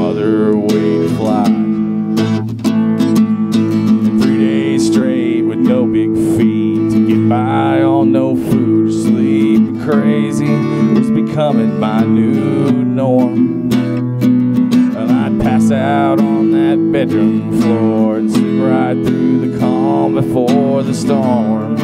mother away to fly. And 3 days straight with no big feet to get by on no food or sleep. And crazy was becoming my new norm. Well, I'd pass out on that bedroom floor and sleep right through the calm before the storm.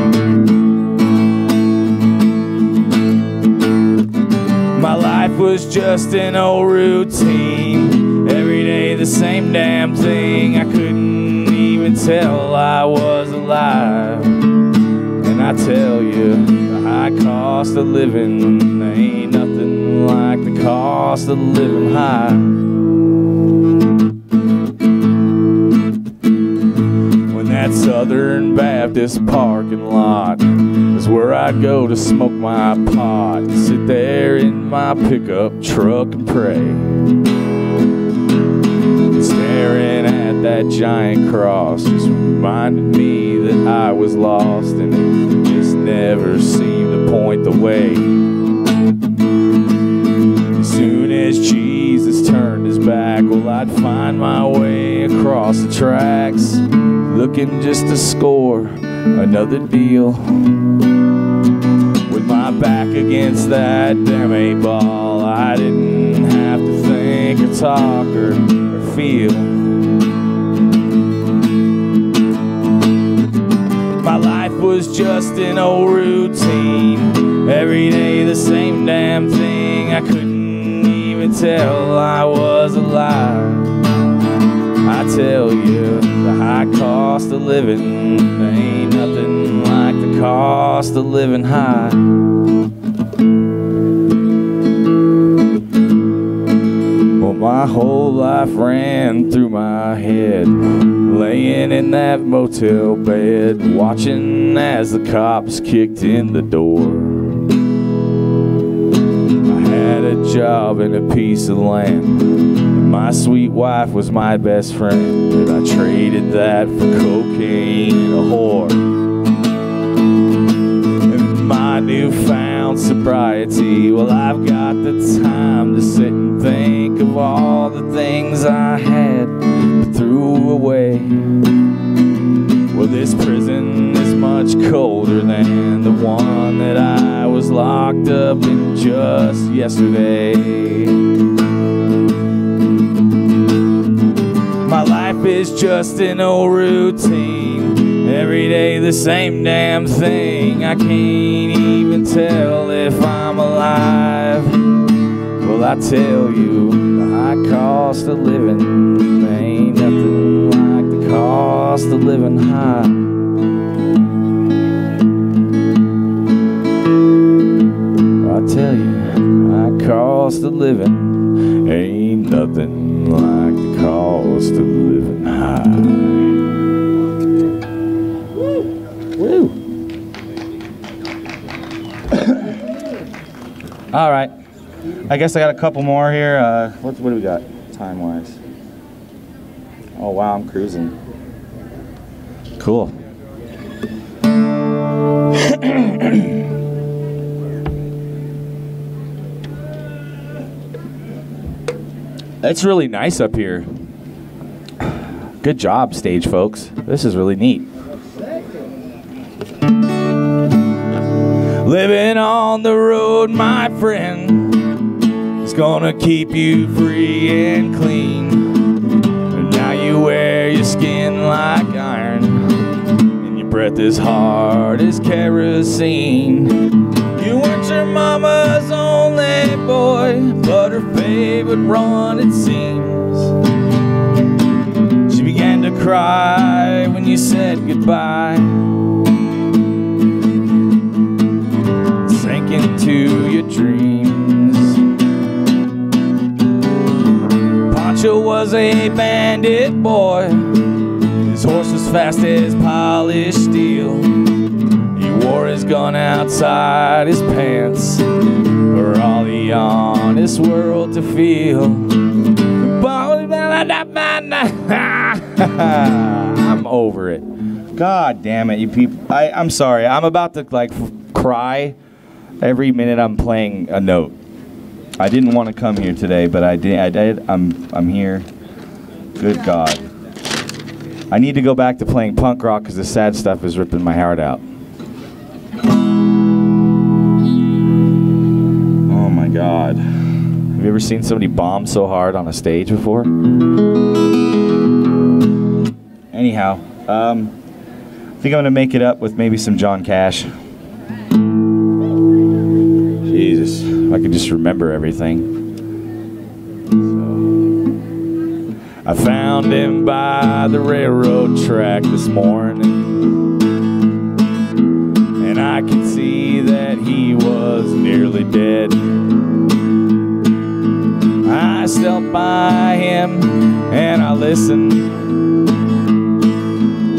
My life was just an old routine. Every day the same damn thing. I couldn't even tell I was alive. And I tell you, the high cost of living ain't nothing like the cost of living high. When that Southern Baptist parking lot is where I'd go to smoke my pot, sit there in my pickup truck and pray, staring at that giant cross just reminded me that I was lost and it just never seemed to point the way. As soon as Jesus turned his back, well, I'd find my way across the tracks, looking just to score another deal. With my back against that damn 8-ball, I didn't have to think or talk or feel. My life was just an old routine. Every day the same damn thing. I couldn't even tell I was alive. I tell you, the high cost of living ain't nothing like the cost of living high. Well, my whole life ran through my head, laying in that motel bed, watching as the cops kicked in the door. I had a job and a piece of land. My sweet wife was my best friend, but I traded that for cocaine and a whore. And my newfound sobriety, well, I've got the time to sit and think of all the things I had but threw away. Well, this prison is much colder than the one that I was locked up in just yesterday. My life is just an old routine. Every day the same damn thing. I can't even tell if I'm alive. Well, I tell you, the high cost of living ain't nothing like the cost of living high. I tell you, high cost of living ain't nothing like the cost of living high. Woo! All right. I guess I got a couple more here. What do we got time-wise? Oh, wow, I'm cruising. Cool. It's really nice up here. Good job, stage folks. This is really neat. Living on the road, my friend, is gonna keep you free and clean. And now you wear your skin like iron, and your breath is hard as kerosene. You weren't your mama's only boy, but her favorite run, it seems. She began to cry when you said goodbye. Sank into your dreams. Pancho was a bandit boy. His horse was fast as polished steel. He wore his gun outside his pants for all the honest world to feel. I'm over it. God damn it, you people. I'm sorry. I'm about to, like, cry every minute I'm playing a note. I didn't want to come here today, but I did. I'm here. Good God. I need to go back to playing punk rock because the sad stuff is ripping my heart out. Oh my God. Have you ever seen somebody bomb so hard on a stage before? Anyhow, I think I'm gonna make it up with maybe some John Cash. Jesus, if I could just remember everything. I found him by the railroad track this morning, and I could see that he was nearly dead. I stepped by him and I listened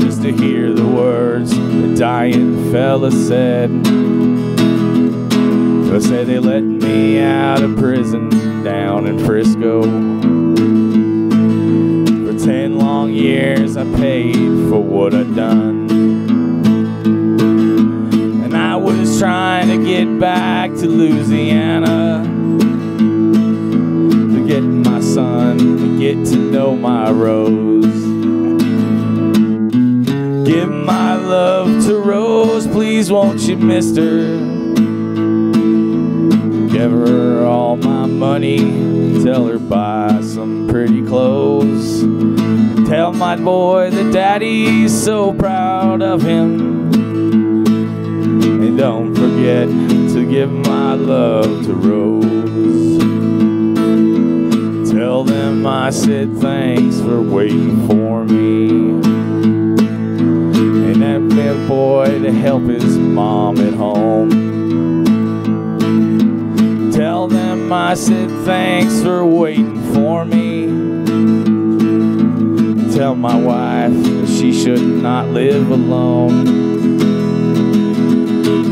just to hear the words the dying fella said. So said they let me out of prison down in Frisco. For 10 long years I paid for what I'd done, and I was trying to get back to Louisiana to get my son, to get to know my Rose. Give my love to Rose, please won't you, mister? Give her all my money, tell her buy some pretty clothes. Tell my boy that daddy's so proud of him. And don't forget to give my love to Rose. Tell them I said thanks for waiting for me. And that boy to help his mom at home. Tell them I said thanks for waiting for me. Tell my wife she should not live alone.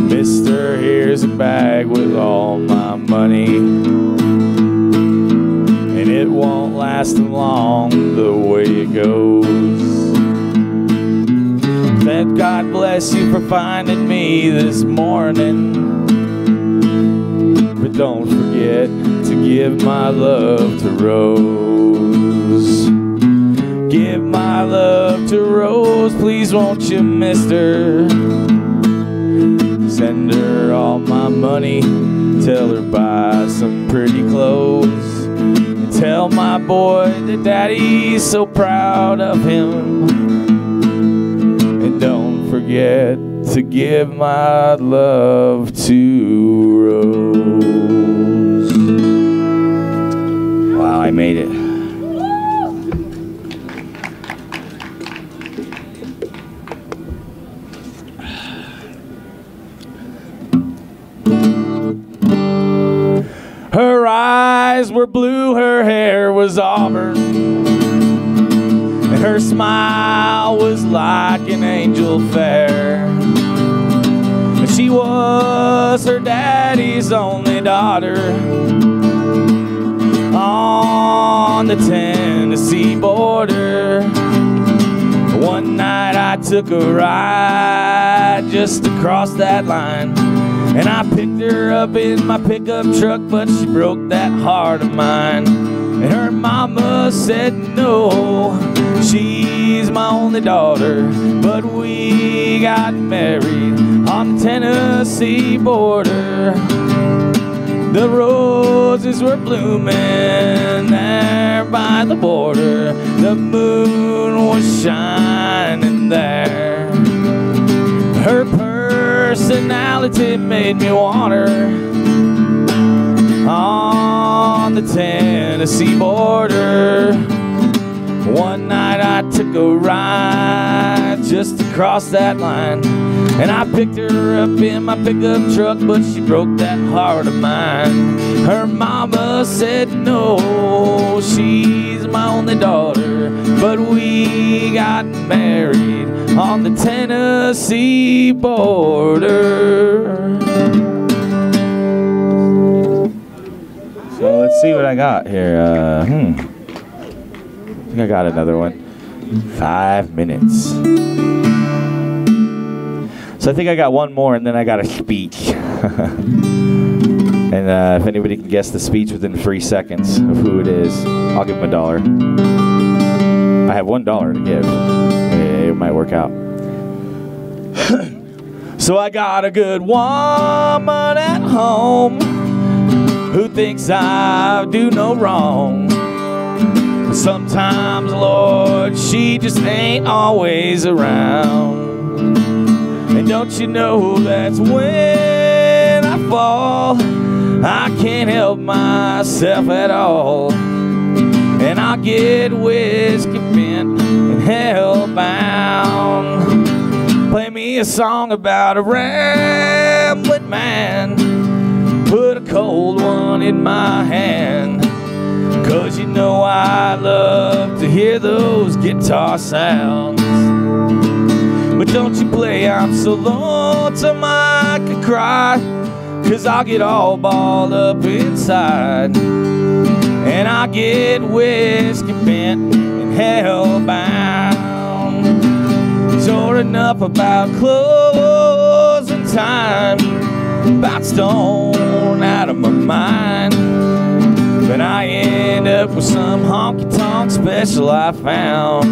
Mister, here's a bag with all my money, and it won't last long the way it goes. That God bless you for finding me this morning. But don't forget to give my love to Rose. Give my love to Rose, please won't you, mister? Send her all my money, tell her buy some pretty clothes. And tell my boy that daddy's so proud of him. And don't forget to give my love to Rose. Wow, I made it. Her eyes were blue, her hair was auburn, and her smile was like an angel fair. And she was her daddy's only daughter on the Tennessee border. One night I took a ride just across that line, and I picked her up in my pickup truck, but she broke that heart of mine. And her mama said no, she's my only daughter, but we got married on the Tennessee border. The roses were blooming there by the border. The moon was shining there. Her personality made me want her on the Tennessee border. One night I took a ride just across that line, and I picked her up in my pickup truck, but she broke that heart of mine. Her mama said no, she's my only daughter, but we got married on the Tennessee border. So let's see what I got here. I think I got another one. 5 minutes. So I think I got one more, and then I got a speech. And And if anybody can guess the speech within 3 seconds of who it is, I'll give them $1. I have $1 to give. It might work out. So I got a good woman at home who thinks I do no wrong. But sometimes, Lord, she just ain't always around. And don't you know that's when I fall, I can't help myself at all. And I get whiskey bent and hell-bound. Play me a song about a rambling man, put a cold one in my hand. 'Cause you know I love to hear those guitar sounds. But don't you play I'm so lonesome I could cry, 'cause I'll get all balled up inside. And I get whiskey bent and hell-bound. Sure enough about closing time, about stone out of my mind. But I end up with some honky-tonk special I found.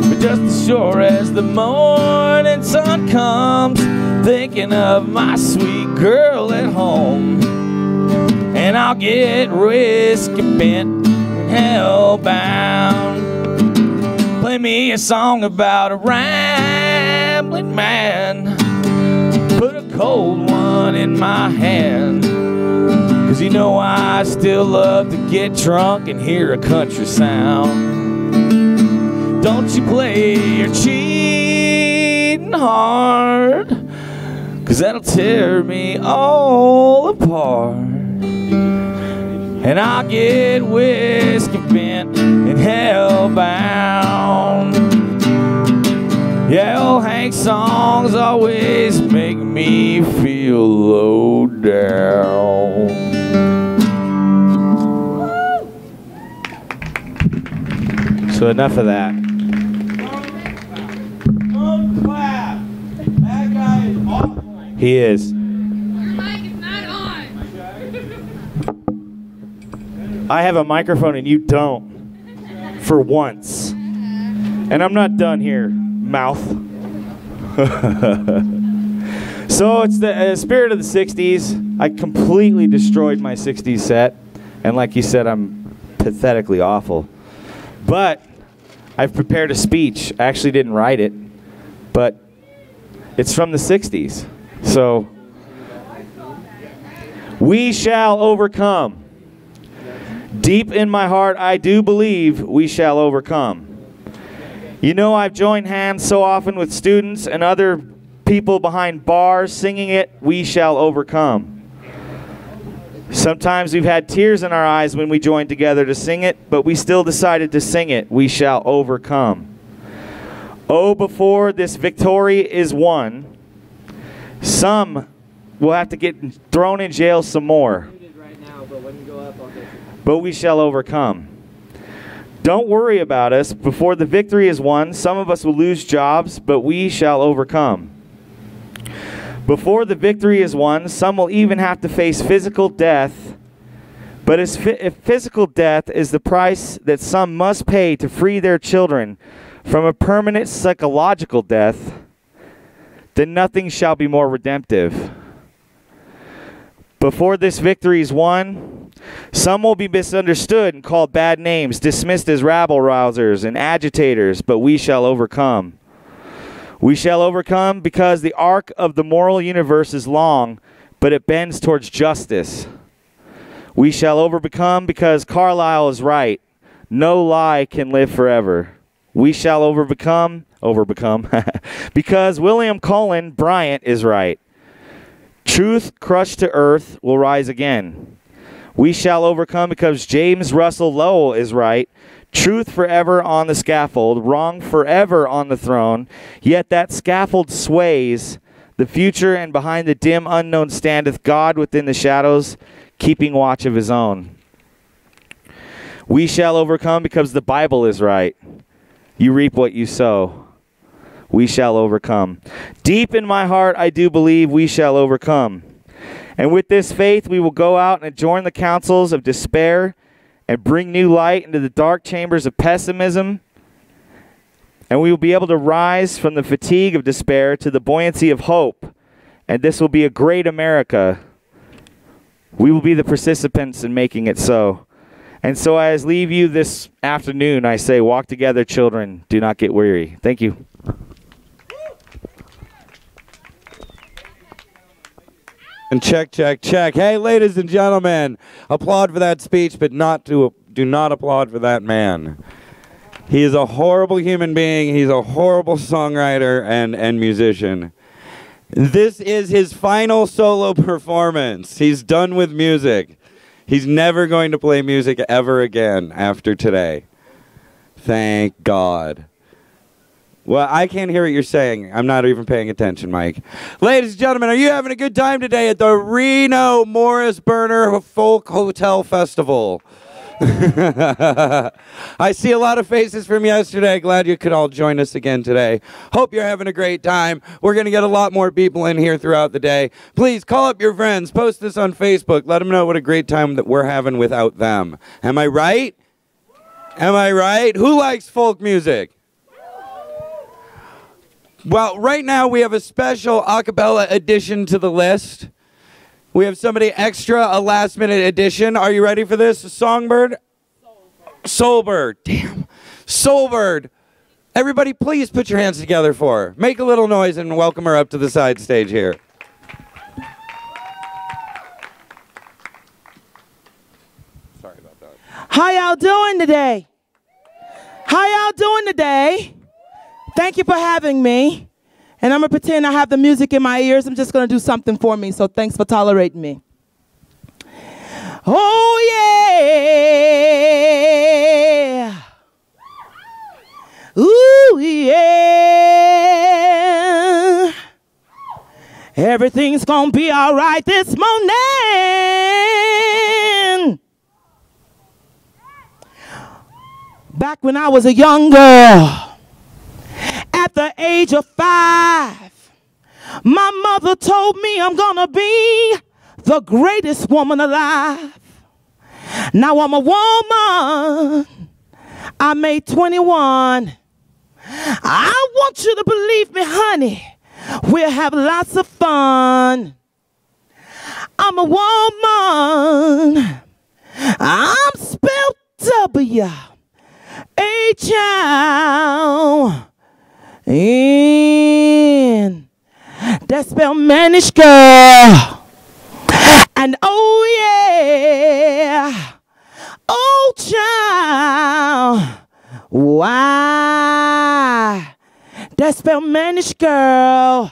But just as sure as the morning sun comes, thinking of my sweet girl at home. And I'll get whiskey bent and hell-bound. Play me a song about a rambling man, put a cold one in my hand. 'Cause you know I still love to get drunk and hear a country sound. Don't you play your cheating hard, 'cause that'll tear me all apart. And I get whiskey bent and hell-bound. Yeah, old Hank songs always make me feel low down. So enough of that. Don't clap. That guy is awful. He is. Your mic is not on. I have a microphone and you don't. For once. And I'm not done here, mouth. So it's the spirit of the 60s. I completely destroyed my 60s set. And like you said, I'm pathetically awful. But I've prepared a speech. I actually didn't write it, but it's from the 60s. So, we shall overcome. Deep in my heart, I do believe we shall overcome. You know, I've joined hands so often with students and other people behind bars singing it, we shall overcome. Sometimes we've had tears in our eyes when we joined together to sing it, but we still decided to sing it, we shall overcome. Oh, before this victory is won, some will have to get thrown in jail some more. But we shall overcome. Don't worry about us. Before the victory is won, some of us will lose jobs, but we shall overcome. Before the victory is won, some will even have to face physical death. But if physical death is the price that some must pay to free their children from a permanent psychological death, then nothing shall be more redemptive. Before this victory is won, some will be misunderstood and called bad names, dismissed as rabble-rousers and agitators, but we shall overcome. We shall overcome because the arc of the moral universe is long, but it bends towards justice. We shall overcome because Carlyle is right. No lie can live forever. We shall overcome because William Cullen Bryant is right. Truth crushed to earth will rise again. We shall overcome because James Russell Lowell is right. Truth forever on the scaffold, wrong forever on the throne. Yet that scaffold sways the future, and behind the dim unknown standeth God within the shadows, keeping watch of his own. We shall overcome because the Bible is right. You reap what you sow. We shall overcome. Deep in my heart, I do believe we shall overcome. And with this faith, we will go out and adjourn the councils of despair and bring new light into the dark chambers of pessimism. And we will be able to rise from the fatigue of despair to the buoyancy of hope. And this will be a great America. We will be the participants in making it so. And so as I leave you this afternoon, I say, walk together, children. Do not get weary. Thank you. And check, check, check. Hey, ladies and gentlemen, applaud for that speech, but do not applaud for that man. He is a horrible human being. He's a horrible songwriter and musician. This is his final solo performance. He's done with music. He's never going to play music ever again after today. Thank God. Well, I can't hear what you're saying. I'm not even paying attention, Mike. Ladies and gentlemen, are you having a good time today at the Reno Morris Burner Folk Hotel Festival? I see a lot of faces from yesterday. Glad you could all join us again today. Hope you're having a great time. We're going to get a lot more people in here throughout the day. Please call up your friends. Post this on Facebook. Let them know what a great time that we're having without them. Am I right? Am I right? Who likes folk music? Well, right now we have a special a cappella addition to the list. We have somebody extra, a last-minute addition. Are you ready for this? Songbird? Soulbird. Damn. Soulbird. Everybody, please put your hands together for her. Make a little noise and welcome her up to the side stage here. Sorry about that. How y'all doing today? How y'all doing today? Thank you for having me. And I'm going to pretend I have the music in my ears. I'm just going to do something for me, so thanks for tolerating me. Oh, yeah. Ooh, yeah. Everything's going to be all right this morning. Back when I was a young girl, at the age of 5, my mother told me I'm gonna be the greatest woman alive. Now I'm a woman. I made 21. I want you to believe me, honey. We'll have lots of fun. I'm a woman. I'm spelled W-H-O-N. That's spelled mannish, girl. And oh yeah, oh child, why? That's spelled mannish, girl.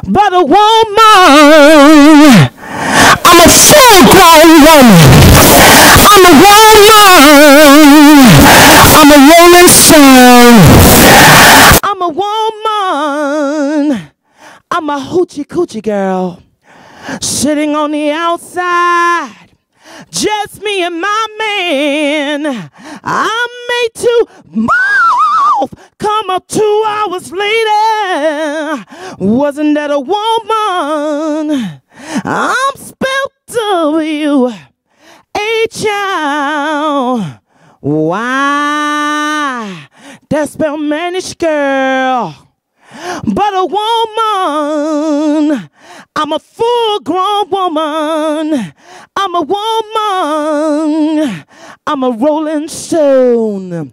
But a woman, I'm a full-grown woman. I'm a woman. I'm a woman's son. I'm a woman. I'm a hoochie coochie girl. Sitting on the outside, just me and my man. I'm made to move. Come up 2 hours later. Wasn't that a woman? I'm spelled W-H-O-Y. That's spelled mannish, girl. But a woman, I'm a full-grown woman. I'm a woman. I'm a rolling stone.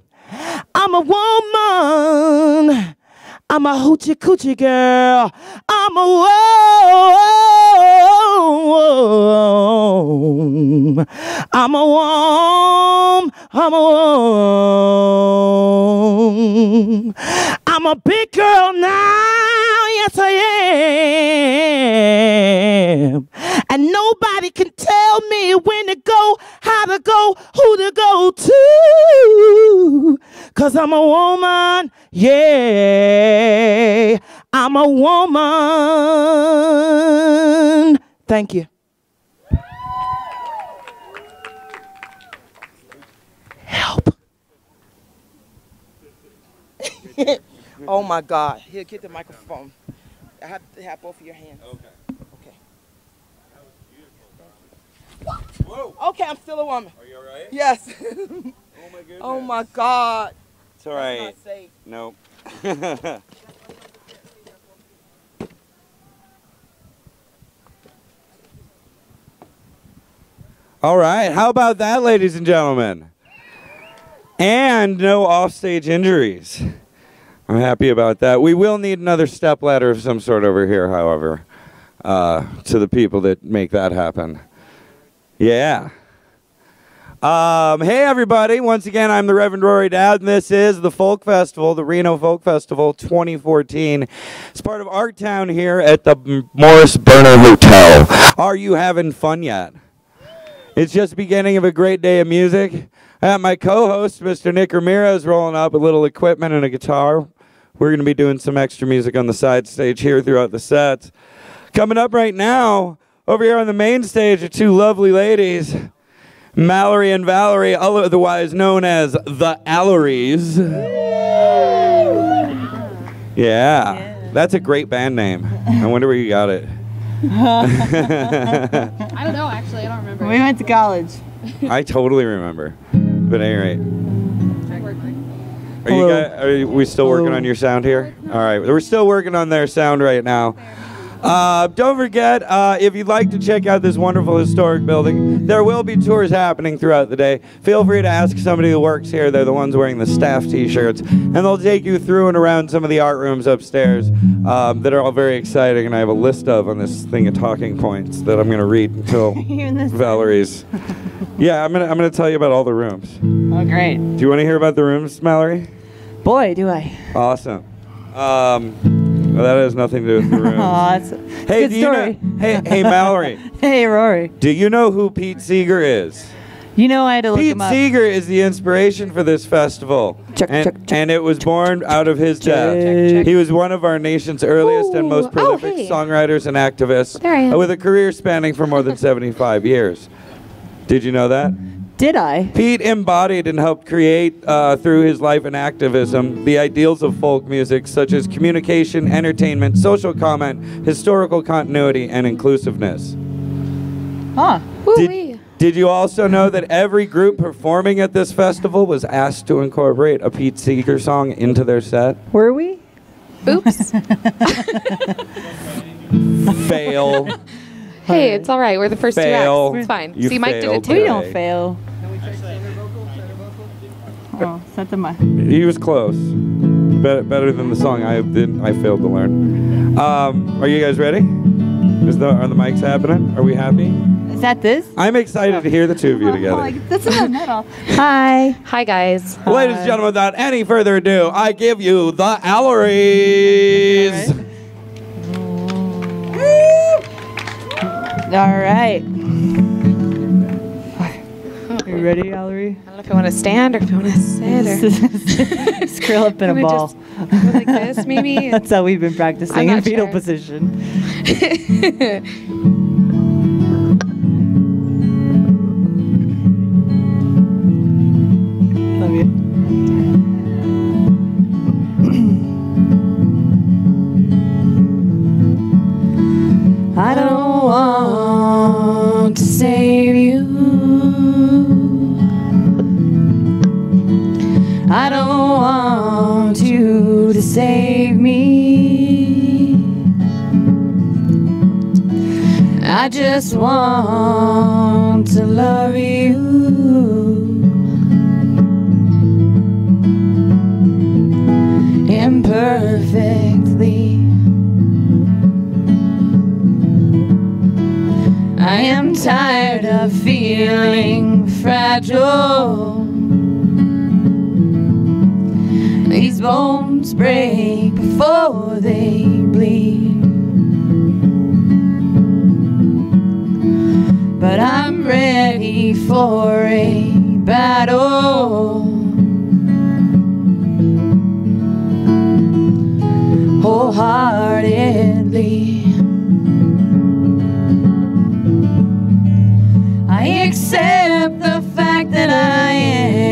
I'm a woman. I'm a hoochie coochie girl. I'm a womb. I'm a womb. I'm a womb. I'm a big girl now. Yes, I am. And nobody can tell me when to go, how to go, who to go to. 'Cause I'm a woman. Yeah, I'm a woman. Thank you. Help. Oh my God. Here, get the microphone. I have to have both of your hands. Okay. Okay. Okay, I'm still a woman. Are you alright? Yes. Oh my goodness. Oh my God. It's alright. That's not safe. Nope. All right. How about that, ladies and gentlemen? And no offstage injuries. I'm happy about that. We will need another stepladder of some sort over here, however, to the people that make that happen. Yeah. Hey, everybody. Once again, I'm the Reverend Rory Dowd, and this is the Folk Festival, the Reno Folk Festival 2014. It's part of Art Town here at the Morris Berner Hotel. Are you having fun yet? It's just the beginning of a great day of music. I have my co-host, Mr. Nick Ramirez, rolling up a little equipment and a guitar. We're going to be doing some extra music on the side stage here throughout the sets. Coming up right now, over here on the main stage are two lovely ladies, Mallory and Valerie, otherwise known as the Alleries. Yeah, that's a great band name. I wonder where you got it. I don't know, actually. I don't remember. We went to college. I totally remember. But at any rate. Are we still working on your sound here? All right, we're still working on their sound right now. Don't forget, if you'd like to check out this wonderful historic building, there will be tours happening throughout the day. Feel free to ask somebody who works here. They're the ones wearing the staff t-shirts, and they'll take you through and around some of the art rooms upstairs that are all very exciting, and I have a list of on this thing of talking points that I'm going to read until Valerie's. Yeah, I'm gonna tell you about all the rooms. Oh, great. Do you want to hear about the rooms, Mallory? Boy, do I. Awesome. Well, that has nothing to do with the rooms. Aw, that's a Hey, good do you story. know? Hey, Mallory. Hey, Rory. Do you know who Pete Seeger is? You know I had to look Pete him up. Seeger is the inspiration for this festival, Check, and, check, check. and it was born out of his death. Check. He was one of our nation's earliest and most Ooh. prolific Oh, hey. songwriters and activists, There I am. with a career spanning for more than 75 years. Did you know that? Did I? Pete embodied and helped create, through his life and activism, the ideals of folk music, such as communication, entertainment, social comment, historical continuity, and inclusiveness. Huh. Woo-wee. Did you also know that every group performing at this festival was asked to incorporate a Pete Seeger song into their set? Were we? Oops. Fail. Hey, it's all right. We're the first Fail. two acts. It's fine. You See, Mike did failed it too. We today. don't fail. Oh, set the mic. He was close. Better than the song I failed to learn. Are you guys ready? Are the mics happening? Are we happy? Is that this? I'm excited to hear the two of you Oh, together. like, that's in the middle. Hi. Hi, guys. Ladies and gentlemen, without any further ado, I give you the Alleries. All right. Are you ready, Valerie? I don't know if I want to stand or if I want to sit or Just curl up in a Can we ball. just go like this, maybe. That's how we've been practicing I'm in not fetal sure. position. Love you. I don't want to save you. I don't want you to save me. I just want to love you imperfectly. I am tired of feeling fragile. These bones break before they bleed. But I'm ready for a battle. Wholeheartedly. I accept the fact that I am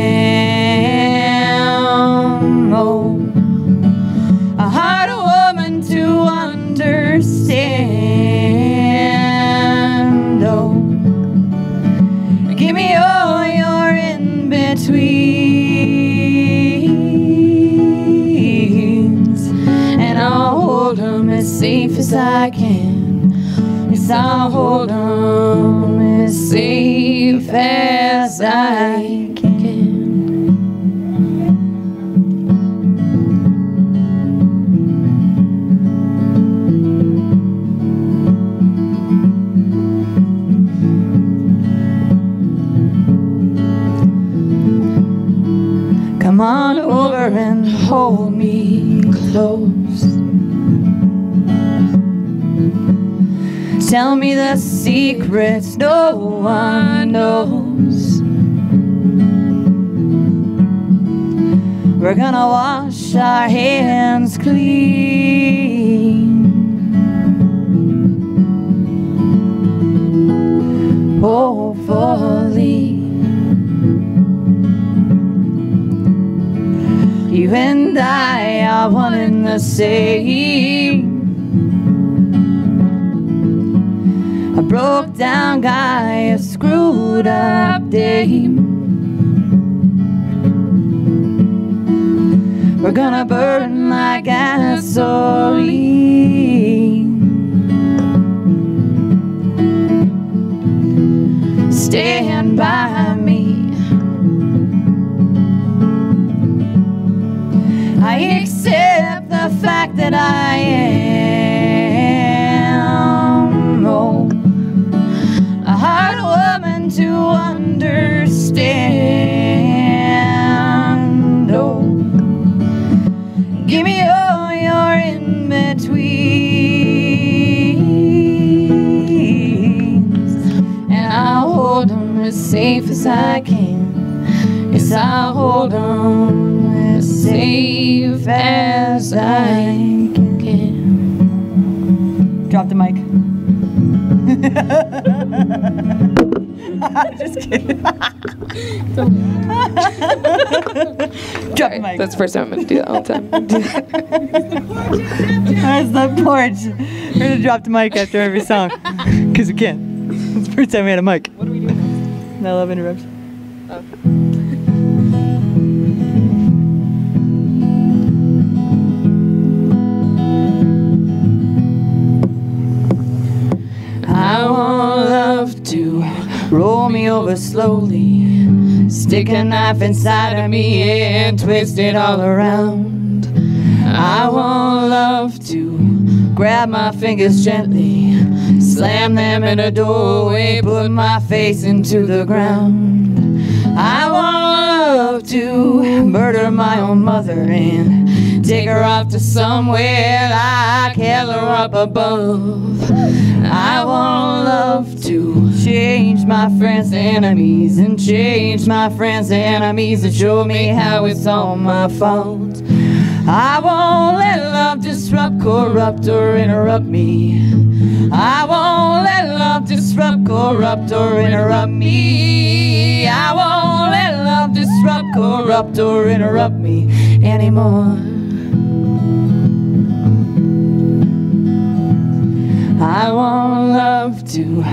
a hard woman to understand. as I can. Yes, I'll hold on as safe as I can. Come on over and hold me close. Tell me the secrets no one knows. We're gonna wash our hands clean. Hopefully you and I are one and the same. A broke down guy, a screwed up dame. We're gonna burn like gasoline. Stand by me. I accept the fact that I am a hard woman to understand. Oh, give me all your in-betweens, and I'll hold them as safe as I can. Yes, I'll hold on as safe as I can. Drop the mic. Just kidding. Drop the mic. That's the first time I'm going to do that all the time. That's the porch. We're going to drop the mic after every song. Because we can. It's the first time we had a mic. What do we do next? I love interruptions. Oh. I want love to roll me over slowly, stick a knife inside of me and twist it all around. I want love to grab my fingers gently, slam them in a doorway, put my face into the ground. I want love to murder my own mother and take her off to somewhere like hell or up above. I want love to change my friends' enemies and change my friends' enemies and show me how it's all my fault. I won't let love disrupt, corrupt, or interrupt me. I won't let love disrupt, corrupt, or interrupt me. I won't let love disrupt, corrupt, or interrupt me anymore. I want love to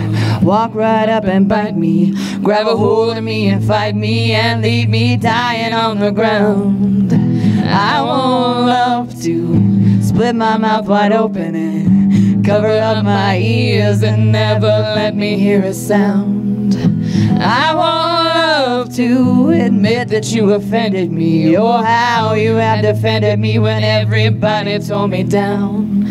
walk right up and bite me, grab a hold of me and fight me and leave me dying on the ground. I want love to split my mouth wide open and cover up my ears and never let me hear a sound. I want love to admit that you offended me, or how you have defended me when everybody tore me down.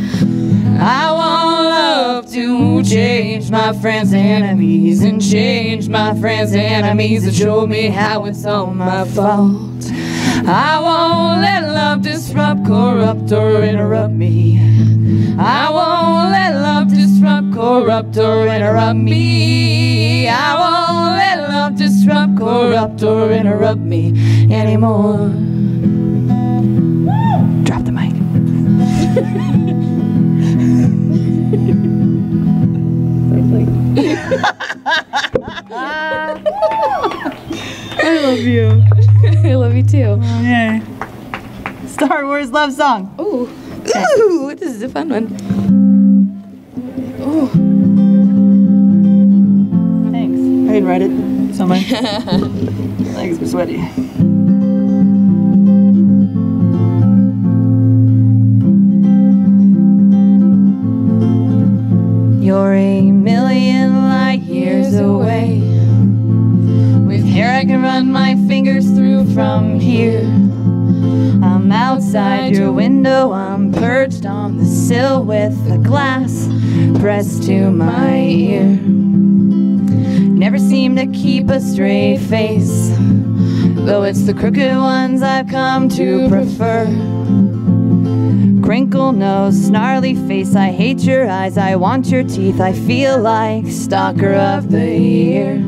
I want love to change my friends' enemies and change my friends' enemies and show me how it's all my fault. I won't let love disrupt, corrupt, or interrupt me. I won't let love disrupt, corrupt, or interrupt me. I won't let love disrupt, corrupt, or interrupt me anymore. Drop the mic. I love you. I love you too. Okay. Star Wars love song. Ooh. Ooh, this is a fun one. Ooh. Thanks. I didn't write it. So my legs were sweaty. years away. With hair I can run my fingers through from here. I'm outside your window, I'm perched on the sill with a glass pressed to my ear. Never seem to keep a straight face, though it's the crooked ones I've come to prefer. Crinkle nose, snarly face, I hate your eyes, I want your teeth, I feel like stalker of the year.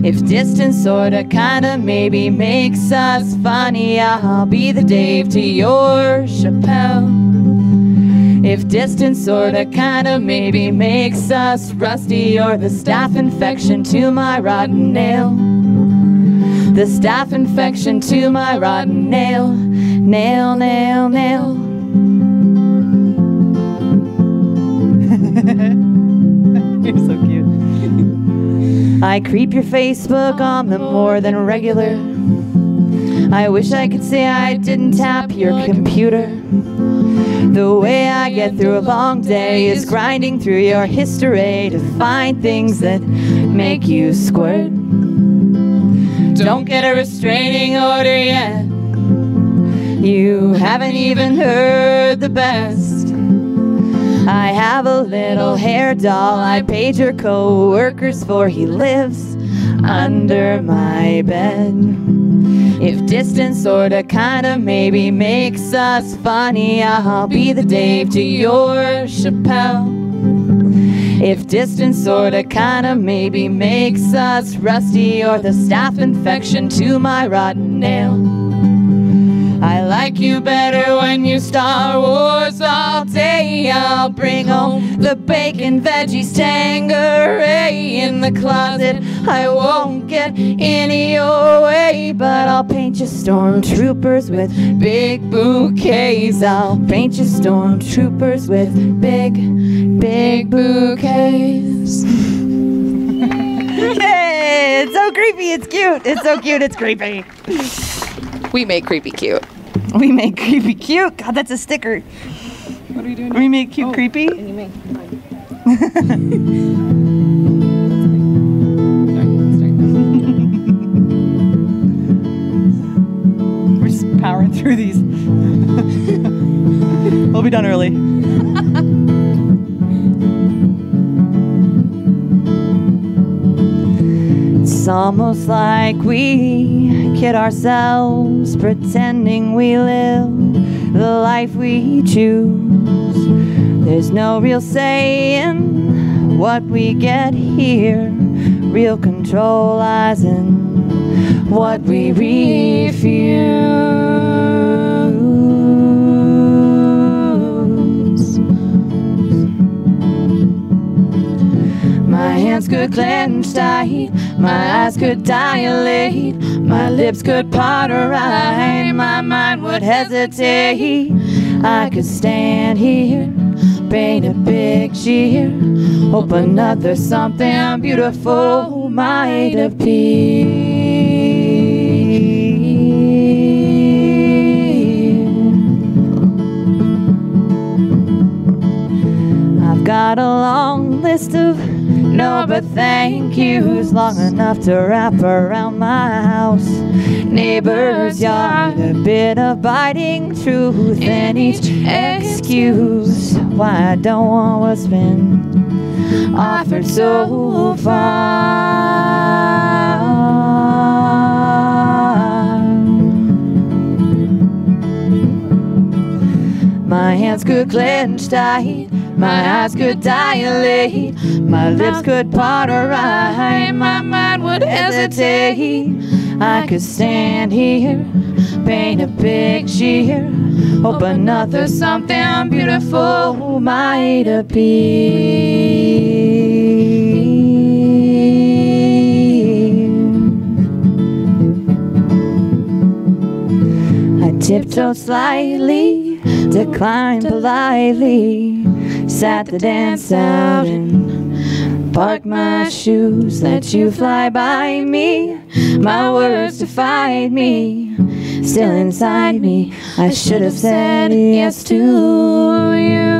If distance sorta kinda maybe makes us funny, I'll be the Dave to your Chappelle. If distance sorta kinda maybe makes us rusty, or the staph infection to my rotten nail. The staph infection to my rotten nail. Nail, nail, nail. You're so cute. I creep your Facebook on them more than regular. I wish I could say I didn't tap your computer. The way I get through a long day is grinding through your history to find things that make you squirt. Don't get a restraining order yet. You haven't even heard the best. I have a little hair doll I paid your co-workers for. He lives under my bed. If distance sorta kinda maybe makes us funny, I'll be the Dave to your Chappelle. If distance sorta kinda maybe makes us rusty, or the staph infection to my rotten nail. I like you better when you Star Wars all day. I'll bring home the bacon, veggies, Tanqueray in the closet. I won't get in your way, but I'll paint you stormtroopers with big bouquets. I'll paint you stormtroopers with big, big bouquets. Yay! It's so creepy, it's cute. It's so cute, it's creepy. We make creepy cute. We make creepy cute. God, that's a sticker. What are we doing? We make cute creepy. And you make We're just powering through these. We'll be done early. It's almost like we kid ourselves, pretending we live the life we choose. There's no real say in what we get here. Real control lies in what we refuse. My hands could clench tight, my eyes could dilate, my lips could part right, my mind would hesitate. I could stand here, paint a picture, hope another something beautiful might appear. I've got a long list of no but thank yous, long enough to wrap around my house, neighbor's yard, a bit of biting truth in each excuse why I don't want what's been offered so far. My hands could clench tight, my eyes could dilate, my lips could part right, my mind would hesitate. I could stand here, paint a picture, hope another something beautiful might appear. I tiptoed slightly, declined politely, sat the dance out and parked my shoes, let you fly by me, my words defied me, still inside me, I should have said yes to you.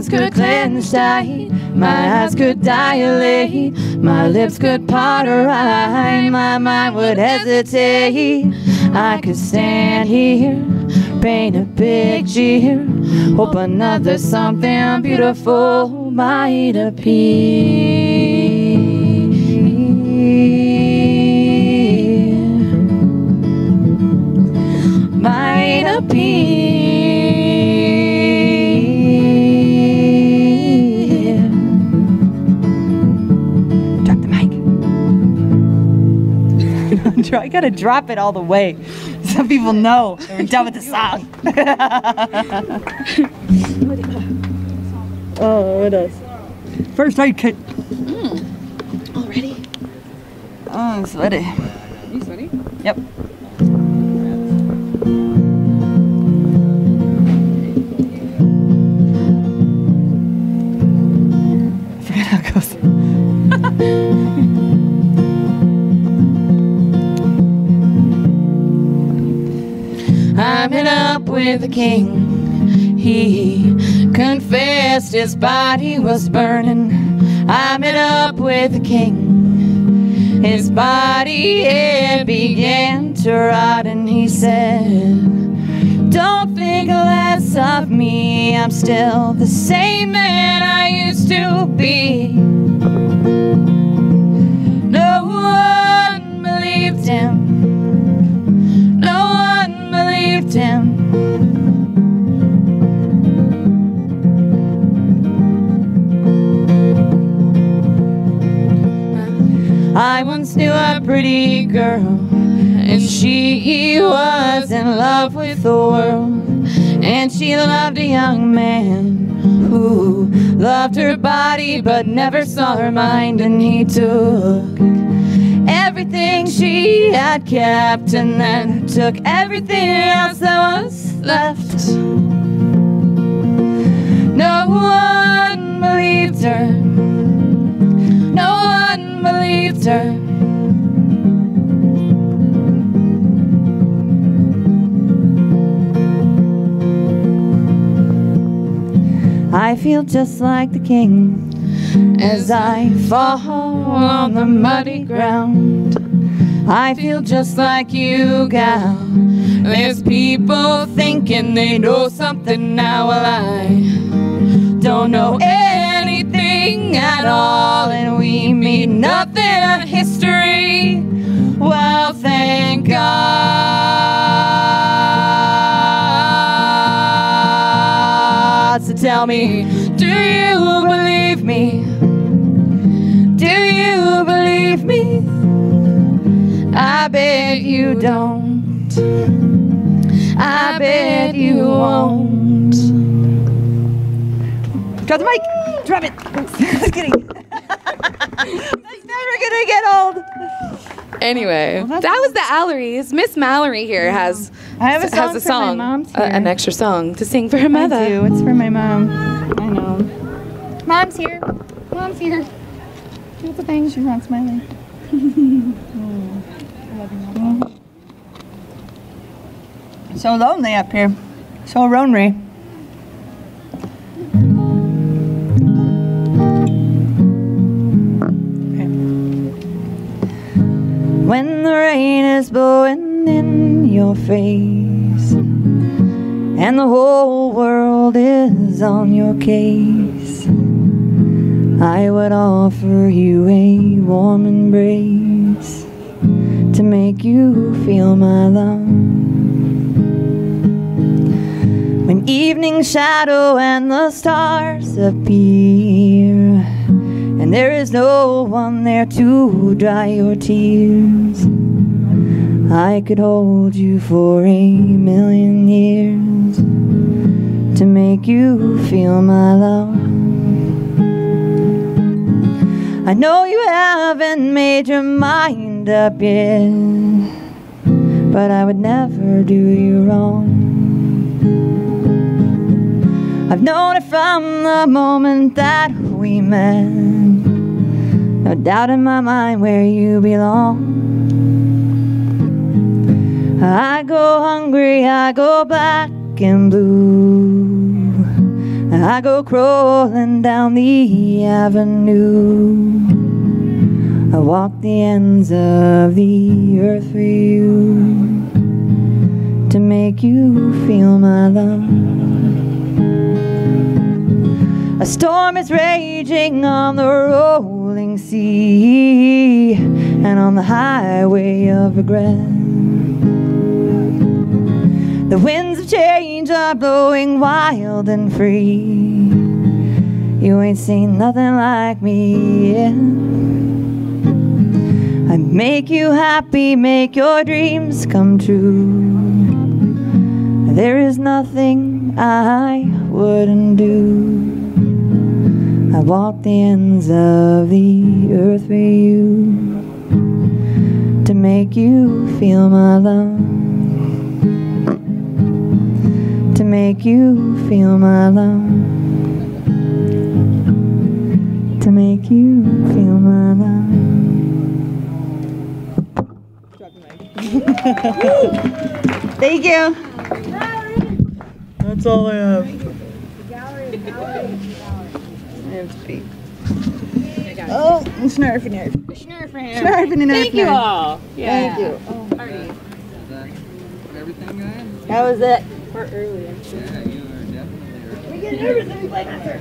hands could clench tight, my eyes could dilate, my lips could part right, my mind would hesitate. I could stand here, paint a picture, hope another something beautiful might appear. Might appear. Drop the mic. I gotta drop it all the way. Some people know we're done with the song. Oh, what else? First aid kit. Already? Oh, I'm sweaty. You sweaty? Yep. I forget how it goes. I met up with the king. He confessed his body was burning. I met up with the king. His body it began to rot, and he said, don't think less of me, I'm still the same man I used to be. No one believed him. No one believed him. I once knew a pretty girl, and she was in love with the world. And she loved a young man who loved her body but never saw her mind. And he took everything she had kept, and then took everything else that was left. No one believed her. No one believed her. I feel just like the king as I fall on the muddy ground. I feel just like you, gal. There's people thinking they know something now. Well, I don't know anything at all, and we mean nothing of history. Well, thank God. So tell me, do you believe me? Do you believe me? I bet you don't. I bet you won't. Drop the mic! Drop it! Just kidding. That's never gonna get old. Anyway, that was the Alleries. Miss Mallory here has I have a song, an extra song to sing for her mother. I do. It's for my mom. I know. Mom's here. Mom's here. What's the thing? She's not smiling. So lonely up here. So lonely. When the rain is blowing in your face and the whole world is on your case, I would offer you a warm embrace to make you feel my love. When evening shadow and the stars appear, and there is no one there to dry your tears, I could hold you for 1,000,000 years to make you feel my love. I know you haven't made your mind up yet, but I would never do you wrong. I've known it from the moment that we met. No doubt in my mind where you belong. I go hungry, I go black and blue. I go crawling down the avenue. I walk the ends of the earth for you, to make you feel my love. A storm is raging on the rolling sea and on the highway of regret. The winds of change are blowing wild and free. You ain't seen nothing like me yet. I make you happy, make your dreams come true. There is nothing I wouldn't do. I walk the ends of the earth for you, to make you feel my love. To make you feel my love. To make you feel my love. Thank you. That's all I have. Oh, I'm snarfing here. Snarfing and Thank you all. Yeah. Thank you. Party. Everything, guys? That was it. We're earlier. Yeah, you are definitely early. We get nervous and we play after.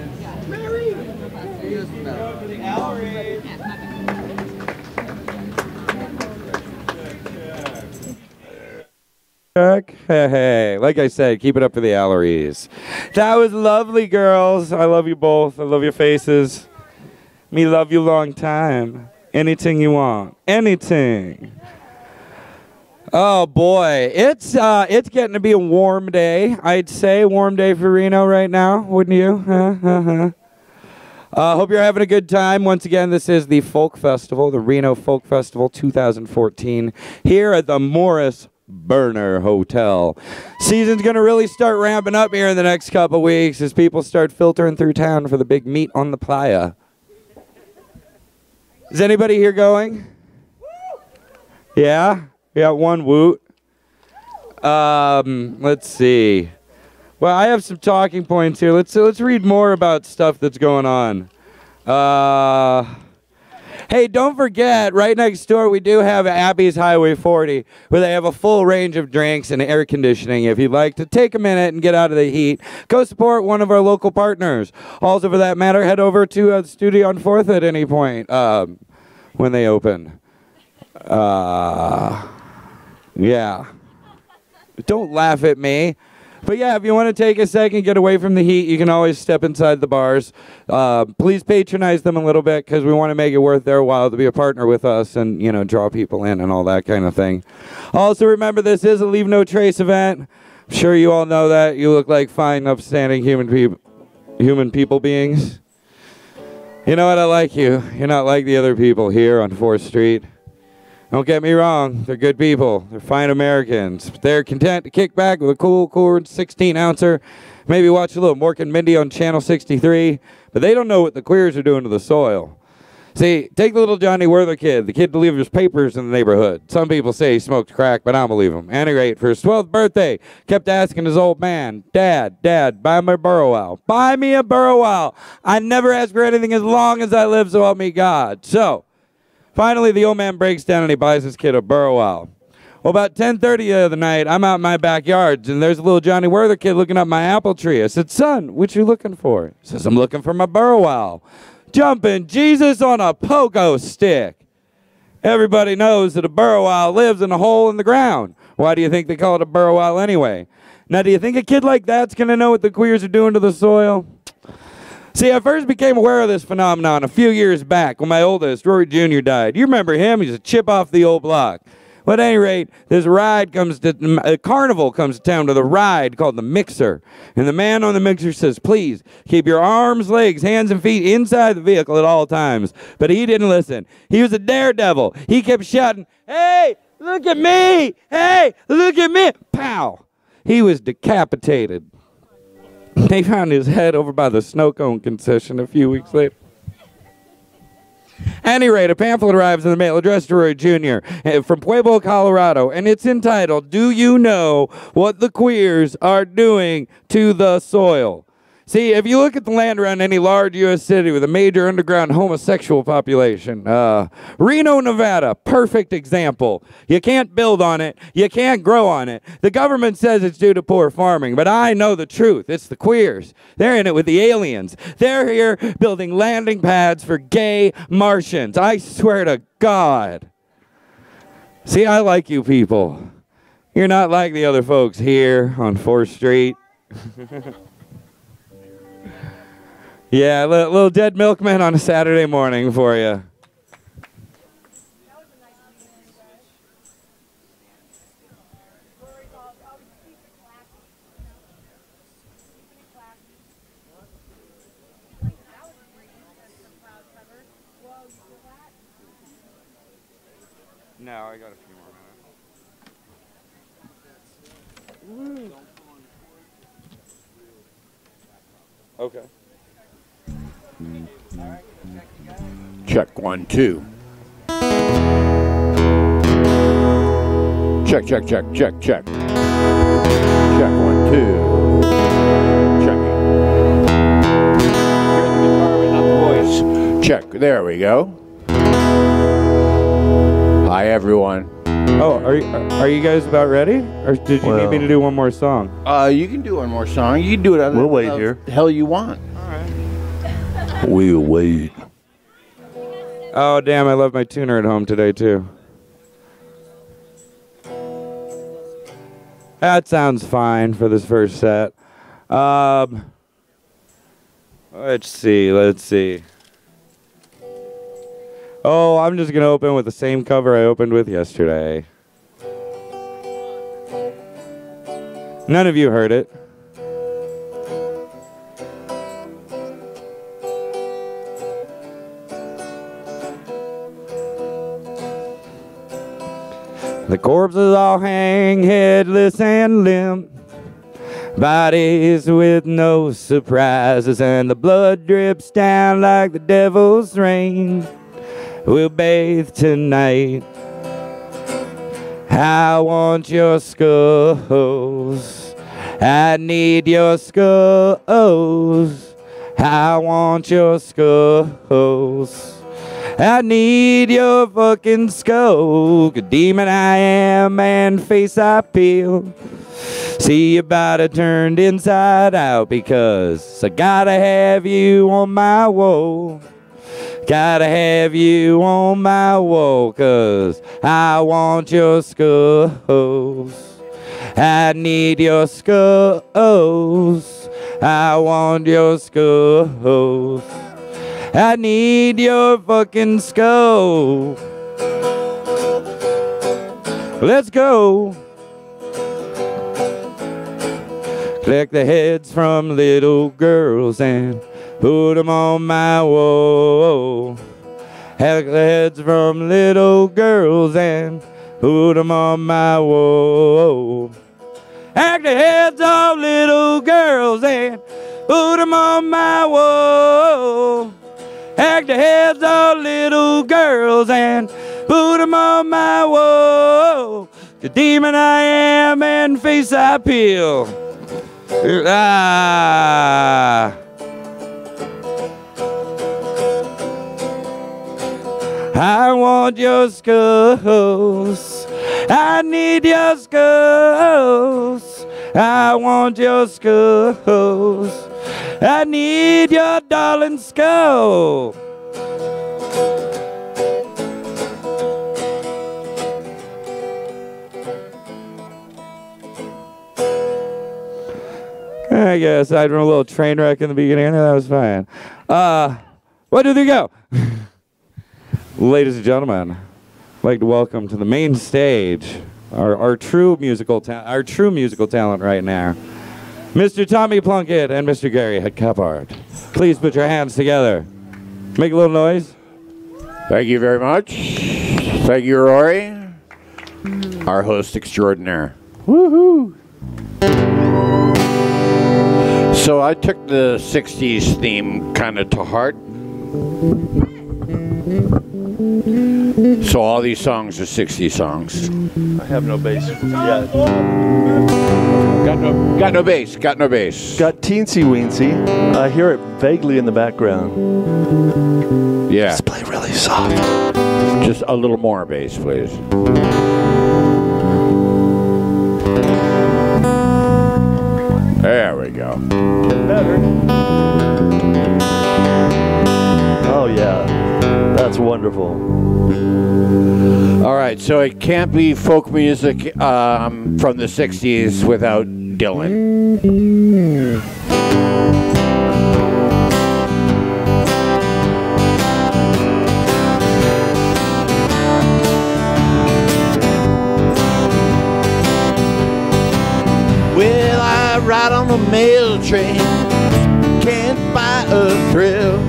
Hey, like I said, keep it up for the Alleries. That was lovely, girls. I love you both. I love your faces. Me love you long time. Anything you want. Anything. Oh boy, it's getting to be a warm day. I'd say warm day for Reno right now, wouldn't you? Hope you're having a good time. Once again, this is the Folk Festival, the Reno Folk Festival 2014, here at the Morris Burner Hotel. Season's going to really start ramping up here in the next couple weeks as people start filtering through town for the big meet on the playa. Is anybody here going? Yeah? We got one woot. Let's see. Well, I have some talking points here. Let's read more about stuff that's going on. Hey, don't forget, right next door we do have Abby's Highway 40, where they have a full range of drinks and air conditioning. If you'd like to take a minute and get out of the heat, go support one of our local partners. Also, for that matter, head over to the studio on 4th at any point when they open. Yeah. Don't laugh at me. But yeah, if you want to take a second, get away from the heat, you can always step inside the bars. Please patronize them a little bit because we want to make it worth their while to be a partner with us and, you know, draw people in and all that kind of thing. Also, remember, this is a Leave No Trace event. I'm sure you all know that. You look like fine, upstanding human people beings. You know what? I like you. You're not like the other people here on 4th Street. Don't get me wrong, they're good people. They're fine Americans. They're content to kick back with a cool 16-ouncer, maybe watch a little Mork and Mindy on Channel 63, but they don't know what the queers are doing to the soil. See, take the little Johnny Werther kid, the kid delivers papers in the neighborhood. Some people say he smoked crack, but I don't believe him. At any rate, for his 12th birthday, kept asking his old man, Dad, buy me a burrow owl. Buy me a burrow owl. I never ask for anything as long as I live, so help me God. So, finally, the old man breaks down and he buys his kid a burrow owl. Well, about 10:30 the other night, I'm out in my backyard, and there's a little Johnny Werther kid looking up my apple tree. I said, son, what you looking for? He says, I'm looking for my burrow owl. Jumping Jesus on a pogo stick. Everybody knows that a burrow owl lives in a hole in the ground. Why do you think they call it a burrow owl anyway? Now, do you think a kid like that's going to know what the queers are doing to the soil? See, I first became aware of this phenomenon a few years back when my oldest, Rory Jr., died. You remember him? He's a chip off the old block. Well, at any rate, this ride comes to, a carnival comes to town to the ride called the Mixer. And the man on the Mixer says, please, keep your arms, legs, hands, and feet inside the vehicle at all times. But he didn't listen. He was a daredevil. He kept shouting, hey, look at me! Hey, look at me! Pow! He was decapitated. They found his head over by the snow cone concession a few weeks later. At any rate, a pamphlet arrives in the mail addressed to Roy Jr. From Pueblo, Colorado, and it's entitled, Do You Know What the Queers Are Doing to the Soil? See, if you look at the land around any large U.S. city with a major underground homosexual population, Reno, Nevada, perfect example. You can't build on it. You can't grow on it. The government says it's due to poor farming, but I know the truth. It's the queers. They're in it with the aliens. They're here building landing pads for gay Martians. I swear to God. See, I like you people. You're not like the other folks here on 4th Street. Yeah, little dead milkman on a Saturday morning for you. No, I got a few more minutes. Okay. Check 1, 2. Check, check, check, check, check. Check 1, 2. Checking. Hear the guitar but not the voice. Check. There we go. Hi, everyone. Oh, are you guys about ready? Or did you need me to do one more song? You can do one more song. You can do it. We'll wait here. The hell you want. All right. We'll wait. Oh, damn, I left my tuner at home today, too. That sounds fine for this first set. Let's see. Oh, I'm just going to open with the same cover I opened with yesterday. None of you heard it. The corpses all hang headless and limp, bodies with no surprises, and the blood drips down like the devil's rain. We'll bathe tonight. I want your skulls. I need your skulls. I want your skulls. I need your fucking skull. Good demon I am and face I peel. See your body turned inside out because I gotta have you on my wall. Gotta have you on my wall, 'cause I want your skulls. I need your skulls. I want your skulls. I need your fucking skull. Let's go. Collect the heads from little girls and put them on my wall. Collect the heads from little girls and put them on my wall. Collect the heads of little girls and put them on my wall. Hack the heads of little girls and put them on my wall. The demon I am and face I peel. I want your skulls. I need your skulls. I want your skulls. I need your darling skull. I guess I'd run a little train wreck in the beginning. That was fine. 1, 2, 3, go. Ladies and gentlemen, I'd like to welcome to the main stage our true musical talent right now, Mr. Tommy Plunkett and Mr. Gary Cappard. Please put your hands together. Make a little noise. Thank you very much. Thank you, Rory, our host extraordinaire. Woohoo! So I took the 60s theme kind of to heart. So all these songs are 60 songs. I have no bass yet. Got no bass. Got no bass. Got teensy weensy. I hear it vaguely in the background. Yeah. Just play really soft. Just a little more bass, please. There we go. Better. Oh yeah, that's wonderful. All right, so it can't be folk music from the 60s without Dylan. Well, I ride on the mail train, can't buy a thrill.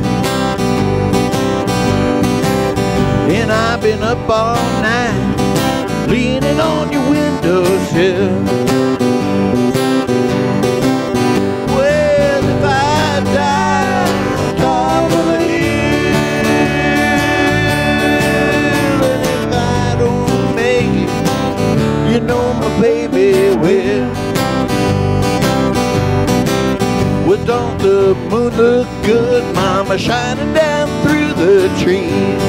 And I've been up all night, leaning on your windowsill. Well, if I die on top of the hill, and if I don't make it, you know my baby will. Well, don't the moon look good, mama, shining down through the trees?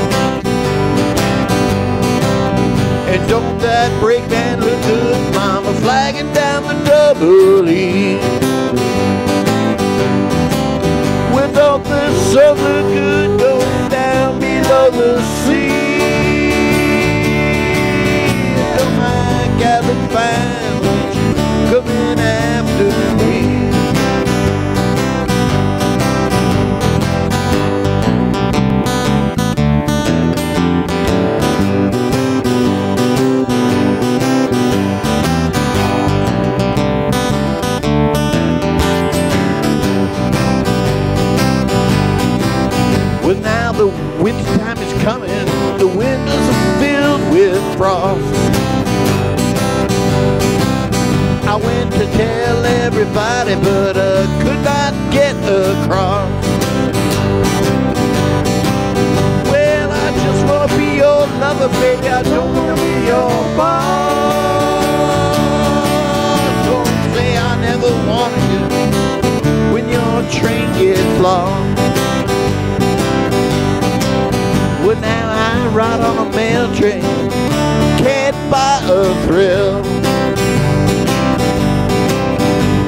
And don't that brake band look good, mama, flagging down the double E? Well, don't the sun look good going down below the sea? Don't my gal look fine when she's coming after me? Well, now the winter time is coming, the windows are filled with frost. I went to tell everybody, but could not get across. Well, I just want to be your lover, baby, I don't want to be your boss. Don't say I never wanted you when your train gets lost. Well, now I ride on a mail train, can't buy a thrill.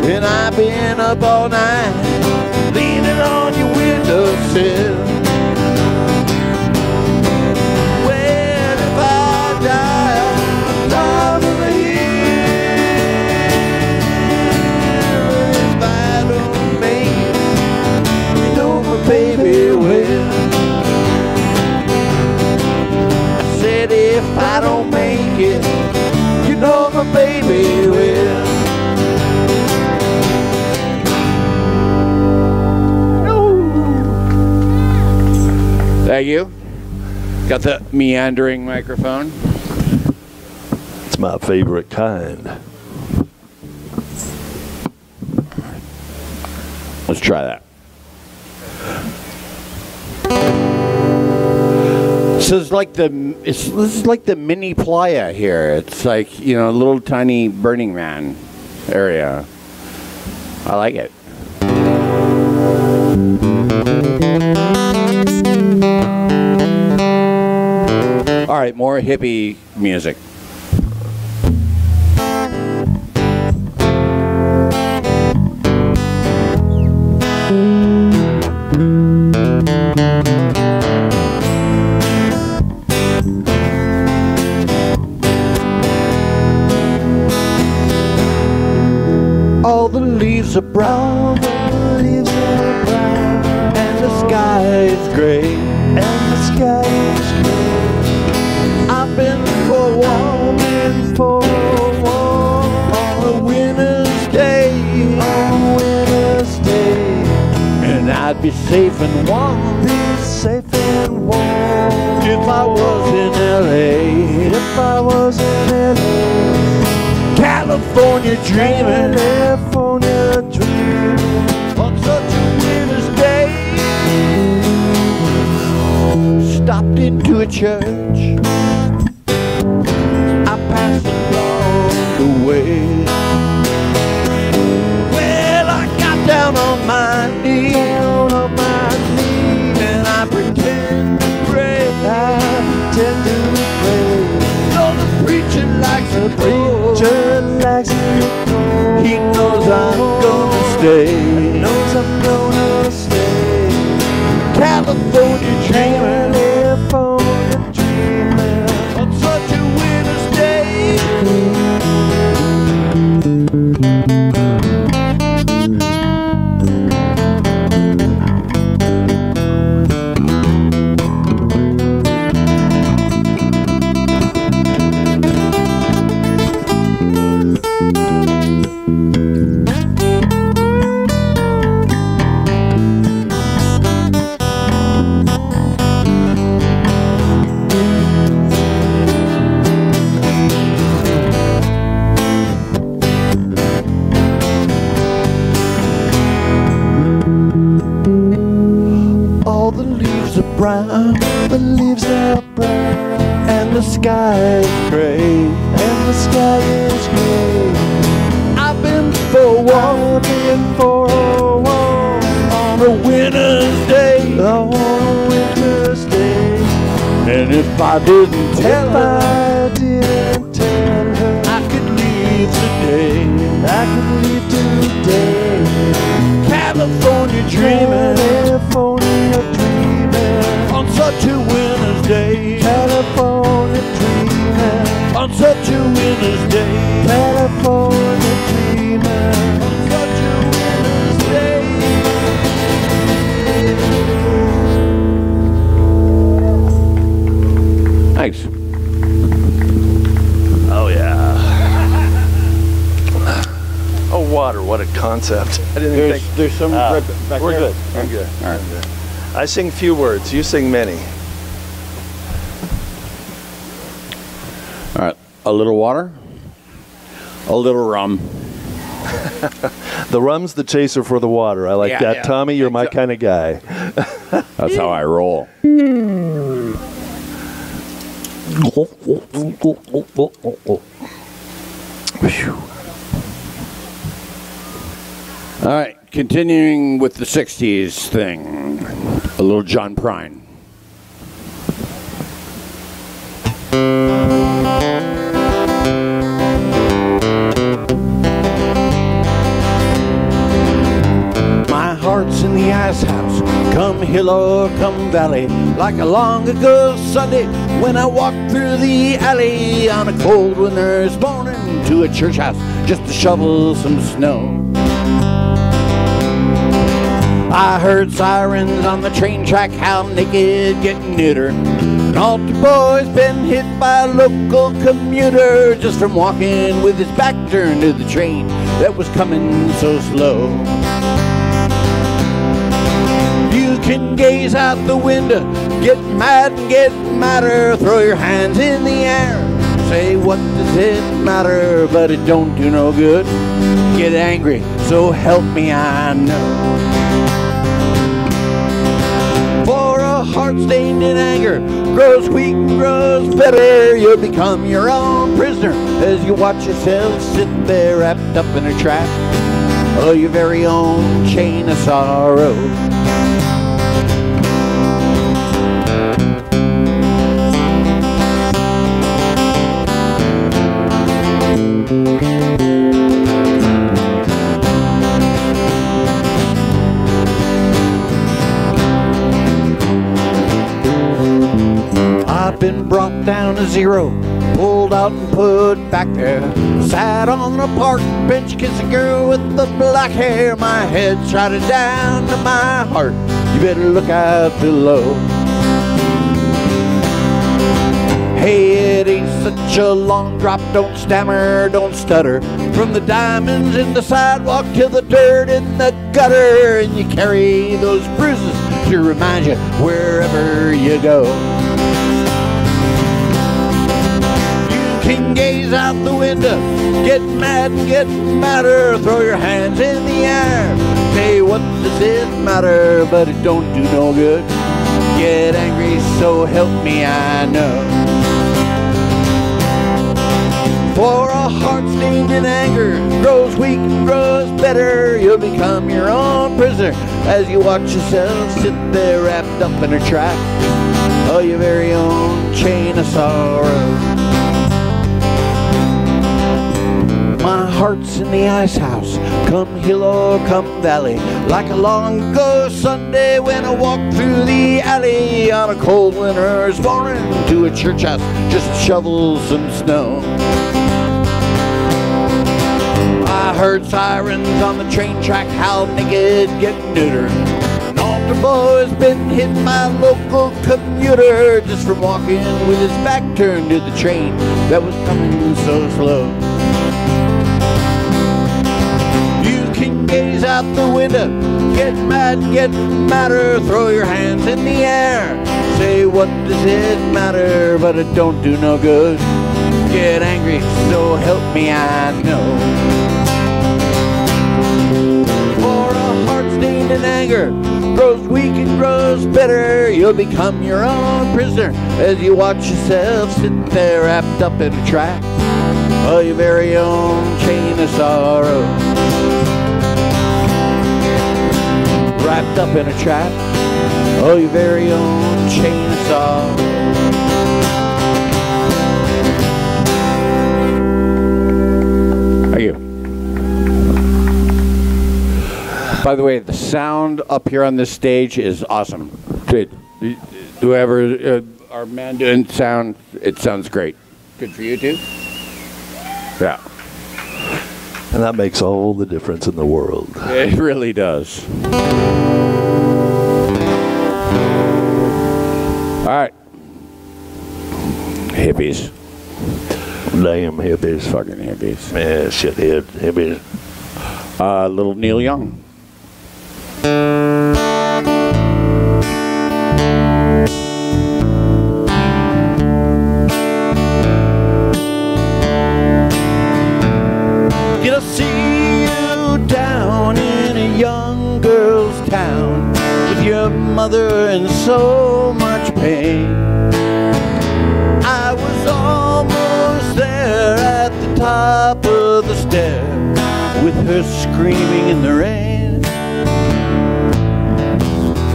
And I've been up all night, leaning on your windowsill. Well, if I die on top of the hill, if I don't make it, you know my baby will. If I don't make it, you know my baby will. Thank you. Got the meandering microphone. It's my favorite kind. Let's try that. So it's like this is like the mini playa here. It's like, you know, a little tiny Burning Man area. I like it. All right, more hippie music. All the leaves are brown, the leaves are brown, and the sky is gray, and the sky is gray. I've been for a walk, on a winter's day, and I'd be safe and warm, if I was in LA, California dreaming, on such a winter's day. into a church. I passed along the way. Well, I got down on my knees, and I pretend to pray. So the preacher likes to he knows I'm gonna stay. California dreaming, on such a winter's day. All the leaves are brown, the leaves are brown, and the sky is gray, and the sky is gray. I've been for a walk, on a winter's day, and if I didn't tell her, I could leave today, California dreaming, on such a winter's day, California dreaming, on such a winter's day, California dreaming, on such a winter's day. Thanks. Oh yeah. Oh, water! What a concept! I didn't even think. There's some right back We're there. good. I'm good. All right. I sing few words. You sing many. All right. A little water. A little rum. The rum's the chaser for the water. I like Yeah, that. yeah. Tommy, you're my kind of guy. That's how I roll. All right, continuing with the 60s thing. A little John Prine. My heart's in the ice house, come hill or come valley, like a long ago Sunday when I walked through the alley on a cold winter's morning to a church house just to shovel some snow. I heard sirens on the train track, how naked getting neuter. An altar boy's been hit by a local commuter just from walking with his back turned to the train that was coming so slow. You can gaze out the window, get mad and get madder, throw your hands in the air, say what does it matter, but it don't do no good. Get angry, so help me I know. For a heart stained in anger grows weak and grows bitter, you'll become your own prisoner as you watch yourself sit there wrapped up in a trap of your very own chain of sorrow. I've been brought down to zero, pulled out and put back there. Sat on a park bench, kissed a girl with the black hair. My head's shouted down to my heart, you better look out below. Hey, it ain't such a long drop, don't stammer, don't stutter. From the diamonds in the sidewalk to the dirt in the gutter. And you carry those bruises to remind you wherever you go. You can gaze out the window, get mad and get madder, throw your hands in the air. Say what does it matter, but it don't do no good. Get angry, angry, so help me I know. For a heart stained in anger grows weak and grows better. You'll become your own prisoner as you watch yourself sit there wrapped up in a trap of your very own chain of sorrow. My heart's in the ice house, come hill or come valley, like a long ago Sunday when I walked through the alley on a cold winter's morning to a church house just to shovel some snow. I heard sirens on the train track, how naked get neutered. An altar boy's been hit by a local commuter just from walking with his back turned to the train that was coming so slow. You can gaze out the window, get mad, get madder, throw your hands in the air, say what does it matter, but it don't do no good. Get angry, so help me I know. For a heart stained in anger grows weak and grows bitter. You'll become your own prisoner as you watch yourself sit there wrapped up in a trap of your very own chain of sorrow. Wrapped up in a trap of your very own chain of sorrow. Thank you. By the way, the sound up here on this stage is awesome. Whoever, our man doing sound, it sounds great. Good for you too? Yeah. And that makes all the difference in the world. It really does. All right. Hippies. Damn hippies. Fucking hippies. Yeah, shithead hippies. Little Neil Young. Did I see you down in a young girl's town with your mother in so much pain? I was almost there at the top of the stair with her screaming in the rain.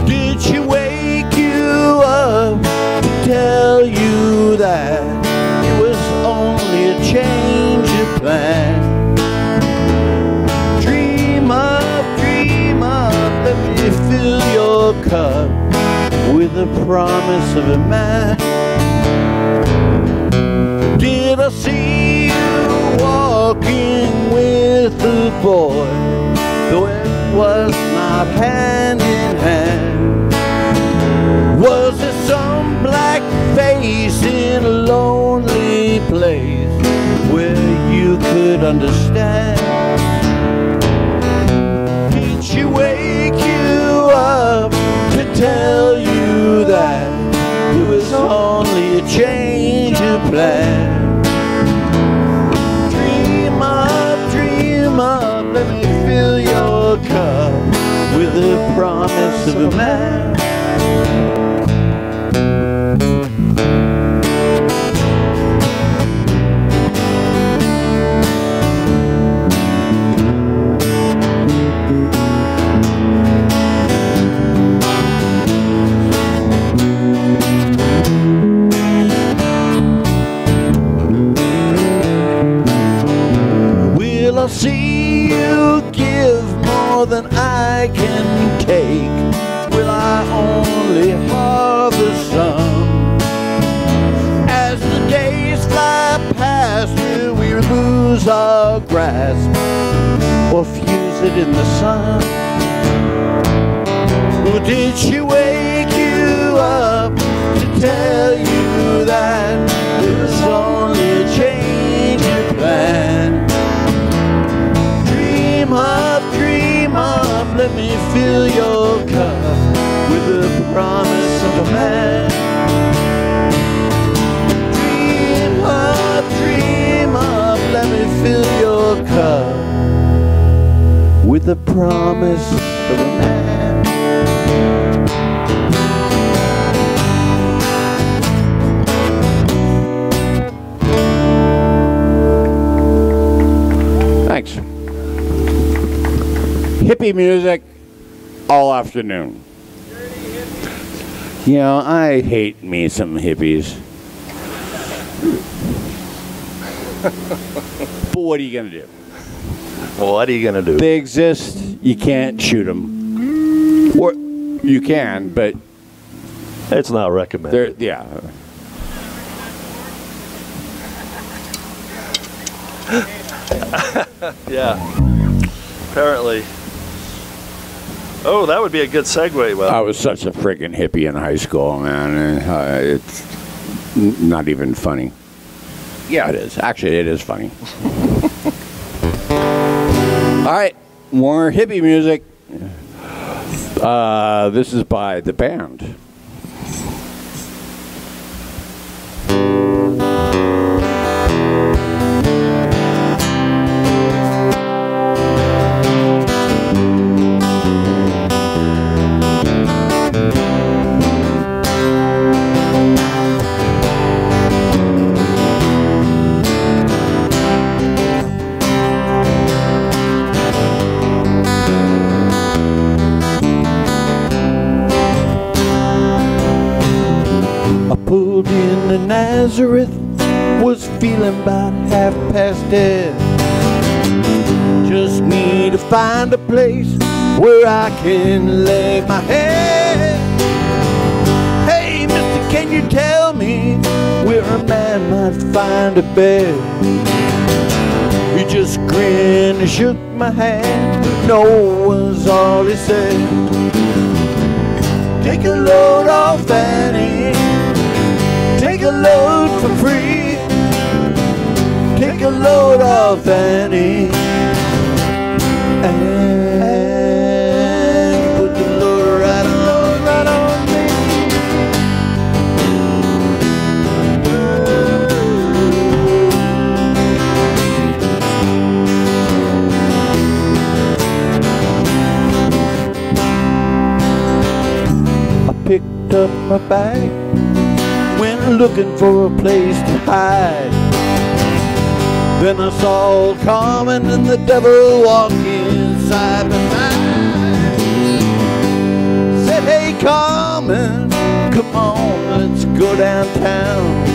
Did she wake you up to tell you that it was only a change of plan? Dream up, let me fill your cup with the promise of a man. Did I see you walking with the boy, though it was not hand in hand? Was there some black face in a lonely place where you could understand? Did she wake you up to tell you that it was only a change of plan? Dream up, let me fill your cup with the promise of a man. Will I see you give more than I can take? Will I only harvest some? As the days fly past, will we lose our grasp or fuse it in the sun? Or did she wake you up to tell you that it was only a change of plan? Dream up, let me fill your cup with the promise of a man. Dream up, let me fill your cup with the promise of a man. hippie music all afternoon. You know, I hate me some hippies. But what are you going to do? What are you going to do? They exist. You can't shoot them. Or you can, but it's not recommended. Yeah. Yeah. Apparently. Oh, that would be a good segue. Well, I was such a freaking hippie in high school, man. It's not even funny. Yeah, it is. Actually, it is funny. All right, more hippie music. This is by The Band. Pulled into Nazareth, was feeling about half past dead. Just need to find a place where I can lay my head. Hey, mister, can you tell me where a man might find a bed? He just grinned and shook my hand. No was all he said. Take a load off Annie. Take a load for free. Take a load off Annie. And put the load right on me. I picked up my bag, went looking for a place to hide. Then I saw Carmen and the devil walking side by side. Said, hey Carmen, come on, let's go downtown.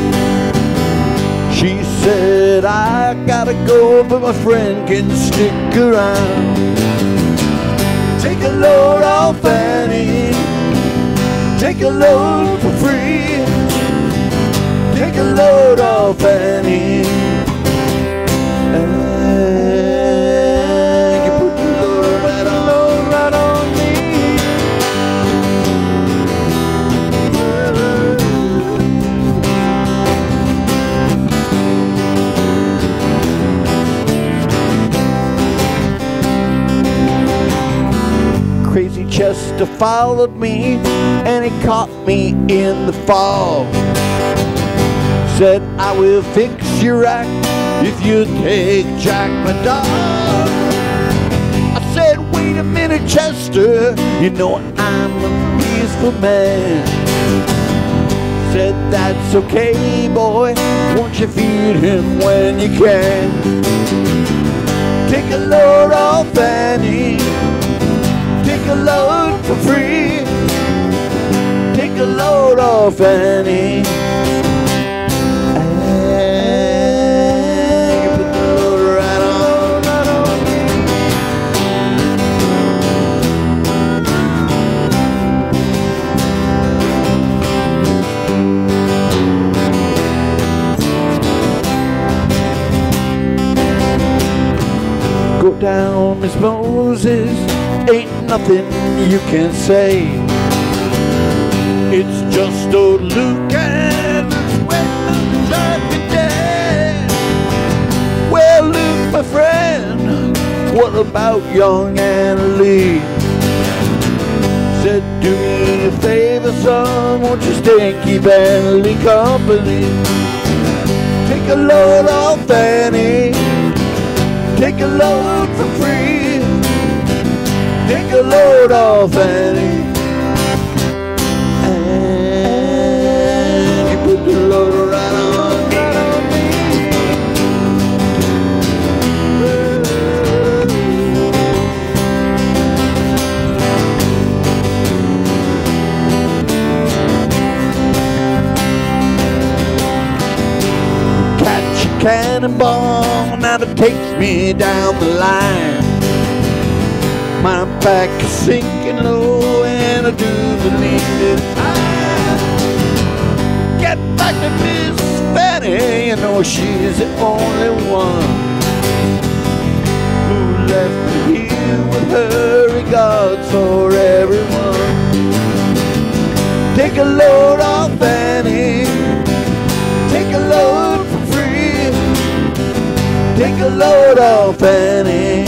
She said, I gotta go, but my friend can stick around. Take a load off Annie. Take a load for free. Take a load off Annie. And you put the load right on me. Crazy Chester followed me, and he caught me in the fog. Said, I will fix your act if you take Jack my dog. I said, wait a minute, Chester, you know I'm a peaceful man. Said, that's okay, boy, won't you feed him when you can. Take a load off Annie. Take a load for free. Take a load off Annie. Go down, Miss Moses, ain't nothing you can say. It's just old Luke and the sweat of the driving day. Well, Luke, my friend, what about young Anna Lee? Said, do me a favor, son, won't you stay and keep Anna Lee company? Take a load off Annie. Take a load for free. Take a load off Annie. And you put the load right on me. cannonball now that takes me down the line. My back is sinking low and I do believe it's time. Get back to Miss Fanny, you know she's the only one who left me here with her regards for everyone. Take a load off Fanny, take a load for free. Take a load off Fanny.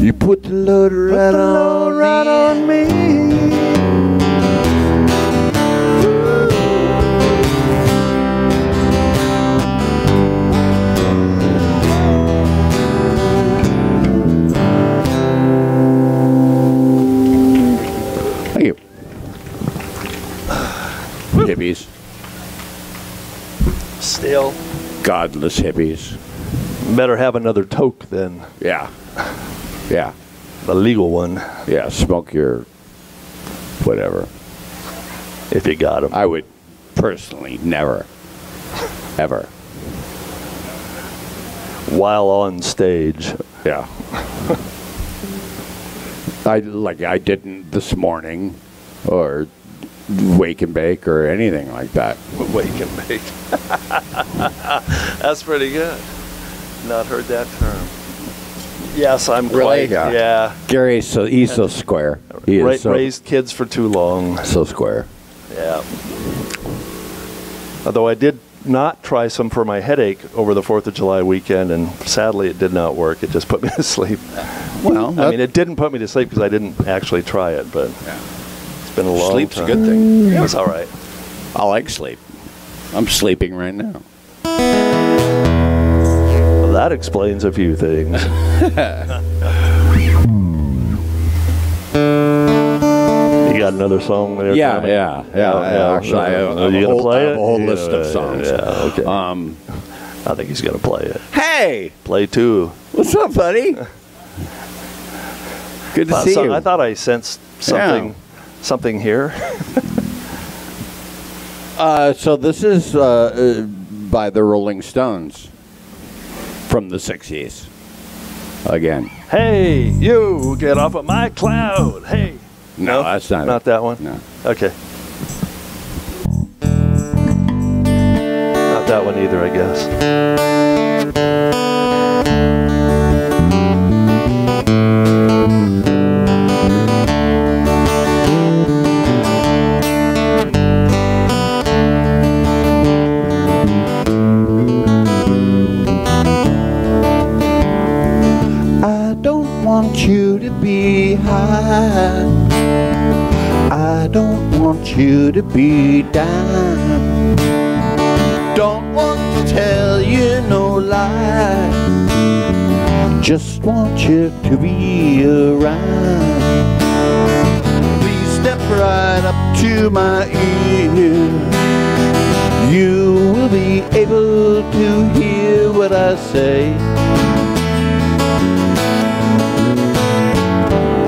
You put the load right on me. Thank you. Hippies. Still. Godless hippies. Better have another toke then. Yeah. Yeah. The legal one. Yeah, smoke your whatever. If you got them. I would personally never, ever. While on stage. Yeah. I didn't this morning, or wake and bake or anything like that. Wake and bake. That's pretty good. Not heard that term. Yes, I'm Really? quite. Yeah. Gary, he's so square. He is so Raised kids for too long. so square. Yeah. Although I did not try some for my headache over the 4th of July weekend, and sadly it did not work. It just put me to sleep. Well, I mean, it didn't put me to sleep because I didn't actually try it, but it's been a long sleep's time. a good thing. It was all right. I like sleep. I'm sleeping right now. Well, that explains a few things. You got another song there? Yeah, Tommy? yeah. Actually, I have Are you a gonna play it? whole list of songs. Yeah, okay. I think he's gonna play it. Hey, Play two. what's up, buddy? Good to see you. I thought I sensed something here. So this is by the Rolling Stones from the 60s. Again. Hey, you get off of my cloud. Hey. No, that's not Not it. that one? No. Okay. Not that one either, I guess. I don't want you to be high. I don't want you to be down. Don't want to tell you no lie. Just want you to be around. Please step right up to my ear. You will be able to hear what I say.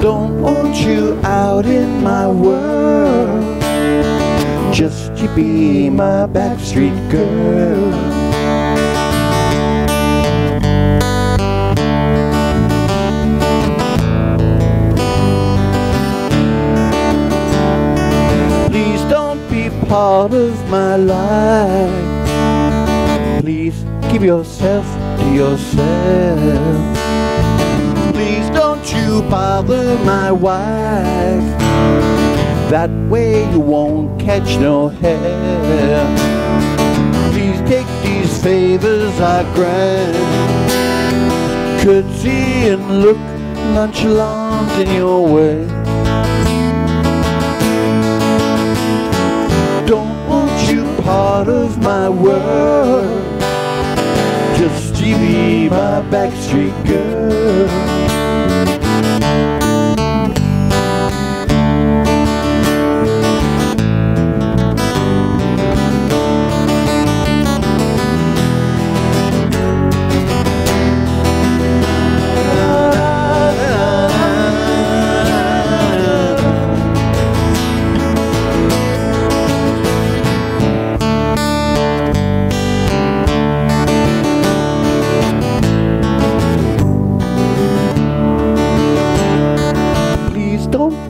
Don't want you out in my world. Just you be my backstreet girl. Please don't be part of my life. Please keep yourself to yourself. Please don't you bother my wife. That way you won't catch no hair. Please take these favors I grant. Curtsy and look nonchalant in your way. Don't want you part of my world. Just to be my backstreet girl.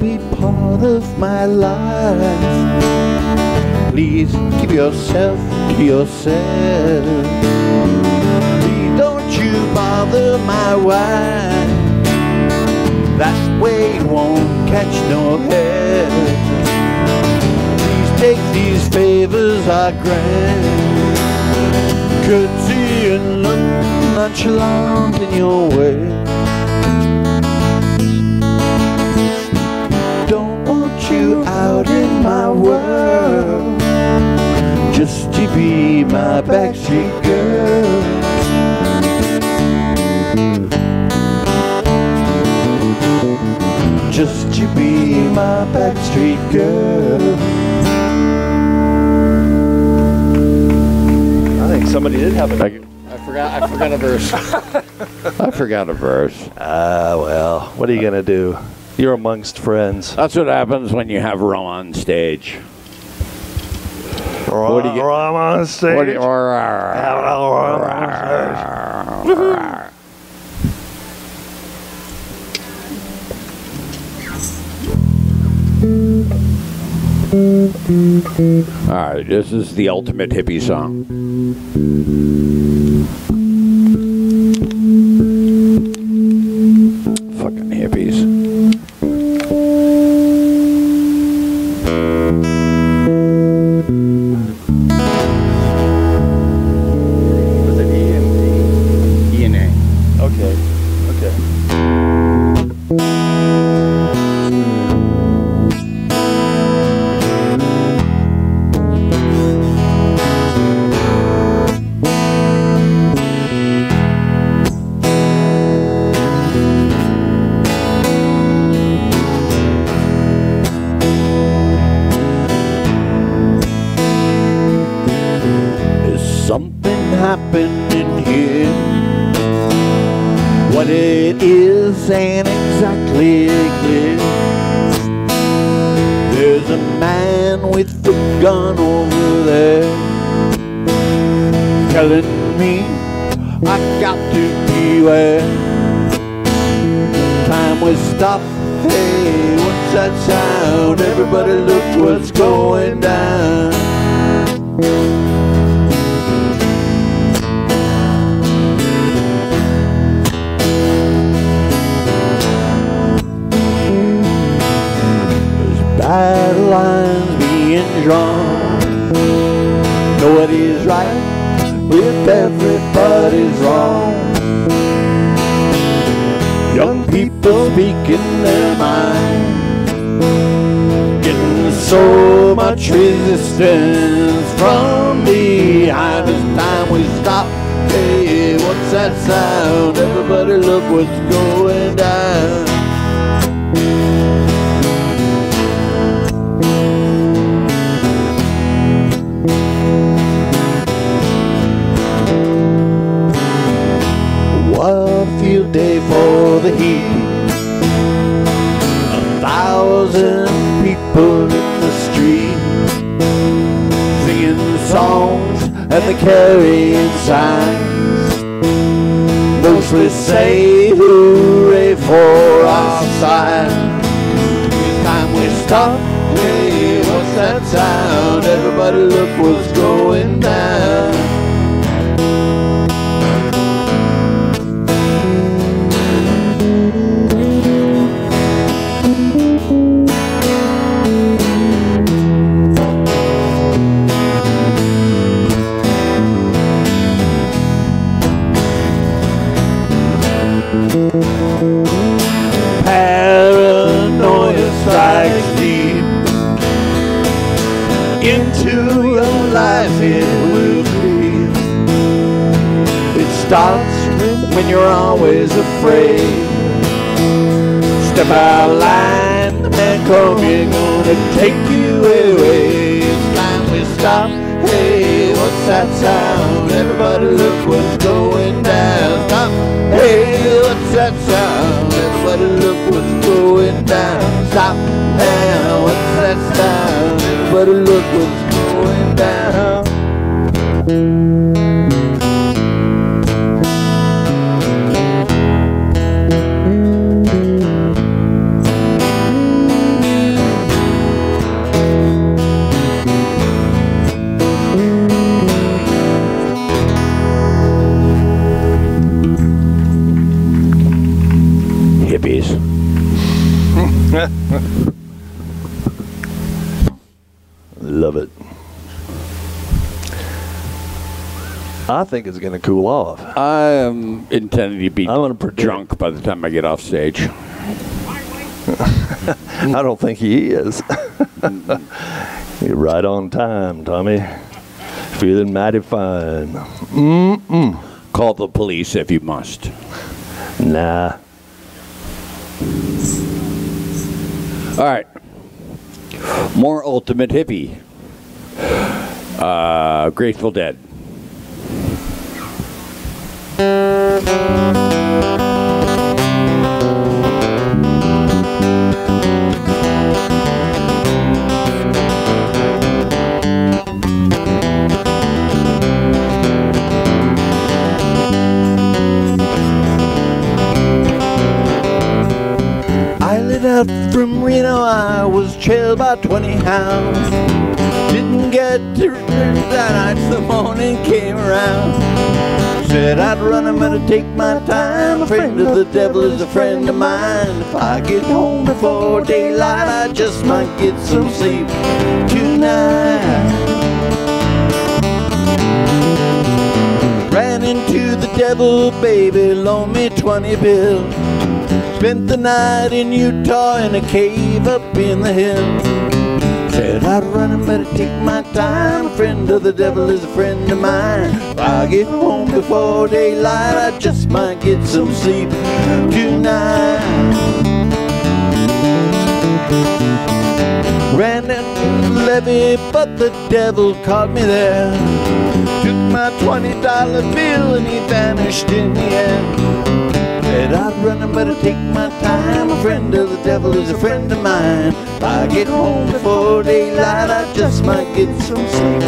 be part of my life. Please keep yourself to yourself. Please don't you bother my wife. That's the way you won't catch no head. Please take these favors I grant. Courtesy and look nonchalant in your way. Don't want you out in my world, just to be my backstreet girl. Just to be my backstreet girl. I think somebody did have a... I forgot a verse. I forgot a verse. Well, what are you gonna do? You're amongst friends. That's what happens when you have rum on stage. What do you get? Rum on stage. What do you, all right, this is the ultimate hippie song. Fucking hippies. Was it E and D? E and A. Okay. Happening here. What it is ain't exactly clear. There's a man with a gun over there telling me I got to beware. Time we stop. Hey, what's that sound? Everybody look what's going down. Battle lines being drawn. Nobody's right if everybody's wrong. Young people speaking their mind, getting so much resistance from behind. It's time we stop. Hey, what's that sound? Everybody look what's going down. Field day for the heat. 1,000 people in the street, singing songs and they carrying signs. Mostly say hooray for our side. It's time we stop. Hey, what's that sound? Everybody look what's going down. Paranoia strikes deep into your life, it will creep. It starts when you're always afraid. Step out of line, the man come, you're gonna take you away. It's time we stop. Hey, what's that sound? Everybody look what's going down. Stop. Hey, what's that sound? Everybody look what's going down. Stop now, what's that sound? Everybody look what's going down. Love it. I think it's going to cool off. I am intending to be drunk by the time I get off stage. I don't think he is. You're right on time, Tommy. Feeling mighty fine. Call the police if you must. Nah. All right. More Ultimate Hippie. Grateful Dead. I lit out from Reno, I was trailed by 20 hounds. Didn't get to return that night, the morning came around. Said I'd run, I'm gonna take my time. A friend of the devil is a friend of mine. If I get home before daylight, I just might get some sleep tonight. Ran into the devil, baby, loaned me 20 bills. Spent the night in Utah in a cave up in the hills. Said I'd run and better take my time. A friend of the devil is a friend of mine. If I get home before daylight, I just might get some sleep tonight. Ran down to the levee, but the devil caught me there. Took my $20 bill and he vanished in the air. Said I'd run and better take my time. A friend of the devil is a friend of mine. If I get home before daylight, I just might get some sleep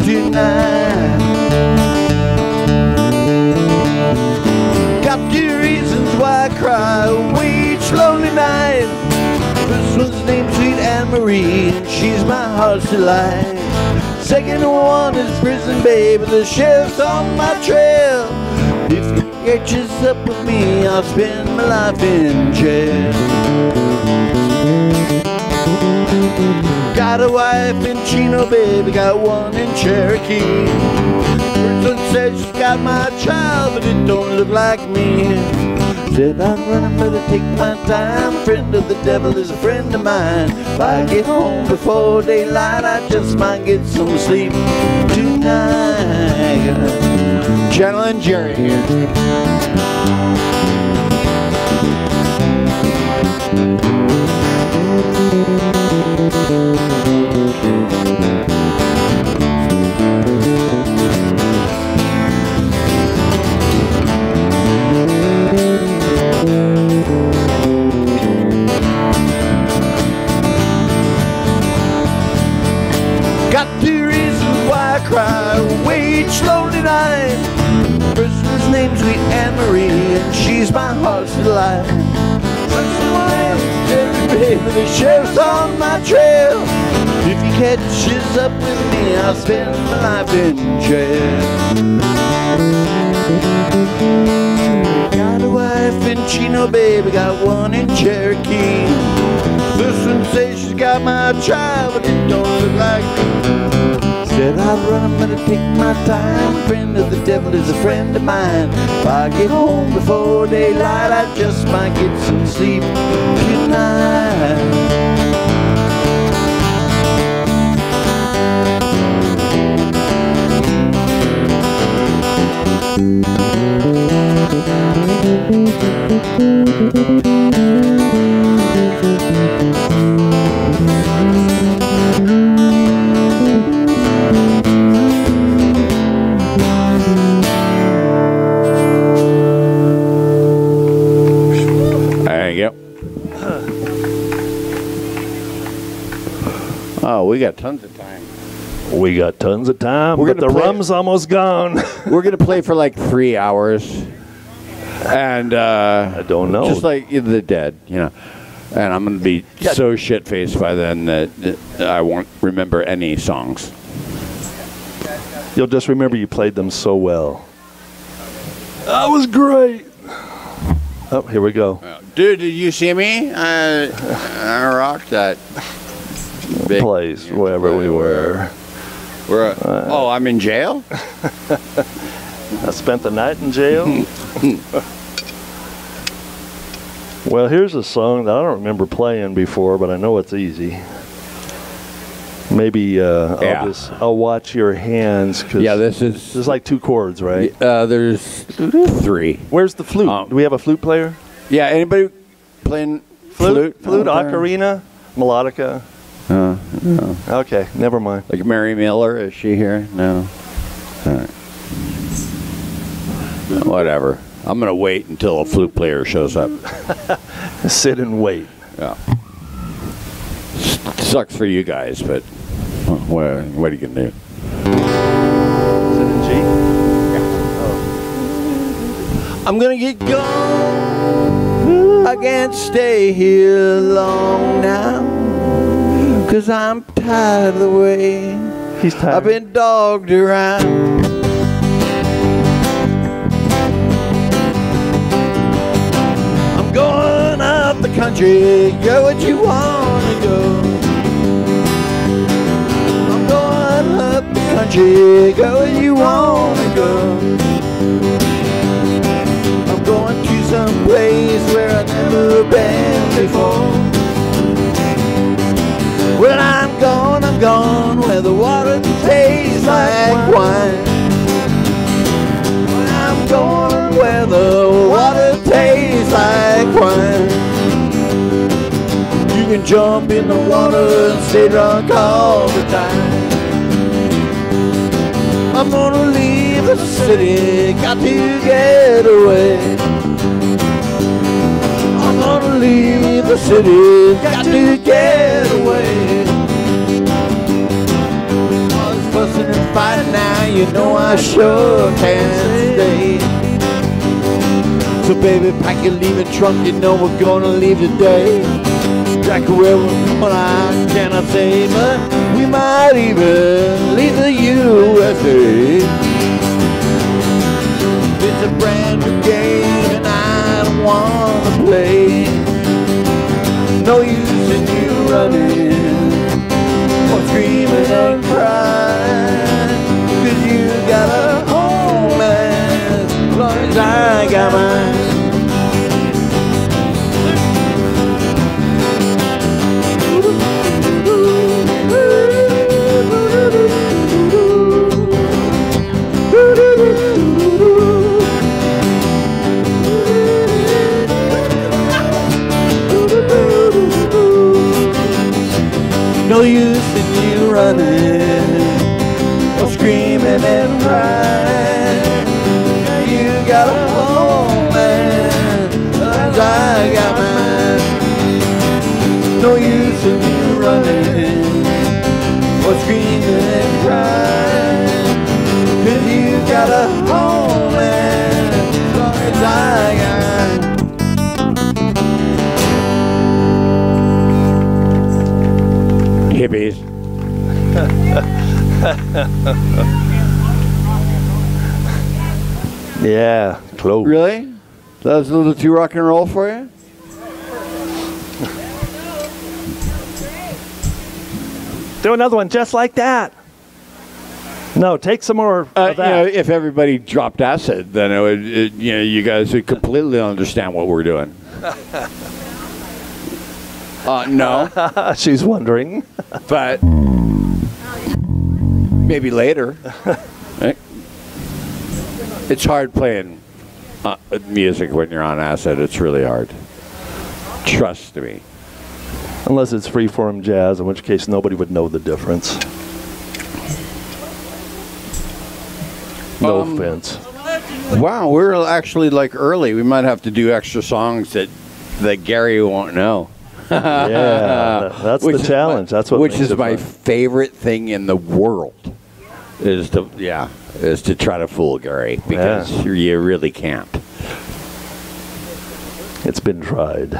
tonight. Got 2 reasons why I cry away each lonely night. First one's named Sweet Anne Marie, and she's my heart's delight. Second one is prison, baby, the sheriff's on my trail. If you catches up with me, I'll spend my life in jail. Got a wife in Chino, baby, got one in Cherokee. Person says she's got my child, but it don't look like me. Said I'd run and better take my time. A friend of the devil is a friend of mine. If I get home before daylight, I just might get some sleep tonight. Channel and Jerry here. Got 2 reasons why I cry away each lonely night. First one's named Sweet Anne Marie, and she's my heart's delight. Second one, baby, the sheriff's on my trail. If he catches up with me, I'll spend my life in jail. Got a wife in Chino, baby, got one in Cherokee. First one says she's got my child, but it don't look like me. Said I'd run, I'm gonna take my time. A friend of the devil is a friend of mine. If I get home before daylight, I just might get some sleep tonight. There you go. Oh, we got tons of time. We got tons of time, but the rum's almost gone. We're going to play for like 3 hours. And I don't know. Just like the Dead, you know. And I'm going to be so shit-faced by then that I won't remember any songs. You'll just remember you played them so well. That was great. Oh, here we go. Dude, did you see me? I rocked that big place wherever we were. Oh, I'm in jail? I spent the night in jail. Well, here's a song that I don't remember playing before, but I know it's easy. Maybe I'll watch your hands. Cause there's like 2 chords, right? There's 3. Where's the flute? Do we have a flute player? Yeah, anybody playing flute? Flute, ocarina, melodica. No. Okay, never mind. Like Mary Miller, is she here? No. All right. Whatever. I'm going to wait until a flute player shows up. Sit and wait. Yeah. Sucks for you guys, but what are you going to do? Is it in G? Yeah. Oh. I'm going to get going. I can't stay here long now. 'Cause I'm tired of the way he's tired. I've been dogged around. I'm going up the country, go what you wanna go. I'm going up the country, go where you wanna go. I'm going to some place where I've never been before. Well, I'm gone where the water tastes like wine. Well, I'm going where the water tastes like wine. You can jump in the water and stay drunk all the time. I'm gonna leave the city, got to get away. I'm gonna leave the city, got to get away. All this fussing and fighting now, you know I sure can't stay. So baby, pack your leaving trunk, you know we're gonna leave today. Jack, where we're going, I cannot say, but we might even leave the USA. It's a brand new game and I don't wanna play. No use in you running or screaming and crying, 'cause you got a home man as long as I got mine. No use in you running or screaming and crying. You got a home man, as I got mine. No use in you running or screaming and crying, 'cause you got a home man, as I got hippies. Yeah, close. Really? That was a little too rock and roll for you? Do another one just like that. No, take some more of that. You know, if everybody dropped acid, then it would, you know, you guys would completely understand what we're doing. No. She's wondering. But maybe later. Right? It's hard playing music when you're on acid. It's really hard. Trust me. Unless it's freeform jazz, in which case nobody would know the difference. No offense. Wow, we're actually like early. We might have to do extra songs that Gary won't know. Yeah, that's the challenge. That's what which makes is it my fun. favorite thing in the world is to try to fool Gary, because you really can't. It's been tried.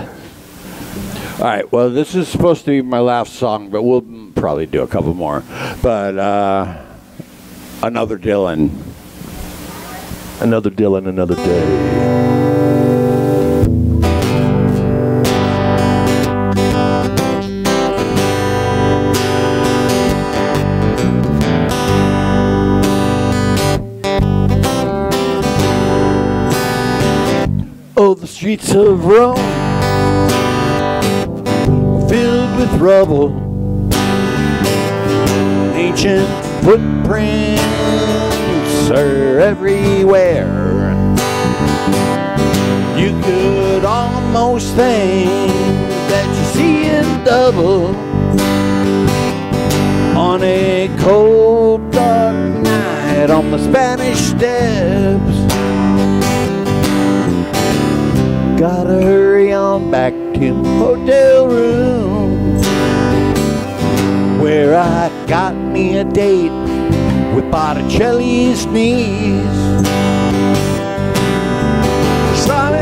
All right. Well, this is supposed to be my last song, but we'll probably do a couple more. But another Dylan. Another Dylan, another day. streets of Rome, filled with rubble, ancient footprints are everywhere. You could almost think that you see it double on a cold dark night on the Spanish Steps. Gotta hurry on back to my hotel room, where I got me a date with Botticelli's niece. Sonnet,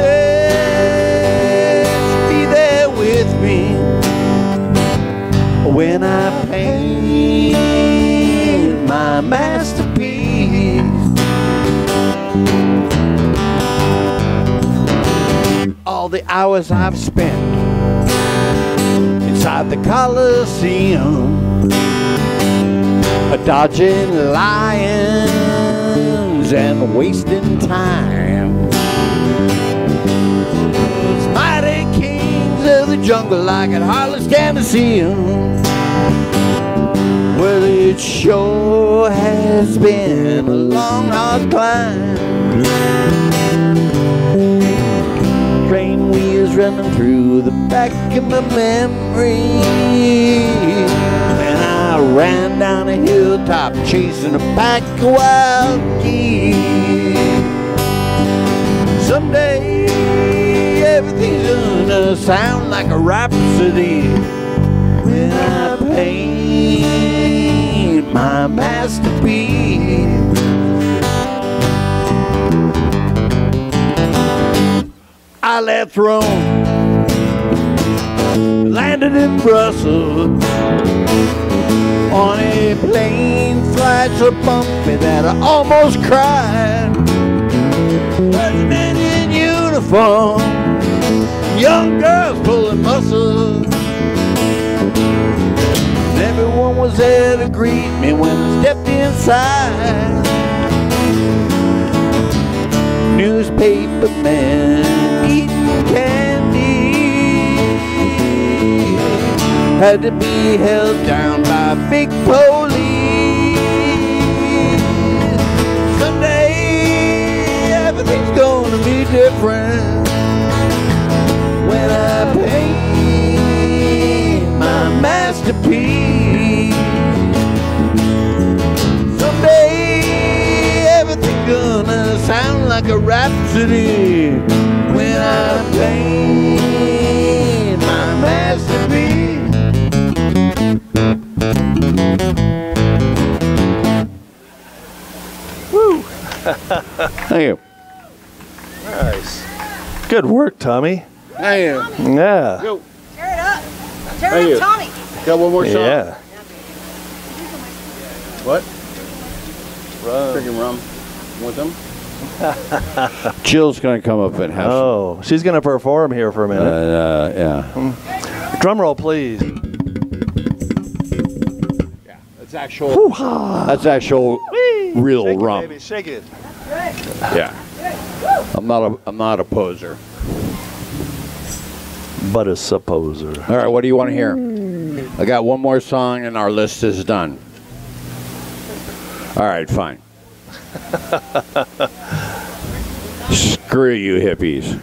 be there with me when I paint my masterpiece. All the hours I've spent inside the Coliseum, dodging lions and wasting time. Those mighty kings of the jungle, I could hardly stand to see them. Well, it sure has been a long, hard climb. Train wheels running through the back of my memory, and I ran down a hilltop chasing a pack of wild geese. Someday everything's gonna sound like a rhapsody when I paint my masterpiece. I left Rome, landed in Brussels, on a plane flight so bumpy that I almost cried. There's men in uniform, young girls pulling muscles, and everyone was there to greet me when I stepped inside. Newspaper men eating candy had to be held down by big police. Someday everything's gonna be different when I paint my masterpiece. Someday everything's gonna sound like a rhapsody when I paint my masterpiece. Woo! Thank you. Nice. Good work, Tommy. Thank you. Yeah. Go. Tear it up. Tear Thank it you. up, Tommy. Got one more song? Yeah. What? Rum. Drinking rum. Want them? Jill's gonna come up and have Oh, she's going to perform here for a minute. yeah. Drum roll, please. That's actual. That's actual real Shake rum. it, baby. Shake it. Yeah. I'm not a poser. But a supposer. All right, what do you want to hear? I got one more song and our list is done. All right, fine. Screw you hippies.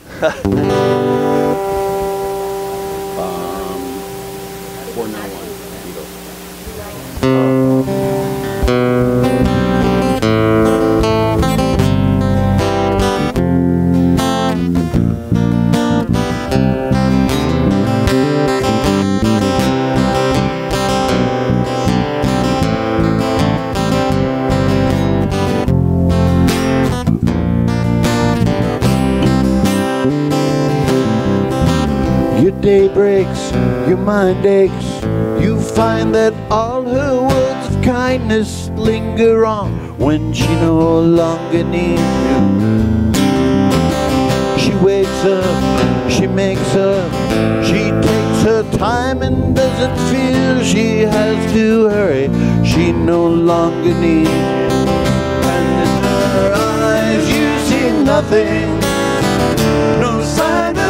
491. Your day breaks, your mind aches. You find that all her words of kindness linger on when she no longer needs you. She wakes up, she makes up, she takes her time and doesn't feel she has to hurry. She no longer needs you. And in her eyes you see nothing, no sign of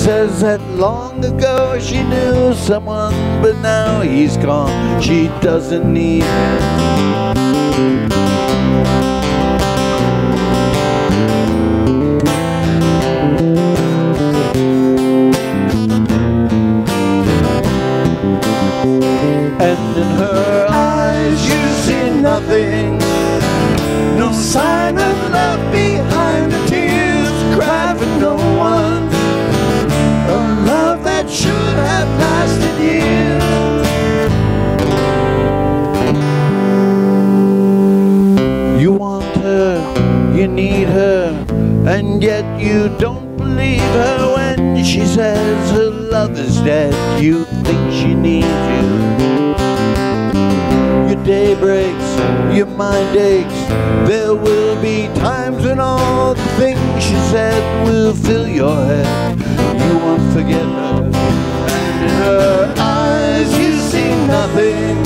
says that long ago she knew someone, but now he's gone. She doesn't need him. And in her eyes you see nothing, no sign of love behind the tears, cried for no one, a love that should have lasted years. You want her, you need her, and yet you don't believe her when she says her love is dead. You think she needs you. Your day breaks, your mind aches. There will be times when all the things she said will fill your head. You won't forget her, and in her eyes you see nothing,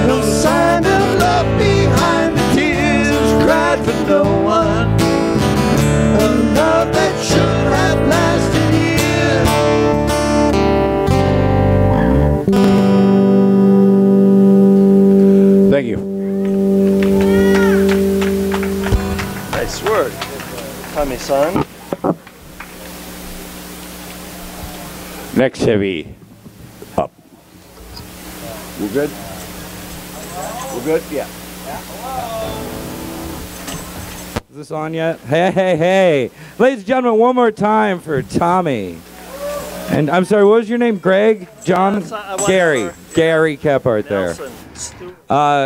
no sign of love behind the tears, cried for no one, a love that should have lasted years. Thank you. Nice work, Tommy-san. Next Chevy up. We're good? We're good? Yeah. Is this on yet? Hey, hey, hey. Ladies and gentlemen, one more time for Tommy. And I'm sorry, what was your name? Greg? John? Gary. Gary Kephart there.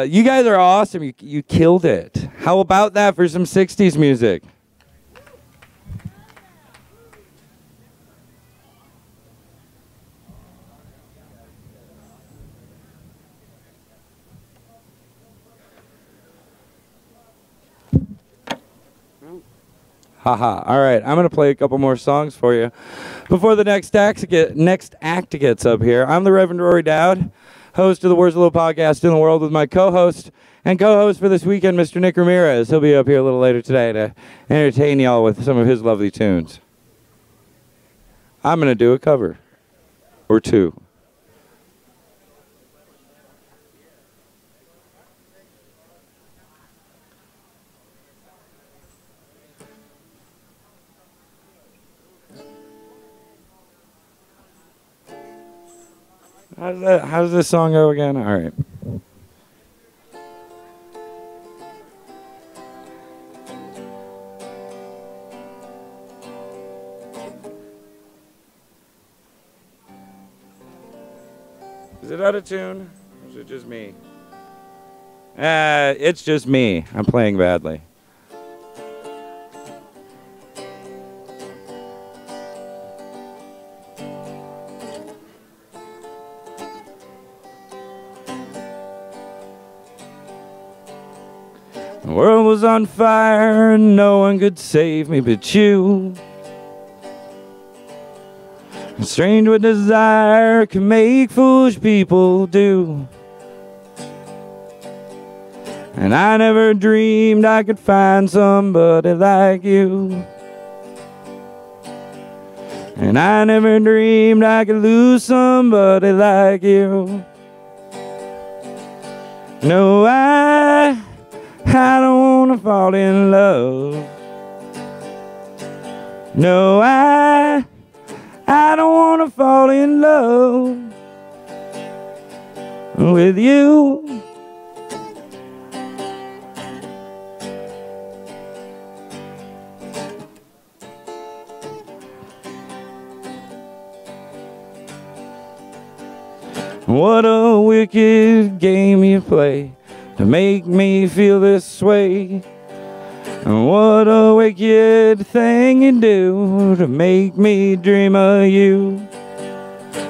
You guys are awesome. You killed it. How about that for some 60s music? Haha. All right, I'm going to play a couple more songs for you before the next act gets up here. I'm the Reverend Rory Dowd, host of the Worst Little Podcast in the World, with my co-host and co-host for this weekend, Mr. Nick Ramirez. He'll be up here a little later today to entertain y'all with some of his lovely tunes. I'm going to do a cover or two. How does this song go again? All right. Is it out of tune? Or is it just me? It's just me. I'm playing badly. The world was on fire and no one could save me but you. And strange what desire can make foolish people do. And I never dreamed I could find somebody like you. And I never dreamed I could lose somebody like you. No, I don't wanna fall in love. No, I don't wanna fall in love with you. What a wicked game you play to make me feel this way. And what a wicked thing you do to make me dream of you.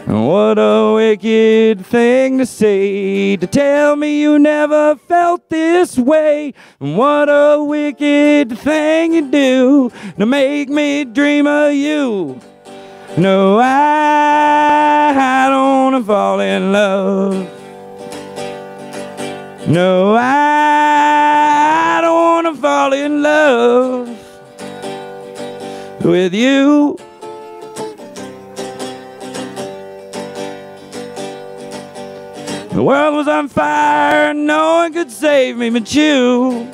And what a wicked thing to say, to tell me you never felt this way. And what a wicked thing you do to make me dream of you. No, I don't wanna fall in love. No, I don't wanna fall in love with you. The world was on fire, no one could save me but you.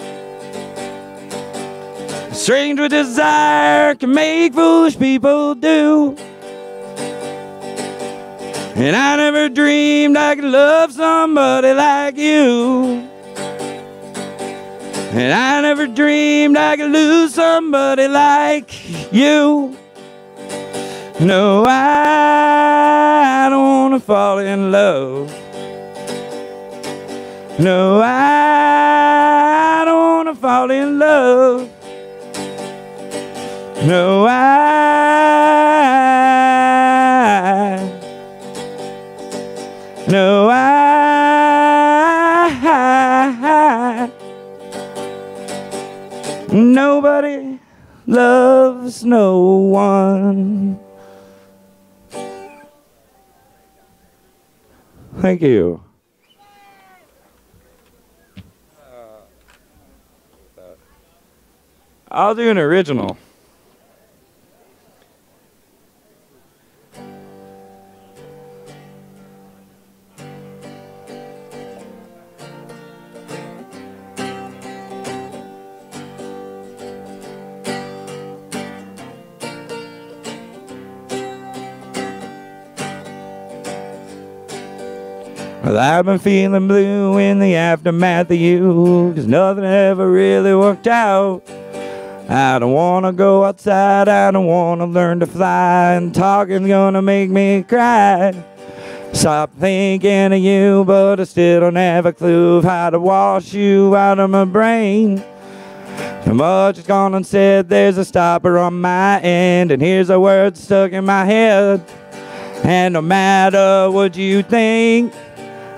Strange what desire can make foolish people do. And I never dreamed I could love somebody like you. And I never dreamed I could lose somebody like you. No, I don't want to fall in love. No, I don't want to fall in love. No, nobody loves no one. Thank you. I'll do an original. Well, I've been feeling blue in the aftermath of you, 'cause nothing ever really worked out. I don't wanna go outside, I don't wanna learn to fly, and talking's gonna make me cry. Stop thinking of you, but I still don't have a clue of how to wash you out of my brain. Too much has gone unsaid, there's a stopper on my end, and here's a word stuck in my head. And no matter what you think,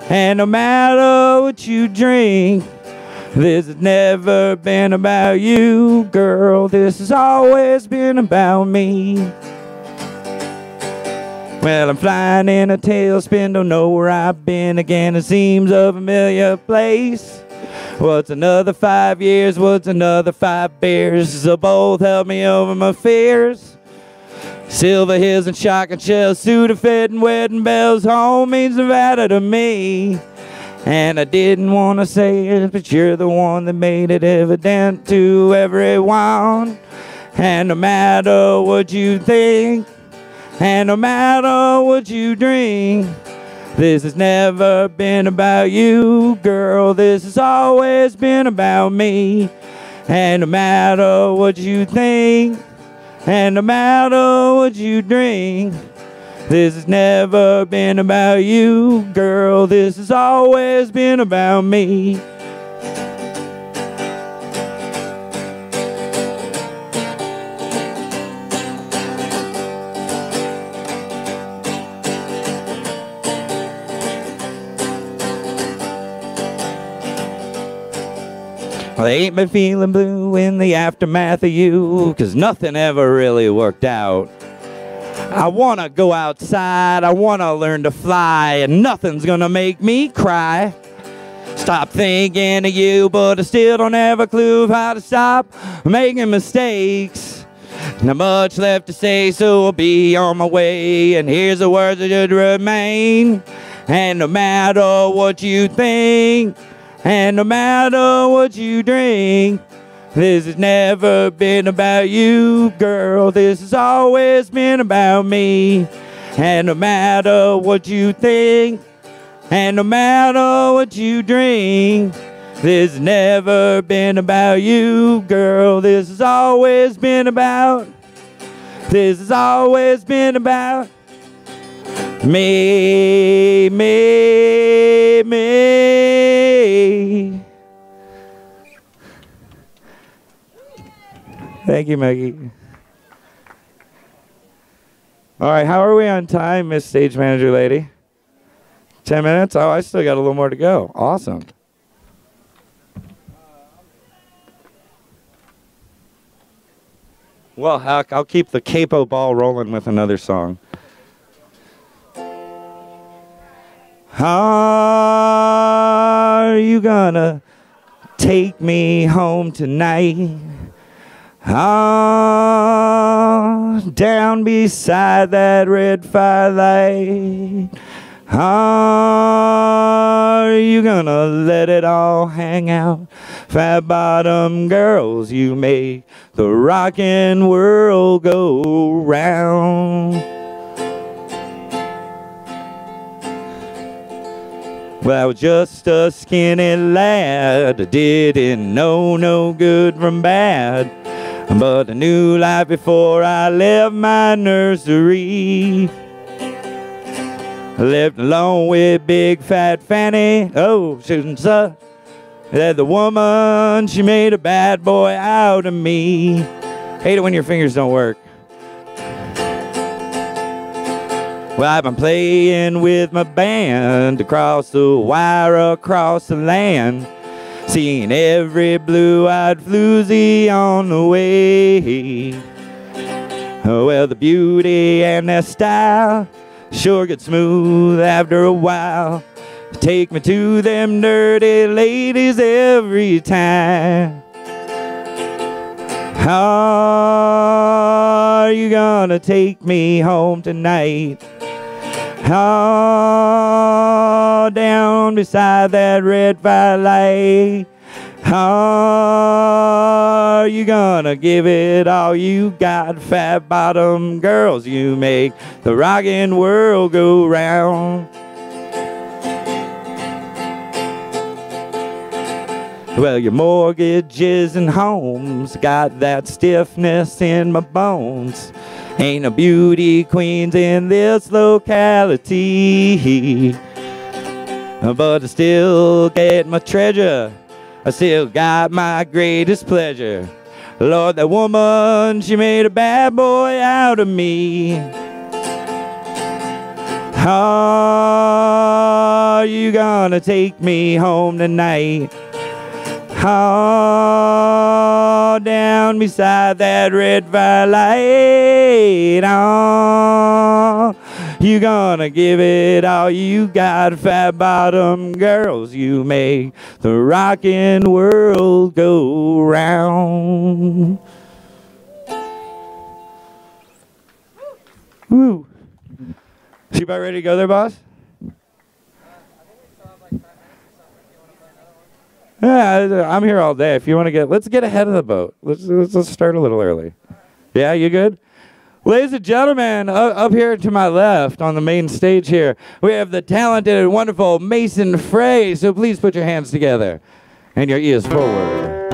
and no matter what you drink, this has never been about you, girl. This has always been about me. Well, I'm flying in a tailspin, don't know where I've been again. It seems a familiar place. What's another 5 years? What's another 5 beers? So both help me over my fears. Silver hills and shotgun shells, Sudafed and wedding bells, home means Nevada to me. And I didn't want to say it, but you're the one that made it evident to everyone. And no matter what you think, and no matter what you drink, this has never been about you, girl. This has always been about me. And no matter what you think, and no matter what you drink, this has never been about you, girl. This has always been about me. I ain't been feeling blue in the aftermath of you, 'cause nothing ever really worked out. I wanna go outside, I wanna learn to fly, and nothing's gonna make me cry. Stop thinking of you, but I still don't have a clue of how to stop making mistakes. Not much left to say, so I'll be on my way, and here's the words that should remain. And no matter what you think, and no matter what you drink, this has never been about you, girl. This has always been about me. And no matter what you think, and no matter what you drink, this has never been about you, girl. This has always been about, this has always been about me, me, me. Thank you, Maggie. All right, how are we on time, Miss Stage Manager Lady? 10 minutes? Oh, I still got a little more to go. Awesome. Well, I'll keep the capo ball rolling with another song. Are you gonna take me home tonight? Down beside that red firelight. Are you gonna let it all hang out? Fat bottom girls, you make the rockin' world go round. Well, I was just a skinny lad, I didn't know no good from bad, but I knew life before I left my nursery. I lived alone with big fat Fanny. Oh, shooting suck. That the woman, she made a bad boy out of me. Hate it when your fingers don't work. Well, I've been playing with my band across the wire, across the land, seeing every blue-eyed floozy on the way. Oh, well, the beauty and their style sure get smooth after a while. Take me to them dirty ladies every time. Are you gonna take me home tonight? Oh, down beside that red firelight. Are you gonna give it all you got? Fat bottom girls, you make the rockin' world go round. Well, your mortgages and homes got that stiffness in my bones. Ain't no beauty queens in this locality, but I still get my treasure. I still got my greatest pleasure. Lord, that woman, she made a bad boy out of me. Are you gonna take me home tonight? Oh, down beside that red firelight. Oh, you gonna give it all you got? Fat bottom girls, you make the rockin' world go round. Woo. You about ready to go there, boss? Yeah, I'm here all day. If you want to let's get ahead of the boat. Let's start a little early. Yeah, you good? Ladies and gentlemen, up here to my left on the main stage here, we have the talented and wonderful Mason Frey. So please put your hands together and your ears forward.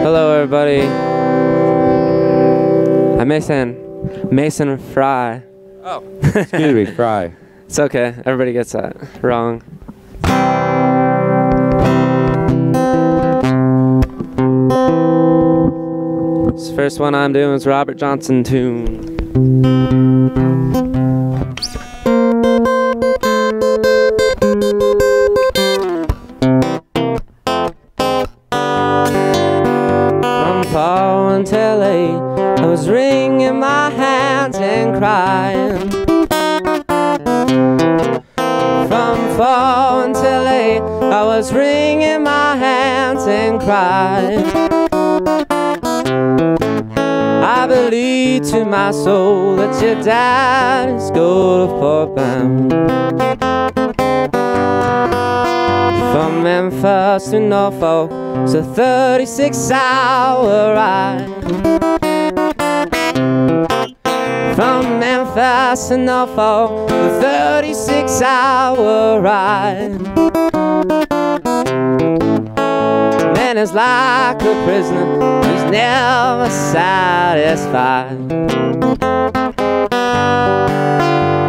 Hello, everybody. I'm Mason Fry. Oh, excuse me, Fry. It's okay. Everybody gets that wrong. This first one I'm doing is Robert Johnson tune. From far until late, I was wringing my hands and crying. From far until late, I was wringing my hands and crying. I believe to my soul that your dad is gold for bound. From Memphis to Norfolk, it's a 36-hour ride. From Memphis to Norfolk, a 36-hour ride. Man is like a prisoner who's never satisfied.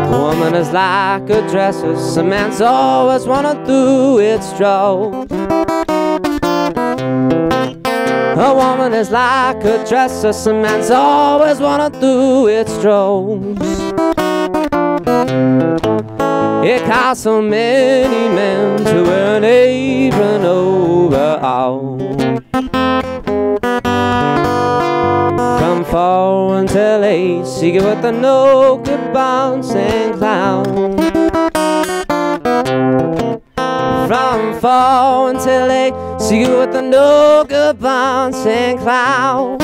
A woman is like a dresser, some man's always wanna do it stroke. A woman is like a dresser, some man's always wanna do it strokes. It costs so many men to wear an apron overall. From 4 until 8, she get with the no-good bouncing clown. From 4 until 8, she get with the no-good bouncing clown.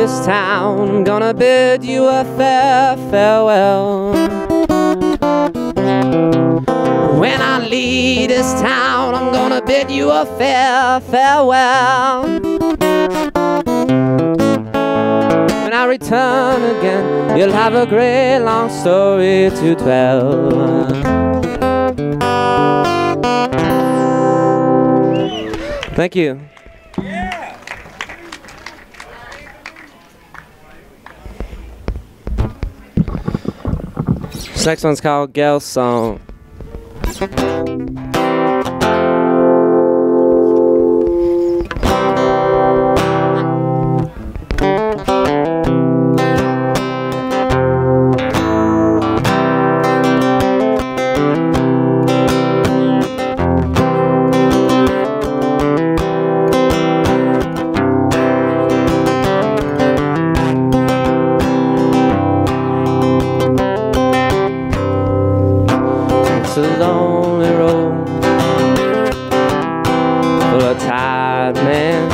this town, I'm gonna bid you a farewell. When I leave this town, I'm gonna bid you a farewell. When I return again, you'll have a great long story to tell. Thank you. This next one's called Girl Song. It's a lonely road full of tired men,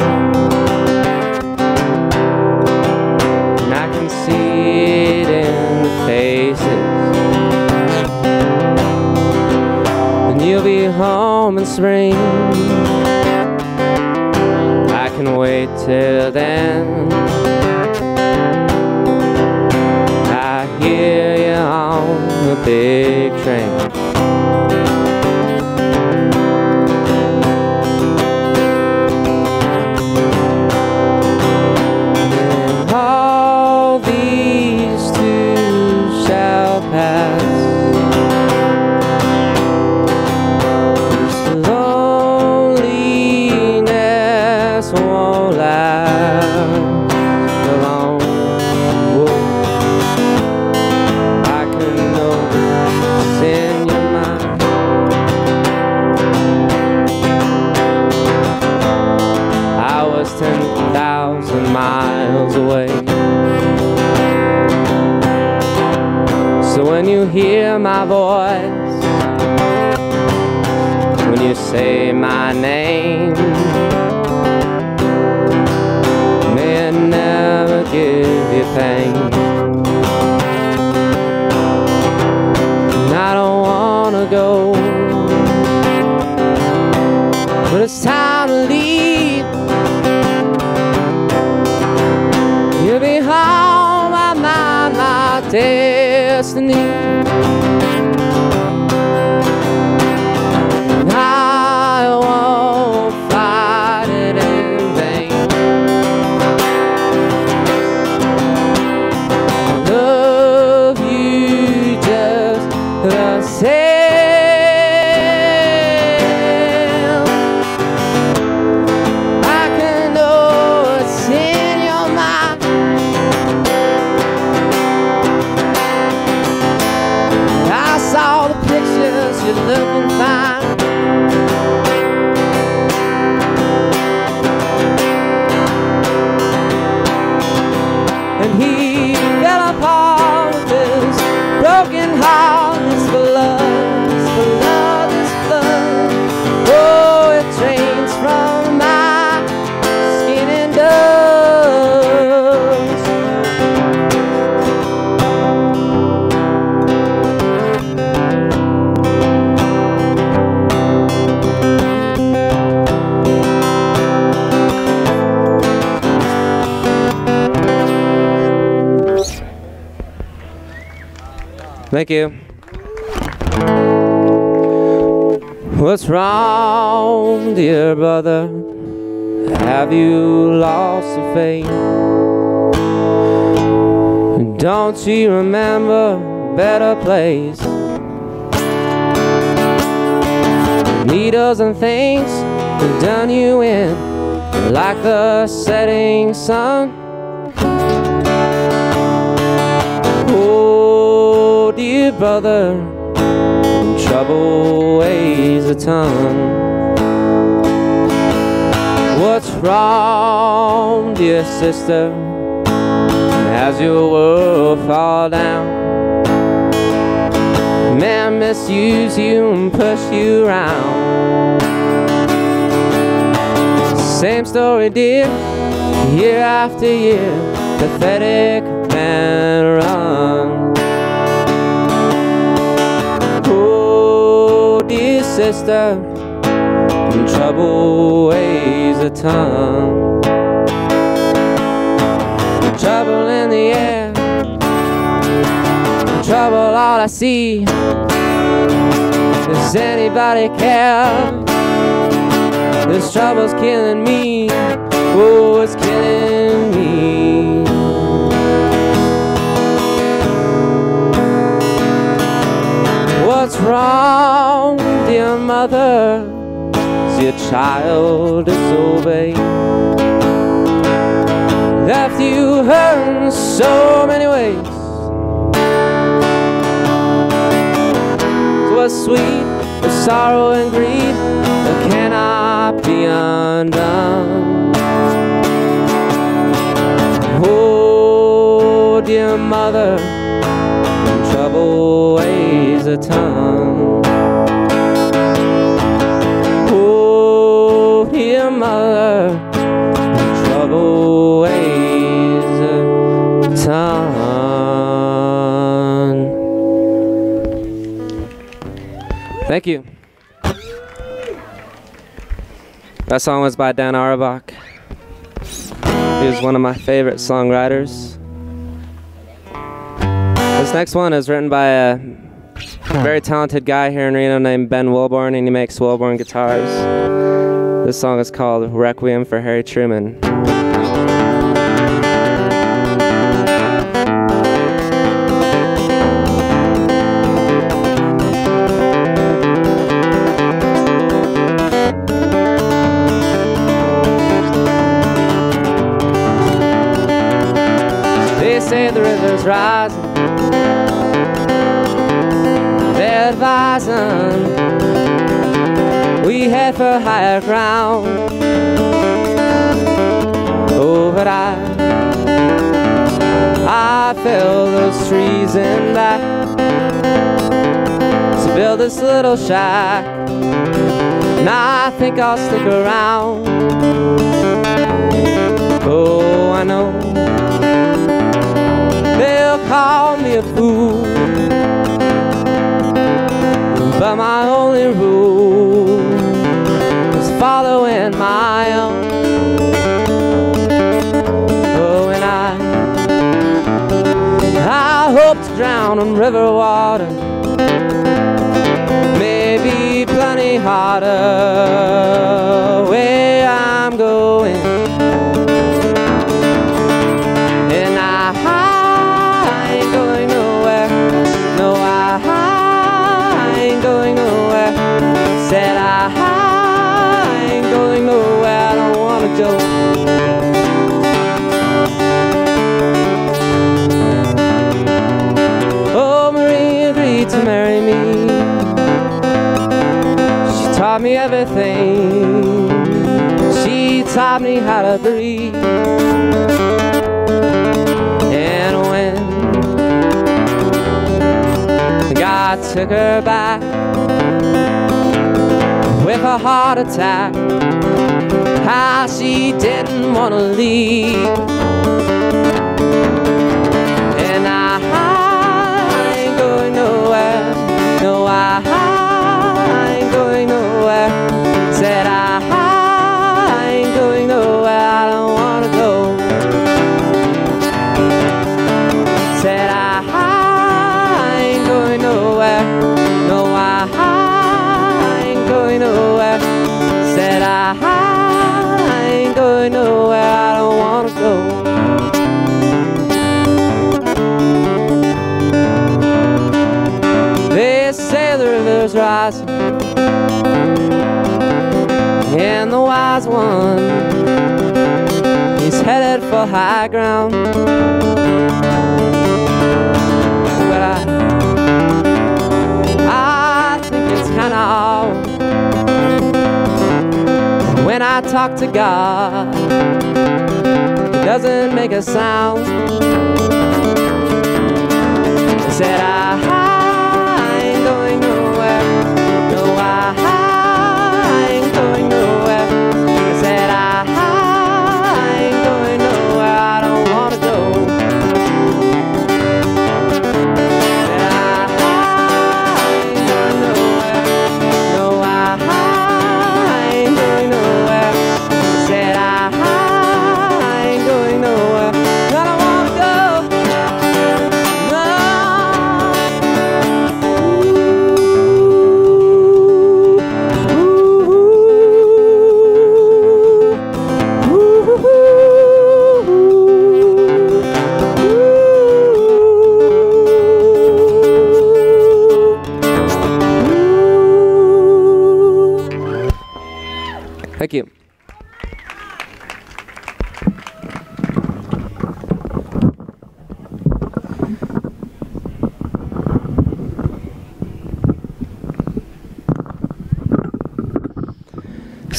and I can see it in the faces. And you'll be home in spring, I can wait till then. I hear you on the big train. Miles away. So when you hear my voice, when you say my name, may it never give you pain. And I don't wanna go, but it's time to leave. You'll be home, I'm not my destiny. And I won't fight it in vain. I love you just the same. I can know what's in your mind. All the pictures you're looking fine. And he fell apart with his broken heart. His blood, his blood, his blood. Oh, it drains from my skin and dust. Thank you. What's wrong, dear brother? Have you lost your faith? Don't you remember a better place? Needles and things have done you in, like the setting sun. Oh, dear brother, trouble weighs a ton. What's wrong, dear sister? Has your world fall down? Man misuse you and push you around. Same story, dear, year after year. pathetic man run. Oh, dear sister, trouble weighs a ton. Trouble in the air, trouble all I see. Does anybody care? This trouble's killing me. Oh, it's killing me. What's wrong, dear mother? Is your child disobeyed? Left you hurting so many ways. So what's sweet with sorrow and greed that cannot be undone? Oh, dear mother, trouble weighs a ton. Oh, dear mother, trouble weighs a ton. Thank you. That song was by Dan Auerbach. He was one of my favorite songwriters. This next one is written by a very talented guy here in Reno named Ben Wilborn, and he makes Wilborn guitars. This song is called Requiem for Harry Truman. They say the river's rising, they're advising we head for higher ground. Oh, but I fell those trees and back to build this little shack. Now I think I'll stick around. Oh, I know they'll call me a fool, but my only rule is following my own. Oh, and I hope to drown in river water, maybe plenty harder where I'm going. And I ain't going nowhere. No, I ain't going nowhere. Said I ain't going nowhere. I don't wanna go. Oh, Marie agreed to marry me. She taught me everything. She taught me how to breathe. And when God took her back with a heart attack, how she didn't want to leave. And I ain't going nowhere. No, I ain't going nowhere. Said I ain't going nowhere. I don't want to go. Said I ain't going nowhere. No, I ain't going nowhere. Said I ain't going nowhere. I don't want to go. They say the river's rising, and the wise one, he's headed for high ground. But I think it's kinda odd when I talk to God, he doesn't make a sound. He said I ain't going nowhere. No, I ain't going nowhere. I said I ain't going nowhere. I don't wanna go.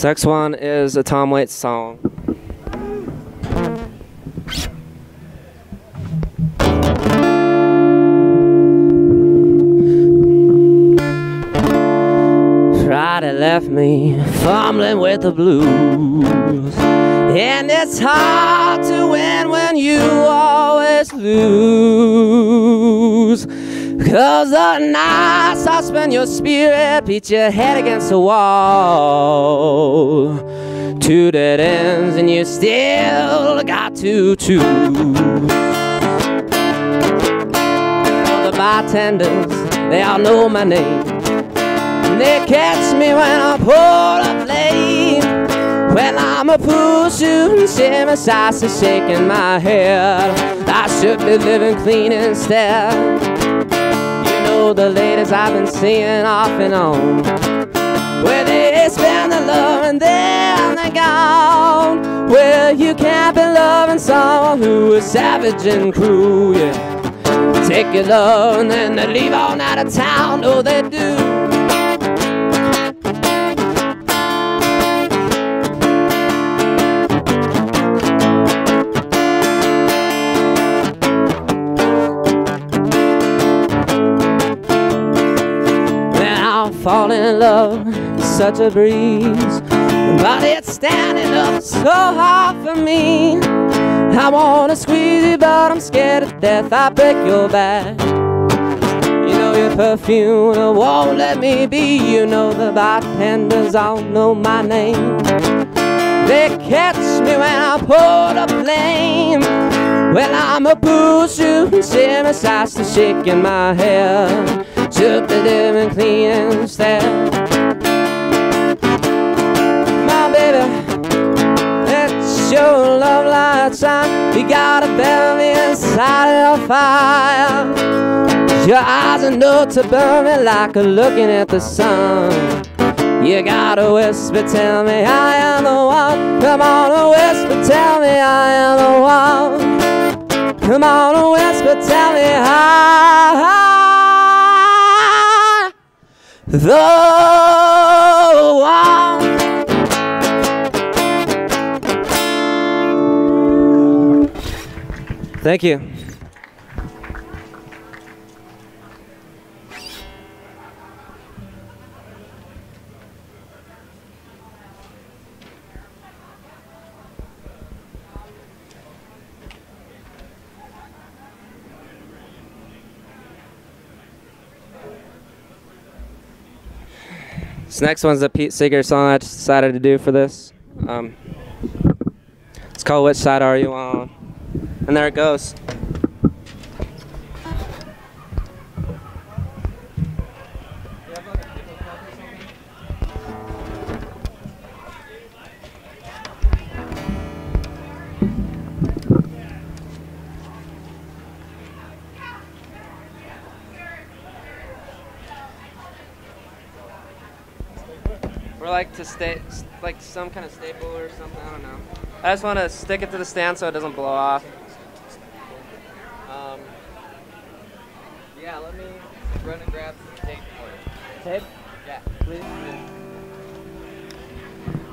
This next one is a Tom Waits song. Friday left me fumbling with the blues, and it's hard to win when you always lose. 'Cause the nights I spend your spirit, beat your head against the wall. Two dead ends and you still got to choose. All the bartenders, they all know my name. They catch me when I pour a flame. When I'm a pool shooting, shimmy sauce is shaking my head. I should be living clean instead. You know the ladies I've been seeing off and on, where they spend the love and then they're gone. Well, you can't be loving someone who is savage and cruel, yeah. Take your love and then they leave on out of town, oh they do. Fall in love, such a breeze, but it's standing up so hard for me. I wanna squeeze you, but I'm scared to death I break your back. You know your perfume won't let me be. You know the bartenders all know my name. They catch me when I pour the flame. Well, I'm a pool shooting, shimmy sauce to shaking my hair. Should be living clean instead. My baby, let your love light shine. You gotta bury me inside of your fire. Your eyes are known to burn me like looking at the sun. You gotta whisper, tell me I am the one. Come on, whisper, tell me I am the one. Come on, whisper, tell me the one. Thank you. This next one's a Pete Seeger song I just decided to do for this. It's called Which Side Are You On? And there it goes. Or like to stay, like some kind of staple or something, I don't know. I just want to stick it to the stand so it doesn't blow off. Yeah, let me run and grab some tape for you. Tape? Yeah, please.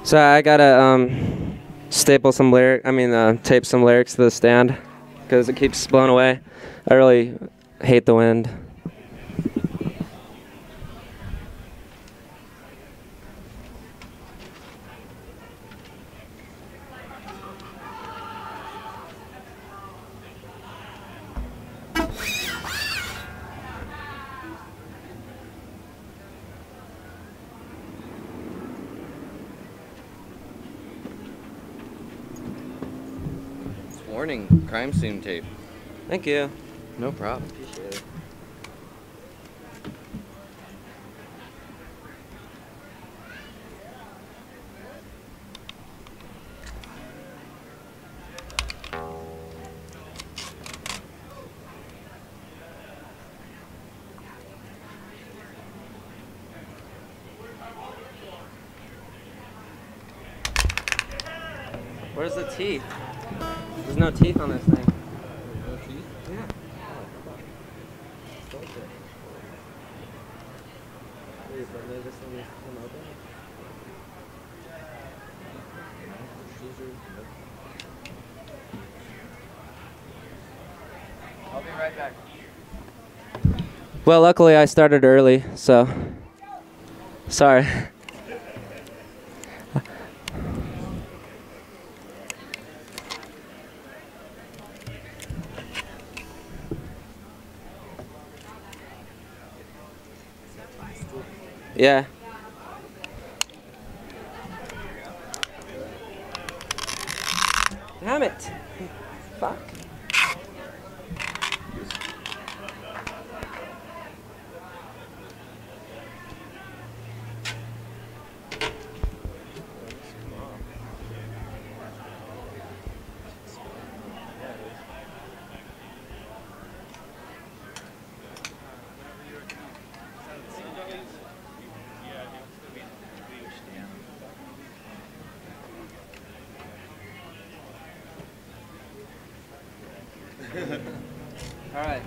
So I gotta staple some tape some lyrics to the stand because it keeps blowing away. I really hate the wind. Warning, crime scene tape. Thank you. No problem. Appreciate it. Where's the teeth? There's no teeth on this thing. No teeth? Yeah. Please let me just come open. I'll be right back. Well, luckily I started early, so sorry. Yeah. Damn it. Fuck. All right.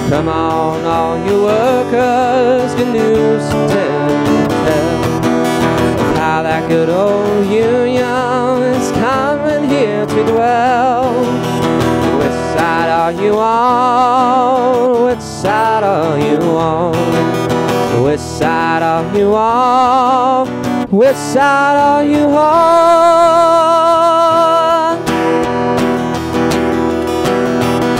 Come on, all you workers, good news to tell of how that good old union is coming here to dwell. Which side are you on? Which side are you on? Which side are you on? Which side are you on?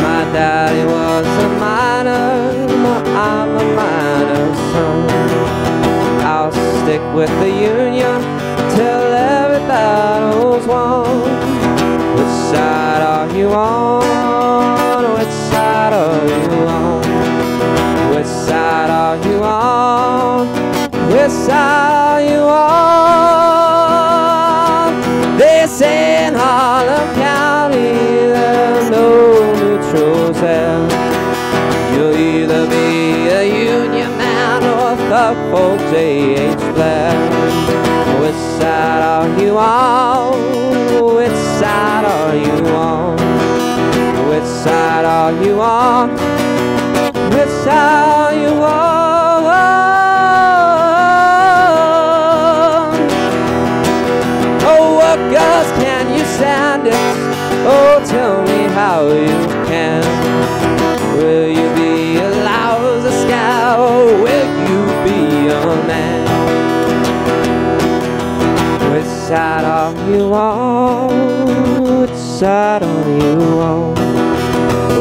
My daddy was a miner, I'm a miner's son. I'll stick with the union till every battle's won. Which side are you on? Which side are you on? Which side are you on? Which side are you on? They say in Harlan County there are no neutrals there. You'll either be a union man or a thug for J.H. Blair. Which side are you on? Which side are you on? Which side are you on? Which side are you on? Oh, workers, can you stand it? Oh, tell me how you can. Will you be a lousy scout or will you be a man? Which side are you on? Which side are you on?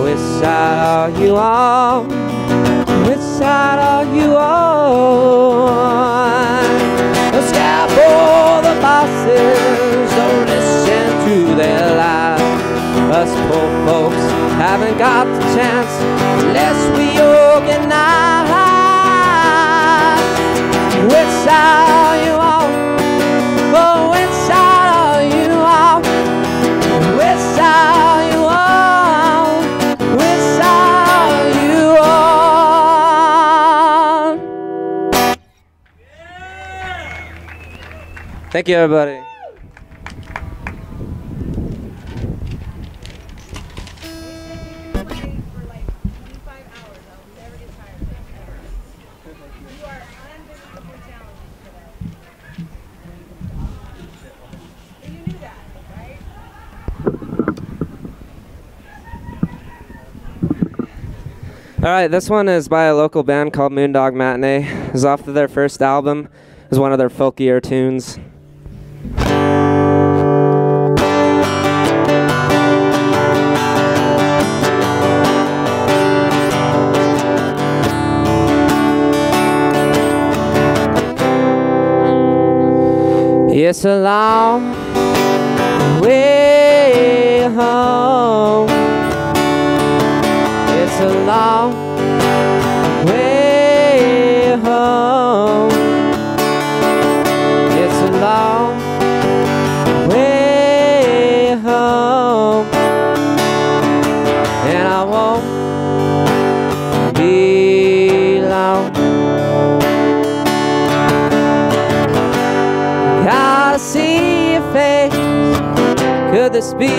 Which side are you on? Which side are you on? The scout for the bosses don't listen to their lies. Us poor folks haven't got the chance unless we organize. Which side are you on? Oh, which side are you on? Which side are you on? Which side are you on? Thank you, everybody. Alright, this one is by a local band called Moondog Matinee. It's off of their first album. It's one of their folkier tunes. It's a long way home. It's a long way home. It's a long way home. And I won't be long. face. Could this be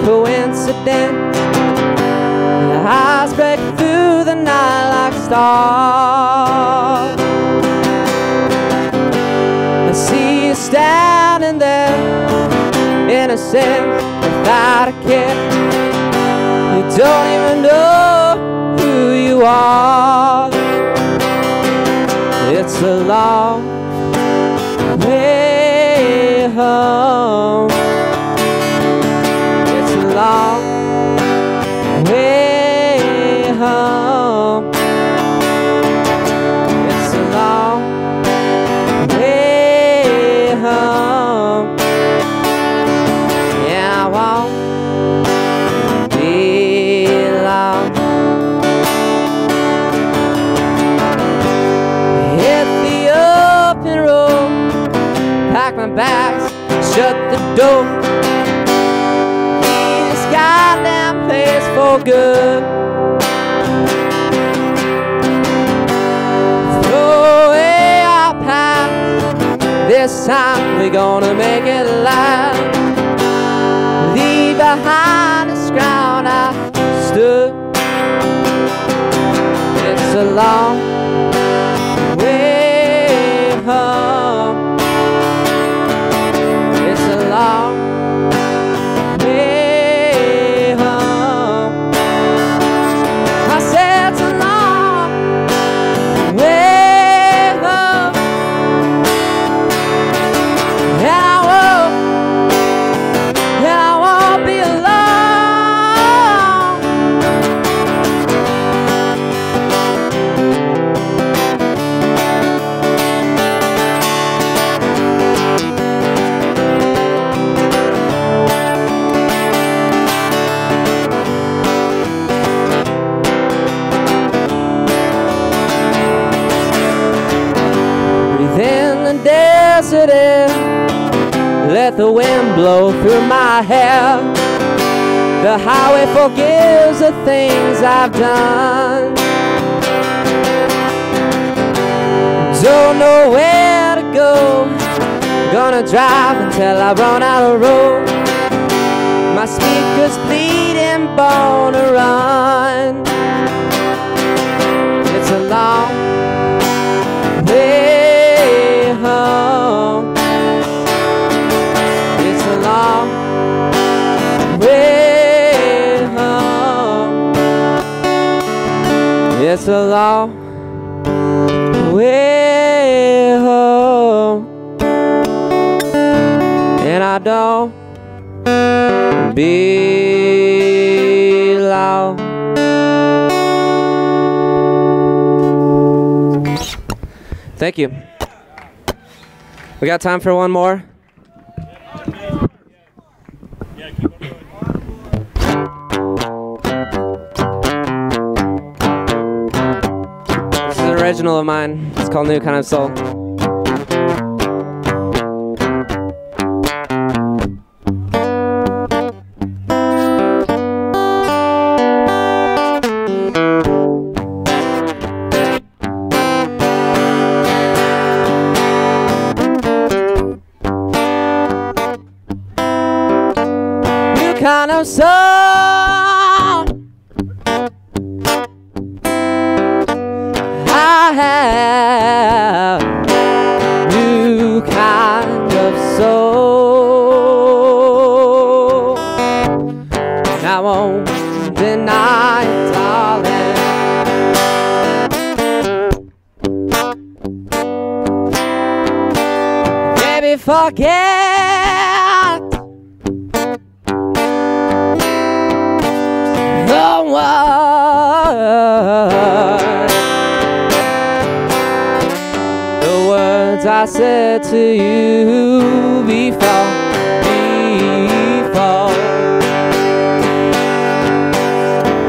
coincidence? Your eyes break through the night like stars. I see you standing there, innocent, without a care. You don't even know who you are. It's a long way home. It's a long way home. It's a long way home. Yeah, I won't be long. Hit the open road, pack my bags, shut the door. Leave this goddamn place for good. Throw away our past. This time we're gonna make it last. Leave behind this ground I stood. It's a long way home. It's a long way home. I said it's a long way home. And I won't be alone. Breathe in the desert air, let the wind blow through my hair. The highway forgives the things I've done. Don't know where to go, gonna drive until I run out of road. My speaker's bleeding, born to run. It's a long way home. It's a long way home. It's a long way home. And I don't belong. Thank you. We got time for one more? This is an original of mine. It's called New Kind of Soul. Kind of soul I have, new kind of soul. I won't deny it, darling. Baby, forget the words I said to you before.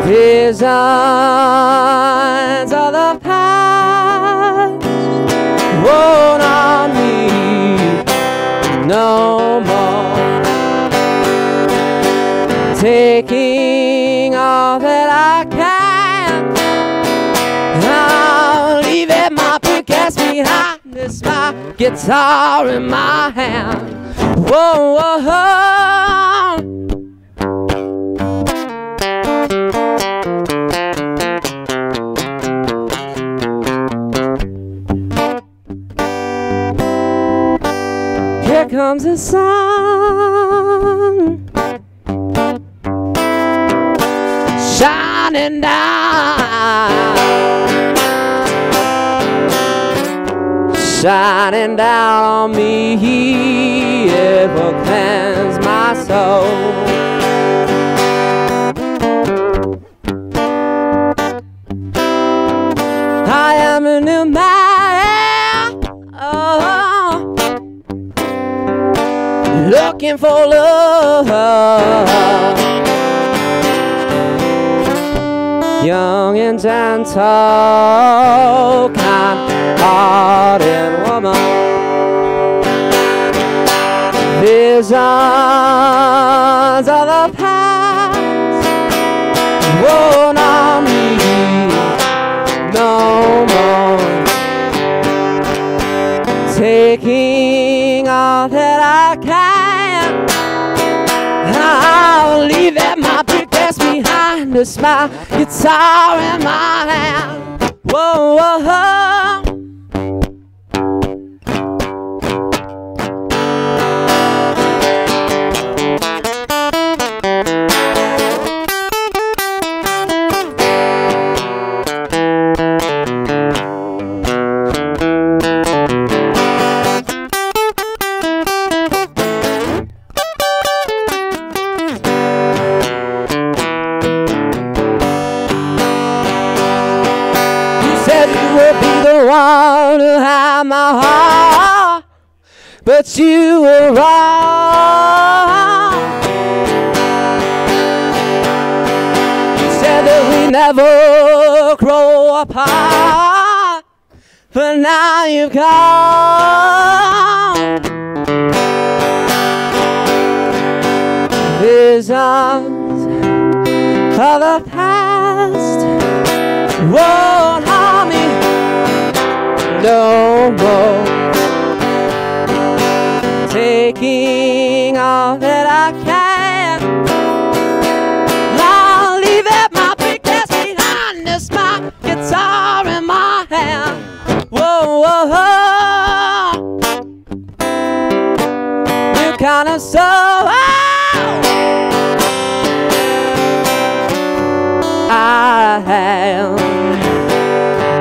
Visions of the past won't harm me no more. Taking all that I can, I'll leave it my pickaxe behind. This my guitar in my hand. Whoa, whoa, whoa. Here comes the sun shining down, shining down on me. It will cleanse my soul. I am a new man, oh, looking for love, young and gentle, kind-hearted woman. Visions of the past won't on me no more. Taking all that I can, I'll leave at my briefcase behind a smile, guitar in my hand. Whoa, whoa, whoa. To have my heart, but you were wrong. You said that we never grow apart, but now you've gone. Visions of the past won't harm me no more. Taking all that I can, I'll leave at my briefcase behind this, my guitar in my hand. Whoa, whoa, whoa. You kind of soul I have.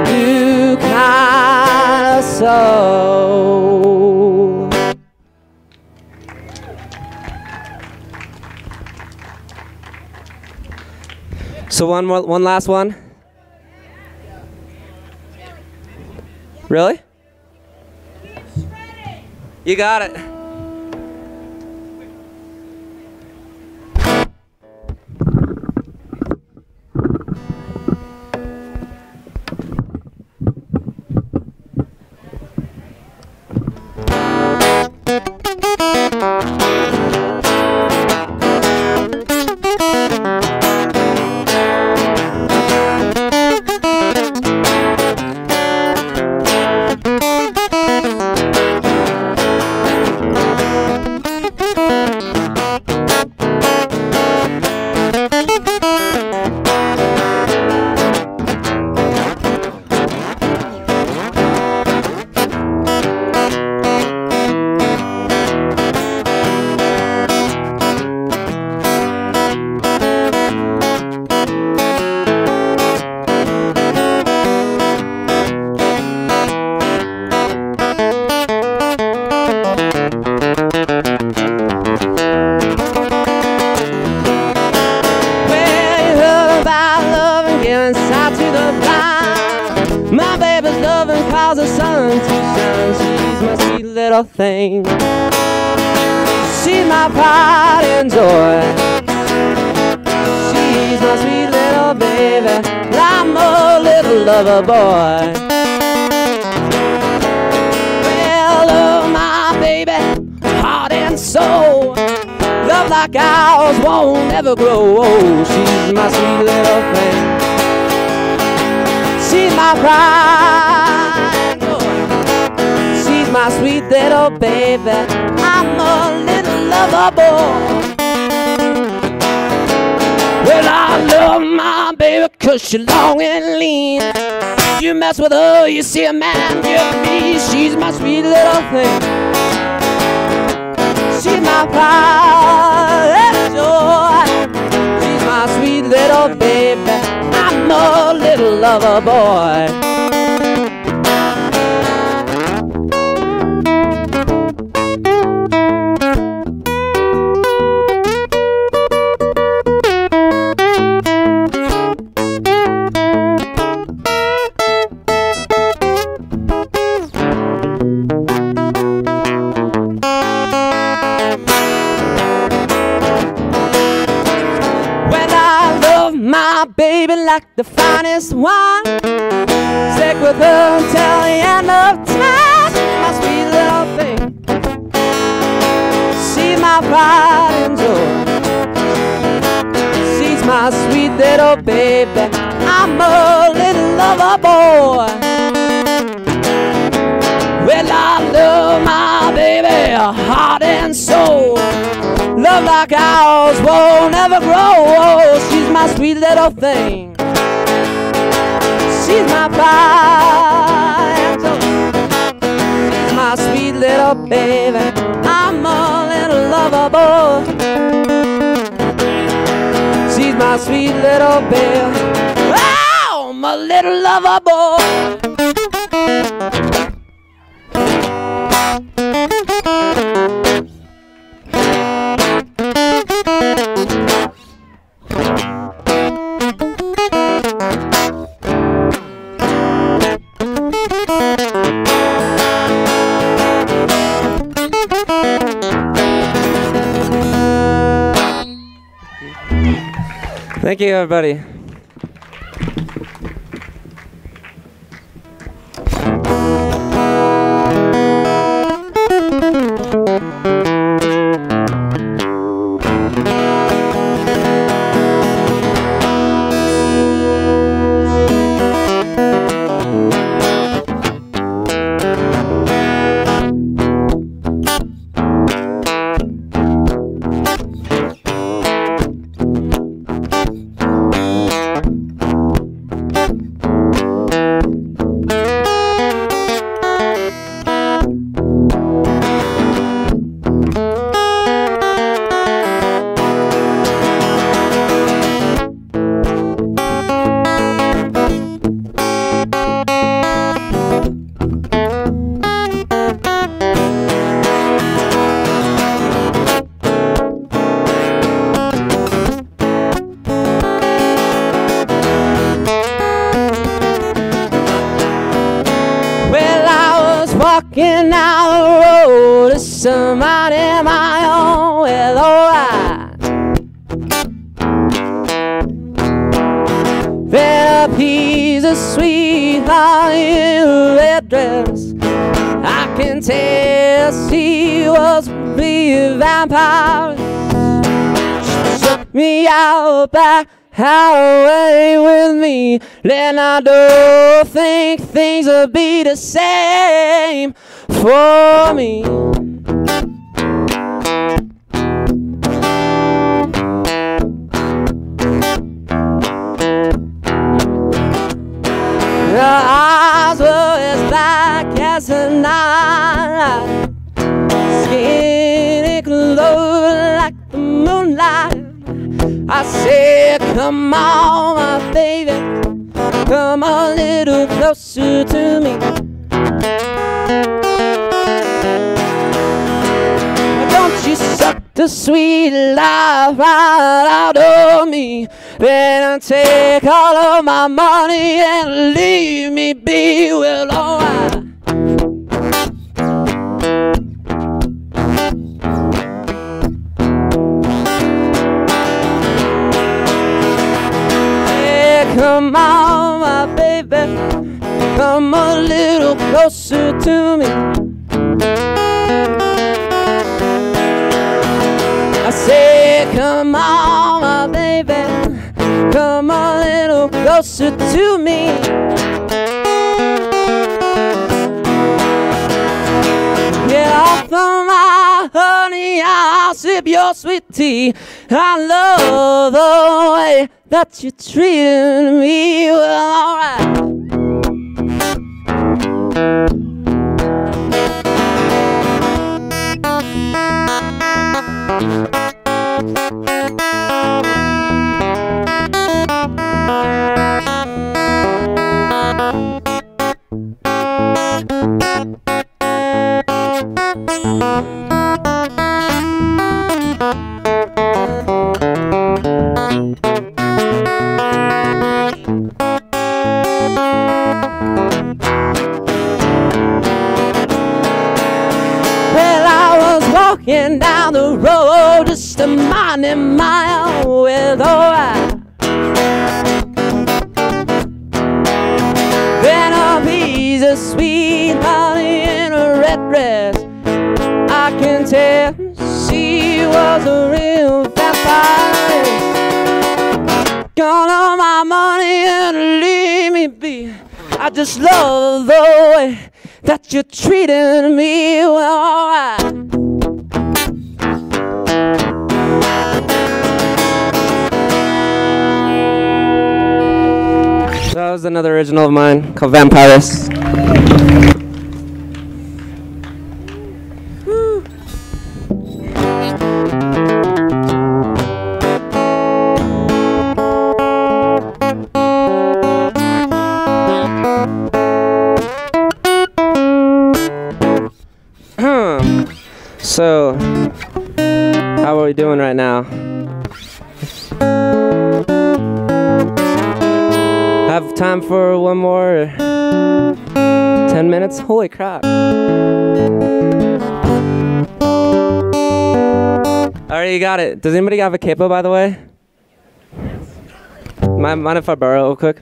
You kind of soul. So one last one. Really? You got it. My baby's loving cause the sun to shine. She's my sweet little thing. She's my pride and joy. She's my sweet little baby. I'm a little lover boy. Well, oh my baby, heart and soul. Love like ours won't ever grow old. She's my sweet little thing. She's my pride, she's my sweet little baby. I'm a little lover boy. Well, I love my baby 'cause she's long and lean. You mess with her, you see a man get me. She's my sweet little thing. She's my pride and joy. She's my sweet little baby. I'm a little lover boy. My baby like the finest wine. Stick with her until the end of time. She's my sweet little thing. She's my pride and joy. She's my sweet little baby. I'm a little lover boy. Well, I love my baby, heart and soul. Love like ours won't never grow. She's my sweet little thing. She's my pride. She's my sweet little baby. I'm a little lover boy. She's my sweet little baby. Oh, I'm a little lover boy. Thank you, everybody. Walking down the road to somebody my own. Well, alright. Then a piece of sweetheart in a red dress. I can tell she was a vampire. She took me out back away with me. Then I don't think things will be the same for me. Her eyes were as black as the night. Skin it glowed like the moonlight. I said, come on, my baby, come a little closer to me. Don't you suck the sweet life right out of me. Then take all of my money and leave me be. Well, alright. Come on, my baby, come a little closer to me. I say, come on, my baby, come a little closer to me. sip your sweet tea. I love the way that you treated me. Well, alright. Well, I was walking down the road just a minding my own with alright. Then a piece of sweet honey in a red dress. I can tell she was a real vampire. Gone all my money and leave me be. I just love the way that you treated me. Well, alright. That was another original of mine called Vampirus. So, how are we doing right now? Have time for one more 10 minutes? Holy crap. Alright, you got it. Does anybody have a capo, by the way? Mind if I borrow real quick?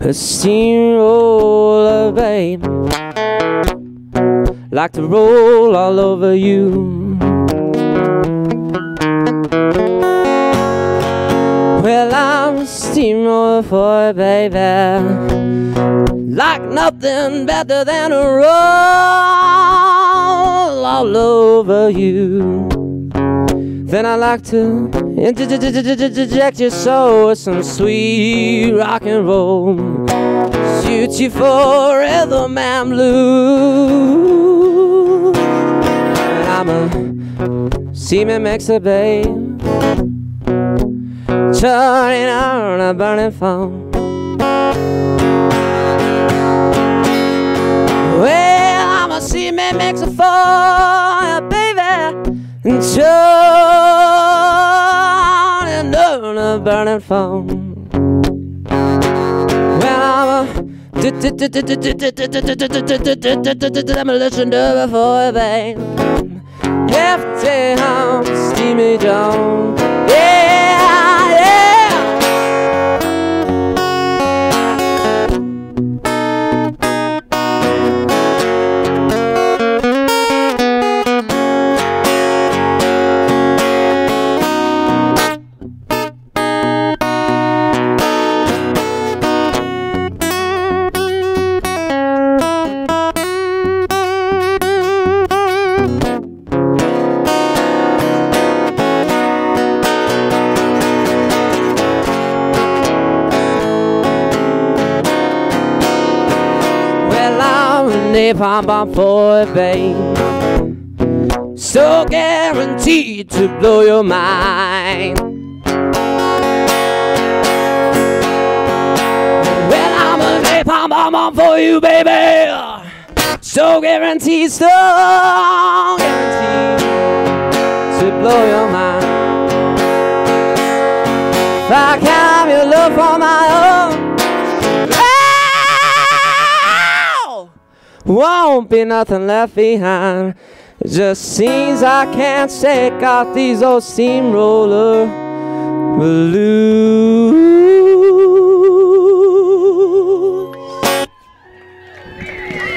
A steamroller, babe, like to roll all over you. Well, I'm a steamroller for you, baby, like nothing better than a roll all over you. Then I like to inject your soul with some sweet rock and roll. Shoot you for rhythm and blues. And I'm a semen mixer, babe, turning on a burning phone. Well, I'm a semen mixer for you, baby, and turning on a burning phone. Well, I'm a demolition derby for you, babe. Hefty home, steamy Jones. Yeah, yeah. Napalm bomb for it, babe, so guaranteed to blow your mind. Well, I'm a napalm bomb for you, baby, so guaranteed, to blow your mind. If I count your love for my own, won't be nothing left behind. It just seems I can't shake out these old steamroller blues.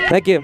Thank you.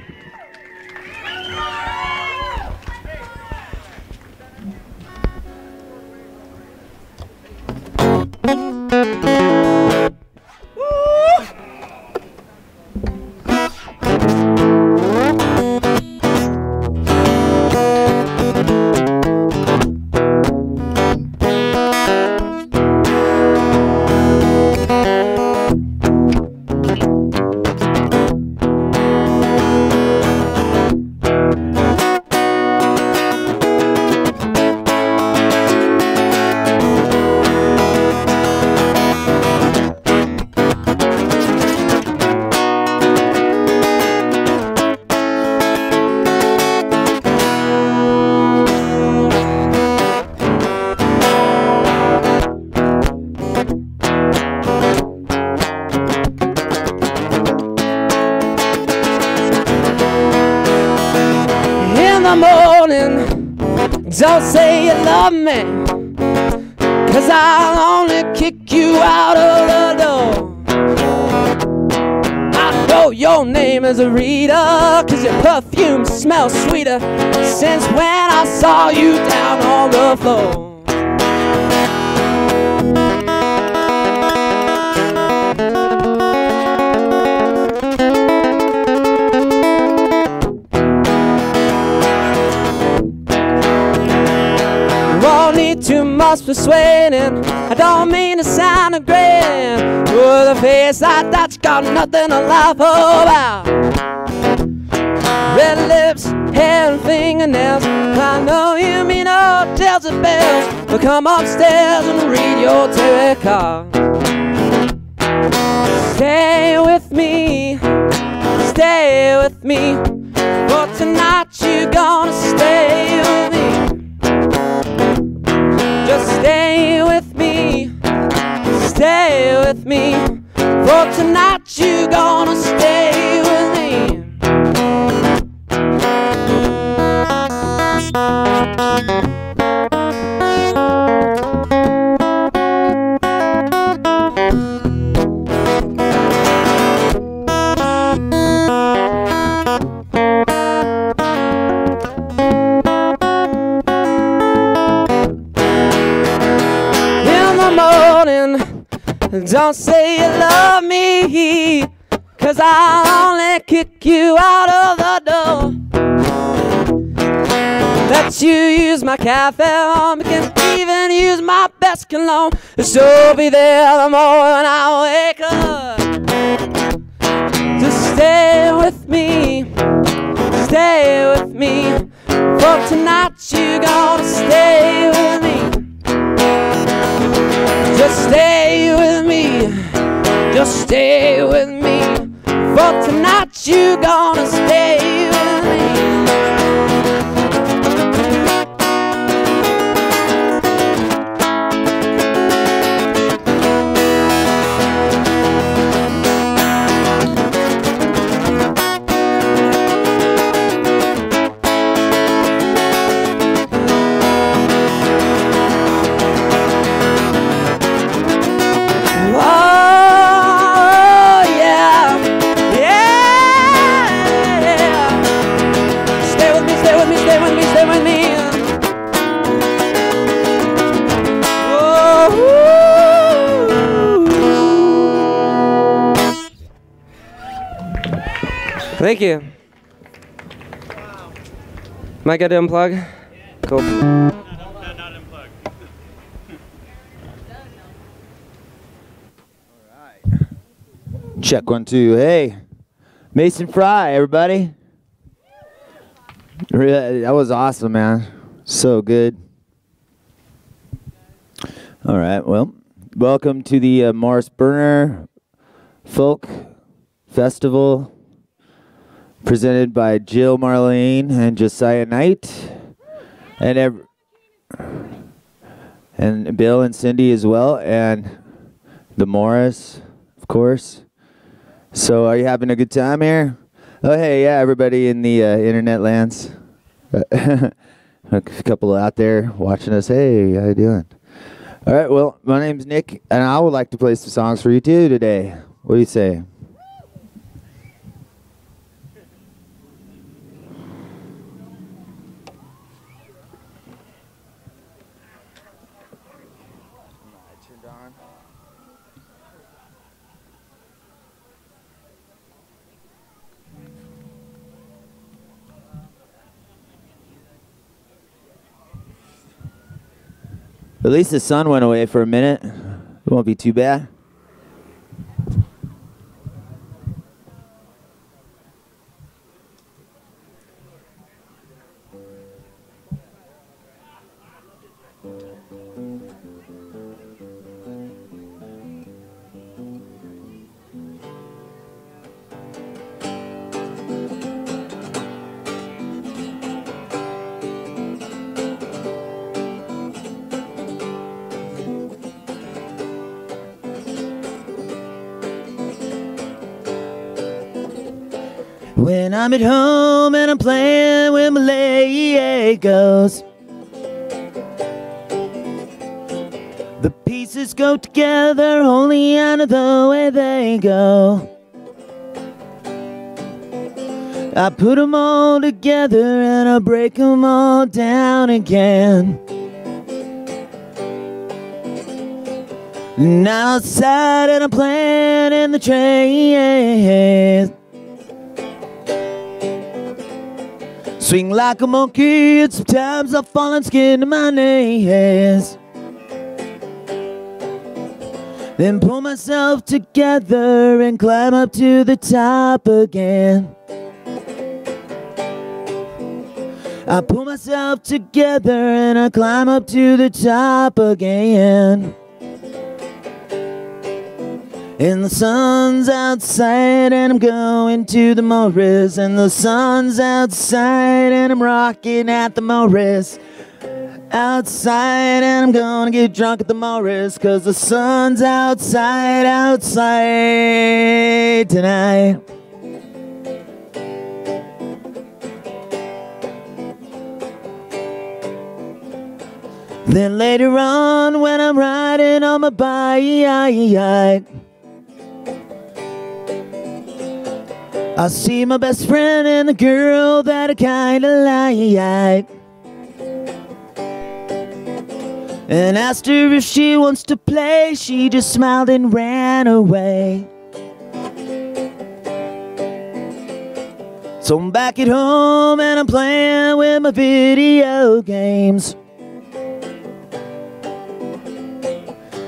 Don't say you love me, 'cause I'll only kick you out of the door. I know your name is Rita, 'cause your perfume smells sweeter since when I saw you down on the floor. Too much persuading, I don't mean to sound a grand, with a face like that's got nothing to laugh about. Red lips, hair and fingernails, I know you mean hotels and bells, but come upstairs and read your tarot card. Stay with me, for tonight you're gonna stay with me. Just stay with me, for tonight you're gonna stay with me. Don't say you love me, 'cause I'll only kick you out of the door. Let you use my cafe home, you can even use my best cologne. She'll be there the morning I wake up. Just stay with me, for tonight you're gonna stay with me. Just stay with me, for tonight you're gonna stay with me. Thank you. Am I good to unplug? Cool. Check 1, 2. Hey, Mason Fry, everybody. That was awesome, man. So good. All right, well, welcome to the Morris Berner Folk Festival, presented by Jill Marlene and Josiah Knight, and Bill and Cindy as well, and the Morris, of course. So are you having a good time here? Oh, hey, yeah, everybody in the internet lands. A couple out there watching us. Hey, how you doing? All right, well, my name's Nick, and I would like to play some songs for you too today. What do you say? At least the sun went away for a minute. It won't be too bad. When I'm at home and I'm playing with my Legos, the pieces go together only out of the way they go. I put them all together and I break them all down again. Now outside and I'm playing in the train. Swing like a monkey, and sometimes I fall and skin to my knees. Then pull myself together and climb up to the top again. I pull myself together and I climb up to the top again. And the sun's outside and I'm going to the Morris. And the sun's outside and I'm rocking at the Morris. Outside and I'm gonna get drunk at the Morris, 'cause the sun's outside, outside tonight. Then later on when I'm riding on my bike, I see my best friend and the girl that I kinda like, and asked her if she wants to play. She just smiled and ran away. So I'm back at home and I'm playing with my video games.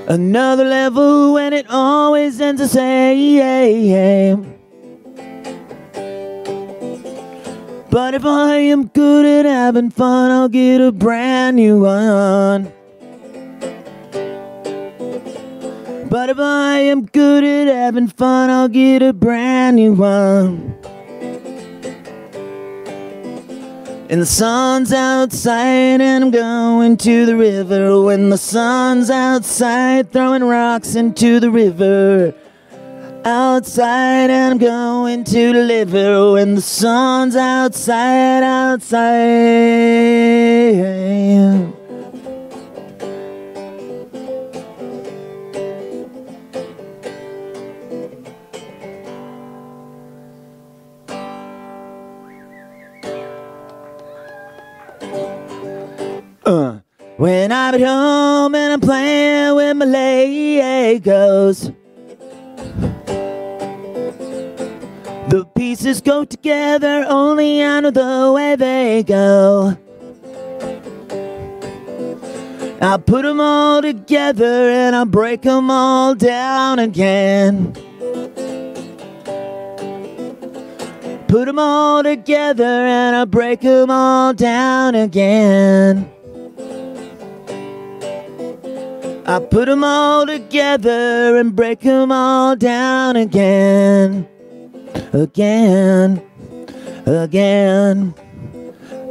Another level when it always ends the same. But if I am good at having fun, I'll get a brand new one. But if I am good at having fun, I'll get a brand new one. And the sun's outside and I'm going to the river. When the sun's outside, throwing rocks into the river. Outside and I'm going to the river. When the sun's outside, outside. When I'm at home and I'm playing with my Legos, the pieces go together only out of the way they go. I put them all together and I break them all down again. Put them all together and I break them all down again. I put them all together and break them all down again. Again, again,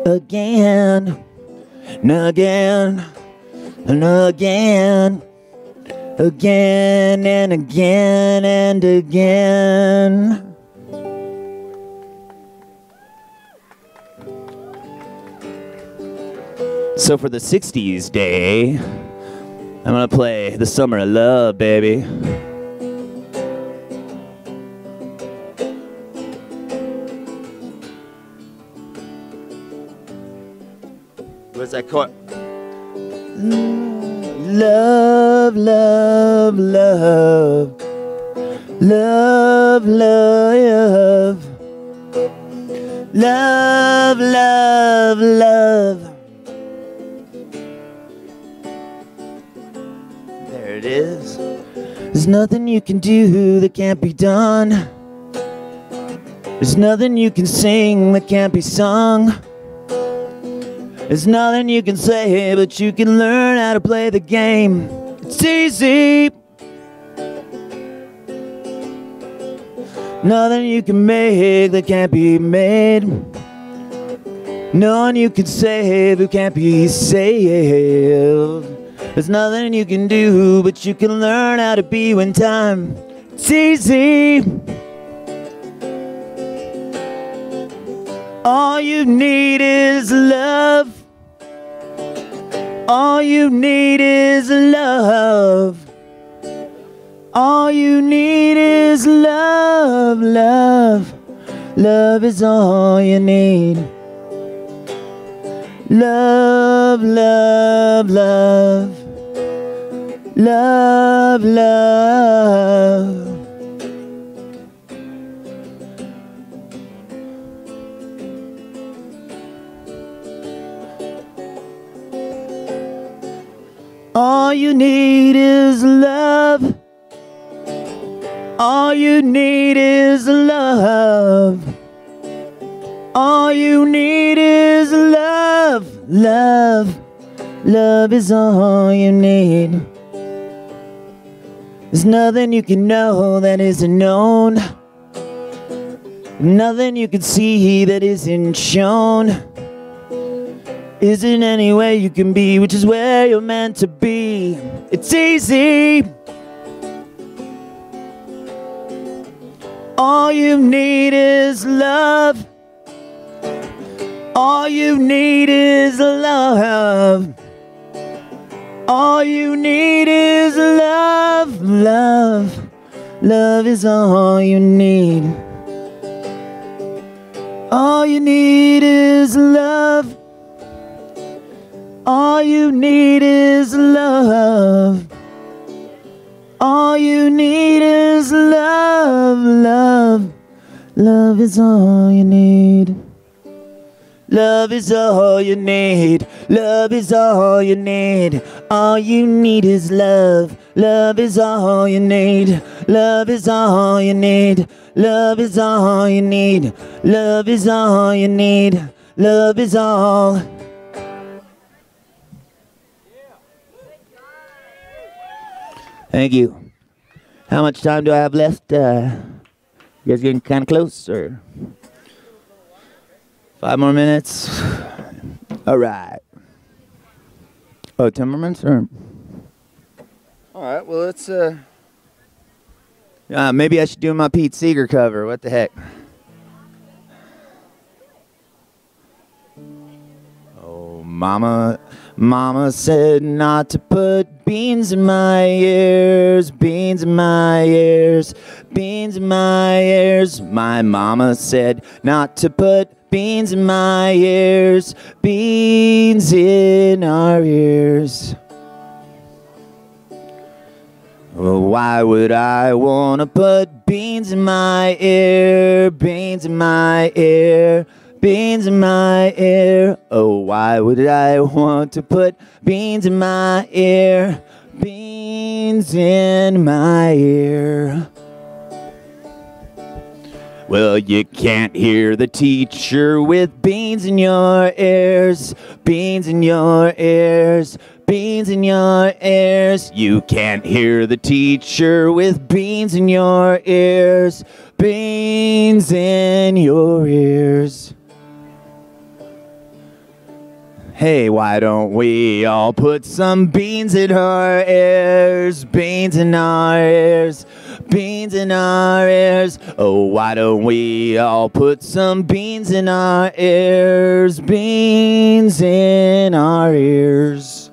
again, and again, and again, again and again and again. So for the 60s day, I'm gonna play The Summer of Love, baby. What's that chord? Love, love, love. Love, love. Love, love, love. There it is. There's nothing you can do that can't be done. There's nothing you can sing that can't be sung. There's nothing you can say, but you can learn how to play the game. It's easy. Nothing you can make that can't be made. None you can save that can't be saved. There's nothing you can do, but you can learn how to be when time. It's easy. All you need is love. All you need is love. All you need is love, love. Love is all you need. Love, love, love. Love, love. All you need is love. All you need is love. All you need is love. Love. Love is all you need. There's nothing you can know that isn't known. Nothing you can see that isn't shown. Isn't any way you can be, which is where you're meant to be. It's easy. All you need is love. All you need is love. All you need is love, love. Love is all you need. All you need is love. All you need is love. All you need is love, love. Love is all you need. Love is all you need. Love is all you need. All you need is love. Love is all you need. Love is all you need. Love is all you need. Love is all you need. Love is all. Thank you. How much time do I have left? You guys getting kind of close, or 5 more minutes? All right. Oh, 10 more minutes, or? All right. Well, let's. Maybe I should do my Pete Seeger cover. What the heck? Oh, mama. Mama said not to put beans in my ears, beans in my ears, beans in my ears. My mama said not to put beans in my ears, beans in our ears. Well, why would I want to put beans in my ear, beans in my ear? Beans in my ear. Oh, why would I want to put beans in my ear? Beans in my ear. Well, you can't hear the teacher with beans in your ears. Beans in your ears. Beans in your ears. You can't hear the teacher with beans in your ears. Beans in your ears. Hey, why don't we all put some beans in our ears? Beans in our ears. beans in our ears. Oh, why don't we all put some beans in our ears? Beans in our ears.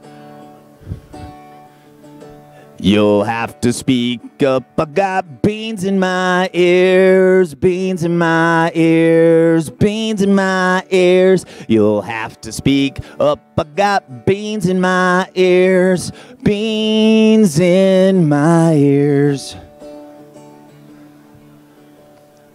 You'll have to speak up, I got beans in my ears, beans in my ears, beans in my ears. You'll have to speak up, I got beans in my ears, beans in my ears.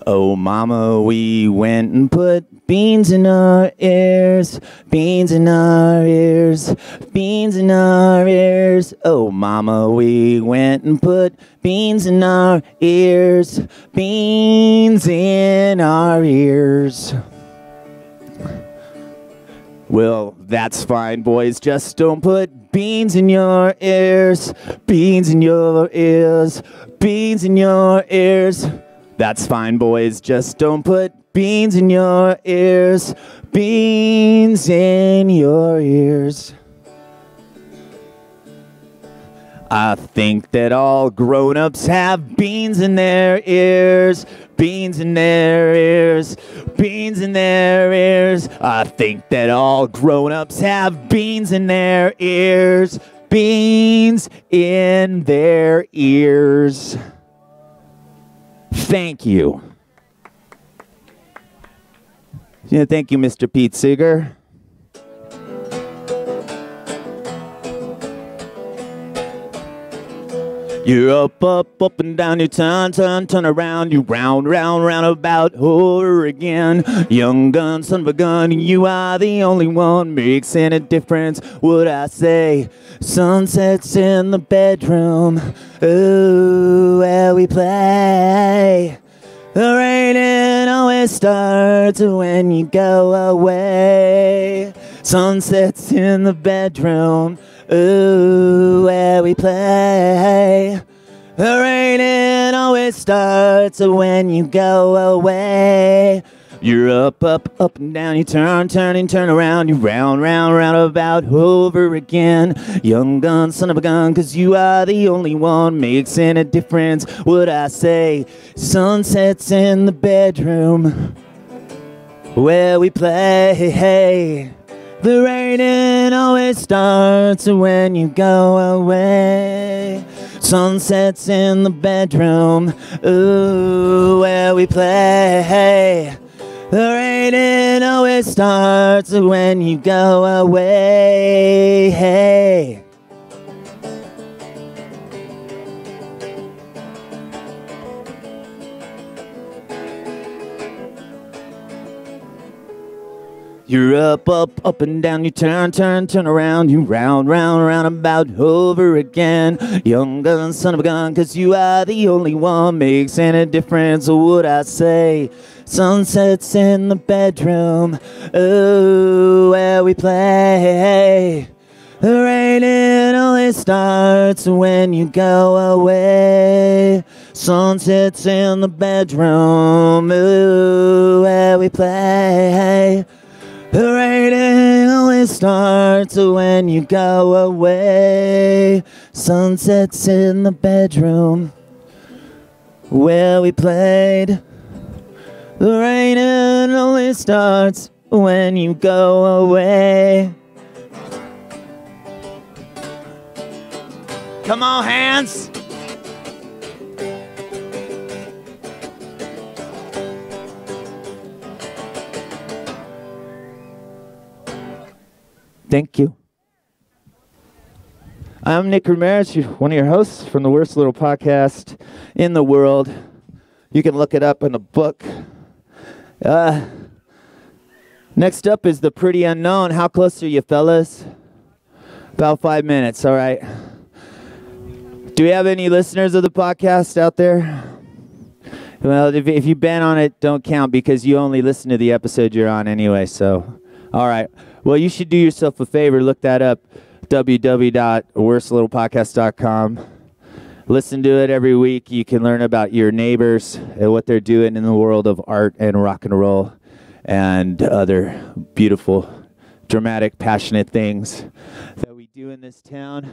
Oh, mama, we went and put beans in our ears, beans in our ears, beans in our ears. Oh, mama, we went and put beans in our ears, beans in our ears. Well, that's fine, boys, just don't put beans in your ears, beans in your ears, beans in your ears. That's fine, boys, just don't put beans in your ears, beans in your ears. I think that all grown-ups have beans in their ears, beans in their ears, beans in their ears. I think that all grown-ups have beans in their ears, beans in their ears. Thank you. Yeah, thank you, Mr. Pete Seeger. You're up, up, up and down, you turn, turn, turn around, you round, round, round about over again. Young gun, son of a gun, you are the only one making a difference, would I say. Sunsets in the bedroom, ooh, where we play. The raining always starts when you go away. Sunsets in the bedroom, ooh, where we play. The raining always starts when you go away. You're up, up, up and down, you turn, turn and turn around, you round, round, round about over again. Young gun, son of a gun, 'cause you are the only one making a difference, would I say. Sunsets in the bedroom, where we play. The raining always starts when you go away. Sunsets in the bedroom, ooh, where we play. The raining always starts when you go away. Hey. You're up, up, up and down, you turn, turn, turn around, you round, round, round about over again. Young gun, son of a gun, 'cause you are the only one making a difference, would I say. Sunsets in the bedroom, ooh, where we play. The raining only starts when you go away. Sunsets in the bedroom, ooh, where we play. The raining only starts when you go away. Sunsets in the bedroom where we played. The raining only starts when you go away. Come on, hands. Thank you. I'm Nick Ramirez, one of your hosts from the worst little podcast in the world. You can look it up in the book. Next up is The Pretty Unknown. How close are you, fellas? About 5 minutes, all right. Do we have any listeners of the podcast out there? Well, if you've been on it, don't count because you only listen to the episode you're on anyway, so. All right. Well, you should do yourself a favor. Look that up, www.worstlittlepodcast.com. Listen to it every week. You can learn about your neighbors and what they're doing in the world of art and rock and roll and other beautiful, dramatic, passionate things that we do in this town.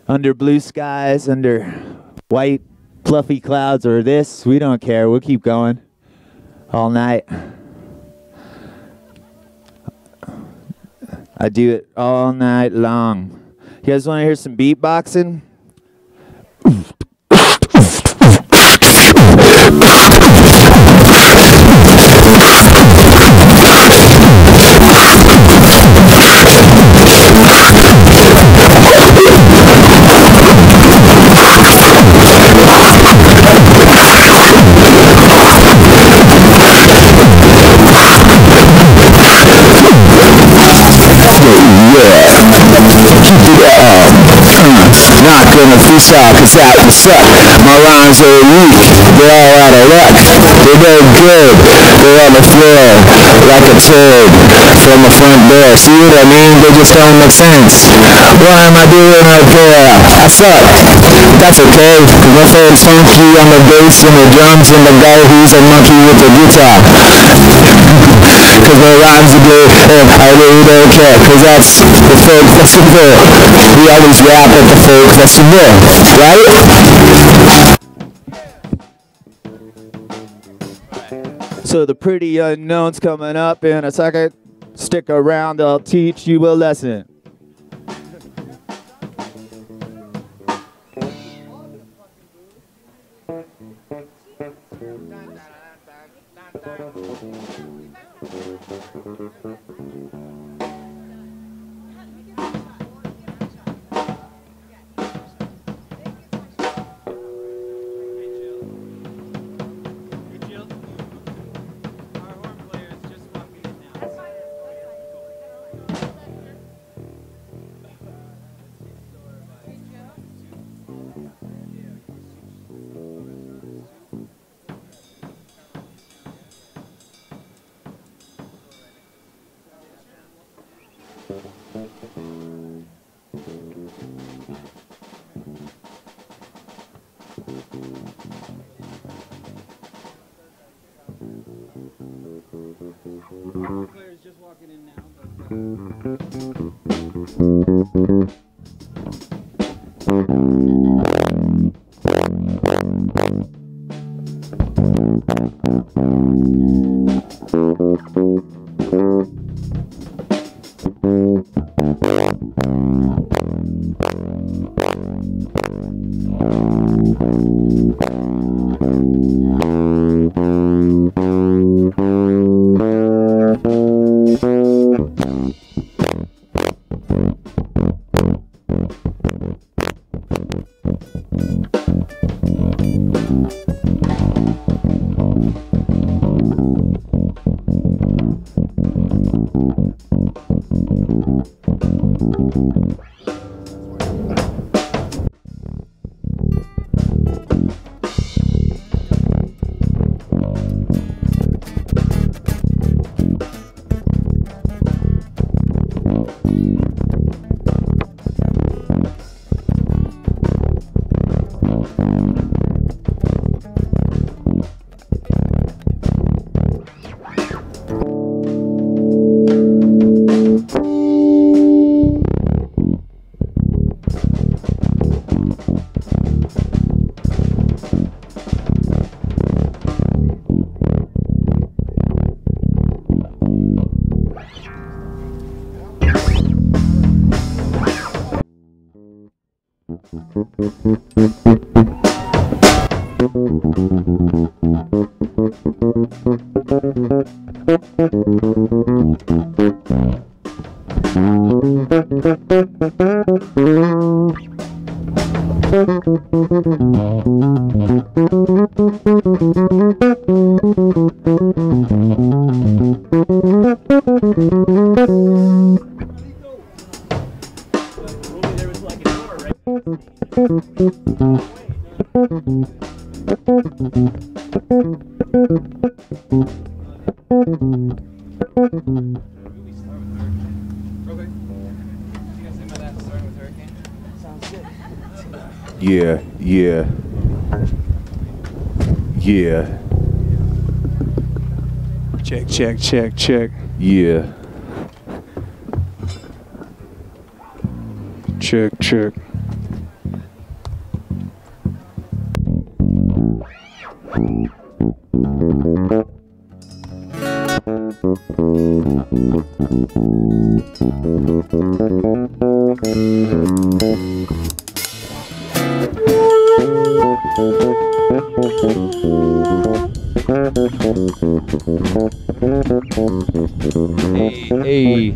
Under blue skies, under white fluffy clouds or this. We don't care. We'll keep going all night. I do it all night long. You guys want to hear some beatboxing? Not gonna freestyle cause that would suck. My rhymes are weak, they're all out of luck. They're no good, they're on the floor like a turd from the front door. See what I mean? They just don't make sense. What am I doing up there? I suck, but that's okay. Cause my friend's funky on the bass and the drums and the guy who's a monkey with the guitar. Cause my rhymes are good and I really don't care. Cause that's the folk festival. We always rap at the folk festival, right? So the pretty unknown's coming up in a second. Stick around, I'll teach you a lesson. Claire's just walking in now. Yeah, yeah. Yeah. Check, check, check, check. Yeah. Check, check. Hey.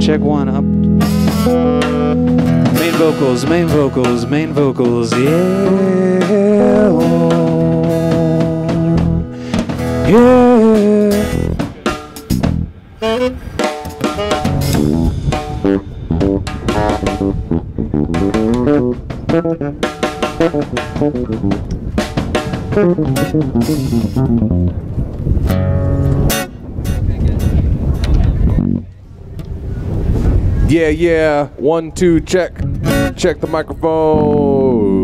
Check one up. Main vocals, yeah. Yeah. 1, 2, check. Check the microphone.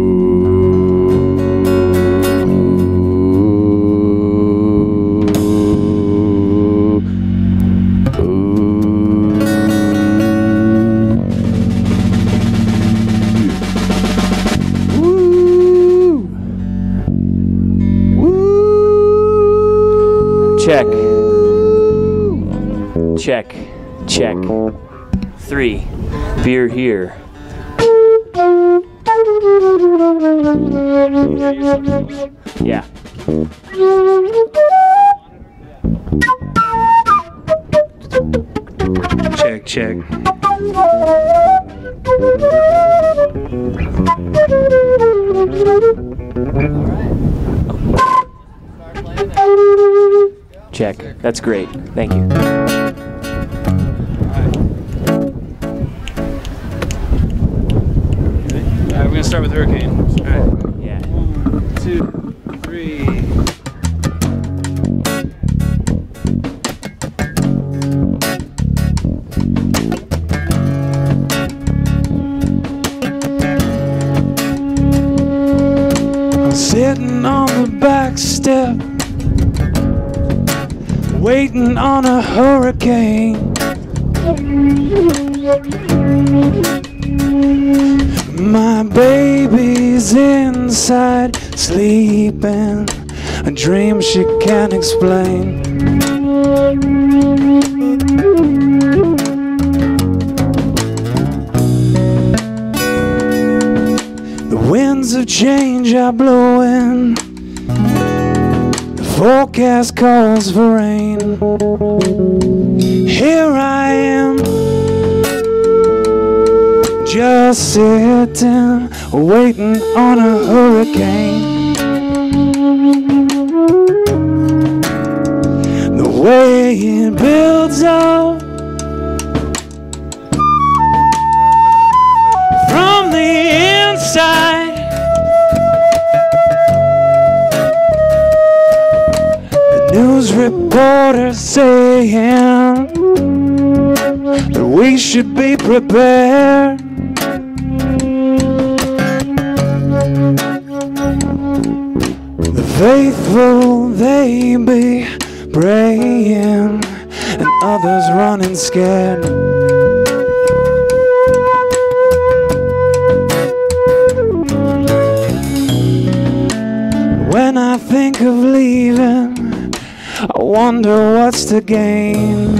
Check. 3. Beer here. Yeah. Check. Check. That's great. Thank you. We're gonna start with Hurricane. All right. Yeah. 1, 2, 3. I'm sitting on the back step, waiting on a hurricane. My baby's inside, sleeping, a dream she can't explain. The winds of change are blowing, the forecast calls for rain. Here I am, just sitting, waiting on a hurricane. way it builds up from the inside. The news reporters saying that we should be prepared. The faithful, they be praying, and others running scared. When I think of leaving, I wonder what's to gain.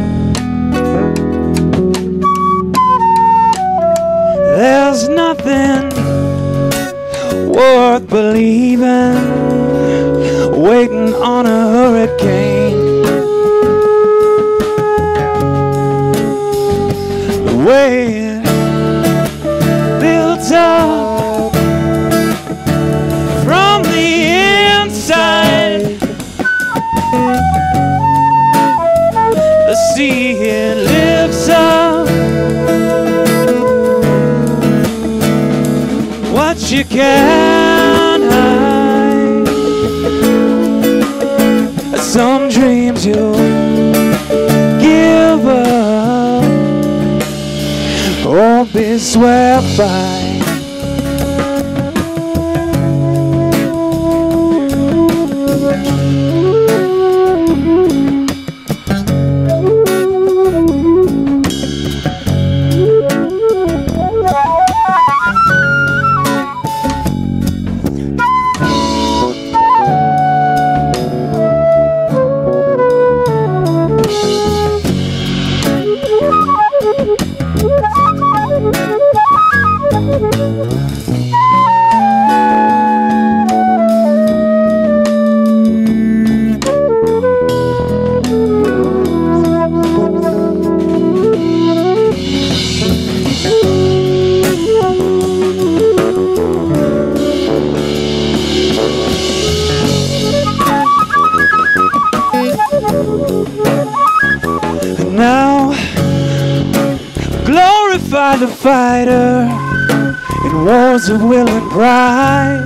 There's nothing worth believing, waiting on a hurricane. The way it builds up from the inside, the sea it lifts up what you can't hide. Some dreams you'll give up or be swept by. Now glorify the fighter in wars of will and pride.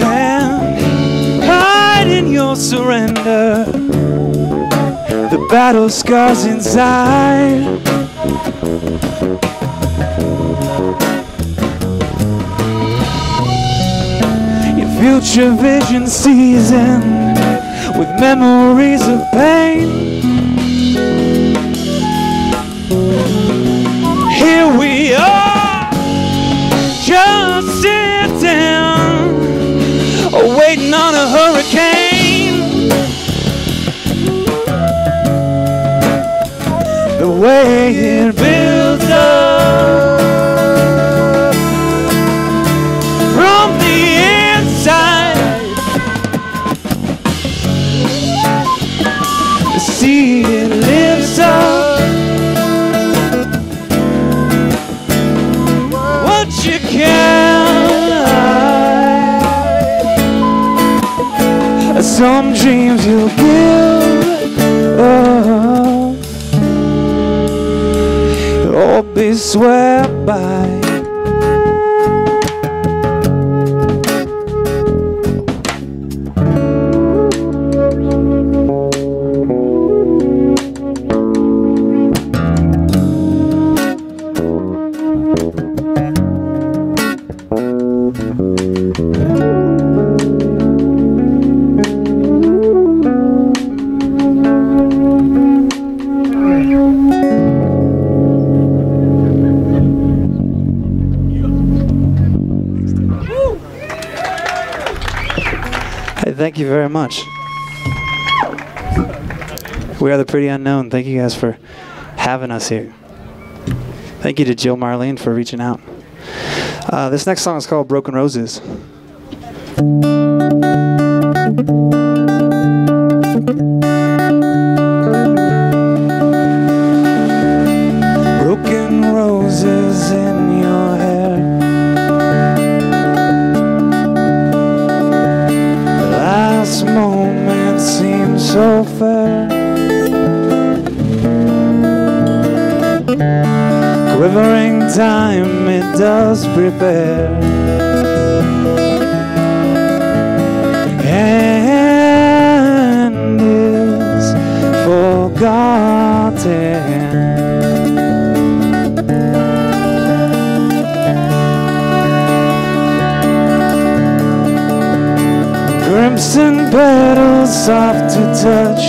And hide in your surrender the battle scars inside. Future vision season with memories of pain. Here we are, just sitting, waiting on a hurricane. The way it builds up from the the sea it lifts up what you can't hide. Some dreams you'll give up or be swept by. Thank you very much. We are the Pretty Unknown. Thank you guys for having us here. Thank you to Jill Marlene for reaching out. This next song is called Broken Roses. Broken roses in your hair, fair. Quivering time it does prepare, and is forgotten. Crimson petals soft to touch,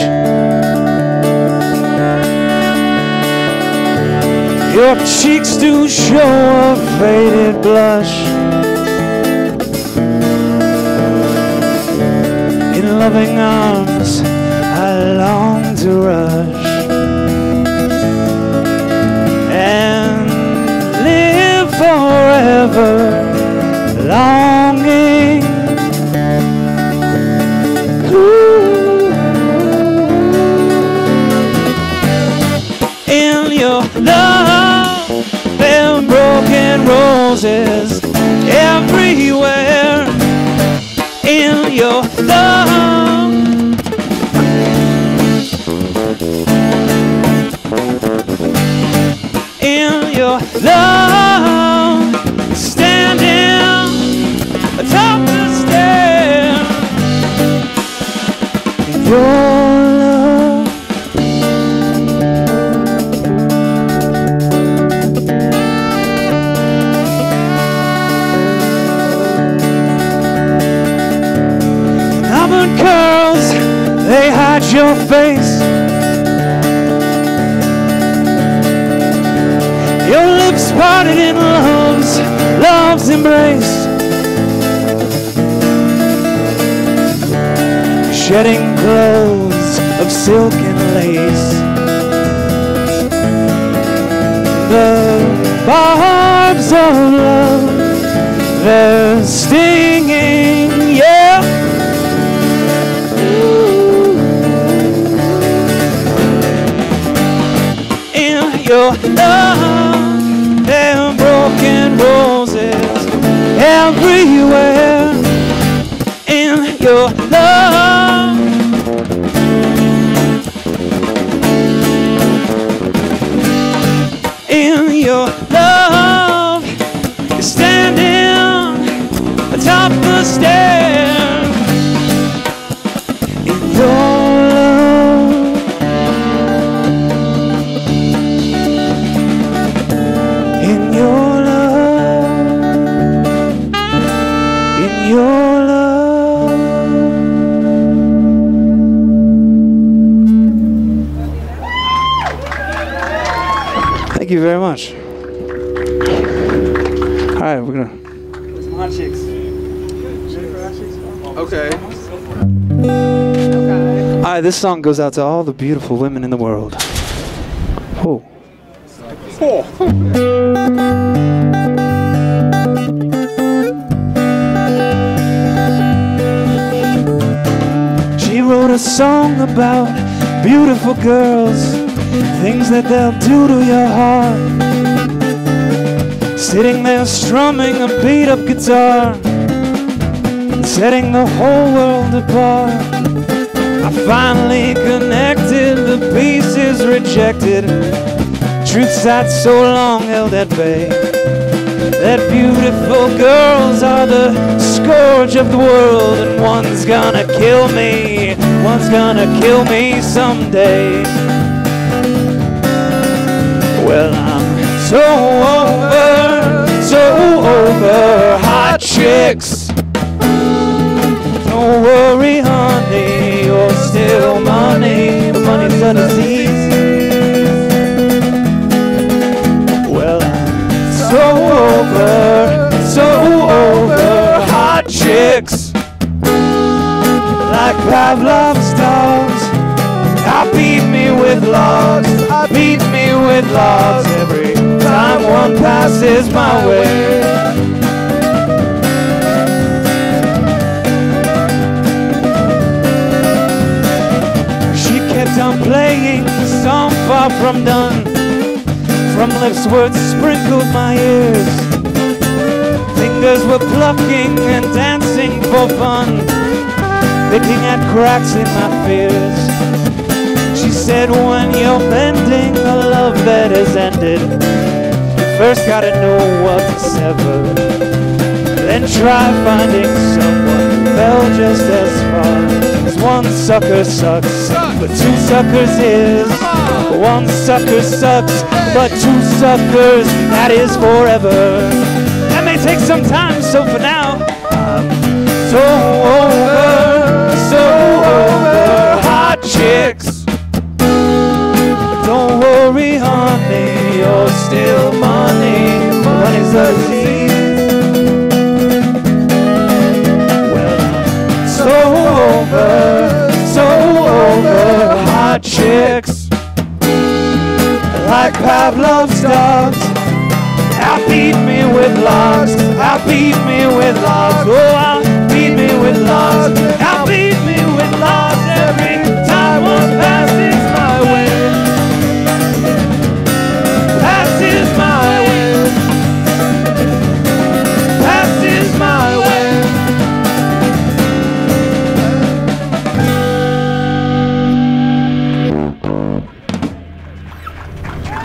your cheeks do show a faded blush. In loving arms I long to rush and live forever longing. In your love, there are broken roses everywhere. In your love, in your love, standing atop the stairs. In your love, auburn curls, they hide your face. Your lips parted in love's embrace. Shedding clothes of silk and lace. The barbs of love, they're stinging, yeah. In your love, there are broken roses everywhere. In your love, in your love, you're standing atop the stairs. In your Thank you very much. All right, we're gonna. Some hot chicks. Okay. All right, this song goes out to all the beautiful women in the world. Oh. She wrote a song about beautiful girls, things that they'll do to your heart. Sitting there strumming a beat-up guitar, setting the whole world apart. I finally connected, the pieces rejected. Truth sat so long held at bay, that beautiful girls are the scourge of the world, and one's gonna kill me, one's gonna kill me someday. Well, I'm so over hot chicks. Don't worry, honey, you're still money. Money's a disease. Well, I'm so over hot chicks. Like Pavlov's dogs, I beat me with logs. I beat me with logs every time one passes my way. She kept on playing the song far from done. From lips words sprinkled my ears. Fingers were plucking and dancing for fun, picking at cracks in my fears. said when you're mending a love that has ended, you first gotta know what to sever, then try finding someone who fell just as far. 'Cause one sucker sucks, but two suckers is. One sucker sucks, but two suckers, that is forever. That may take some time, so for now, I'm so over hot chicks. Don't worry, honey, you're still money. Money's a disease. Well, I'm so over hot chicks. Like Pavlov's dogs, outbeat me with logs, outbeat me with logs, oh, outbeat me with logs, outbeat me with logs every time one passes my way. Passes my way. Passes my way.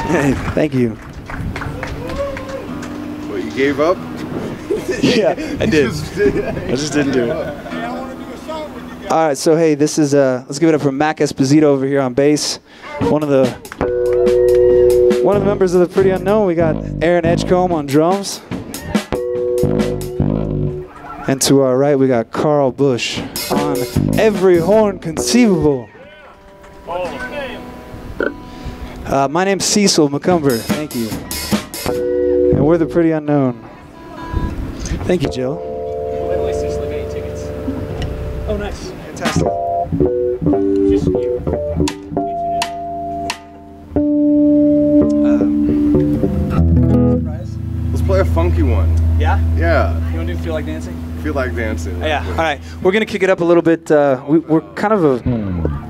Hey, thank you. What, you gave up? Yeah, I did. I just didn't do it. All right, so hey, this is let's give it up for Mac Esposito over here on bass. One of the members of the Pretty Unknown. We got Aaron Edgecombe on drums, and to our right we got Carl Bush on every horn conceivable. My name's Cecil McCumber. Thank you. And we're the Pretty Unknown. Thank you, Jill. Oh, nice. Fantastic. Just you. Let's play a funky one. Yeah? Yeah. You want to do Feel Like Dancing? Feel Like Dancing. Yeah. All right. We're going to kick it up a little bit. We're kind of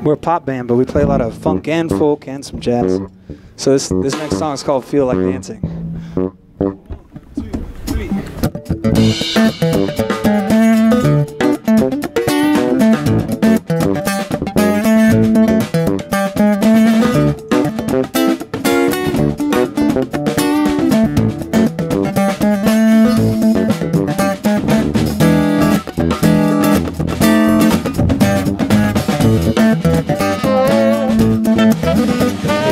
we're a pop band, but we play a lot of funk and folk and some jazz. So this next song is called Feel Like Dancing.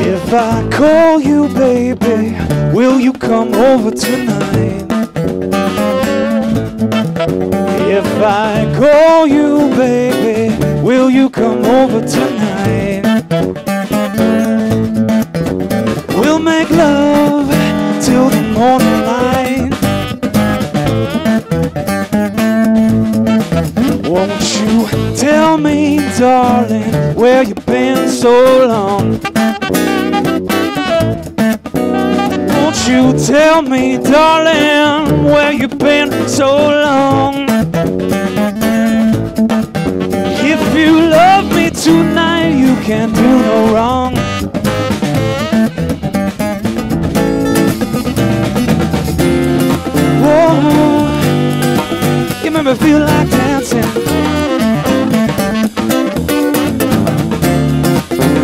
If I call you, baby, will you come over tonight? If I call you, baby, will you come over tonight? We'll make love till the morning light. Won't you tell me, darling, where you've been so long? Won't you tell me, darling, where you've been so long? If you love me tonight, you can do no wrong. Whoa, you make me feel like dancing.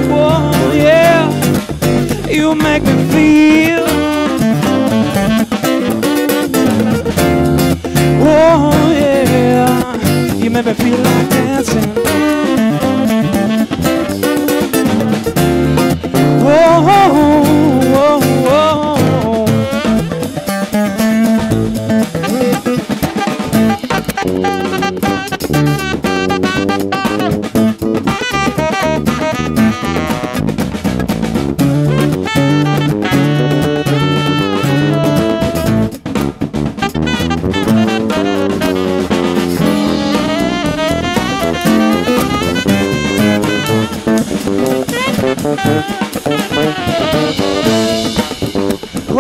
Whoa, yeah, you make me feel. Whoa, yeah, you make me feel like dancing. Whoa, whoa, whoa, whoa.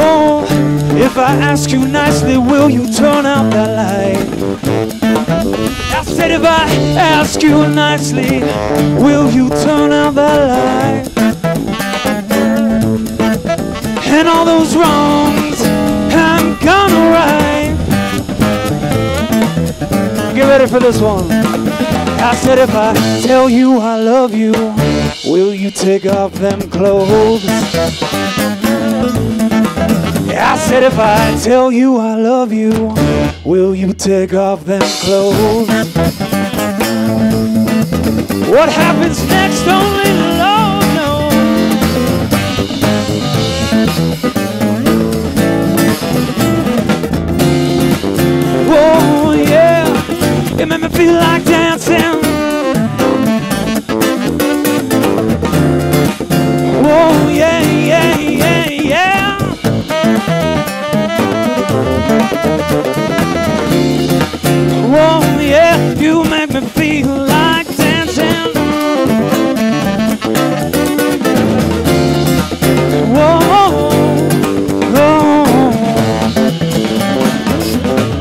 Oh, if I ask you nicely, will you turn out that light? I said if I ask you nicely, will you turn out that light? And all those wrongs I'm gonna right. Get ready for this one. I said if I tell you I love you, will you take off them clothes? I said if I tell you I love you, will you take off them clothes? What happens next only the Lord knows. Whoa, yeah, it made me feel like dancing. Whoa, yeah, yeah, yeah, yeah. Whoa, yeah, you make me feel like dancing. Whoa, whoa.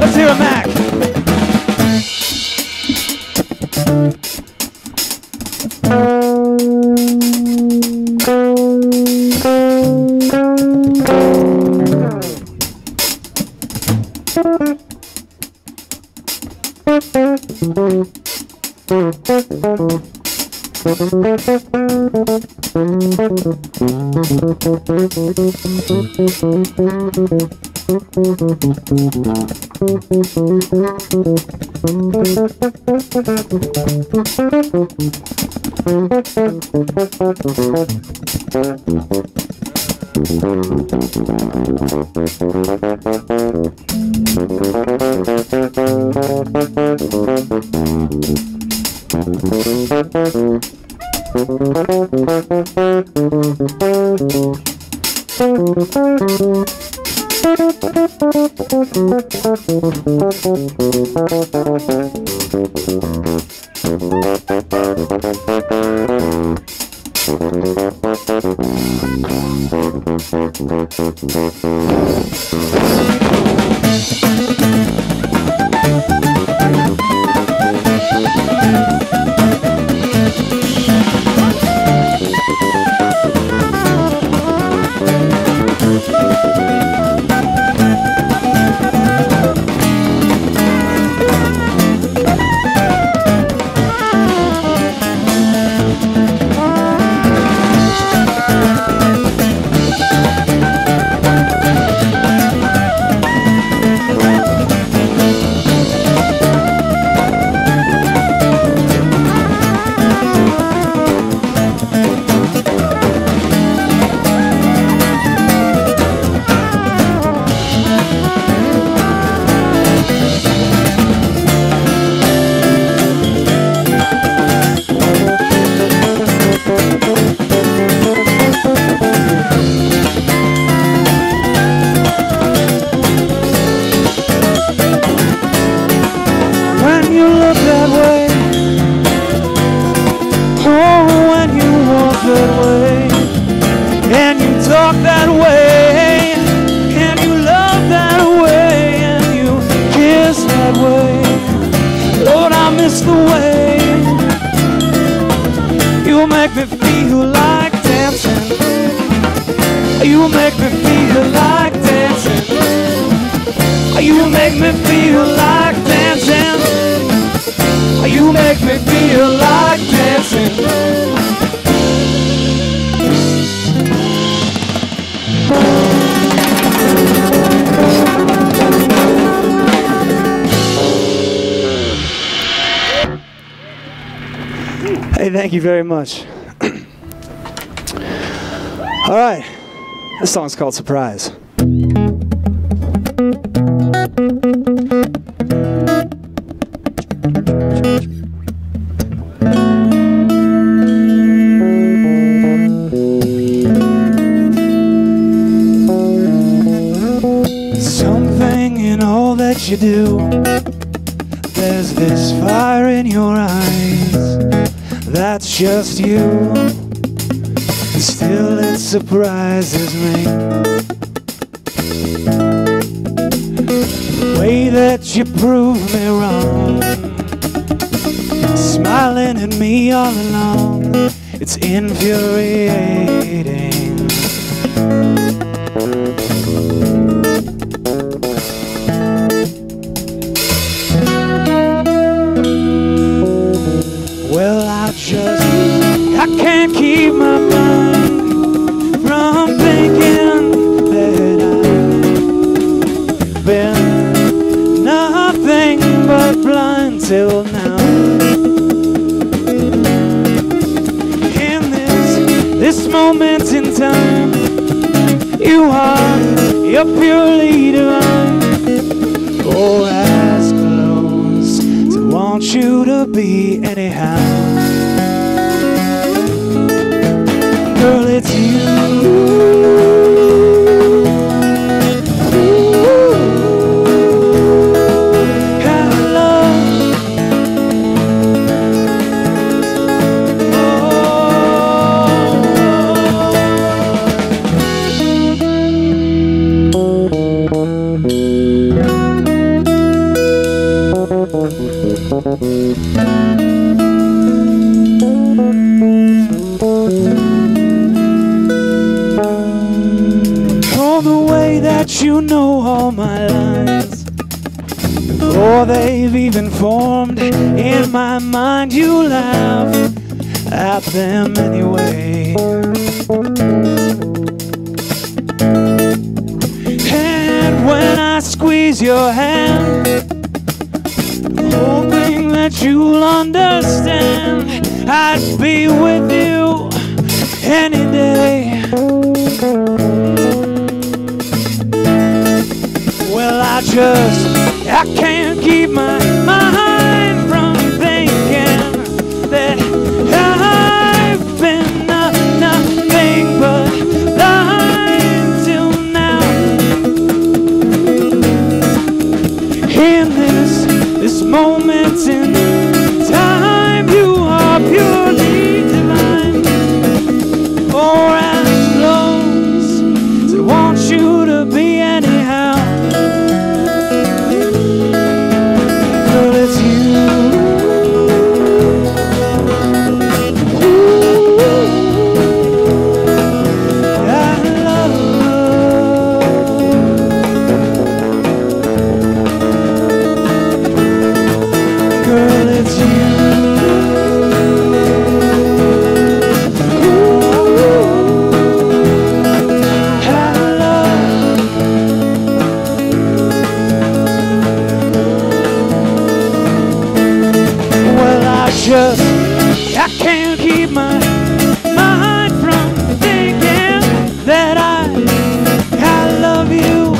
Let's hear it, Mac. Thank you very much. All right, this song's called Surprise. Something in all that you do, there's this fire in your eyes. That's just you. Still it surprises me. The way that you prove me wrong, smiling at me all along, it's infuriating. I can't keep my mind from thinking that I've been nothing but blind till now. In this moment in time, you're purely divine. Oh, as close to want you to be anyhow. Girl, it's you. Oh, the way that you know all my lines, or they've even formed in my mind. You laugh at them anyway. And when I squeeze your hand, hoping that you'll understand, I'd be with you any day. Well, I can't keep my mind from thinking that I've been nothing but blind till now. In this moment in time, you are purely divine. Or as close to want you to be anyhow. Girl, it's you. I can't keep my mind from thinking that I love you.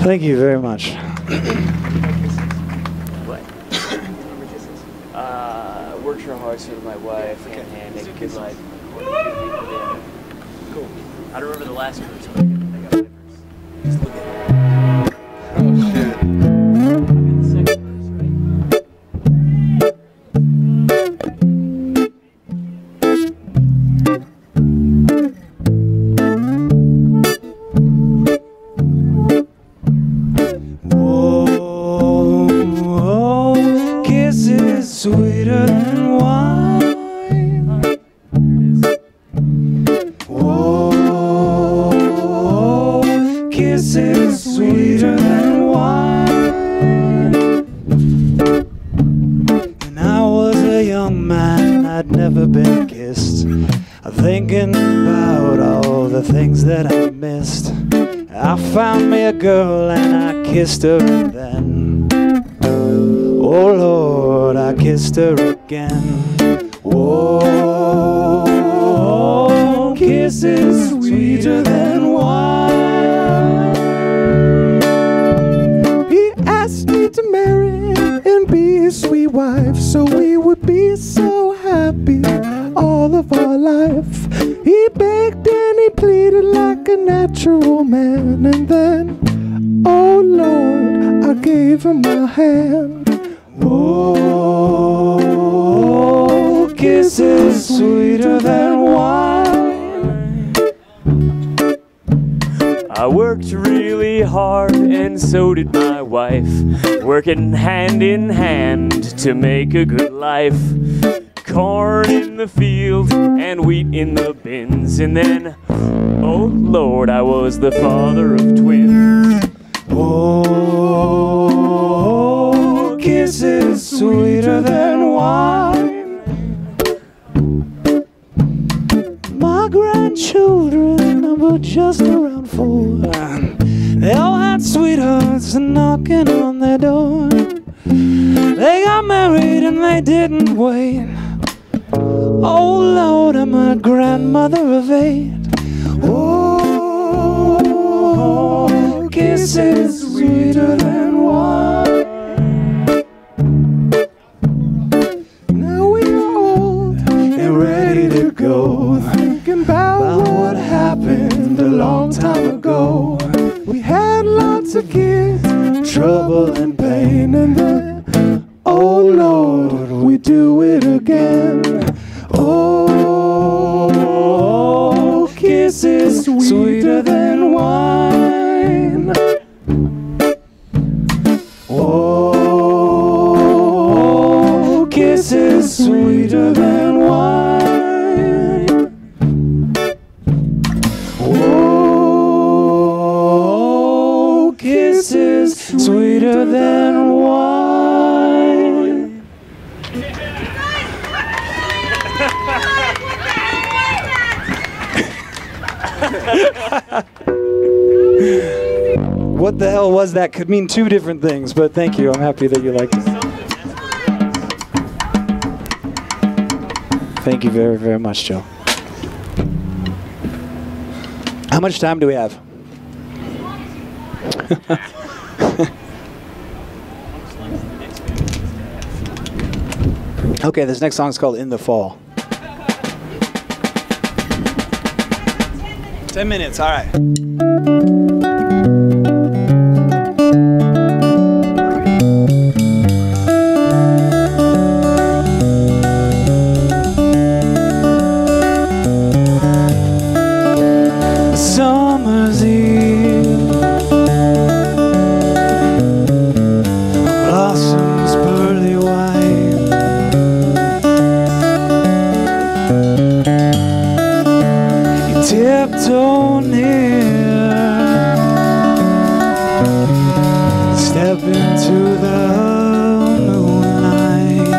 Thank you very much. What? Worked real hard with my wife and make a good life. Cool. I don't remember the last verse, but I got my verse. Just look at it. Oh shit. I got the second verse, right? Sweeter than wine. Whoa, kisses sweeter than wine. When I was a young man, I'd never been kissed. Thinking about all the things that I missed, I found me a girl and I kissed her, and then, oh Lord, I kissed her again. Whoa, kisses sweeter than wine. He asked me to marry and be his sweet wife, so we would be so happy all of our life. He begged and he pleaded like a natural man. man, and then, oh Lord, I gave him my hand. Oh, kisses sweeter than wine. I worked really hard, and so did my wife, working hand in hand to make a good life. Corn in the field and wheat in the bins, and then, oh Lord, I was the father of twins. Oh, kisses sweeter than wine. My grandchildren number just around 4. They all had sweethearts knocking on their door. They got married and they didn't wait. Oh Lord, I'm a grandmother of 8. Oh, kisses sweeter than wine. Now we're old and ready to go, thinking about what happened a long time ago. We had lots of kids, trouble and pain, and then, oh Lord, we do it again. Oh, kisses sweeter than wine. Oh, kisses sweeter than wine. Oh, kisses sweeter than wine. What the hell was that? Could mean 2 different things, but thank you. I'm happy that you liked it. Thank you very, very much, Joe. How much time do we have? Okay, this next song is called In the Fall. 10 minutes, all right. Summer's Eve, blossoms pearly white. You tiptoe near, step into the moonlight.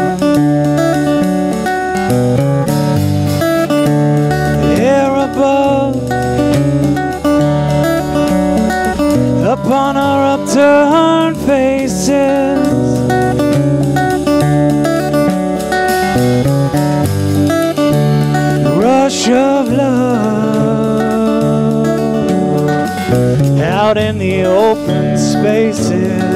The air above, upon our upturned faces, the rush of love out in the open spaces.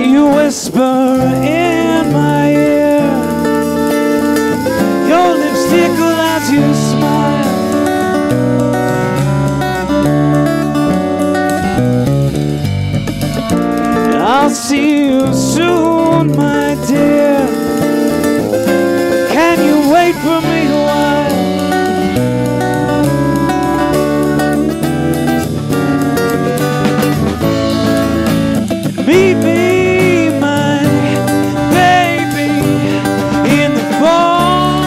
You whisper in my ear, your lips tickle as you smile. I'll see you soon, my dear. Can you wait for me a while? Meet me, my baby, in the fall.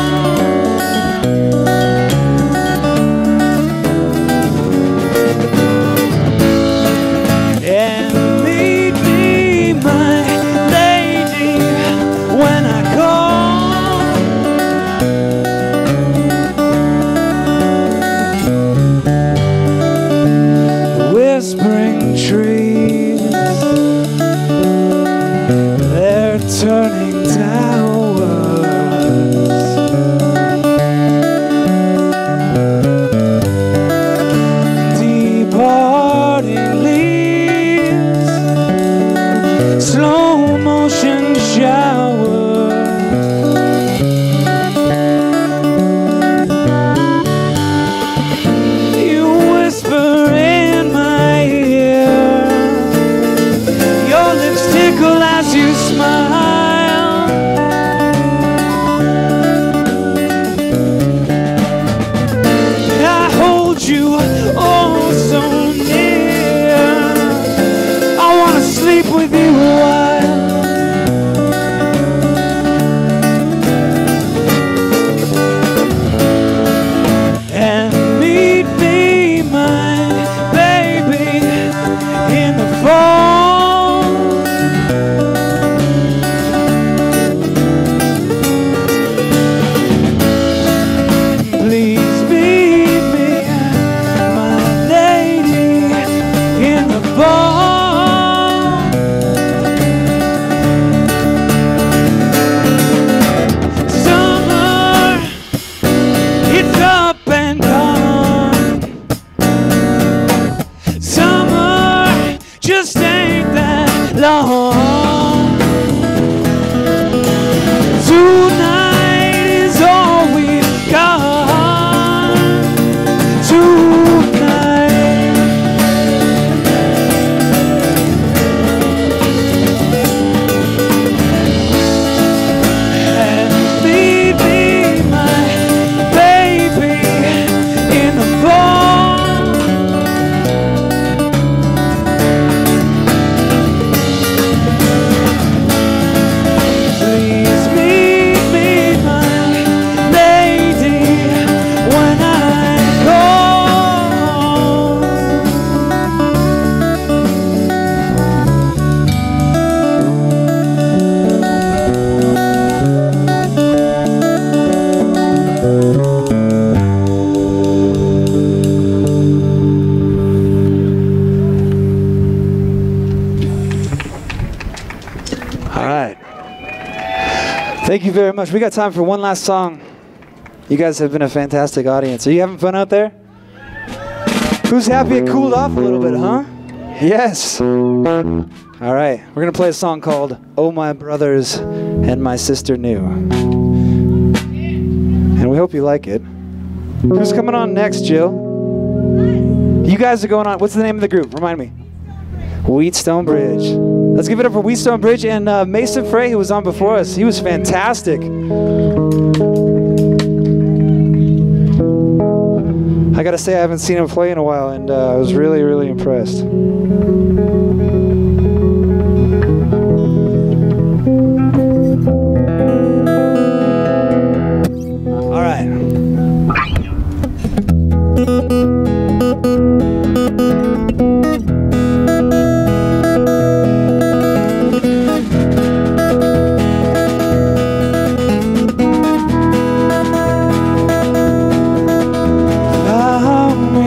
very much. We got time for one last song. You guys have been a fantastic audience. Are you having fun out there? Who's happy it cooled off a little bit, huh? Yes. All right, we're gonna play a song called "Oh My Brothers and My Sister Knew," and we hope you like it. Who's coming on next, Jill? You guys are going on. What's the name of the group? Remind me. Wheatstone Bridge. Let's give it up for Wheatstone Bridge and Mason Frey, who was on before us. He was fantastic. I gotta say, I haven't seen him play in a while, and I was really, really impressed. All right.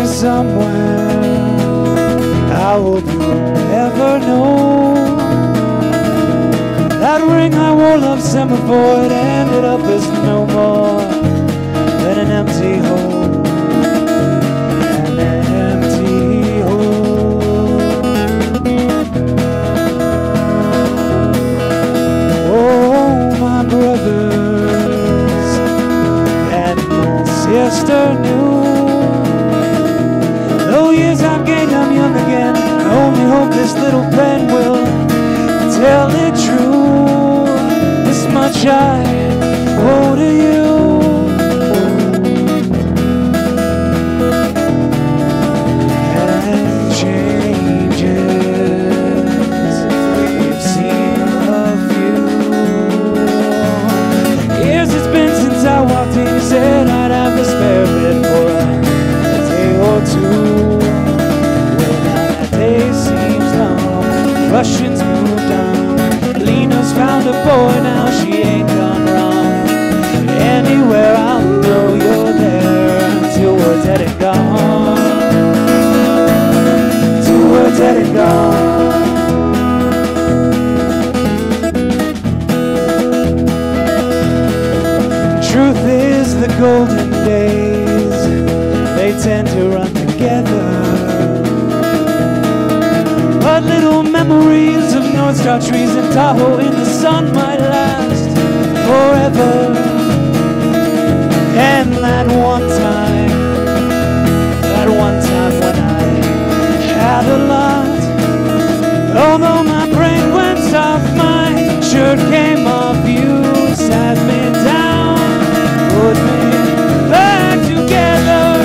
Somewhere, how will you ever know? That ring I wore love semaphore, it ended up as no more than an empty hole. An empty hole. Oh, my brothers and my sister knew. Though years I've gained, I'm young again. I only hope this little pen will tell it true. This much I owe to you. And changes we've seen a few. Years it's been since I walked in. You said I'd have a spare bed for a day or two. Russians moved on. Lena's found a boy, now she ain't gone wrong. Anywhere I'll know you're there until we're dead and gone. Till we're dead and gone. Truth is, the golden days, they tend to run together. But little memories of North Star trees and Tahoe in the sun might last forever. And that one time when I had a lot, although my brain went soft, my shirt came off, you sat me down, put me back together.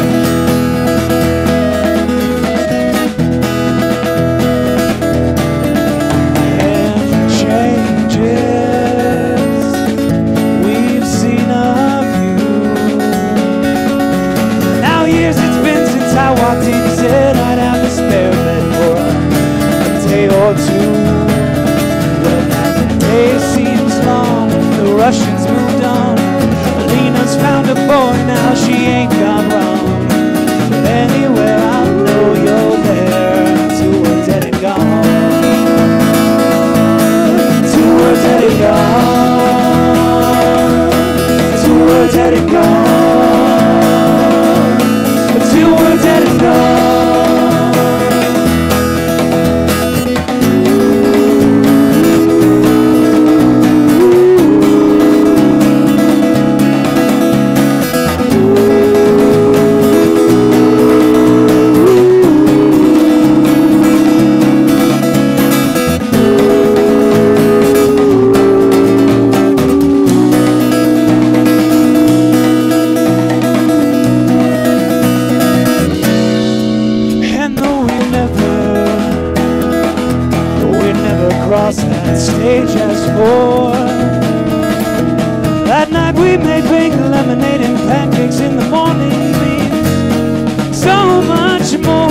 I walked in and said I'd have a spare bed for a day or two. But as the day seems long, the Russians moved on. Lena's found a boy, now she ain't gone wrong. But anywhere I'll know you're there till we're dead and gone. Till we're dead and gone. Till we're dead and gone. Till we're dead and gone. That stage as before. That night we made pink lemonade and pancakes in the morning means so much more.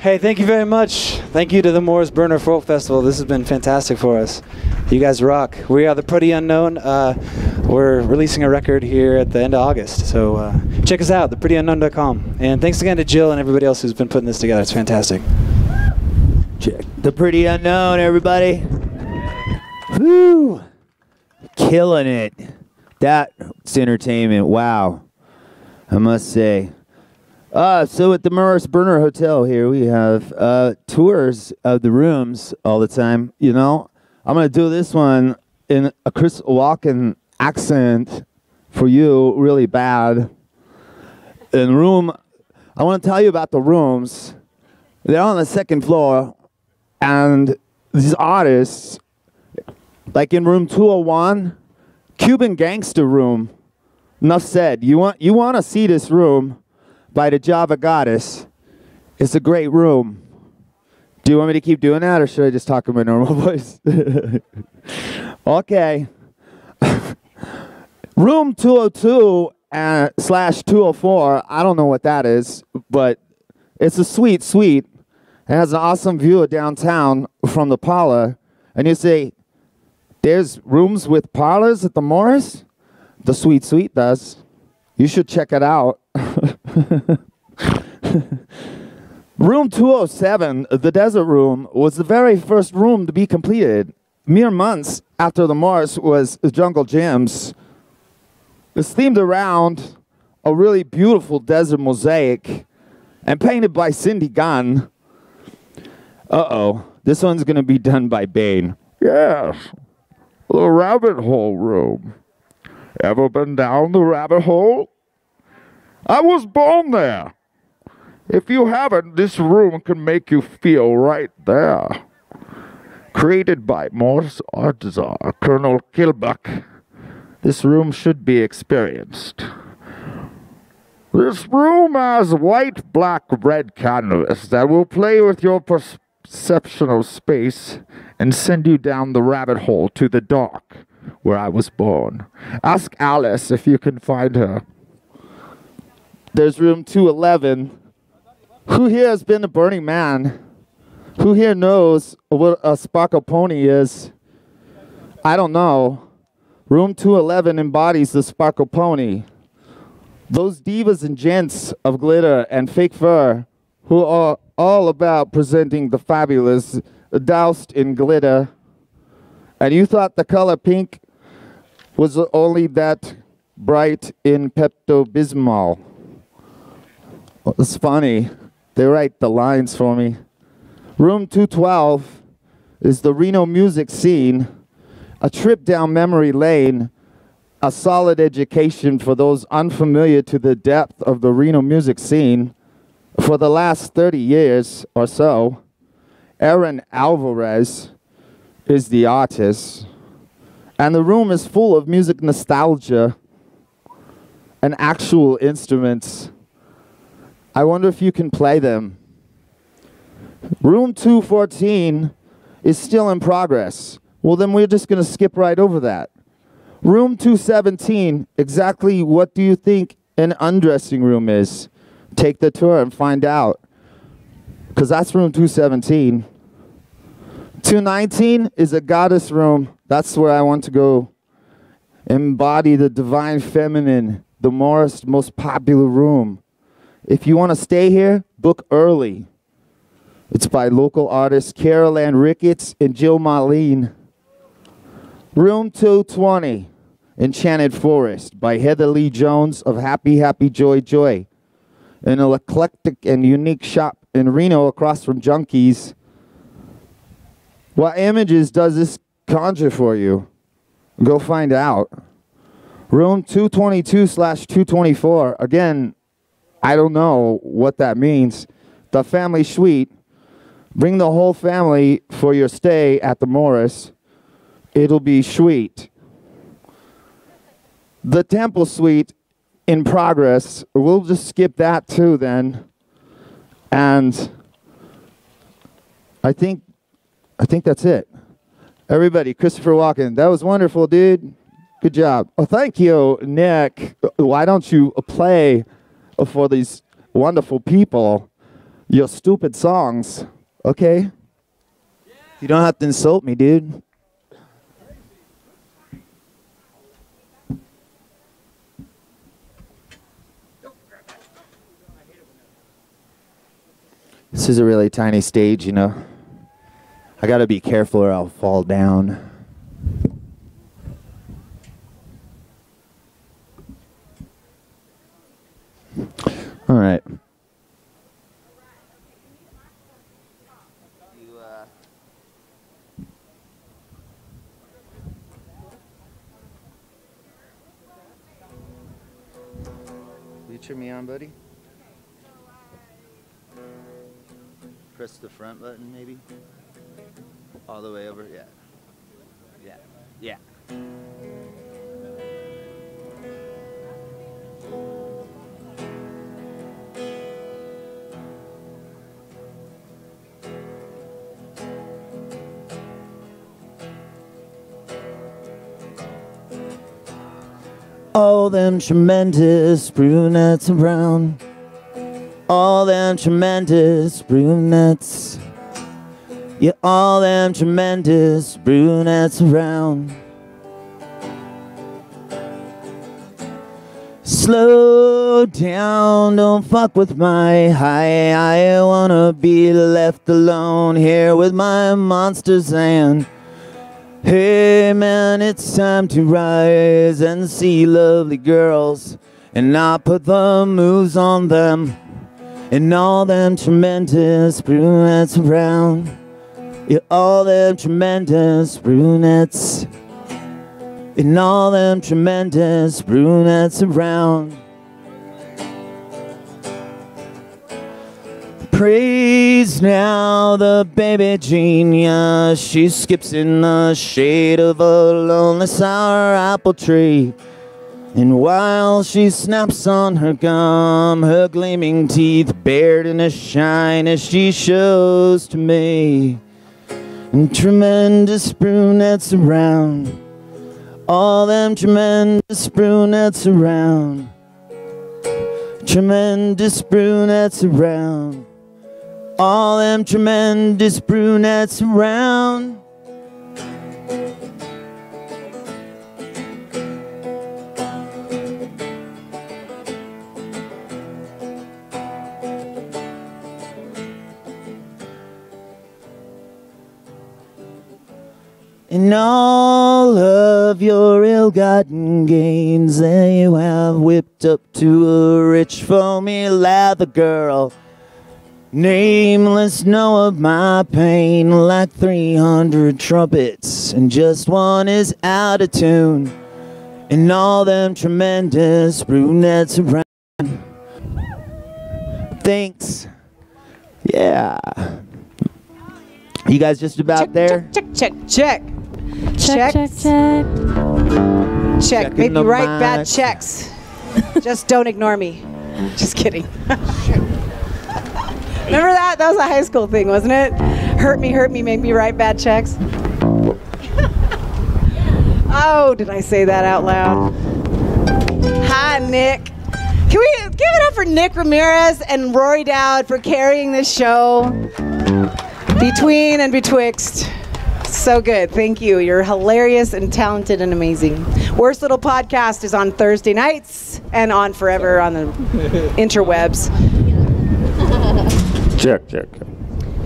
Hey, thank you very much. Thank you to the Morris Burner Folk Festival. This has been fantastic for us. You guys rock. We are the Pretty Unknown. We're releasing a record here at the end of August. So check us out, theprettyunknown.com. And thanks again to Jill and everybody else who's been putting this together. It's fantastic. Check The Pretty Unknown, everybody. Woo! Killing it. That's entertainment. Wow. I must say. So at the Morris Burner Hotel here, we have tours of the rooms all the time. You know, I'm going to do this one in a Chris Walken accent for you, really bad. In room, I want to tell you about the rooms. They're on the second floor, and these artists, like in room 201, Cuban Gangster Room. Enough said. You want to see this room by the Java Goddess. It's a great room. Do you want me to keep doing that, or should I just talk in my normal voice? Okay. Room 202 / 204, I don't know what that is, but it's a suite. It has an awesome view of downtown from the parlor. And you say, there's rooms with parlors at the Morris? The suite does. You should check it out. Room 207, the Desert Room, was the very first room to be completed. Mere months after the Morris was Jungle Jim's. It's themed around a really beautiful desert mosaic and painted by Cindy Gunn. Uh-oh, this one's going to be done by Bane. Yes, the rabbit hole room. Ever been down the rabbit hole? I was born there. If you haven't, this room can make you feel right there. Created by Morris art czar Colonel Kilbuck, this room should be experienced. This room has white, black, red canvas that will play with your perception of space and send you down the rabbit hole to the dark, where I was born. Ask Alice if you can find her. There's room 211. Who here has been to Burning Man? Who here knows what a Sparkle Pony is? I don't know. Room 211 embodies the Sparkle Pony. Those divas and gents of glitter and fake fur who are all about presenting the fabulous doused in glitter. And you thought the color pink was only that bright in Pepto-Bismol. It's funny. They write the lines for me. Room 212 is the Reno music scene, a trip down memory lane, a solid education for those unfamiliar to the depth of the Reno music scene. For the last 30 years or so, Aaron Alvarez is the artist, and the room is full of music nostalgia and actual instruments. I wonder if you can play them. Room 214 is still in progress. Well, then we're just going to skip right over that. Room 217, exactly what do you think an undressing room is? Take the tour and find out, because that's room 217. 219 is a goddess room. That's where I want to go. Embody the divine feminine, the Morris most popular room. If you want to stay here, book early. It's by local artists Carol Ann Ricketts and Jill Marlene. Room 220, Enchanted Forest, by Heather Lee Jones of Happy Happy Joy Joy. An eclectic and unique shop in Reno across from Junkies. What images does this conjure for you? Go find out. Room 222/224, again, I don't know what that means. The family suite. Bring the whole family for your stay at the Morris. It'll be sweet. The Temple Suite in progress. We'll just skip that too then. And I think that's it. Everybody, Christopher Walken, that was wonderful, dude. Good job. Oh, thank you, Nick. Why don't you play for these wonderful people? your stupid songs, okay? You don't have to insult me, dude. This is a really tiny stage, you know. I gotta be careful or I'll fall down. All right. Will you turn me on, buddy? Press the front button, maybe? All the way over, yeah. Yeah, yeah. All them tremendous brunettes around. All them tremendous brunettes. Yeah, all them tremendous brunettes around. Slow down, don't fuck with my high. I wanna be left alone here with my monsters and hey man, it's time to rise and see lovely girls and not put the moves on them. And all them tremendous brunettes around. Yeah, all them tremendous brunettes. And all them tremendous brunettes around. Praise now the baby genius. She skips in the shade of a lonely sour apple tree. And while she snaps on her gum, her gleaming teeth bared in a shine as she shows to me. And tremendous brunettes around. All them tremendous brunettes around. Tremendous brunettes around. All them tremendous brunettes around. And all of your ill-gotten gains that you have whipped up to a rich foamy lather girl. Nameless know of my pain like 300 trumpets, and just one is out of tune. And all them tremendous brunettes around. Thanks. Yeah. You guys just about there? Check. Maybe write bad checks. Just don't ignore me. Just kidding. Remember that? That was a high school thing, wasn't it? Hurt me, make me write bad checks. Oh, did I say that out loud? Hi, Nick. Can we give it up for Nick Ramirez and Rory Dowd for carrying this show between and betwixt? So good. Thank you. You're hilarious and talented and amazing. Worst Little Podcast is on Thursday nights and on forever on the interwebs. Check.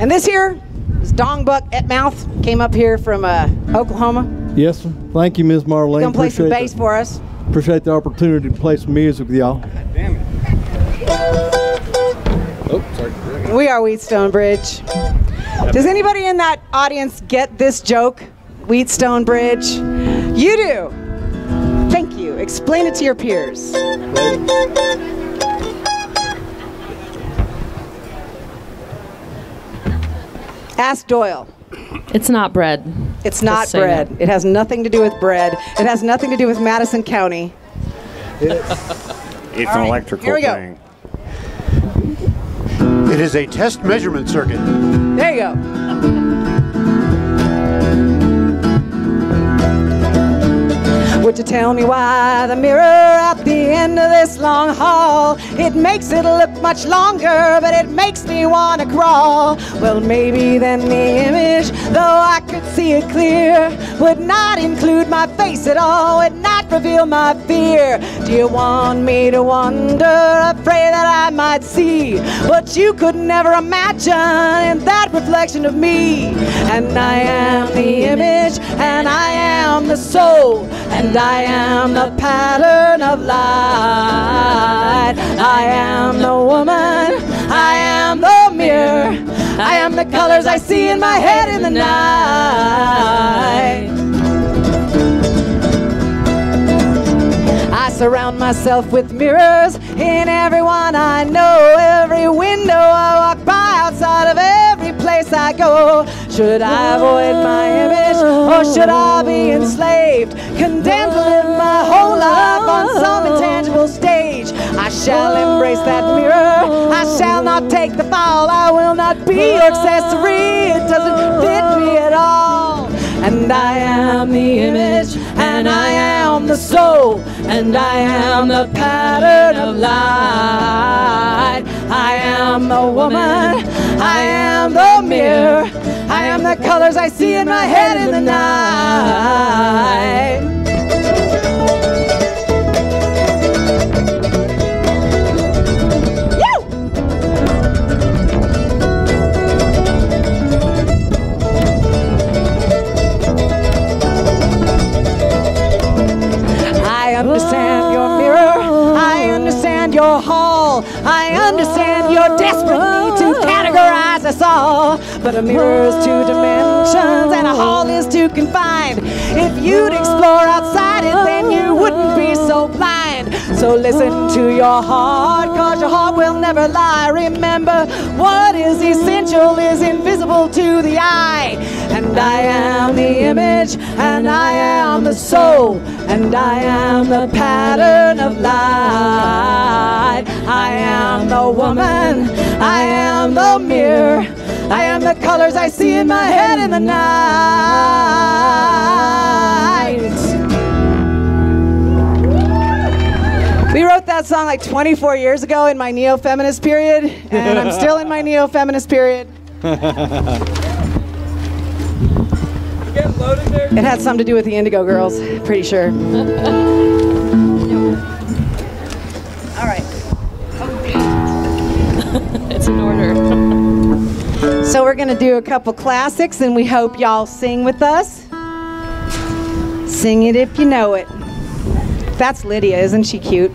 And this here is Dong Buck Etmouth. Came up here from Oklahoma. Yes, sir. Thank you, Ms. Marlene. Gonna play some bass for us. Appreciate the opportunity to play some music with y'all. Damn it. Oh, sorry. We are Wheatstone Bridge. Does anybody in that audience get this joke? Wheatstone Bridge? You do. Thank you. Explain it to your peers. Ask Doyle. It's not bread. It's not bread. It has nothing to do with bread. It has nothing to do with Madison County. It's an electrical here we go. thing. It is a test measurement circuit. There you go. Would you tell me why the mirror at the end of this long hall It makes it look much longer, but it makes me want to crawl. Well, maybe then the image, though I could see it clear, would not include my face at all, would not reveal my fear. Do you want me to wonder, afraid that I might see what you could never imagine in that reflection of me? And I am the image, and I am the soul, and I am the pattern of light. I am the woman, I am the mirror, I am the colors I see in my head in the night. I surround myself with mirrors in everyone I know, every window I walk by, outside of every place I go. Should I avoid my image, or should I be enslaved, condemned to live my whole life on some intangible stage? I shall embrace that mirror, I shall not take the fall, I will not be your accessory, it doesn't fit me at all. And I am the image, and I am the soul, and I am the pattern of light. I am the woman, I am the mirror, I am the colors I see in my head in the night. I understand your mirror, I understand your hall, I understand your desperate need to categorize us all. But a mirror is 2 dimensions and a hall is too confined. If you'd explore outside it, then you wouldn't be so blind. So listen to your heart, cause your heart will never lie. Remember, what is essential is invisible to the eye. And I am the image, and I am the soul, and I am the pattern of light. I am the woman, I am the mirror, I am the colors I see in my head in the night. We wrote that song like 24 years ago in my neo-feminist period, and I'm still in my neo-feminist period. It had something to do with the Indigo Girls, pretty sure. All right. It's in order. So we're going to do a couple classics, and we hope y'all sing with us. Sing it if you know it. That's Lydia, isn't she cute?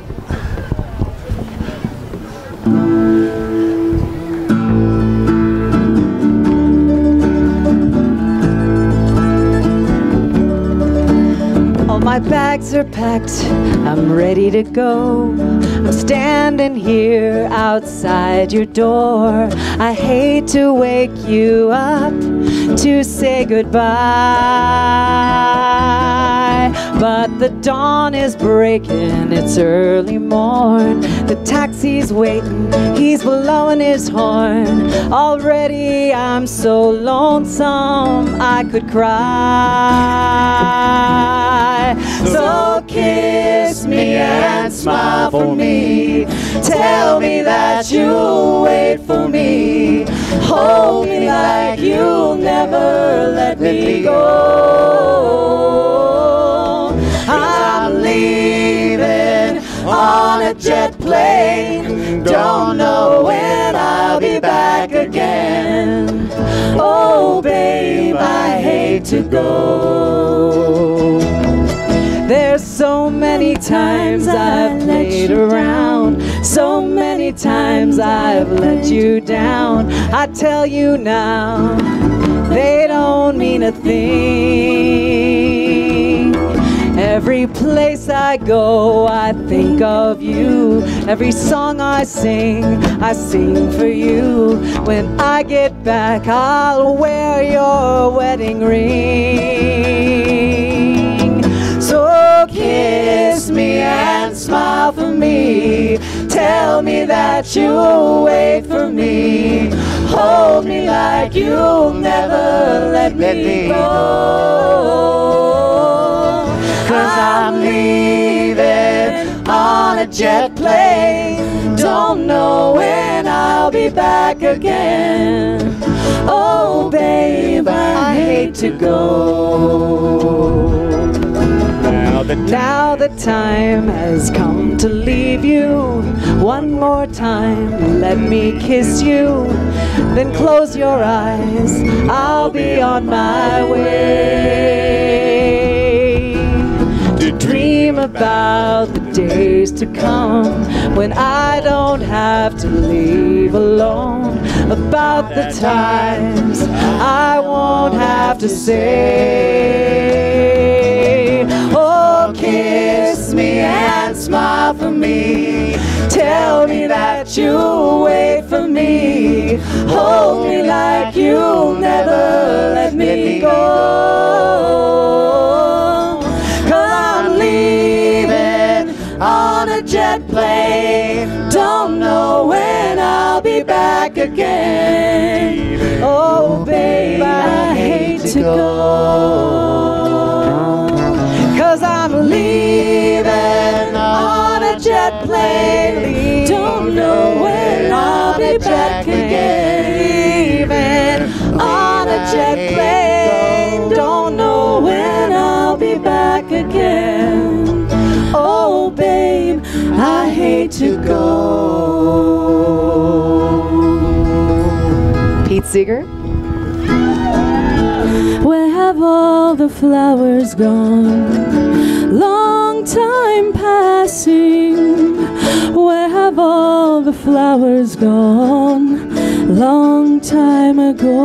All my bags are packed, I'm ready to go. I'm standing here outside your door. I hate to wake you up to say goodbye, but the dawn is breaking, it's early morn. The taxi's waiting, he's blowing his horn. Already I'm so lonesome I could cry. So kiss me and smile for me, tell me that you'll wait for me, hold me like you'll never let me go. I'm leaving on a jet plane, don't know when I'll be back again. Oh babe, I hate to go. There's so many times I've played around, so many times I've let you down. I tell you now, they don't mean a thing. Every place I go, I think of you. Every song I sing for you. When I get back, I'll wear your wedding ring. So kiss me and smile for me, tell me that you'll wait for me, hold me like you'll never let me go. 'Cause I'm leaving on a jet plane, don't don't know when I'll be back again. Oh, babe, I hate to go. Now the time has come to leave you. One more time, let me kiss you. Then close your eyes, I'll be on my way. To dream about the days to come when I don't have to leave alone. About the times I won't have to say. Oh, kiss me and smile for me. Tell me that you'll wait for me. Hold me like you'll never let me go. 'Cause I'm leaving on a jet plane. Don't know when I'll be back again. Oh, babe, I hate to go. 'Cause I'm leaving on a jet plane. Don't know when I'll be back again. Leaving on a jet plane. Don't know when I'll be back again. Oh, babe, I hate to go. Pete Seeger. Where have all the flowers gone? Long time passing. Where have all the flowers gone? Long time ago.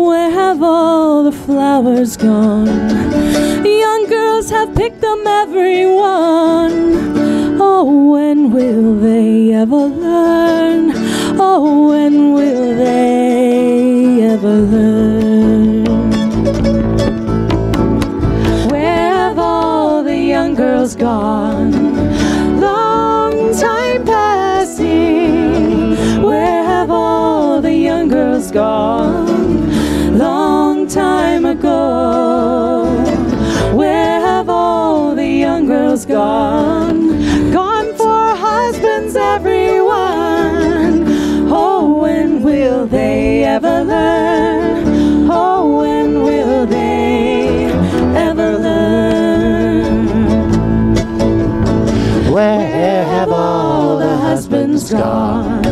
Where have all the flowers gone? Young girls have picked them, everyone. Oh, when will they ever learn? Oh, when will they ever learn? Where have all the young girls gone? Long time passing. Where have all the young girls gone? Long time ago. Where have all the young girls gone? Gone for husbands, everyone. Oh, when will they ever learn? Oh, when will they ever learn? Where have all the husbands gone?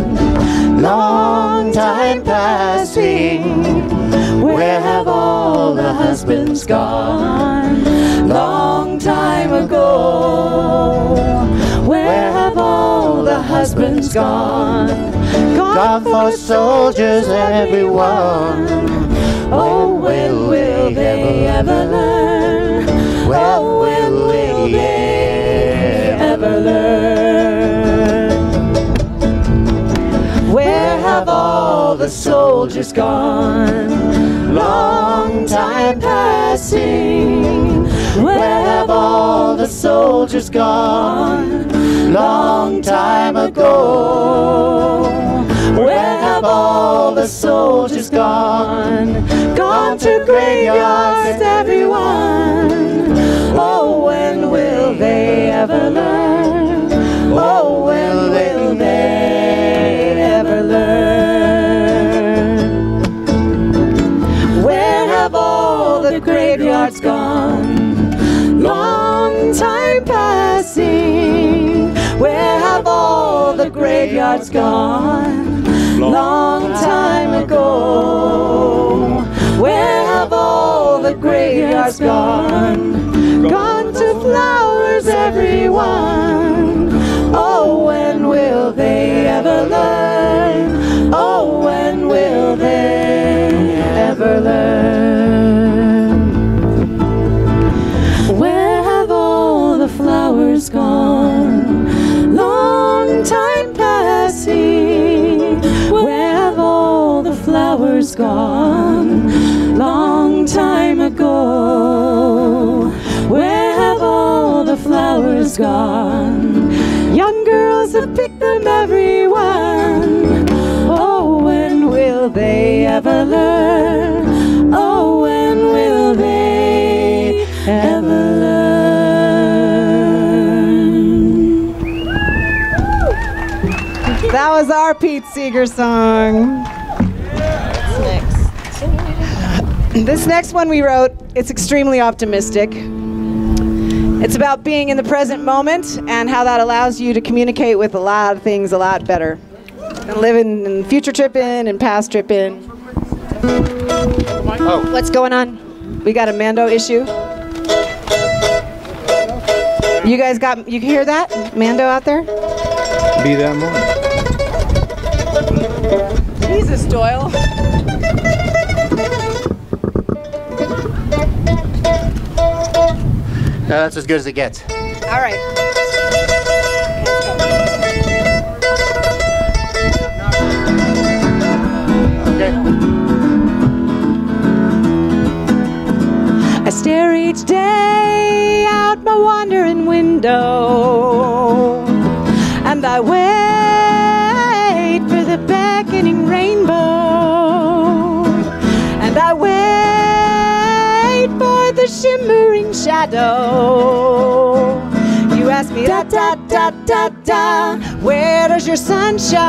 Long time passing. Where have all the husbands gone? Long time ago. Where have all the husbands gone? Gone for soldiers, everyone. Oh, when will they ever learn? Oh, when will they ever learn? Where have all the soldiers gone? Long time passing. Where have all the soldiers gone? Long time ago. Where have all the soldiers gone? Gone to graveyards, everyone. Oh, when will they ever learn? Oh, when will they ever learn? Where have all the graveyards gone? Long time passing. Where have all the graveyards gone? Long time ago. Where have all the graveyards gone? Gone to flowers, everyone. Oh, when will they ever learn? Oh, when will they ever learn? Where have all the flowers gone? Long time passing. Where have all the flowers gone? Long time ago. Where have all the flowers gone? Young girls have picked them, everyone. Oh, when will they ever learn? Oh, when will they ever learn? That was our Pete Seeger song. This next one we wrote, it's extremely optimistic. It's about being in the present moment and how that allows you to communicate with a lot of things a lot better. And living and future tripping and past tripping. Oh. What's going on? We got a Mando issue. You guys got, you can hear that? Mando out there? Be that more. Jesus, Doyle. No, that's as good as it gets. All right. I stare each day out my wandering window, and I wait for the beckoning rainbow, and I wait for the shimmering shadow. You ask me, da da da da da, where does your sun shine?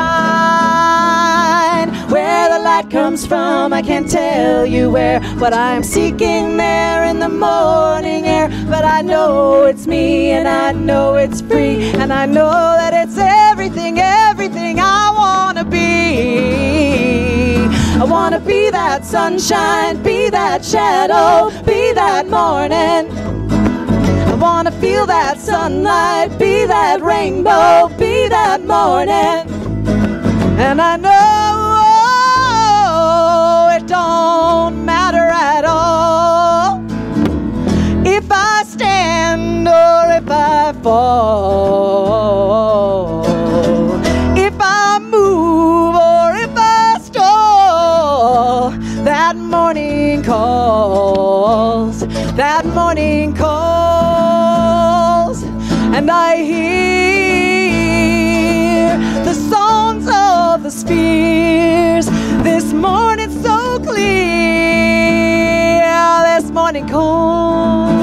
Where the light comes from, I can't tell you where, but I'm seeking there in the morning air. But I know it's me, and I know it's free, and I know that it's everything, everything I wanna be. I wanna be that sunshine, be that shadow, be that morning. I wanna feel that sunlight, be that rainbow, be that morning. And I know it don't matter at all if I stand or if I fall, if I move or if I stall. That morning calls, that morning calls, and I hear the songs of the spheres. This morning so clear, this morning calls.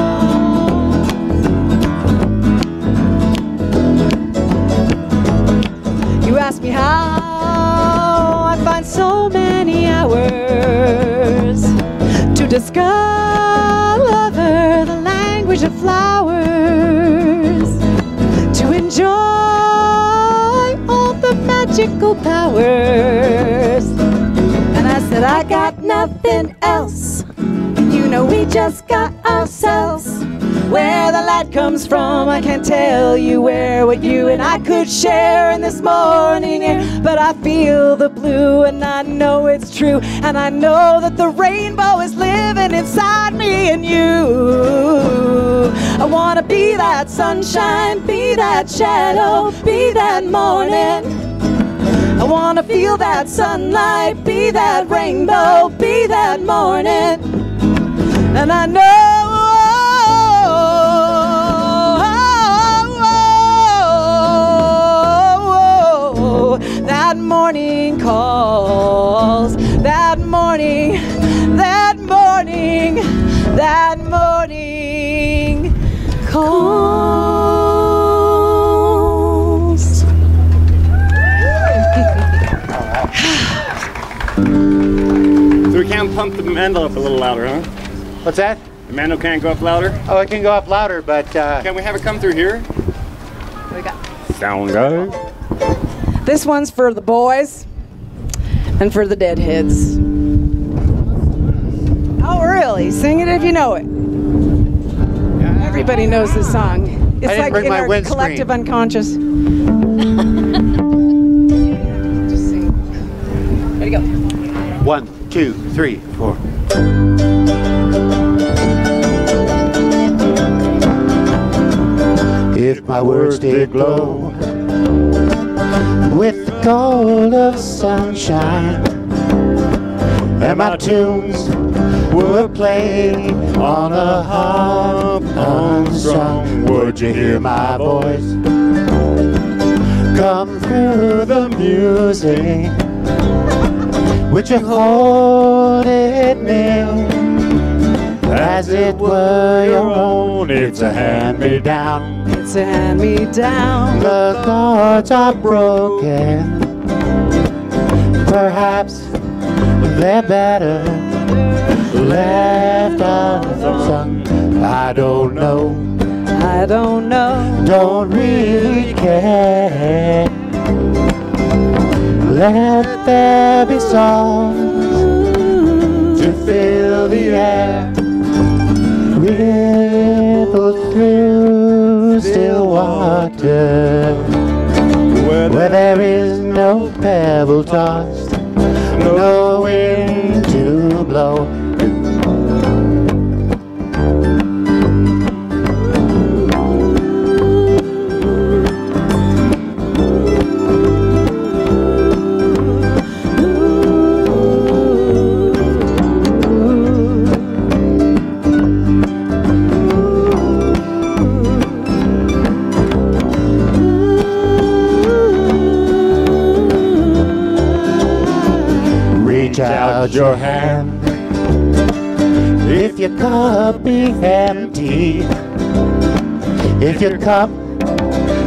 You ask me how I find so many hours to discover the language of flowers, to enjoy all the magical powers. And I said, I got nothing else. You know, we just got ourselves. Where the light comes from, I can't tell you where. What you and I could share in this morning air. But I feel the blue, and I know it's true, and I know that the rainbow is living inside me and you. I wanna be that sunshine, be that shadow, be that morning. I wanna feel that sunlight, be that rainbow, be that morning. And I know that morning calls, that morning, that morning, that morning calls. So we can't pump the Mando up a little louder, huh? What's that? The Mando can't go up louder? Oh, it can go up louder, but can we have it come through here? What we got? Sound guy. This one's for the boys and for the deadheads. Oh, really? Sing it if you know it. Everybody knows this song. It's like in our collective unconscious. Just sing. Ready, go. 1, 2, 3, 4. If my words did glow with the gold of sunshine, and my tunes were played on a harp unstrung, would you hear my voice come through the music? Would you hold it near as it were your own? It's a hand-me-down. It's a hand-me-down. The chords are broken, Perhaps they're better left unsung. I don't know. I don't know. Don't really care. Let there be songs to fill the air. Ripple through still water, where there is no pebble tossed, no wind to blow. Reach out your hand if your cup be empty. If your cup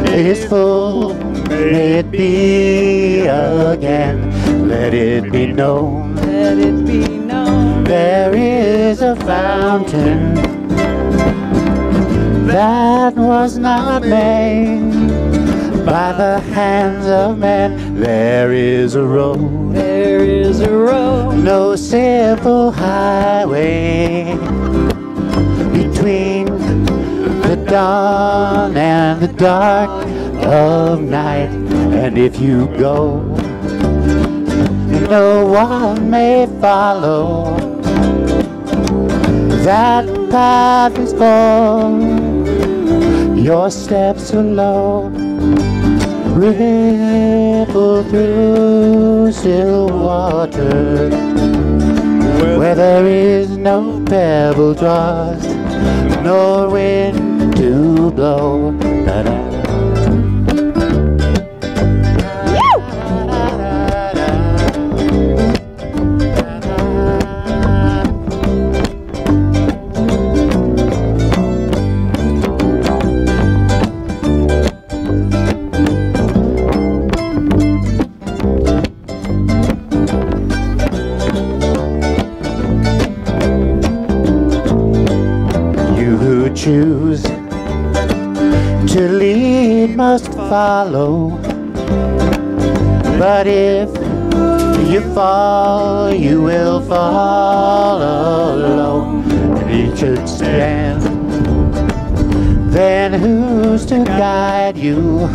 is full, may it be again. Let it be known, let it be known, there is a fountain that was not made by the hands of men. There is a road, there is a road, no simple highway between the dawn and the dark of night. And if you go, no one may follow. That path is full, your steps are low. Ripple through still water, where there is no pebble tossed, nor wind to blow. Da-da. Choose to lead must follow, but if you fall, you will fall alone. And each should stand, then who's to guide you?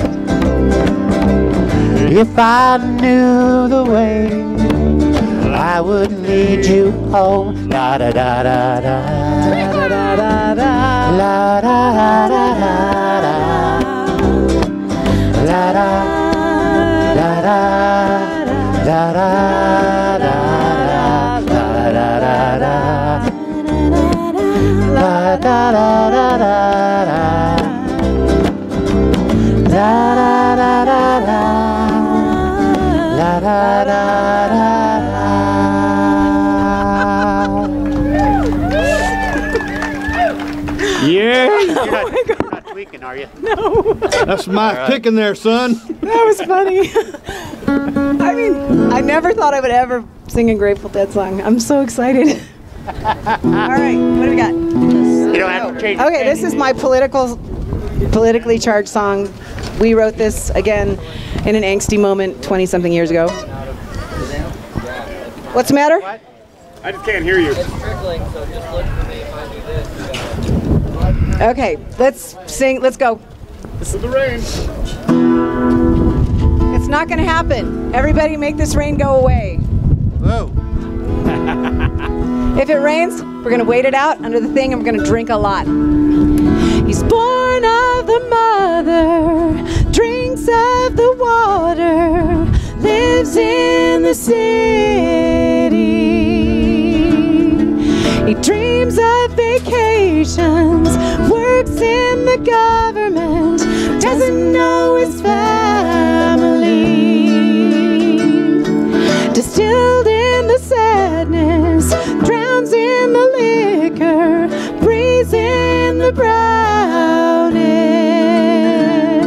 If I knew the way, I would lead you home. La da da da da. La da da da da da. La da da da da da da da da da. La da da da da da. La da da da da. La da da da. Yeah. You're not tweaking, are you? No. That's my picking there, son. That was funny. I mean, I never thought I would ever sing a Grateful Dead song. I'm so excited. All right, what do we got? You don't have to change. Okay, this is my politically charged song. We wrote this, again, in an angsty moment 20-something years ago. What's the matter? What? I just can't hear you. It's trickling, so just look for me if I do this. Okay, let's sing, let's go. This is the rain. It's not gonna happen. Everybody make this rain go away. Whoa. If it rains, we're gonna wait it out under the thing and we're gonna drink a lot. He's born of the mother, drinks of the water, lives in the city. He dreams of vacations, works in the government, doesn't know his family. Distilled in the sadness, drowns in the liquor, breathes in the brown air.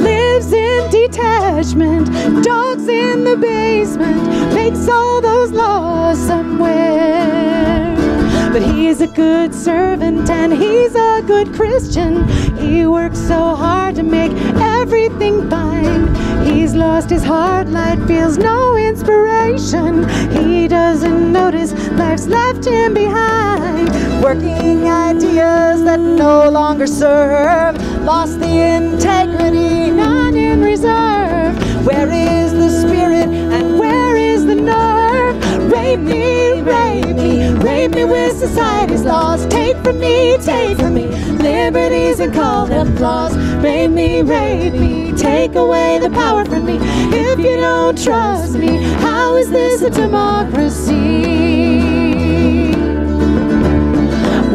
Lives in detachment, dogs in the basement, breaks all those laws somewhere. But he's a good servant and he's a good Christian. He works so hard to make everything fine. He's lost his heart light, feels no inspiration. He doesn't notice life's left him behind. Working ideas that no longer serve, lost the integrity, none in reserve. Where is the spirit and where is the nerve? Rape me, rape me, rape me with society's laws. Take from me, liberties and call them flaws. Rape me, take away the power from me. If you don't trust me, how is this a democracy?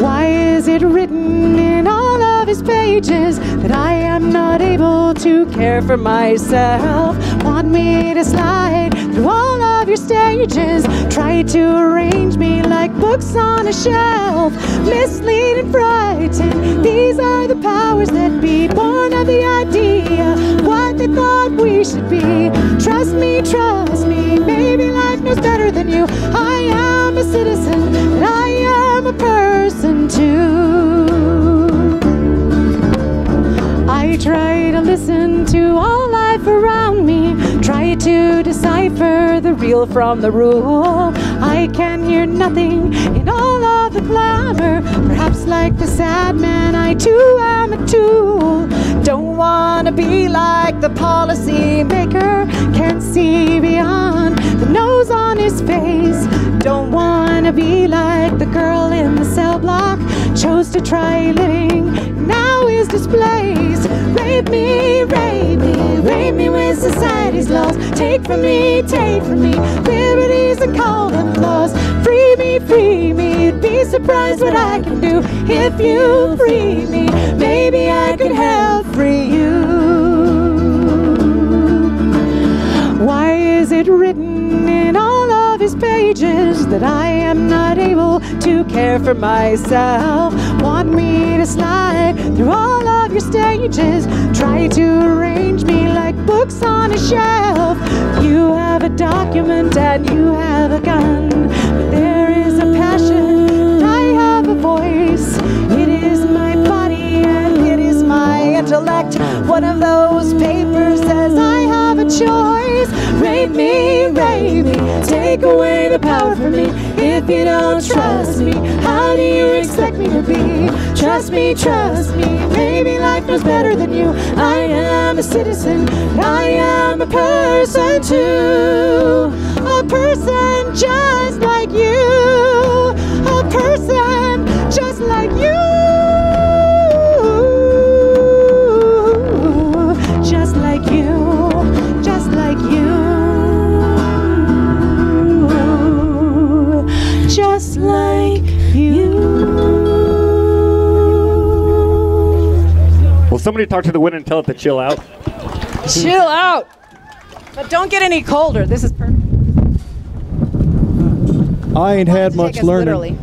Why is it written in all of his pages that I am not able to care for myself? Want me to slide through all of your stages, try to arrange me like books on a shelf, mislead and frighten. These are the powers that be, born of the idea what they thought we should be. Trust me, maybe life knows better than you. I am a citizen, and I am a person too. I try to listen to all life around me, try to decipher the real from the rule. I can hear nothing in all of the clamor. Perhaps like the sad man, I too am a tool. Don't want to be like the policy maker, can't see beyond the nose on his face. Don't want to be like the girl in the cell block, chose to try living, now is displaced. Rape me, with society's laws. Take from me, liberties and call them flaws. Free me, you'd be surprised what I can do. If you free me, maybe I could help free you. Why is it written in all of his pages that I am not able to care for myself? Want me to slide through all of your stages, try to arrange me like books on a shelf. You have a document and you have a gun, but there is a passion and I have a voice. It is my body and it is my intellect. One of those papers says I have a choice. Rape me, take away the power from me. If you don't trust me, how do you expect me to be? Trust me, maybe life knows better than you. I am a citizen, I am a person too. A person just like you. A person just like you. Just like you, just like you. Just like you. Will somebody talk to the wind and tell it to chill out? Chill out. But don't get any colder. This is perfect. I ain't had much learning. Literally.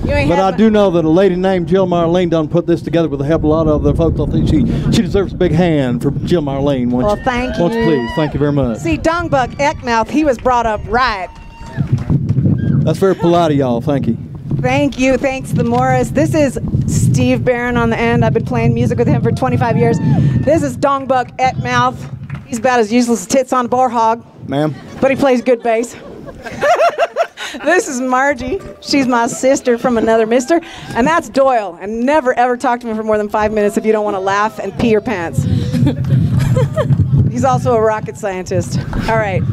You ain't But had I do know that a lady named Jill Marlene done put this together with the help of a lot of other folks. I think she deserves a big hand for Jill Marlene. Well, thank you. Once, please. Thank you very much. See, Dongbuck Ekmouth, he was brought up right. That's very polite of y'all. Thank you. Thank you. Thanks, the Morris. This is Steve Barron on the end. I've been playing music with him for 25 years. This is Dongbuck Ekmouth. He's about as useless as tits on boar hog. Ma'am. But he plays good bass. This is Margie. She's my sister from another mister. And that's Doyle. And never, ever talk to me for more than 5 minutes if you don't want to laugh and pee your pants. He's also a rocket scientist. All right.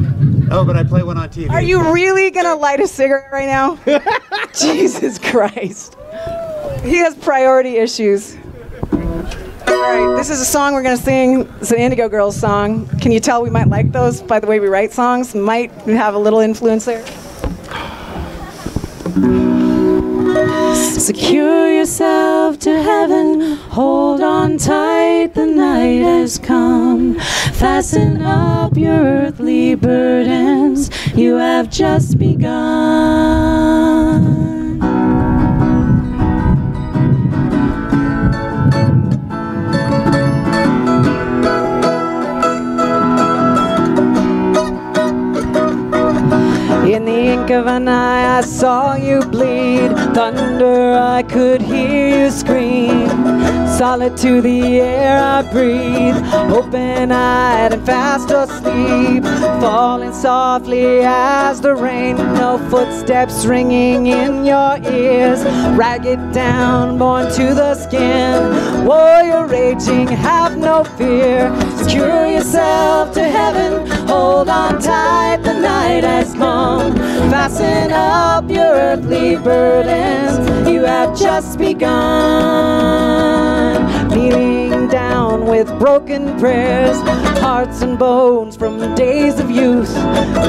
Oh, but I play one on TV. Are you really going to light a cigarette right now? Jesus Christ. He has priority issues. All right, this is a song we're going to sing. It's an Indigo Girls song. Can you tell we might like those by the way we write songs? Might have a little influence there. Secure yourself to heaven, hold on tight, the night has come. Fasten up your earthly burdens, you have just begun. of an eye I saw you bleed. Thunder, I could hear you scream. Solid to the air I breathe. Open-eyed and fast asleep. Falling softly as the rain. No footsteps ringing in your ears. Ragged down, born to the skin. Warrior raging, have no fear. Secure yourself to heaven. Hold on tight, the night has come. Fasten up your earthly burdens. You have just begun. Kneeling down with broken prayers. Hearts and bones from days of youth.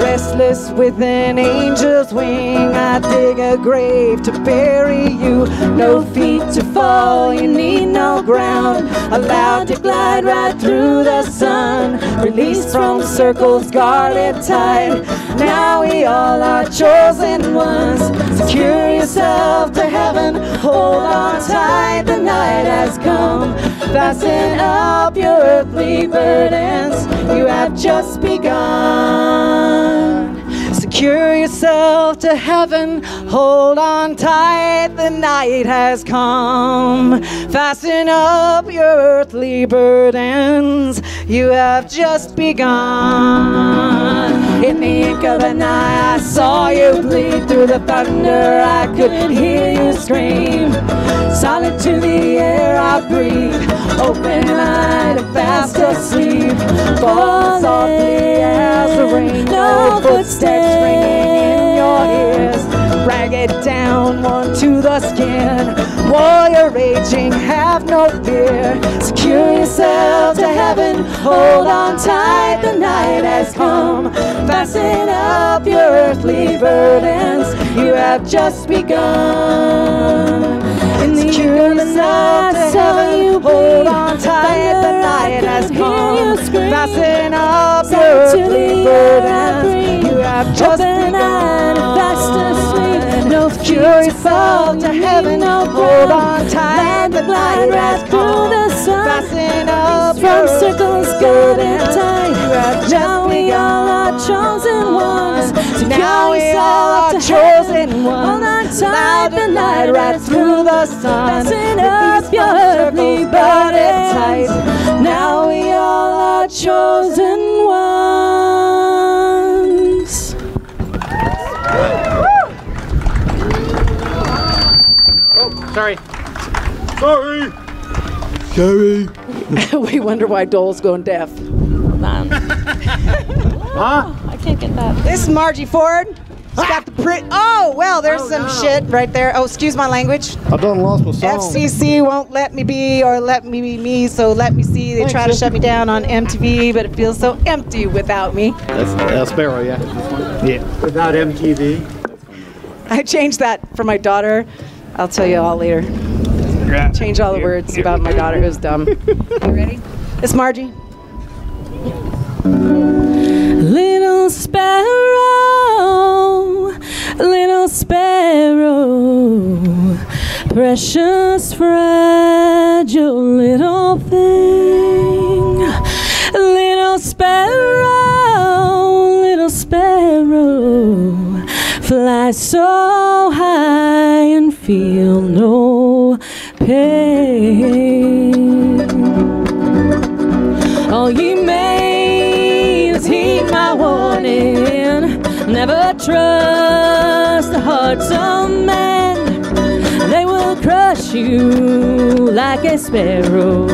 Restless with an angel's wing. I dig a grave to bury you. No feet to fall, you need no ground. Allowed to glide right through the sun. Released from circles guarded tight. Now we all are chosen ones. Secure yourself to heaven. Hold on tight, the night has come. Fasten up your earthly burdens. You have just begun. Secure yourself to heaven. Hold on tight, the night has come. Fasten up your earthly burdens. You have just begun. In the ink of an eye I saw you bleed. Through the thunder I could hear you scream. Solid to the air I breathe. Open-eyed and fast asleep. Fall softly as the rain. No footsteps ringing in your ears. Ragged down, worn to the skin. Warrior raging, have no fear. Secure yourself to heaven. Hold on tight, the night has come. Fasten up your earthly burdens. You have just begun. In the secure yourself to heaven. Hold on tight, the night has come. Fasten up your earthly burdens. You have just begun. No secure yourself to heaven. Hold on tight, the night has come. Fasten up from circles good and tight. Now we all are chosen ones. Now we all are chosen ones. Hold on tight, the night right through the sun. Fasten up your earthly burdens. Now we all are chosen ones. Sorry. Sorry. We wonder why Dole's going deaf. Huh? I can't get that. This is Margie Ford. She's got the Oh, well, there's some shit right there. Oh, excuse my language. I done lost my song. FCC won't let me be or let me be me, so let me see. They try to shut me down on MTV, but it feels so empty without me. That's Sparrow, yeah. Yeah. Without MTV. I changed that for my daughter. I'll tell you all later. Change all the words about my daughter who's dumb. You ready? It's Margie. Little sparrow, precious, fragile little thing. Little sparrow, fly so high and feel no pain. All you made is heed my warning. Never trust the hearts of men. They will crush you like a sparrow,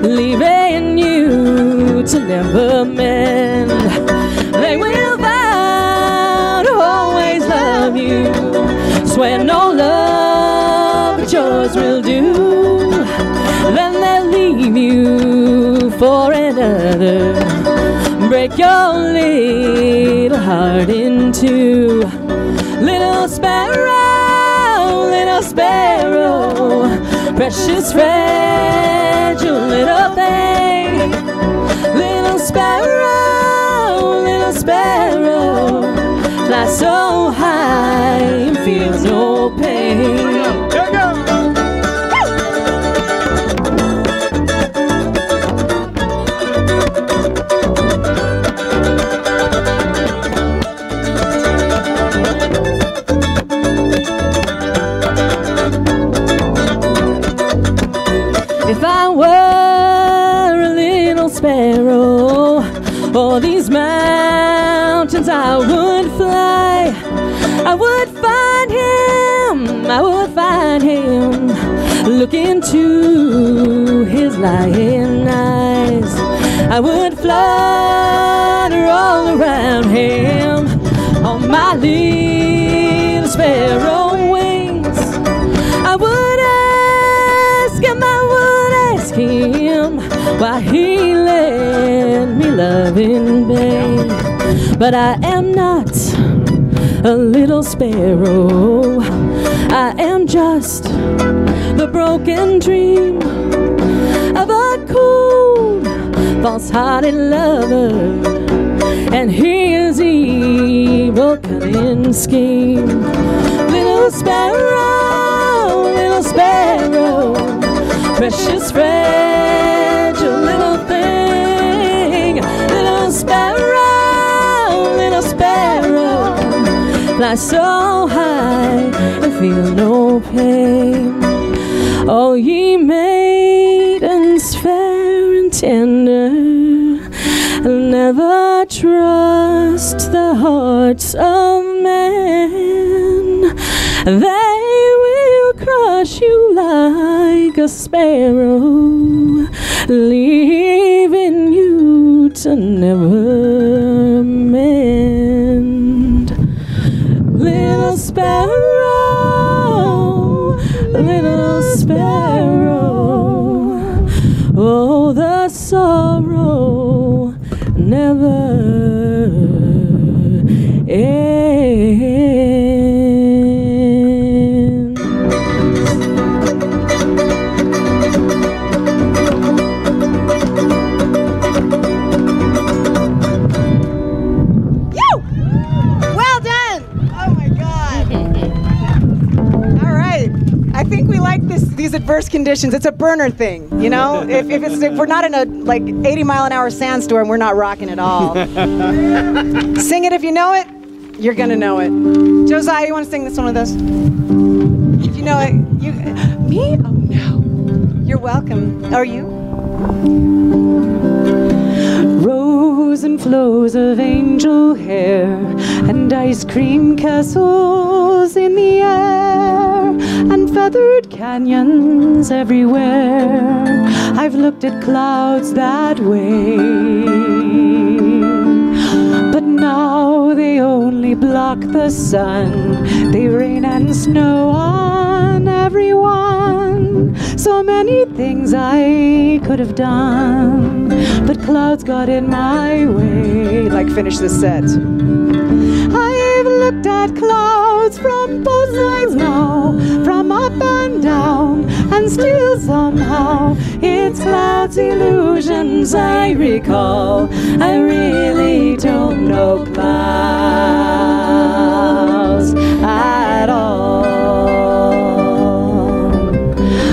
leaving you to never mend. They will vow to always love you, swear no love but yours will do. Then they'll leave you for another, break your little heart in two. Little sparrow, precious, fragile little thing. Little sparrow, fly so high and feel no pain. would find him, I would find him. Look into his lying eyes. I would flutter all around him on my little sparrow wings. I would ask him why he let me love in vain. But I am not a little sparrow. I am just the broken dream of a cold, false-hearted lover and his evil cunning scheme. Little sparrow, precious, fragile little thing. Little sparrow, fly so high and feel no pain. Oh, ye maidens fair and tender, never trust the hearts of men. They will crush you like a sparrow, leaving you to never mend. Little sparrow, oh, the sorrow never ends. Well done! Oh my God! All right, I think we like these adverse conditions. It's a burner thing, you know. If we're not in a like 80-mile-an-hour sandstorm, we're not rocking at all. Sing it if you know it. You're gonna know it. Josiah, you want to sing this one with us? If you know it, me? Oh no. You're welcome. Are you? Rows and flows of angel hair and ice cream castles in the air and feathered canyons everywhere. I've looked at clouds that way, but now they only block the sun. They rain and snow on everyone. So many things I could have done, but clouds got in my way. Like finish this set. I've looked at clouds from both sides now, from up and down, and still somehow it's clouds' illusions I recall. I really don't know clouds at all.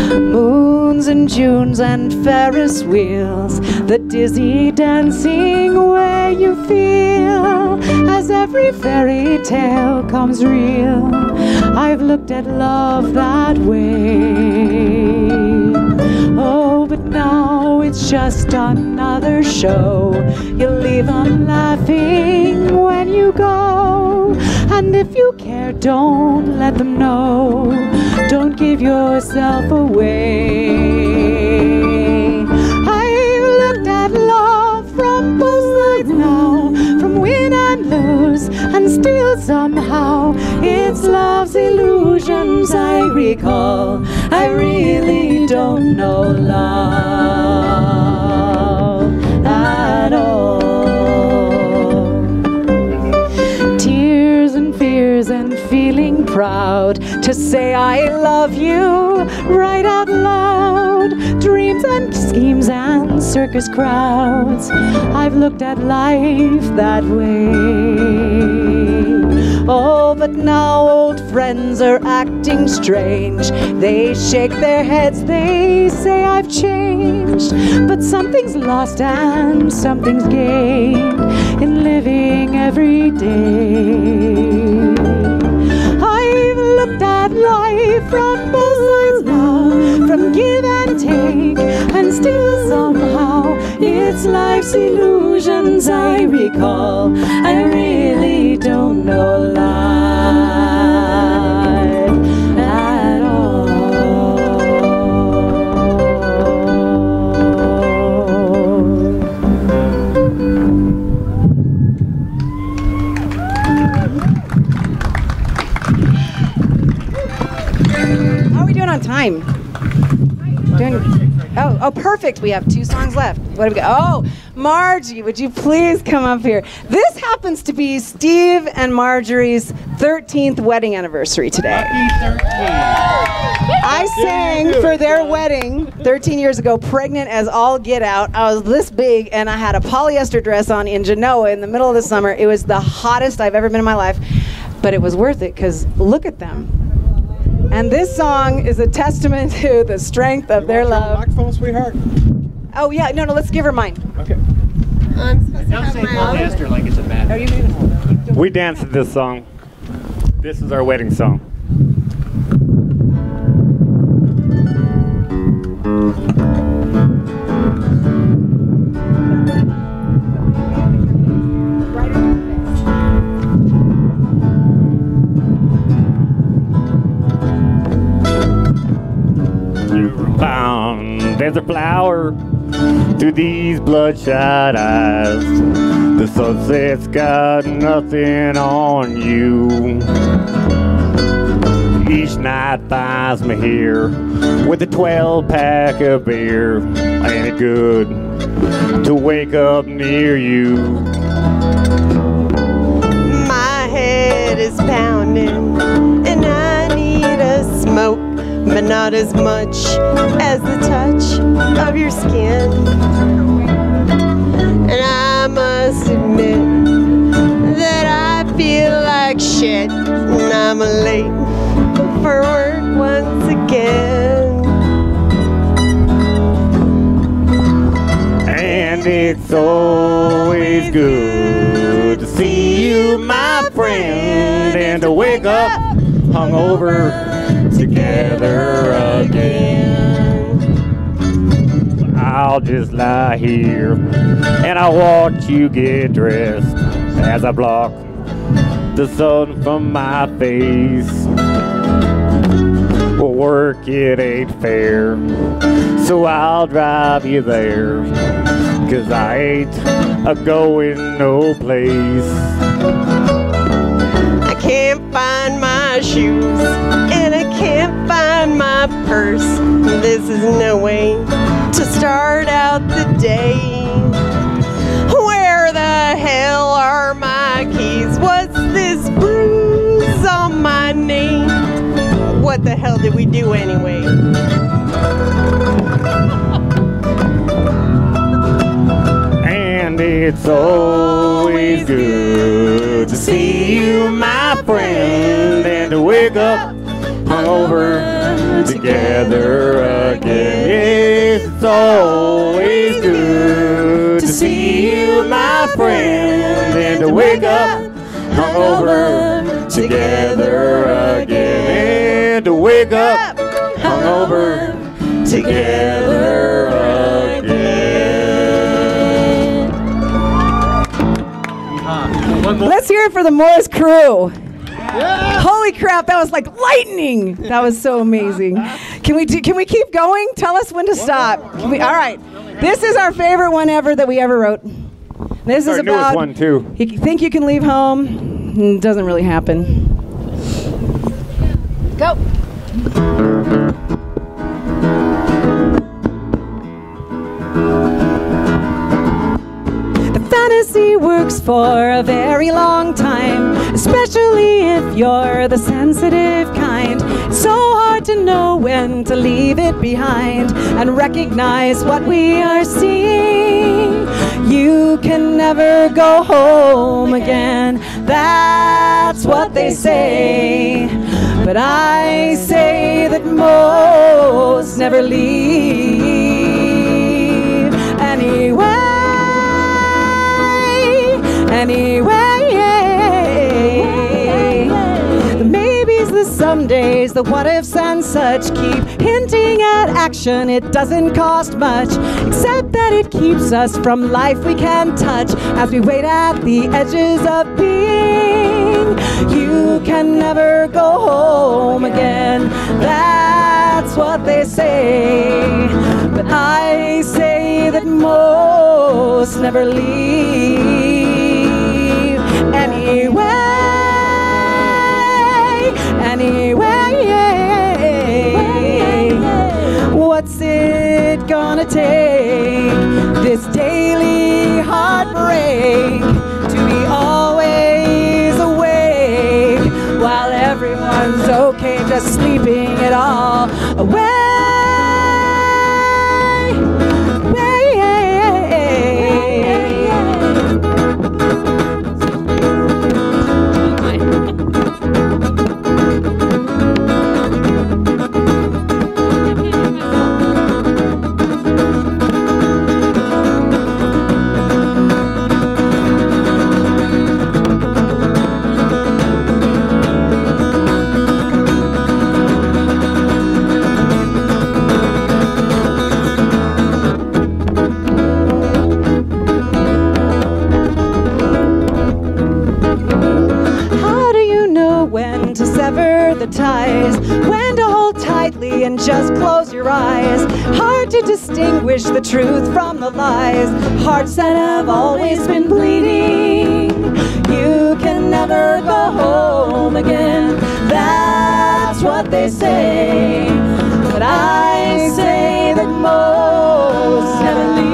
Moons and Junes and Ferris wheels, the dizzy dancing way you feel as every fairy tale comes real. I've looked at love that way. Oh, but now it's just another show. You leave them laughing when you go. And if you care, don't let them know. Don't give yourself away. I've looked at love from both sides now, from win and lose, and still somehow it's love's illusions I recall. I really don't know love at all. Tears and fears and feeling proud to say I love you right out loud. Dreams and schemes and circus crowds, I've looked at life that way. Oh, but now old friends are acting strange. They shake their heads, they say I've changed. But something's lost and something's gained in living every day. I've looked at life from both sides now, from give and take, and still somehow it's life's illusions I recall. I really don't know love on time. Oh, perfect. We have 2 songs left. What do we got? Oh, Margie, would you please come up here? This happens to be Steve and Marjorie's 13th wedding anniversary today. I sang for their wedding 13 years ago, pregnant as all get out. I was this big, and I had a polyester dress on in Genoa in the middle of the summer. It was the hottest I've ever been in my life, but it was worth it because look at them. And this song is a testament to the strength of their love. Microphone, sweetheart. Oh yeah, no, let's give her mine. Okay. I'm supposed to have my own. like it's a bad. We danced to this song. This is our wedding song. There's a flower through these bloodshot eyes. The sunset's got nothing on you. Each night finds me here with a 12-pack of beer. Ain't it good to wake up near you? My head is pounding and I need a smoke, but not as much as the touch of your skin. And I must admit that I feel like shit, and I'm late for work once again. And it's always good to see you, my friend, and to wake up hungover together again. I'll just lie here and I'll watch you get dressed as I block the sun from my face. Well, work it ain't fair, so I'll drive you there, 'cause I ain't a-going no place. I can't find my shoes and I can't find my purse. This is no way to start out the day. Where the hell are my keys? What's this bruise on my knee? What the hell did we do anyway? And it's always good to see you, my friend, and to wake up hungover together again. Yes, it's always good to see you, my friend, and to wake up hungover together again. And to wake up hungover together again. Let's hear it for the Morris crew. Yeah. Holy crap, that was like lightning. That was so amazing. Can we keep going? Tell us when to stop. All right. This is our favorite one ever that we ever wrote. This is about one too. You think you can leave home? It doesn't really happen. Go. Fantasy works for a very long time, especially if you're the sensitive kind. It's so hard to know when to leave it behind and recognize what we are seeing. You can never go home again, that's what they say. But I say that most never leave anyway. The maybes, the somedays, the what ifs and such keep hinting at action. It doesn't cost much, except that it keeps us from life we can touch as we wait at the edges of being. You can never go home again, that's what they say. But I say that most never leave anyway. gonna take this daily heartbreak to be always awake while everyone's okay just sleeping it all away. The ties, when to hold tightly and just close your eyes. Hard to distinguish the truth from the lies. Hearts that have always been bleeding. You can never go home again. That's what they say, but I say that most never leave.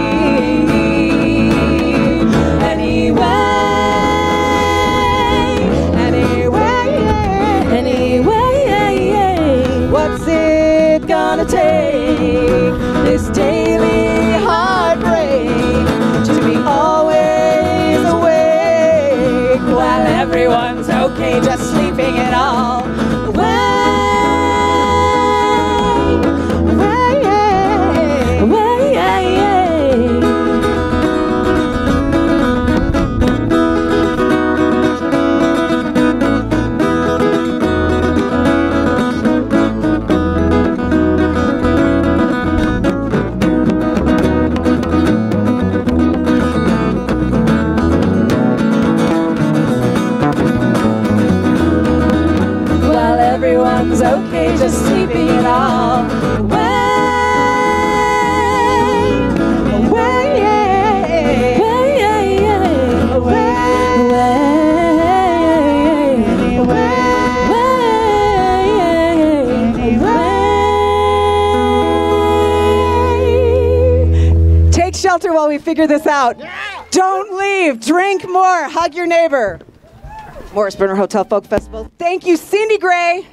Anyway. What's it gonna take, this daily heartbreak, to be always awake while everyone's okay just sleeping it all away? Everyone's okay, just sleeping it all away, away, away. Take shelter while we figure this out. Don't leave. Drink more. Hug your neighbor. Morris Burner Hotel Folk Festival. Thank you, Cindy Gray,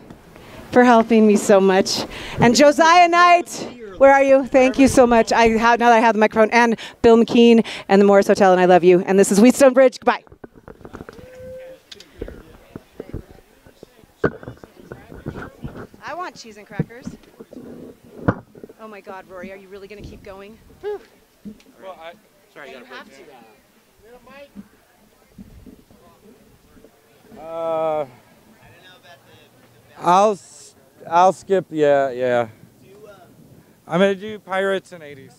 for helping me so much. And Josiah Knight, where are you? Thank you so much. Now that I have the microphone, and Bill McKean and the Morris Hotel, and I love you. And this is Wheatstone Bridge. Goodbye. I want cheese and crackers. Oh my God, Rory, are you really going to keep going? Whew. Well, sorry, you have to. I'll skip. Yeah. I'm gonna do Pirates and 80s.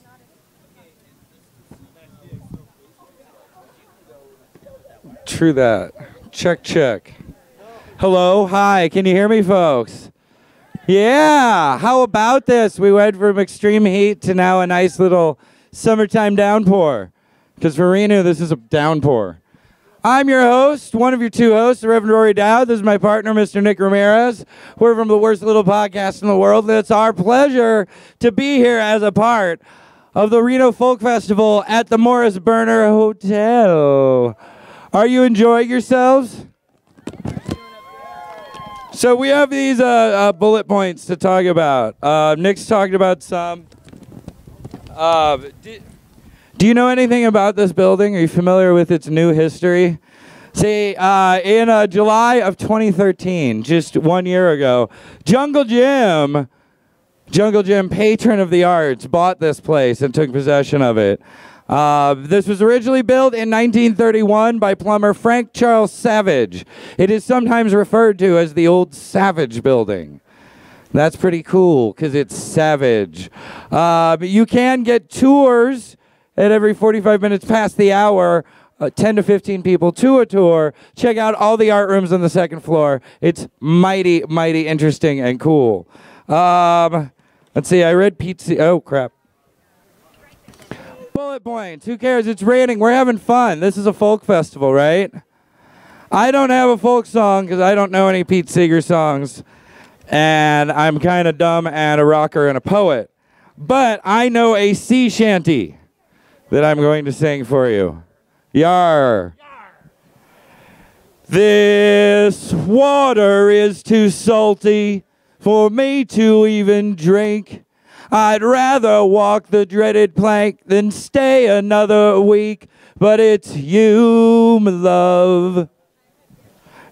True that. Check. Hello, hi. Can you hear me, folks? Yeah. How about this? We went from extreme heat to now a nice little summertime downpour. Because for Reno, this is a downpour. I'm your host, one of your two hosts, the Reverend Rory Dowd. This is my partner, Mr. Nick Ramirez. We're from the worst little podcast in the world. And it's our pleasure to be here as a part of the Reno Folk Festival at the Morris Burner Hotel. Are you enjoying yourselves? So we have these bullet points to talk about. Nick's talked about some. Do you know anything about this building? Are you familiar with its new history? See, in July of 2013, just 1 year ago, Jungle Jim, patron of the arts, bought this place and took possession of it. This was originally built in 1931 by plumber Frank Charles Savage. It is sometimes referred to as the Old Savage Building. That's pretty cool because it's Savage. You can get tours at every 45 minutes past the hour, 10 to 15 people to a tour. Check out all the art rooms on the second floor. It's mighty, mighty interesting and cool. Let's see, I read pizza. Oh, crap. Bullet points. Who cares? It's raining. We're having fun. This is a folk festival, right? I don't have a folk song because I don't know any Pete Seeger songs. And I'm kind of dumb and a rocker and a poet. But I know a sea shanty that I'm going to sing for you. Yar. This water is too salty for me to even drink. I'd rather walk the dreaded plank than stay another week. But it's you, my love.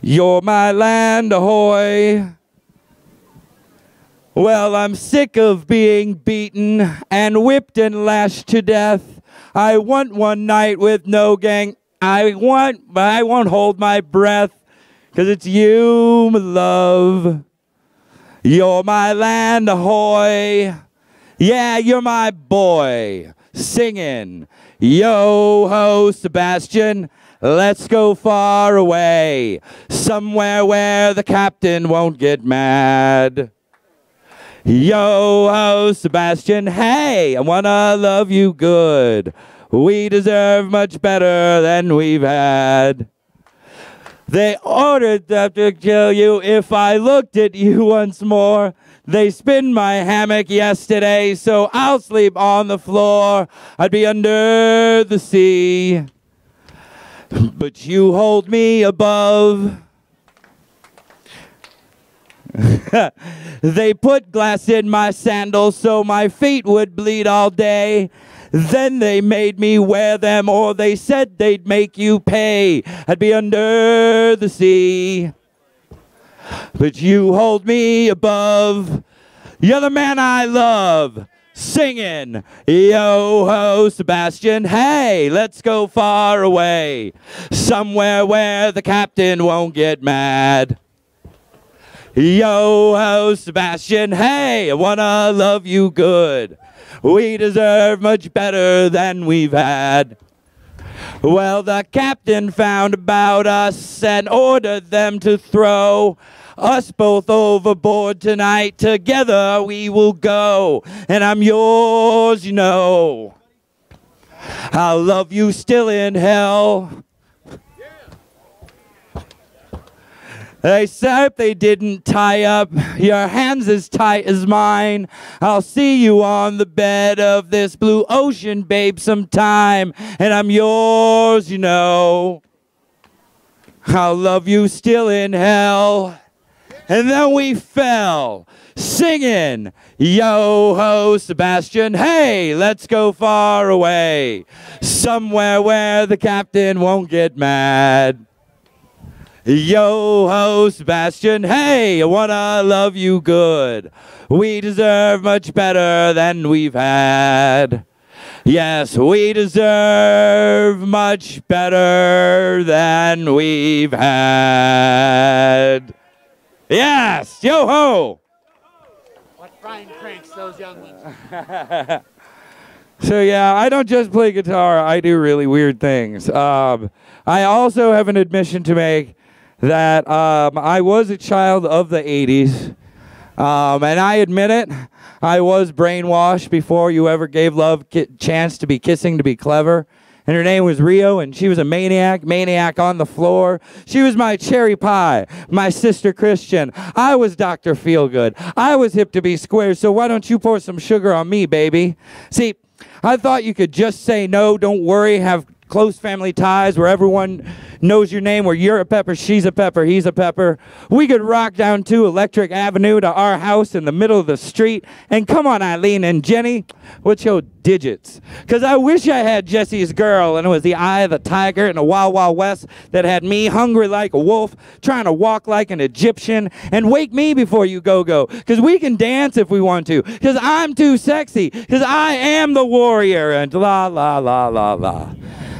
You're my land, ahoy. Well, I'm sick of being beaten and whipped and lashed to death. I want one night with no gang. I won't hold my breath, 'cause it's you, my love. You're my land, ahoy. Yeah, you're my boy. Singing, yo-ho, Sebastian, let's go far away. Somewhere where the captain won't get mad. Yo-ho, Sebastian, hey, I wanna love you good. We deserve much better than we've had. They ordered them to kill you if I looked at you once more. They spin my hammock yesterday, so I'll sleep on the floor. I'd be under the sea, but you hold me above. They put glass in my sandals so my feet would bleed all day. Then they made me wear them, or they said they'd make you pay. I'd be under the sea, but you hold me above. You're the man I love. Singing, yo-ho, Sebastian, hey, let's go far away. Somewhere where the captain won't get mad. Yo-ho, Sebastian, hey, I wanna love you good. We deserve much better than we've had. Well, the captain found about us and ordered them to throw us both overboard tonight. Together we will go, and I'm yours, you know. I'll love you still in hell. They said they didn't tie up your hands as tight as mine. I'll see you on the bed of this blue ocean, babe, sometime. And I'm yours, you know. I'll love you still in hell. And then we fell, singing, yo-ho, Sebastian, hey, let's go far away. Somewhere where the captain won't get mad. Yo-ho, Sebastian, hey, I wanna love you good. We deserve much better than we've had. Yes, we deserve much better than we've had. Yes, yo-ho! What frying cranks those young ones. So yeah, I don't just play guitar, I do really weird things. I also have an admission to make that I was a child of the 80s, and I admit it, I was brainwashed before you ever gave love chance to be kissing to be clever. And her name was Rio, and she was a maniac on the floor. She was my cherry pie, my sister Christian. I was Dr. Feelgood. I was hip to be square, so why don't you pour some sugar on me, baby? See, I thought you could just say no, don't worry, have close family ties where everyone knows your name, where you're a pepper, she's a pepper, he's a pepper. We could rock down to Electric Avenue to our house in the middle of the street. And come on, Eileen and Jenny, what's your digits? Because I wish I had Jesse's girl, and it was the Eye of the Tiger and the Wild Wild West that had me hungry like a wolf, trying to walk like an Egyptian, and wake me before you go. Because we can dance if we want to. Because I'm too sexy. Because I am the warrior. And la, la, la, la, la.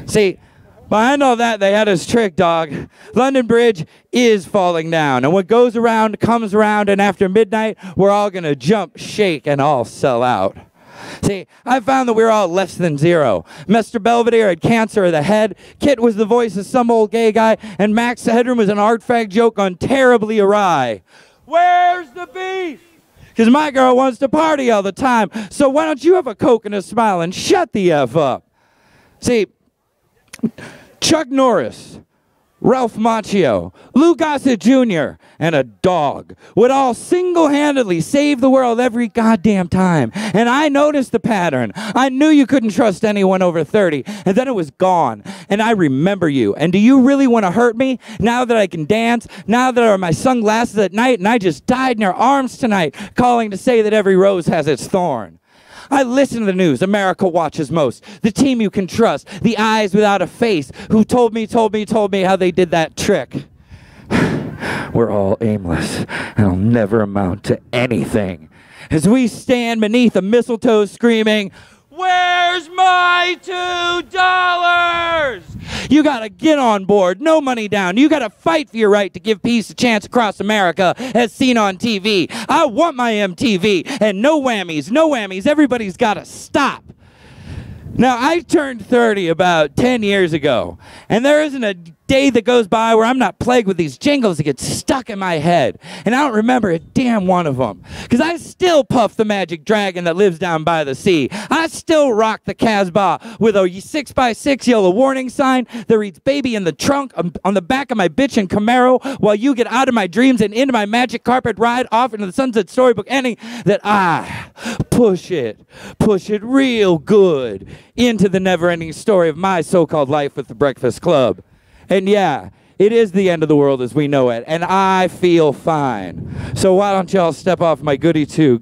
See, behind all that, they had us tricked, dog. London Bridge is falling down. And what goes around comes around, and after midnight, we're all going to jump, shake, and all sell out. See, I found that we were all less than zero. Mr. Belvedere had cancer of the head. Kit was the voice of some old gay guy. And Max Headroom was an art fag joke gone terribly awry. Where's the beef? Because my girl wants to party all the time. So why don't you have a Coke and a smile and shut the F up? See, Chuck Norris Ralph Macchio, Lou Gossett Jr., and a dog would all single-handedly save the world every goddamn time. And I noticed the pattern. I knew you couldn't trust anyone over 30, and then it was gone. And I remember you. And do you really want to hurt me now that I can dance, now that I wear my sunglasses at night, and I just died in your arms tonight, calling to say that every rose has its thorn? I listen to the news America watches most, the team you can trust, the eyes without a face who told me how they did that trick. We're all aimless and will never amount to anything. As we stand beneath a mistletoe screaming, "Where's my $2? You gotta get on board, no money down. You gotta fight for your right to give peace a chance across America as seen on TV. I want my MTV, and no whammies, no whammies. Everybody's gotta stop." Now, I turned 30 about 10 years ago, and there isn't a day that goes by where I'm not plagued with these jingles that get stuck in my head. And I don't remember a damn one of them. Because I still puff the magic dragon that lives down by the sea. I still rock the Casbah with a 6x6 yellow warning sign that reads "baby in the trunk" on the back of my bitchin' Camaro while you get out of my dreams and into my magic carpet ride off into the Sunset Storybook ending that I push it real good into the never-ending story of my so-called life with the Breakfast Club. And yeah, it is the end of the world as we know it, and I feel fine. So why don't y'all step off my goody two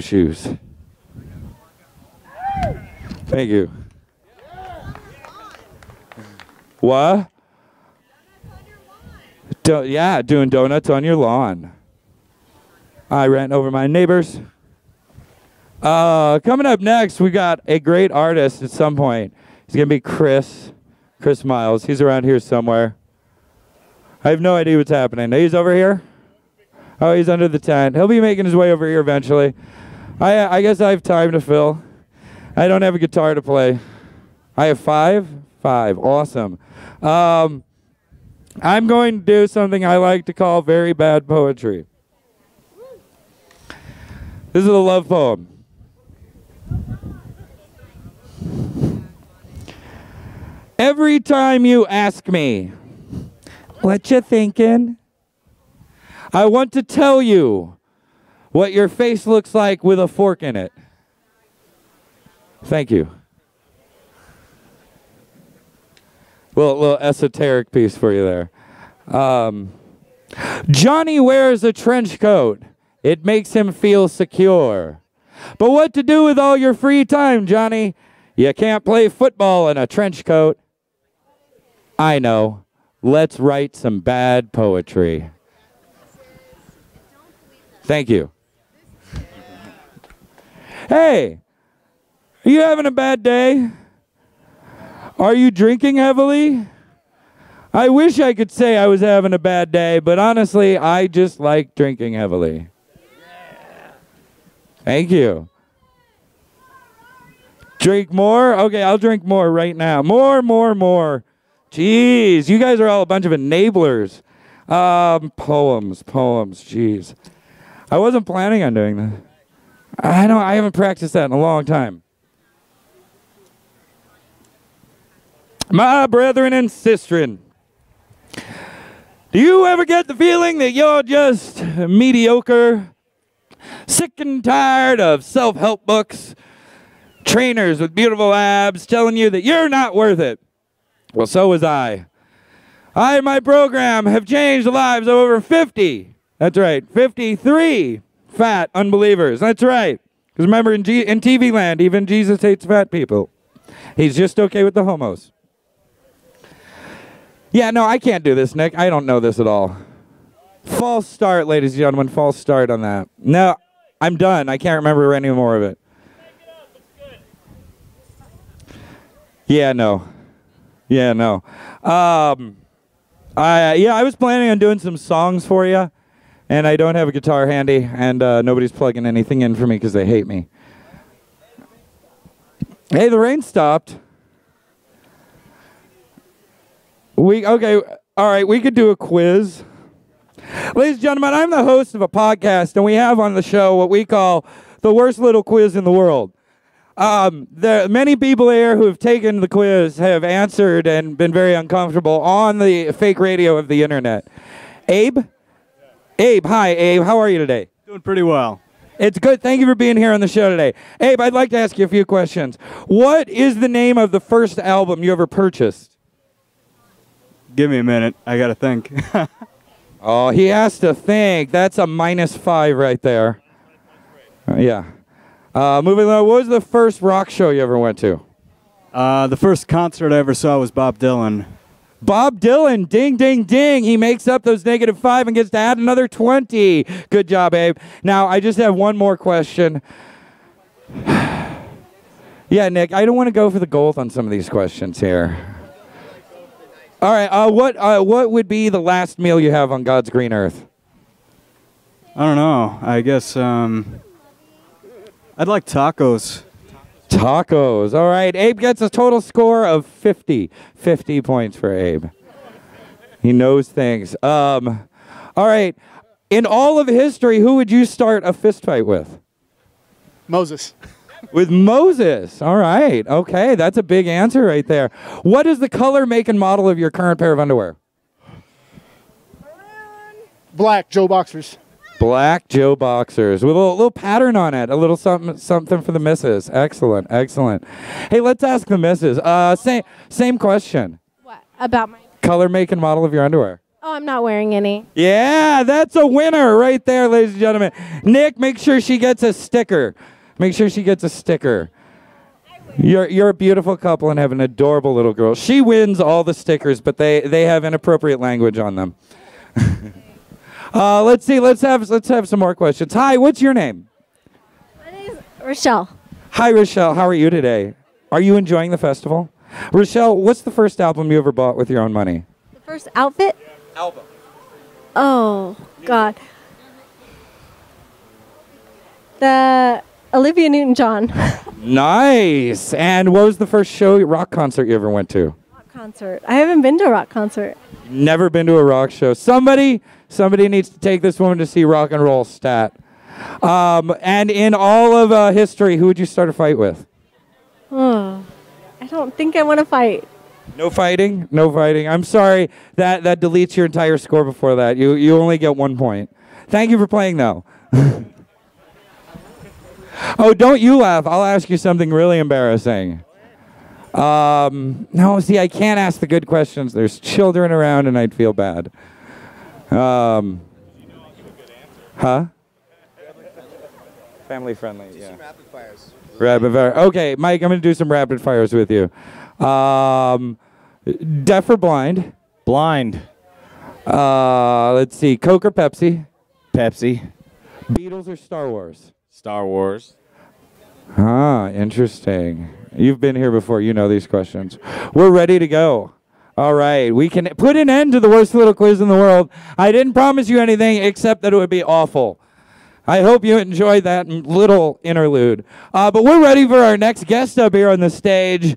shoes. Thank you. What? Yeah, doing donuts on your lawn. I ran over my neighbors. Coming up next, we got a great artist at some point. He's going to be Chris Miles. He's around here somewhere. I have no idea what's happening. He's over here? Oh, he's under the tent. He'll be making his way over here eventually. I guess I have time to fill. I don't have a guitar to play. I have 5? 5. Awesome. I'm going to do something I like to call very bad poetry. This is a love poem. Every time you ask me, "What you thinking?" I want to tell you what your face looks like with a fork in it. Thank you. Little esoteric piece for you there. Johnny wears a trench coat. It makes him feel secure. But what to do with all your free time, Johnny? You can't play football in a trench coat. I know. Let's write some bad poetry. Thank you. Hey, are you having a bad day? Are you drinking heavily? I wish I could say I was having a bad day, but honestly, I just like drinking heavily. Thank you. Drink more? Okay, I'll drink more right now. More. Jeez, you guys are all a bunch of enablers. Poems, jeez. I wasn't planning on doing that. I haven't practiced that in a long time. My brethren and sistren, do you ever get the feeling that you're just mediocre? Sick and tired of self-help books, trainers with beautiful abs telling you that you're not worth it? Well, so was I. I and my program have changed the lives of over 50. That's right, 53 fat unbelievers. That's right. Because remember, in TV land, even Jesus hates fat people. He's just okay with the homos. Yeah, no, I can't do this, Nick. I don't know this at all. False start, ladies and gentlemen. False start on that. No, I'm done. I can't remember any more of it. Yeah, no. I was planning on doing some songs for you, and I don't have a guitar handy, and nobody's plugging anything in for me because they hate me. Hey, the rain stopped. Okay, all right, we could do a quiz. Ladies and gentlemen, I'm the host of a podcast, and we have on the show what we call the worst little quiz in the world. Many people here who have taken the quiz have answered and been very uncomfortable on the fake radio of the internet. Abe? Abe, hi, Abe. How are you today? Doing pretty well. It's good. Thank you for being here on the show today. Abe, I'd like to ask you a few questions. What is the name of the first album you ever purchased? Give me a minute. I got to think. Oh, he has to think. That's a -5 right there. Yeah. Moving on, what was the first rock show you ever went to? The first concert I ever saw was Bob Dylan. Bob Dylan, ding, ding, ding. He makes up those -5 and gets to add another 20. Good job, Abe. Now, I just have one more question. Yeah, Nick, I don't want to go for the gold on some of these questions here. All right, what would be the last meal you have on God's green earth? I don't know. I guess I'd like tacos. Tacos. All right. Abe gets a total score of 50. 50 points for Abe. He knows things. All right. In all of history, who would you start a fist fight with? Moses. With Moses. All right. Okay. That's a big answer right there. What is the color, make, and model of your current pair of underwear? Black Joe Boxers. Black Joe Boxers with a little pattern on it, a little something for the missus. Excellent, excellent. Hey, let's ask the missus. Same question. What about my color, make, and model of your underwear? Oh, I'm not wearing any. Yeah, that's a winner right there, ladies and gentlemen. Nick, make sure she gets a sticker. Make sure she gets a sticker. You're a beautiful couple and have an adorable little girl. She wins all the stickers, but they have inappropriate language on them. Let's see. Let's have some more questions. Hi, what's your name? My name is Rochelle. Hi, Rochelle. How are you today? Are you enjoying the festival? Rochelle, what's the first album you ever bought with your own money? The first outfit? Album. Oh, God. The Olivia Newton-John. Nice. And what was the first rock concert you ever went to? Rock concert. I haven't been to a rock concert. Never been to a rock show. Somebody needs to take this woman to see Rock and Roll Stat. And in all of history, who would you start a fight with? Oh, I don't think I want to fight. No fighting? No fighting. I'm sorry. That deletes your entire score before that. You only get 1 point. Thank you for playing, though. Oh, don't you laugh. I'll ask you something really embarrassing. No, see, I can't ask the good questions. There's children around, and I'd feel bad. Huh? Family friendly, yeah. Rapid fires. Rapid fire. Okay, Mike, I'm going to do some rapid fires with you. Deaf or blind? Blind. Let's see. Coke or Pepsi? Pepsi. Beatles or Star Wars? Star Wars. Ah, interesting. You've been here before. You know these questions. We're ready to go. All right. We can put an end to the worst little quiz in the world. I didn't promise you anything except that it would be awful. I hope you enjoyed that little interlude. But we're ready for our next guest up here on the stage.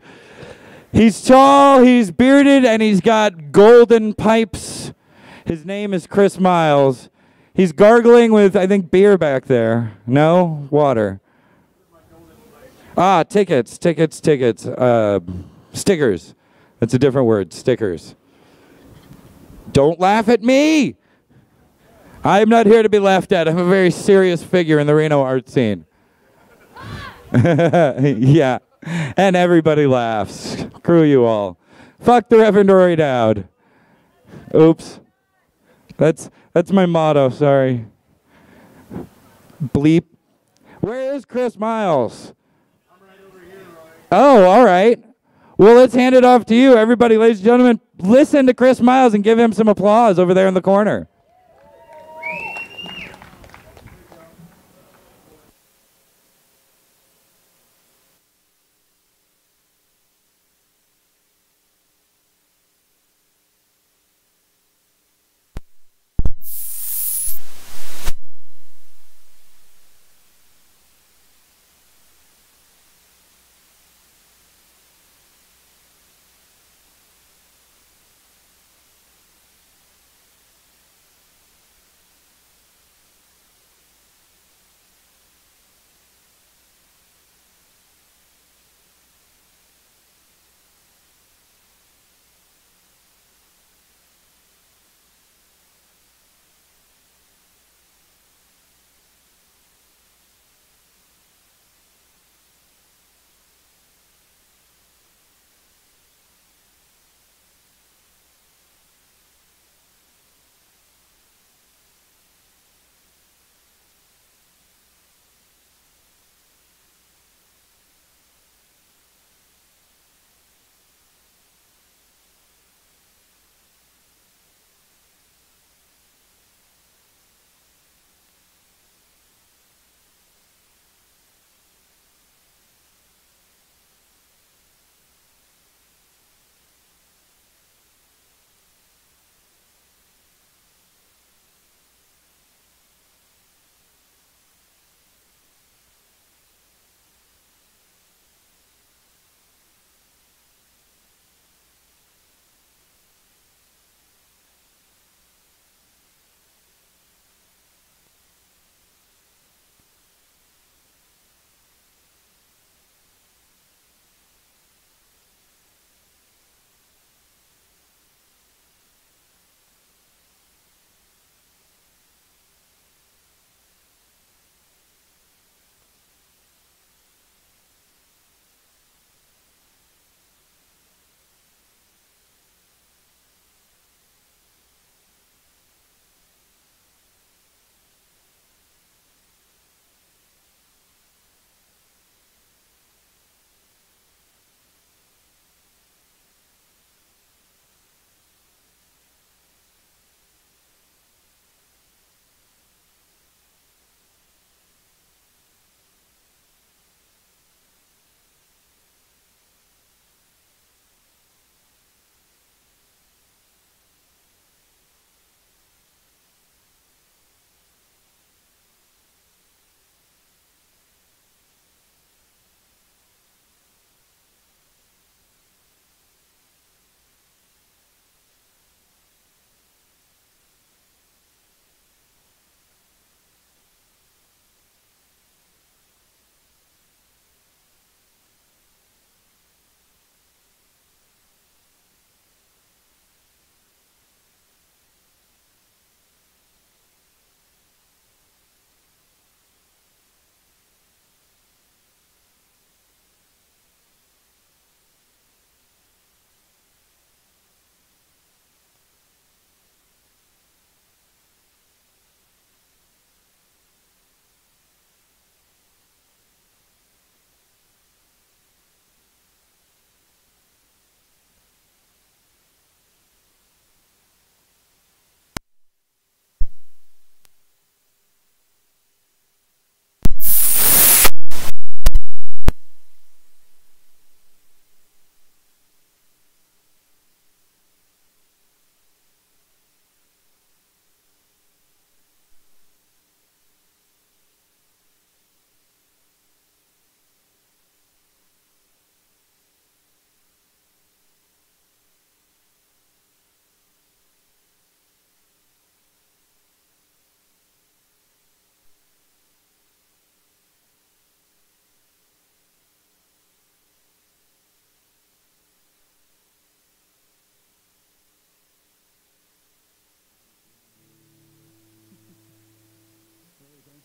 He's tall, he's bearded, and he's got golden pipes. His name is Chris Miles. He's gargling with, I think, beer back there. No? Water. Tickets. Stickers. That's a different word. Stickers. Don't laugh at me. I'm not here to be laughed at. I'm a very serious figure in the Reno art scene. Yeah. And everybody laughs. Screw you all. Fuck the Reverend Rory Dowd. Oops. That's my motto, sorry. Bleep. Where is Chris Miles? I'm right over here, Rory. Oh, all right. Well, let's hand it off to you. Everybody, ladies and gentlemen, listen to Chris Miles and give him some applause over there in the corner.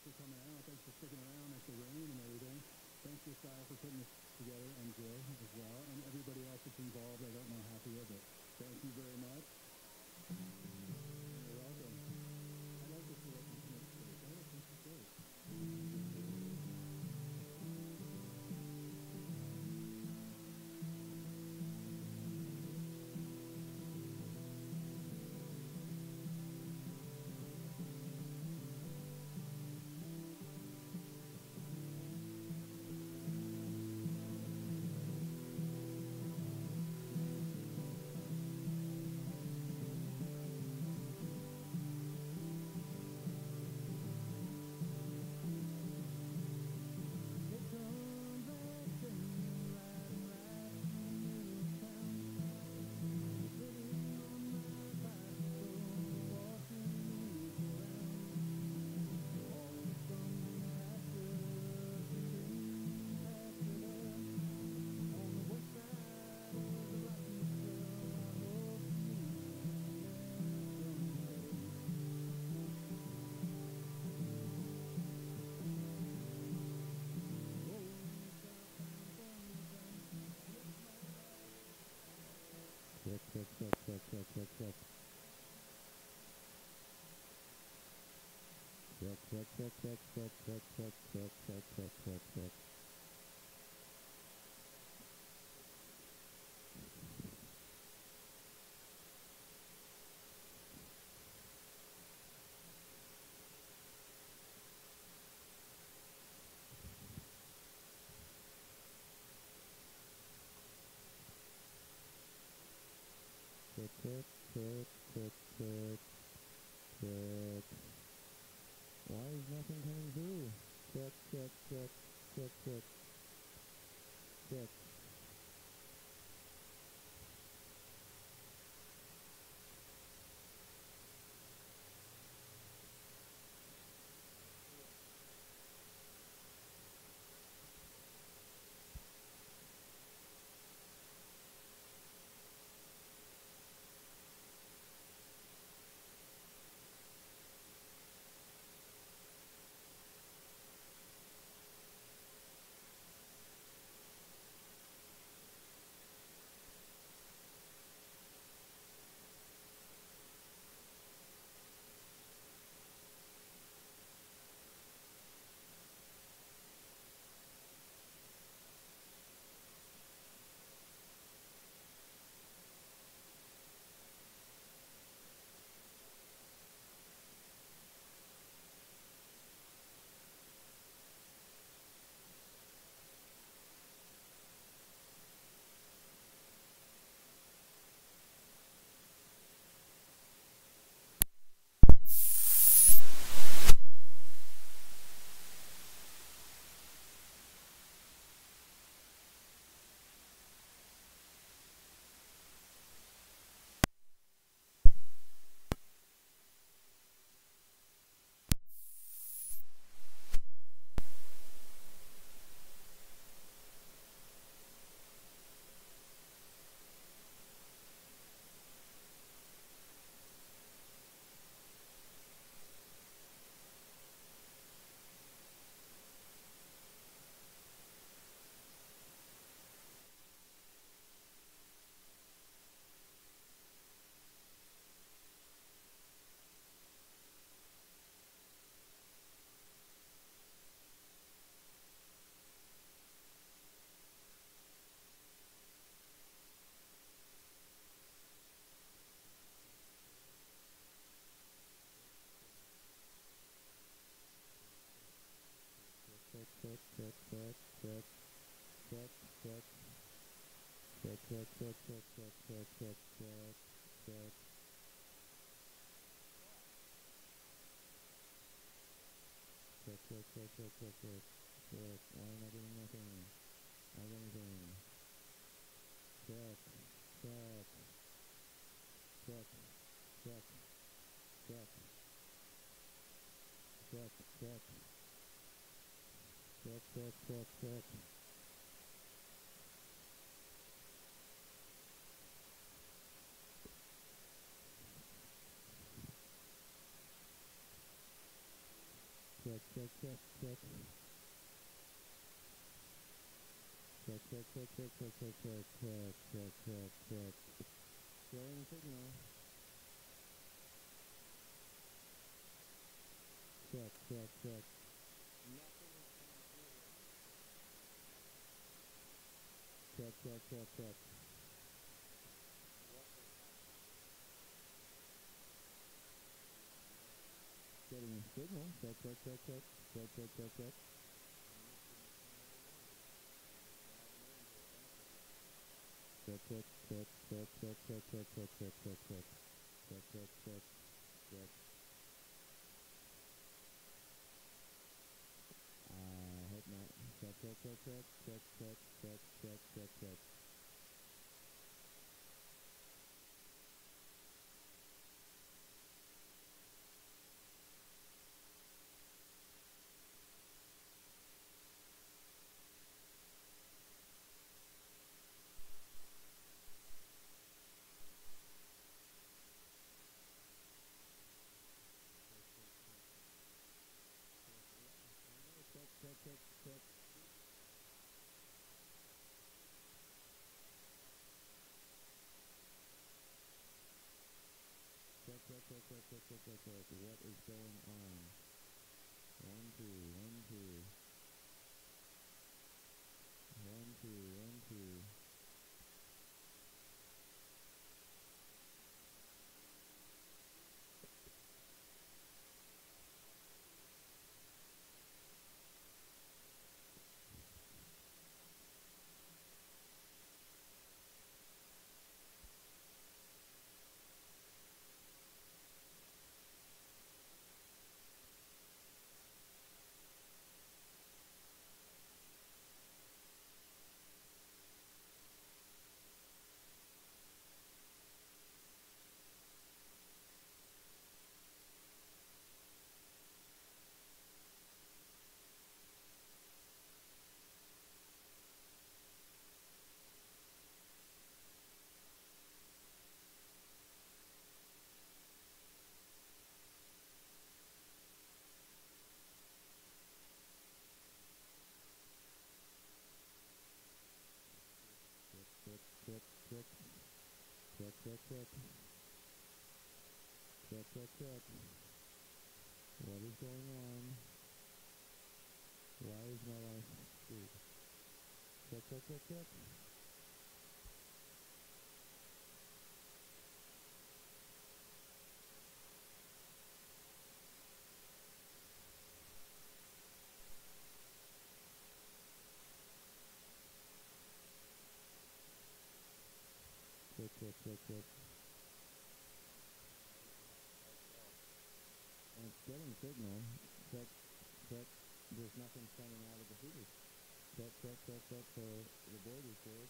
for coming out. Thanks for sticking around after the rain and everything. Thanks to Style for putting this together, and Jill as well, and everybody else that's involved. I don't know half of it, but thank you very much. You're welcome. I like this little intimate space. I think it's great. Why is nothing coming through? Check. check, check, check, check. Check, check, check, check, check, check, check, check, check, check, check. Showing signal. Check, check, check. Check, check, check, check. Getting a signal. Check, check, check, check. Check, check, check, check. Check, check, check, check, check, check, check, check, check, check, check. Check, check, check, check. I hope not. Check, check, check, check, check, check, check, check, check, check. Check, check, check, check. Check, check, check, check, check, check, check, check. What is going on? 1, 2, 1, 2. 1, 2, 1, 2. Check, check, check. Check, check, check. Check, check, check. What is going on? Why is my life screwed? Check, check, check, check. Check, check, check, check. And it's getting signal. Check, check. There's nothing coming out of the feeder. Check, check, check, check. So the board is good.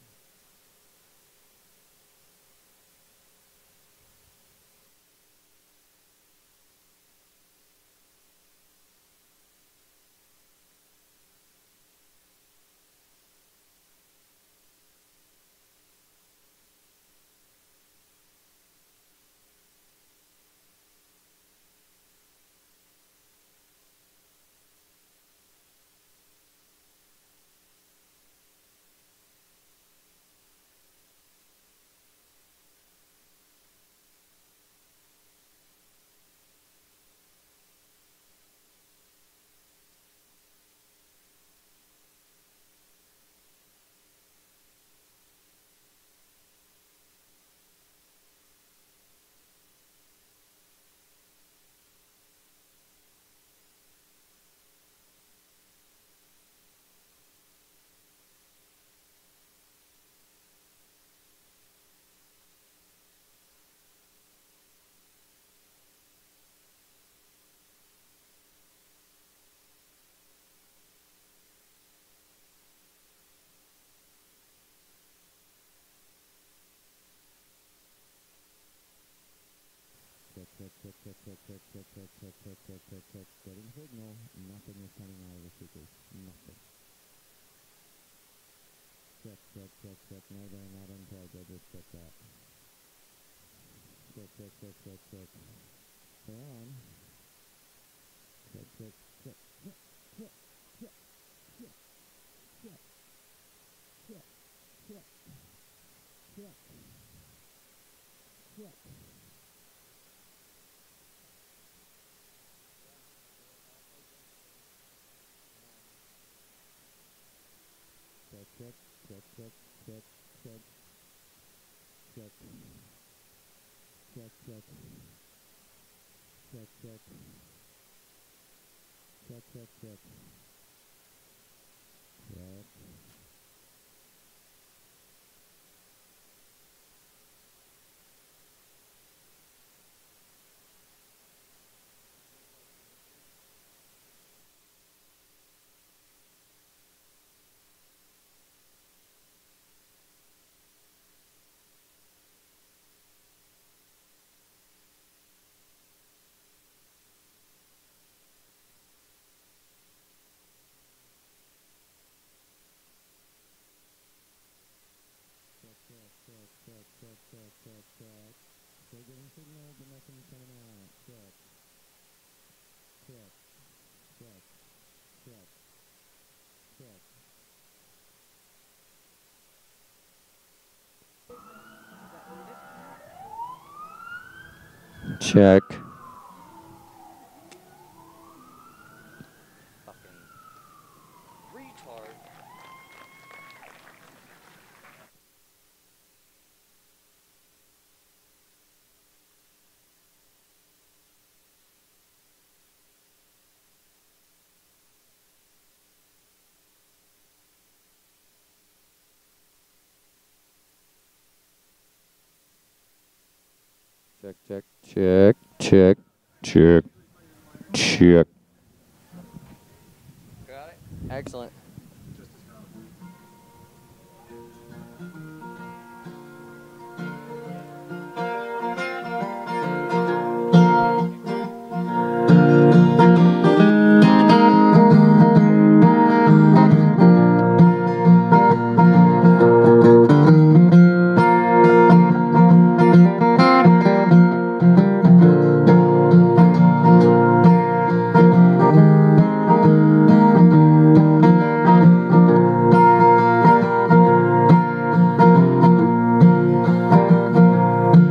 Check. Check, check, check, check, check, check. Got it? Excellent.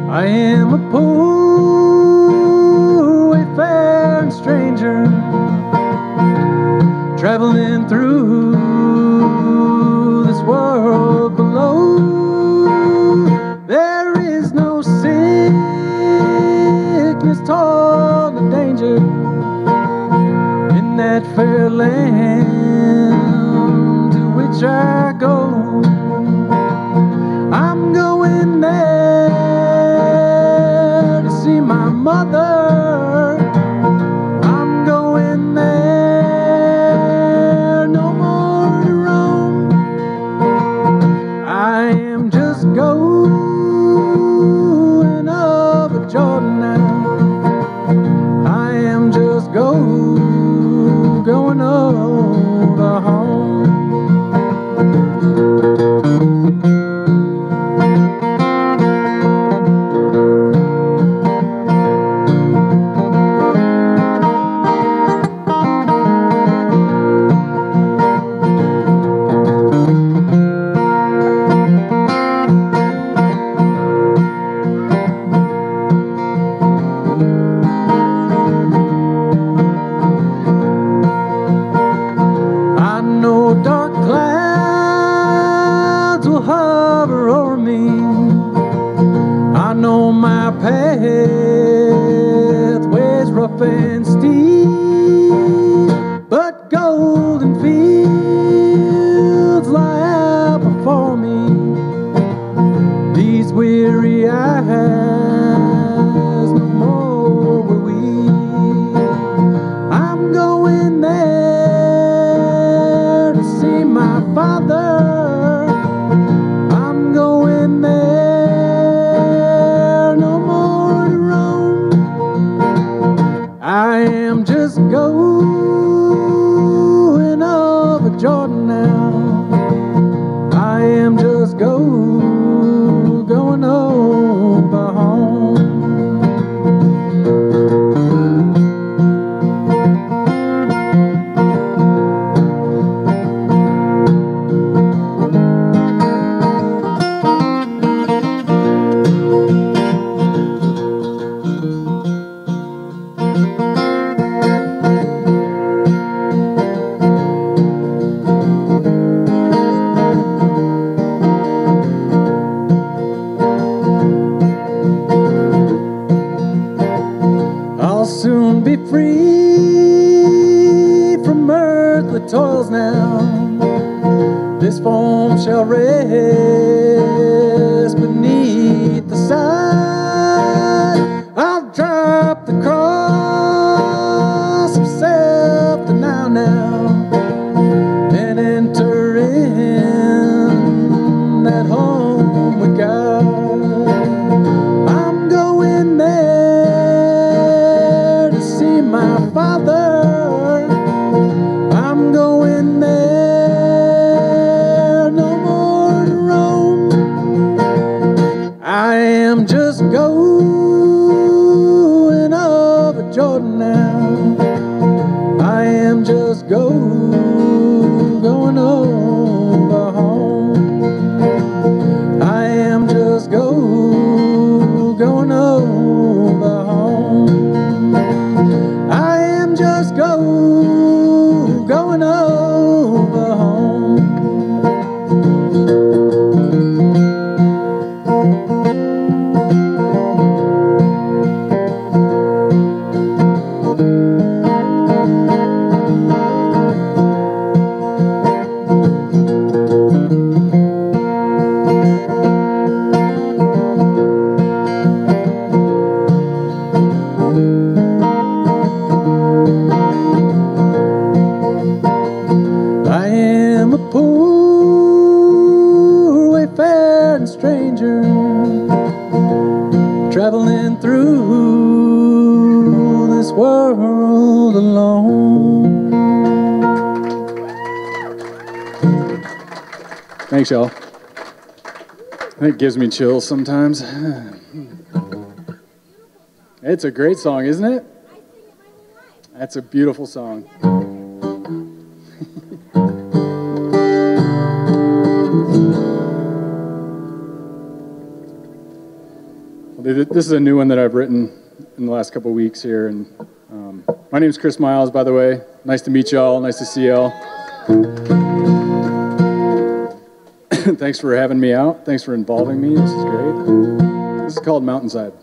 I am a poor wayfaring stranger, traveling through this world below. There is no sickness, toil, or danger in that fair land to which I go. I'm going there to see my mother. I'm going there, no more to roam. I am just going up the Jordan now. I am just going over home. I know dark clouds will hover over me. I know my pathway's rough and steep, but golden fields lie out before me. These weary eyes no more will weep. I'm going there to see my father. I'm going there, no more to roam. I the toils now. This form shall rest beneath the side. I'll drop the cross of self-denial now and enter in that home with God. I'm going there to see my Father. I'm going there, no more to roam. I am just going over Jordan now. I am just going over home. I am just going over home. I am just going over home. I am a poor wayfaring stranger, traveling through this world alone. Thanks, y'all. It gives me chills sometimes. It's a great song, isn't it? That's a beautiful song. This is a new one that I've written in the last couple of weeks here. And my name is Chris Miles, by the way. Nice to meet y'all. Nice to see y'all. Thanks for having me out. Thanks for involving me. This is great. This is called Mountainside.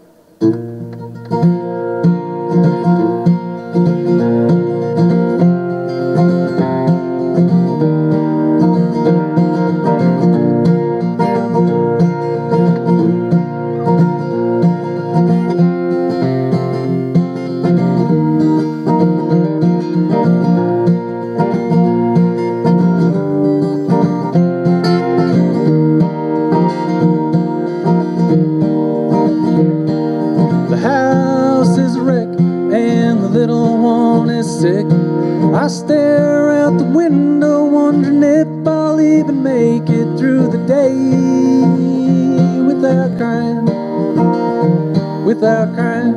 I stare out the window wondering if I'll even make it through the day without crying, without crying.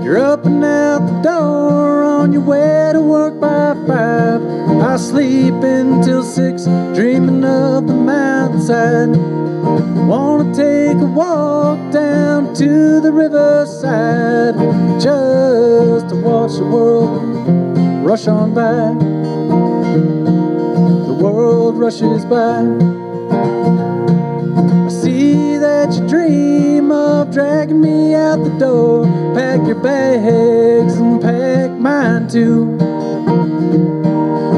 You're up and out the door on your way to work by 5. I sleep until 6, dreaming of the mountainside. Wanna take a walk down to the riverside just to watch the world rush on by. The world rushes by. I see that you dream of dragging me out the door. Pack your bags and pack mine too.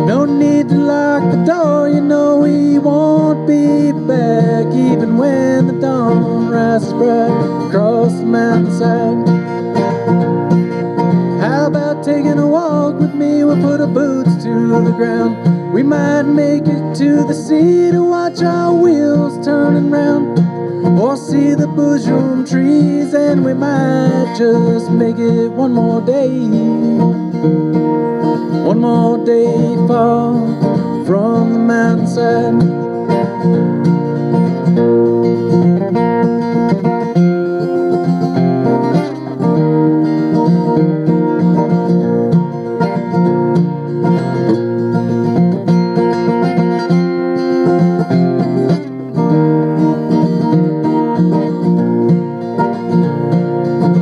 No need to lock the door, you know we won't be back, even when the dawn rises bright across the mountainside. How about taking a walk with me? We'll put our boots to the ground. We might make it to the sea to watch our wheels turning round, or see the bosom trees, and we might just make it one more day. One more day far from the mountainside.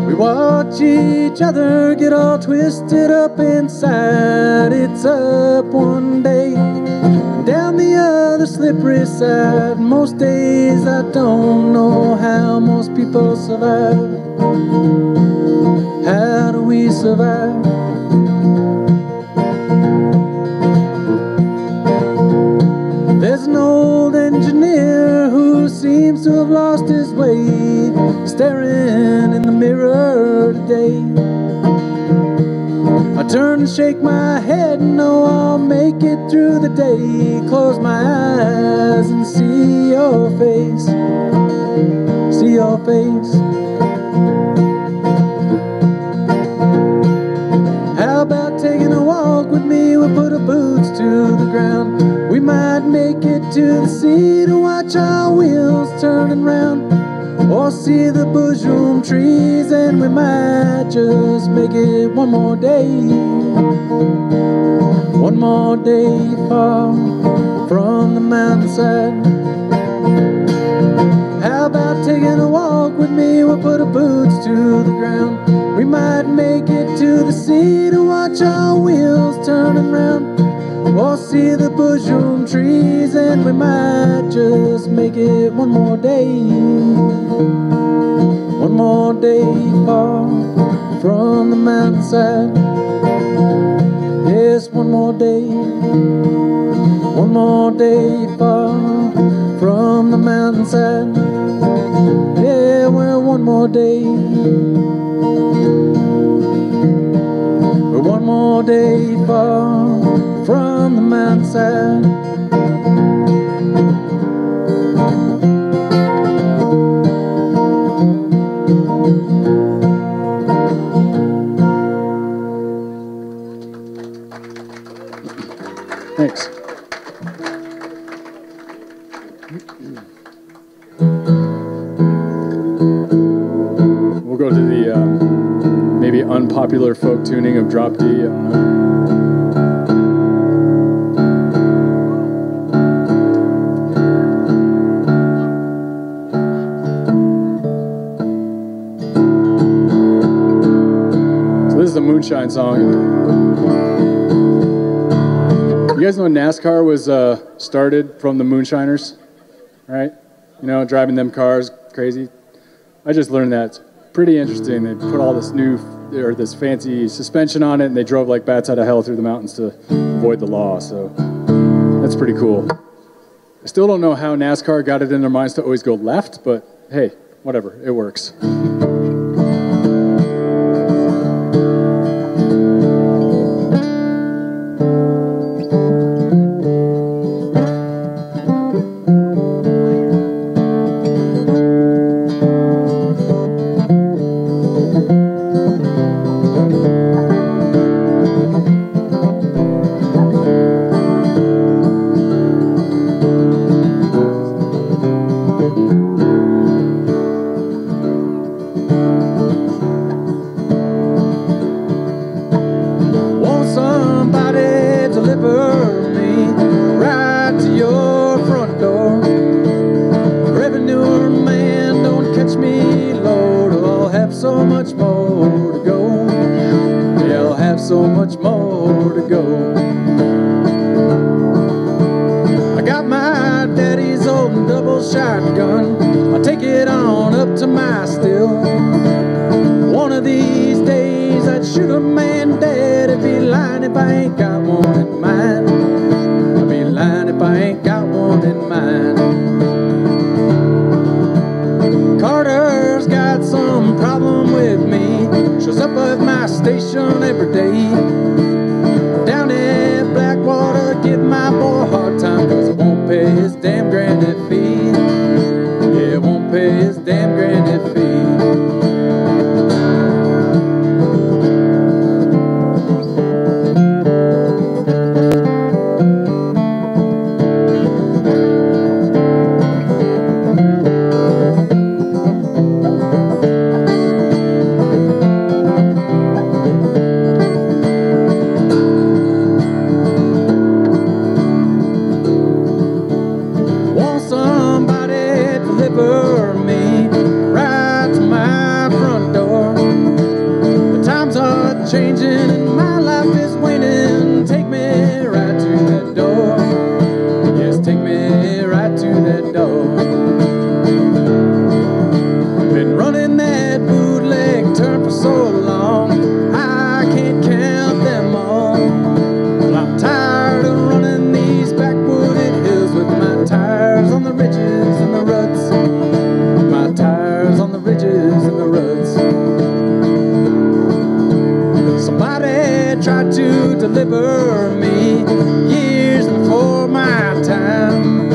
We watch each other get all twisted up inside. It's up one day, down the other slippery side. Most days I don't know how most people survive. How do we survive? turn and shake my head, know I'll make it through the day. Close my eyes and see your face, see your face. How about taking a walk with me? We'll put our boots to the ground. We might make it to the sea to watch our wheels turning round, or see the bushroom trees, and we might just make it one more day. One more day far from the mountainside. How about taking a walk with me? We'll put our boots to the ground. We might make it to the sea to watch our wheels turning round, or see the bushroom trees, and we might just make it one more day. One more day far from the mountainside. Yes, one more day. One more day far from the mountainside. Yeah, we're one more day. We're one more day far from the mountainside. Thanks. We'll go to the maybe unpopular folk tuning of Drop D. I don't know. So this is a Moonshine song. You guys know NASCAR was started from the Moonshiners, right? You know, driving them cars, crazy. I just learned that. It's pretty interesting. They put all this new, or this fancy suspension on it, and they drove like bats out of hell through the mountains to avoid the law, so that's pretty cool. I still don't know how NASCAR got it in their minds to always go left, but hey, whatever, it works. deliver me years before my time.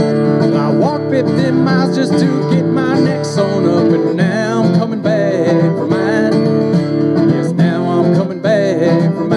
I walked 50 miles just to get my neck sewn up, and now I'm coming back for mine. Yes, now I'm coming back for mine.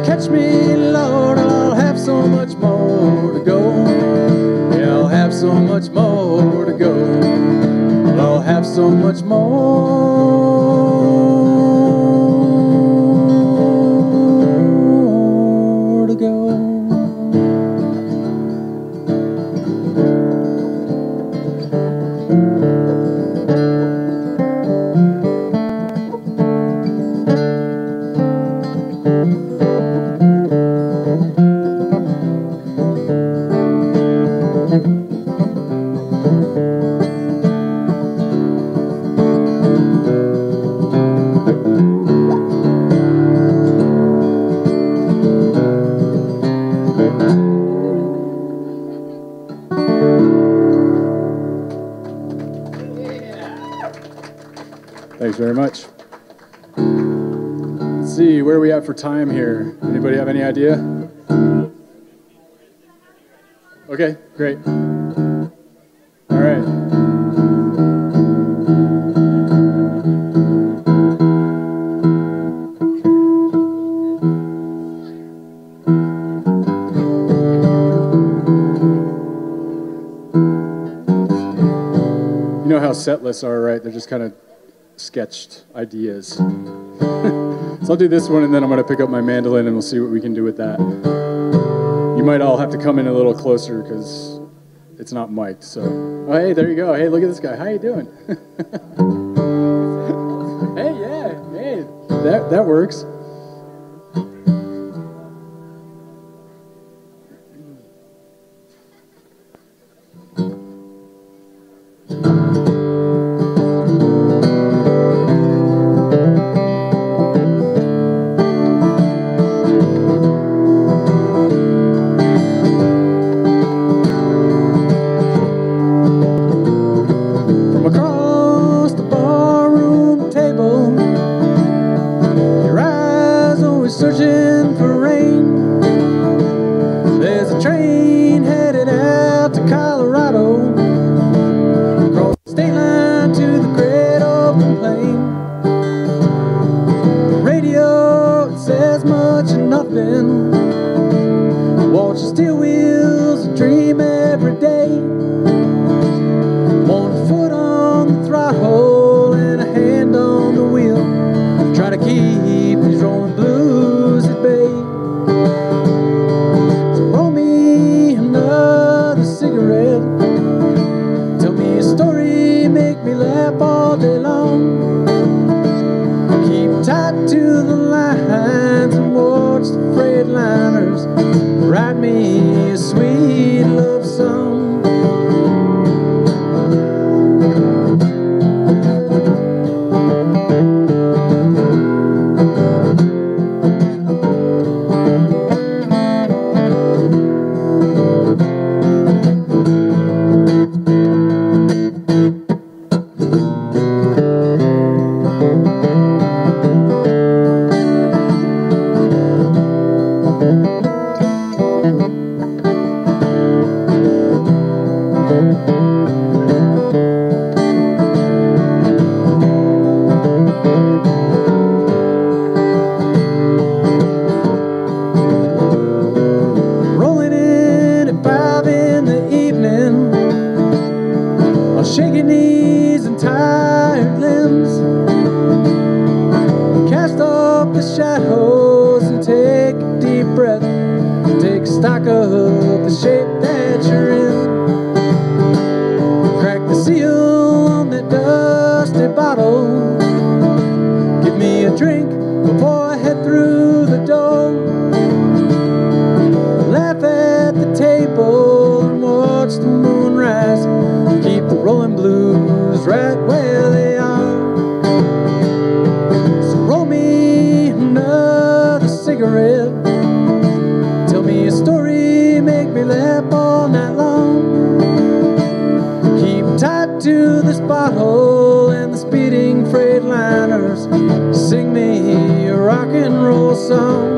Catch me, Lord, I'll have so much more to go. Yeah, I'll have so much more to go. I'll have so much more to go. Thanks very much. Let's see, where are we at for time here? Anybody have any idea? Okay, great. All right. You know how set lists are, right? They're just kind of sketched ideas. So I'll do this one, and then I'm going to pick up my mandolin, and we'll see what we can do with that. You might all have to come in a little closer because it's not mic'd. So, oh, hey, there you go. Hey, look at this guy. How you doing? Hey, yeah, hey, that works. Searching for rain. There's a train headed out to Colorado, across the state line to the great open plain. The radio, it says much of nothing. Watch the steel wheels and dream every day. 1 foot on the throttle and a hand on the wheel, try to keep these rolling blues at bay. So roll me another cigarette, tell me a story, make me laugh all day long. Keep tight to the lines and watch the freight liners write me a sweet love song. Shaking knees and tired limbs, cast off the shadows and take a deep breath, take stock of the shape that you're in. Crack the seal on that dusty bottle, give me me a drink before I head through the door. Laugh at the table and watch the moon rise. Keep the rolling blues right where they are. So roll me another cigarette. Tell me a story, make me laugh all night long. Keep tight to this bottle and the speeding freight liners. Sing me a rock and roll song.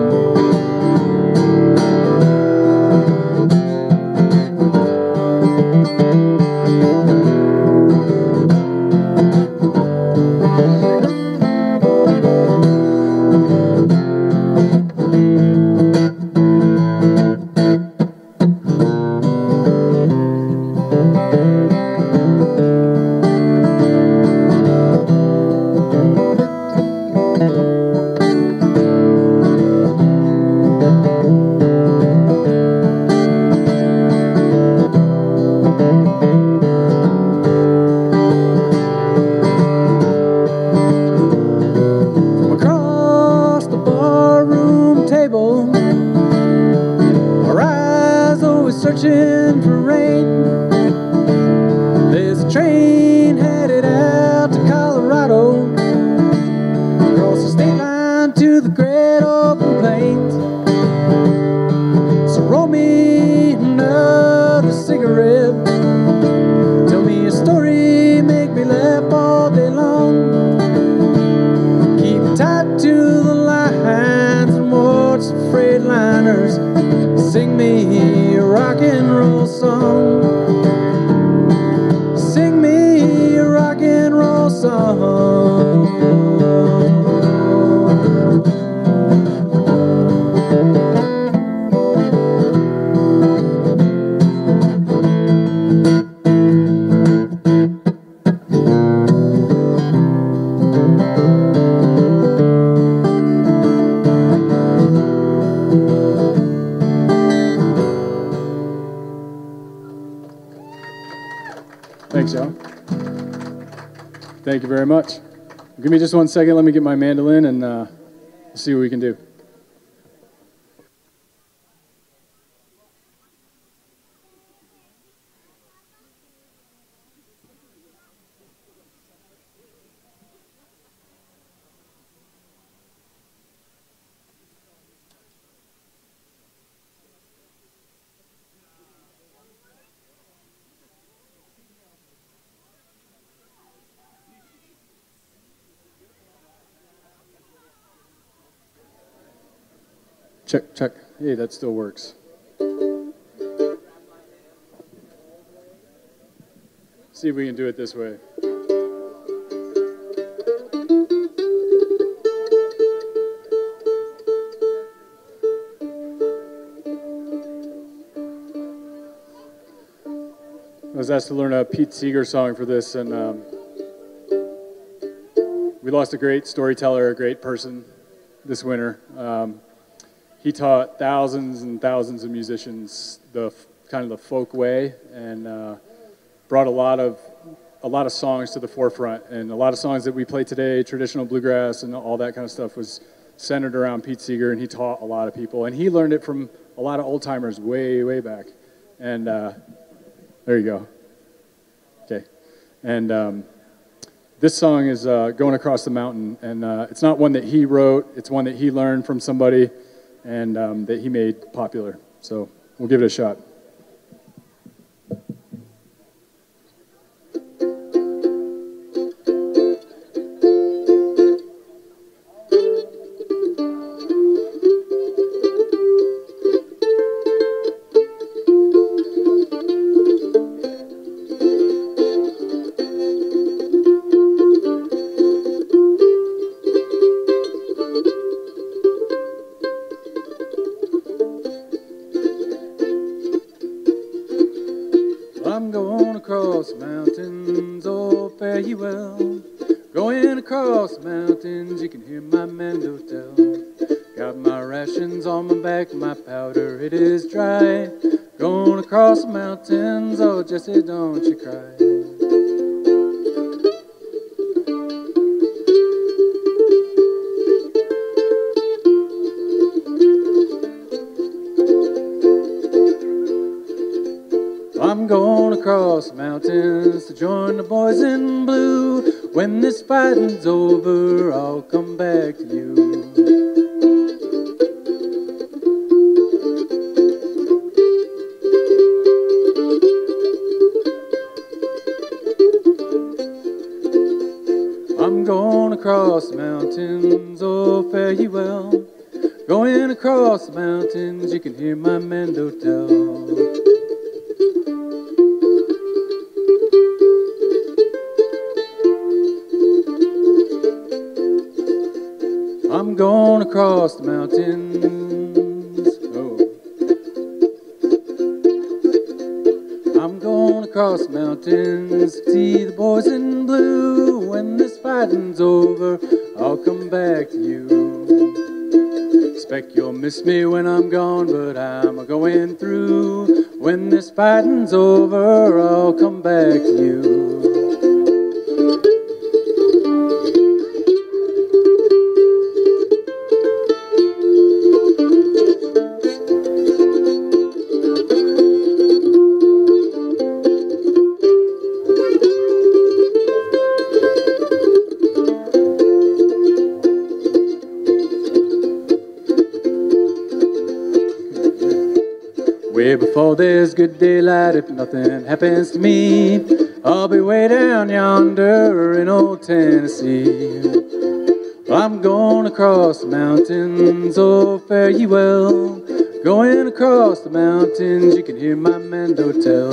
Searching for rain. There's a train headed out to Colorado, across the state line to the great open plains. So roll me another cigarette. Tell me a story, make me laugh all day long. Keep tight to the lines and watch the freight liners. Sing me a rock and roll song. Sing me a rock and roll song. Thanks, y'all. Thank you very much. Give me just 1 second. Let me get my mandolin and we'll see what we can do. Check, check. Hey, that still works. See if we can do it this way. I was asked to learn a Pete Seeger song for this, and we lost a great storyteller, a great person this winter. He taught thousands and thousands of musicians the kind of the folk way, and brought a lot of songs to the forefront. And a lot of songs that we play today, traditional bluegrass and all that kind of stuff, was centered around Pete Seeger, and he taught a lot of people. And he learned it from a lot of old timers way, way back. And there you go. Okay. And this song is Going Across the Mountain, and it's not one that he wrote. It's one that he learned from somebody, and that he made popular. So we'll give it a shot. I'm going across mountains, oh fare ye well. Going across mountains, you can hear my Mando tell. Got my rations on my back, my powder, it is dry. Going across mountains, oh Jesse, don't you cry. across mountains to join the boys in blue. When this fighting's over, I'll come back to you. I'm going across the mountains, oh fare ye well. Going across the mountains, you can hear my Mando tell. I'm going across the mountains, oh. I'm going across the mountains to see the boys in blue. When this fighting's over, I'll come back to you. Expect you'll miss me when I'm gone, but I'm a-going through. When this fighting's over, I'll come back to you. Way before there's good daylight, if nothing happens to me, I'll be way down yonder in old Tennessee. I'm going across the mountains, oh fare ye well. Going across the mountains, you can hear my Mando tell.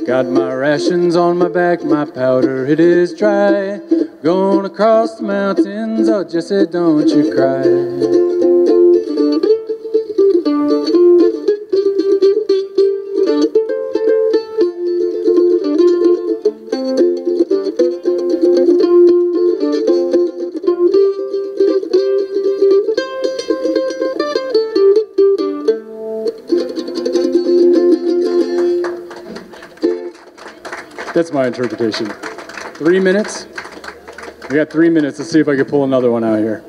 Got my rations on my back, my powder it is dry. Going across the mountains, oh Jesse, don't you cry. That's my interpretation. 3 minutes? We got 3 minutes. Let's see if I can pull another one out here.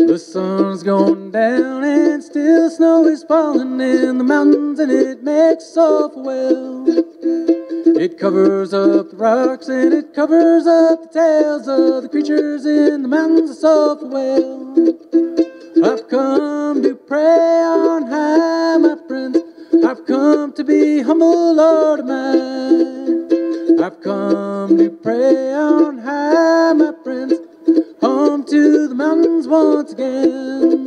The sun's going down and still snow is falling in the mountains, and it makes so well. It covers up the rocks and it covers up the tails of the creatures in the mountains so well. I've come to pray on high, my friends. I've come to be humble, Lord of mine. I've come to pray on high, my friends. Home to the mountains once again.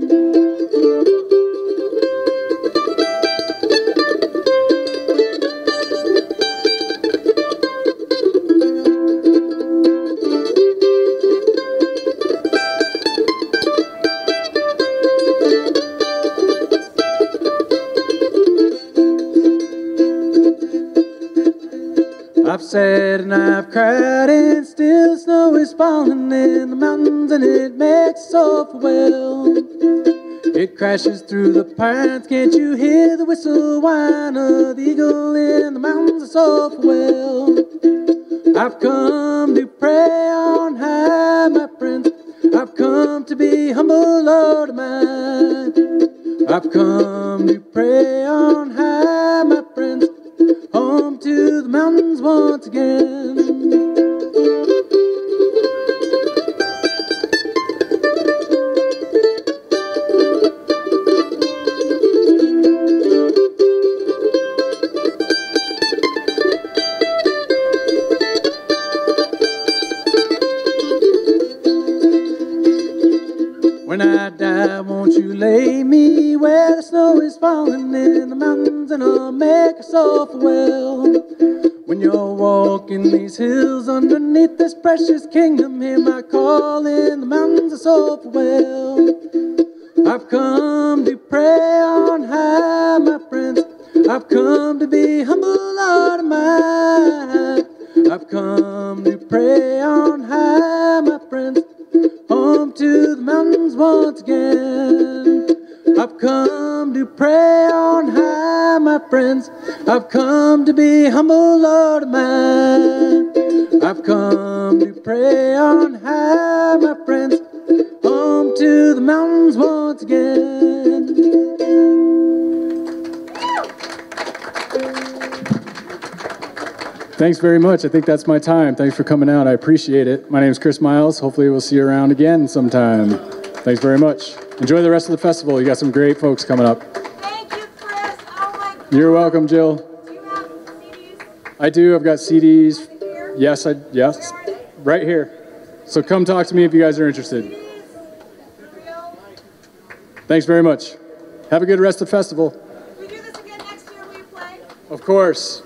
I've said and I've cried and still snow is falling in the mountains, and it makes so well. It crashes through the pines, can't you hear the whistle whine of the eagle in the mountains so well. I've come to pray on high, my friends. I've come to be humble, Lord of mine. I've come to pray on high, my friends. Home to the mountains once again. When I die, won't you lay me where the snow is falling in the mountains, and I'll make a soft well. When you're walking these hills underneath this precious kingdom, hear my call in the mountains of soft well. I've come to pray on high, my friends. I've come to be humble, Lord of mine. I've come to pray on high, my friends. Home to the mountains once again. I've come to pray on high, my friends. I've come to be humble, Lord of mine. I've come to pray on high, my friends. Home to the mountains once again. Thanks very much. I think that's my time. Thanks for coming out. I appreciate it. My name is Chris Miles. Hopefully we'll see you around again sometime. Thanks very much. Enjoy the rest of the festival. You got some great folks coming up. Thank you, Chris. Oh my God. You're welcome, Jill. Do you have CDs? I do. I've got CDs. Yes, yes. Right here. So come talk to me if you guys are interested. Thanks very much. Have a good rest of the festival. If we do this again next year, will you play? Of course.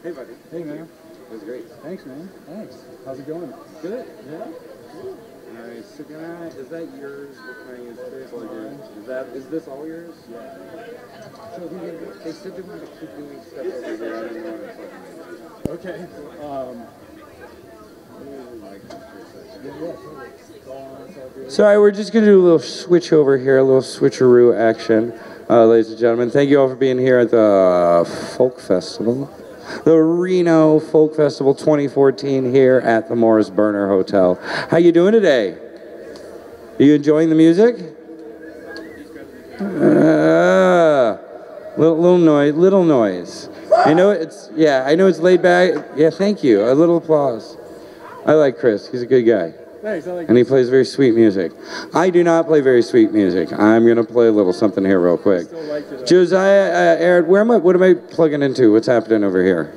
Hey, buddy. Hey, man. It was great. Thanks, man. Thanks. How's it going? Good. Yeah. Nice. So can I, is that yours? What can I use this? Is this all yours? Yeah. So they said they wanted to keep doing stuff over here. I didn't know what it's like. Okay. Sorry, we're just going to do a little switch over here, a little switcheroo action, ladies and gentlemen. Thank you all for being here at the Folk Festival. The Reno Folk Festival 2014 here at the Morris Berner Hotel. How you doing today? Are you enjoying the music? Little noise. I know it's laid back. Yeah, thank you. A little applause. I like Chris. He's a good guy. Thanks, I like and he plays very sweet music. I do not play very sweet music. I'm going to play a little something here real quick. Josiah, Aaron, what am I plugging into? What's happening over here?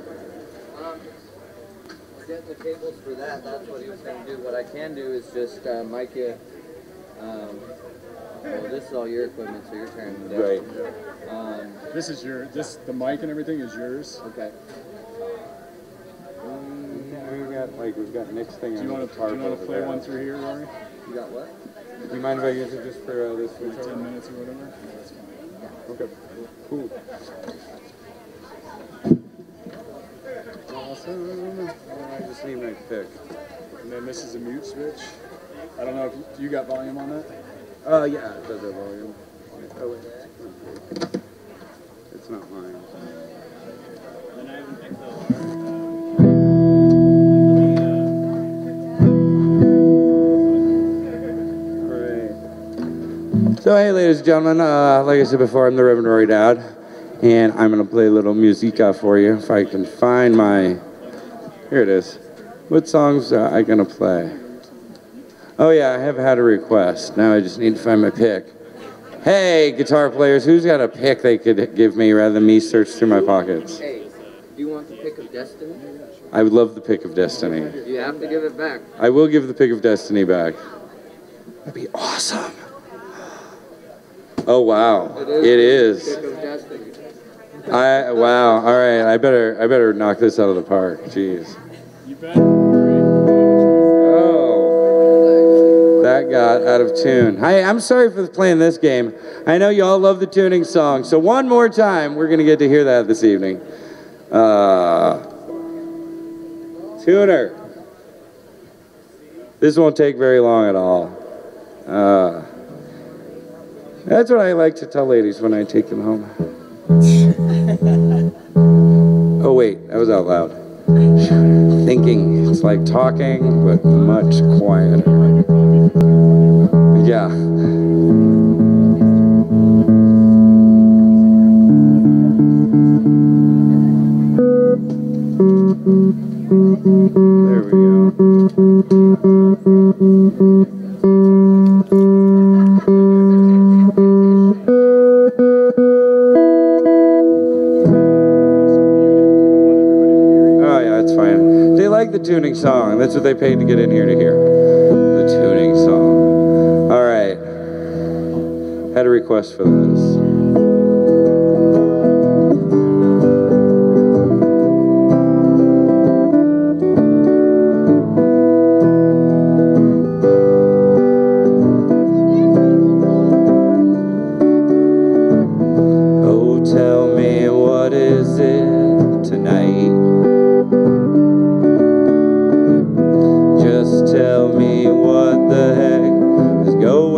We're getting the cables for that. That's what he was going to do. What I can do is just mic it. Well, this is all your equipment, so you're turning it down. Right. The mic and everything is yours. Okay. We've got next thing. Do you want to play one through here, Rory? You got what? Do you mind if I use it just for this for 10 minutes or whatever? Yeah, that's fine. Okay. Cool. Awesome. I just need my pick. And then this is a mute switch. I don't know if you got volume on that? Yeah, it does have volume. Oh, wait. It's not mine. Then I haven't picked So hey, ladies and gentlemen, like I said before, I'm the Reverend Rory Dowd, and I'm going to play a little musica for you, if I can find my... Here it is. What songs are I going to play? Oh yeah, I have had a request. Now I just need to find my pick. Hey, guitar players, who's got a pick they could give me rather than me search through my pockets? Hey, do you want the pick of destiny? I would love the pick of destiny. You have to give it back. I will give the pick of destiny back. That'd be awesome. Oh wow, it is. Pick of destiny. Wow. All right, I better knock this out of the park. Jeez. Oh, that got out of tune. Hi, I'm sorry for playing this game. I know you all love the tuning song, so one more time, we're gonna get to hear that this evening. Tuner. This won't take very long at all. That's what I like to tell ladies when I take them home. Oh wait, that was out loud. Thinking, it's like talking, but much quieter. Yeah. There we the tuning song. That's what they paid to get in here to hear. The tuning song. All right. Had a request for this. Oh, tell me, what is it tonight? Tell me what the heck is going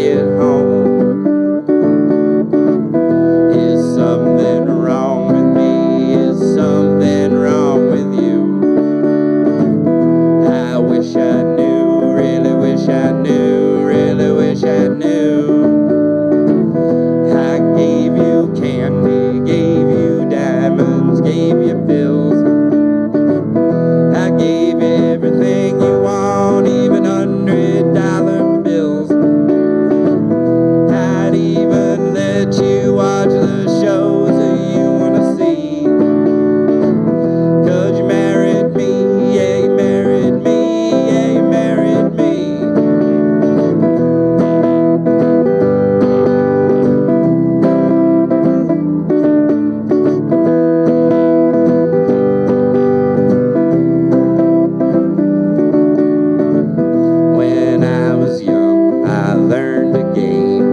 get home. Is something wrong with me? Is something wrong with you? I wish I knew, really wish I knew, really wish I knew. I gave you candy, gave you diamonds, gave you pills. I gave you everything you want, even $100 bills. I'd even let you watch the shows that you wanna see. 'Cause you married me, yeah, you married me, yeah, you married me. When I was young, I learned a game,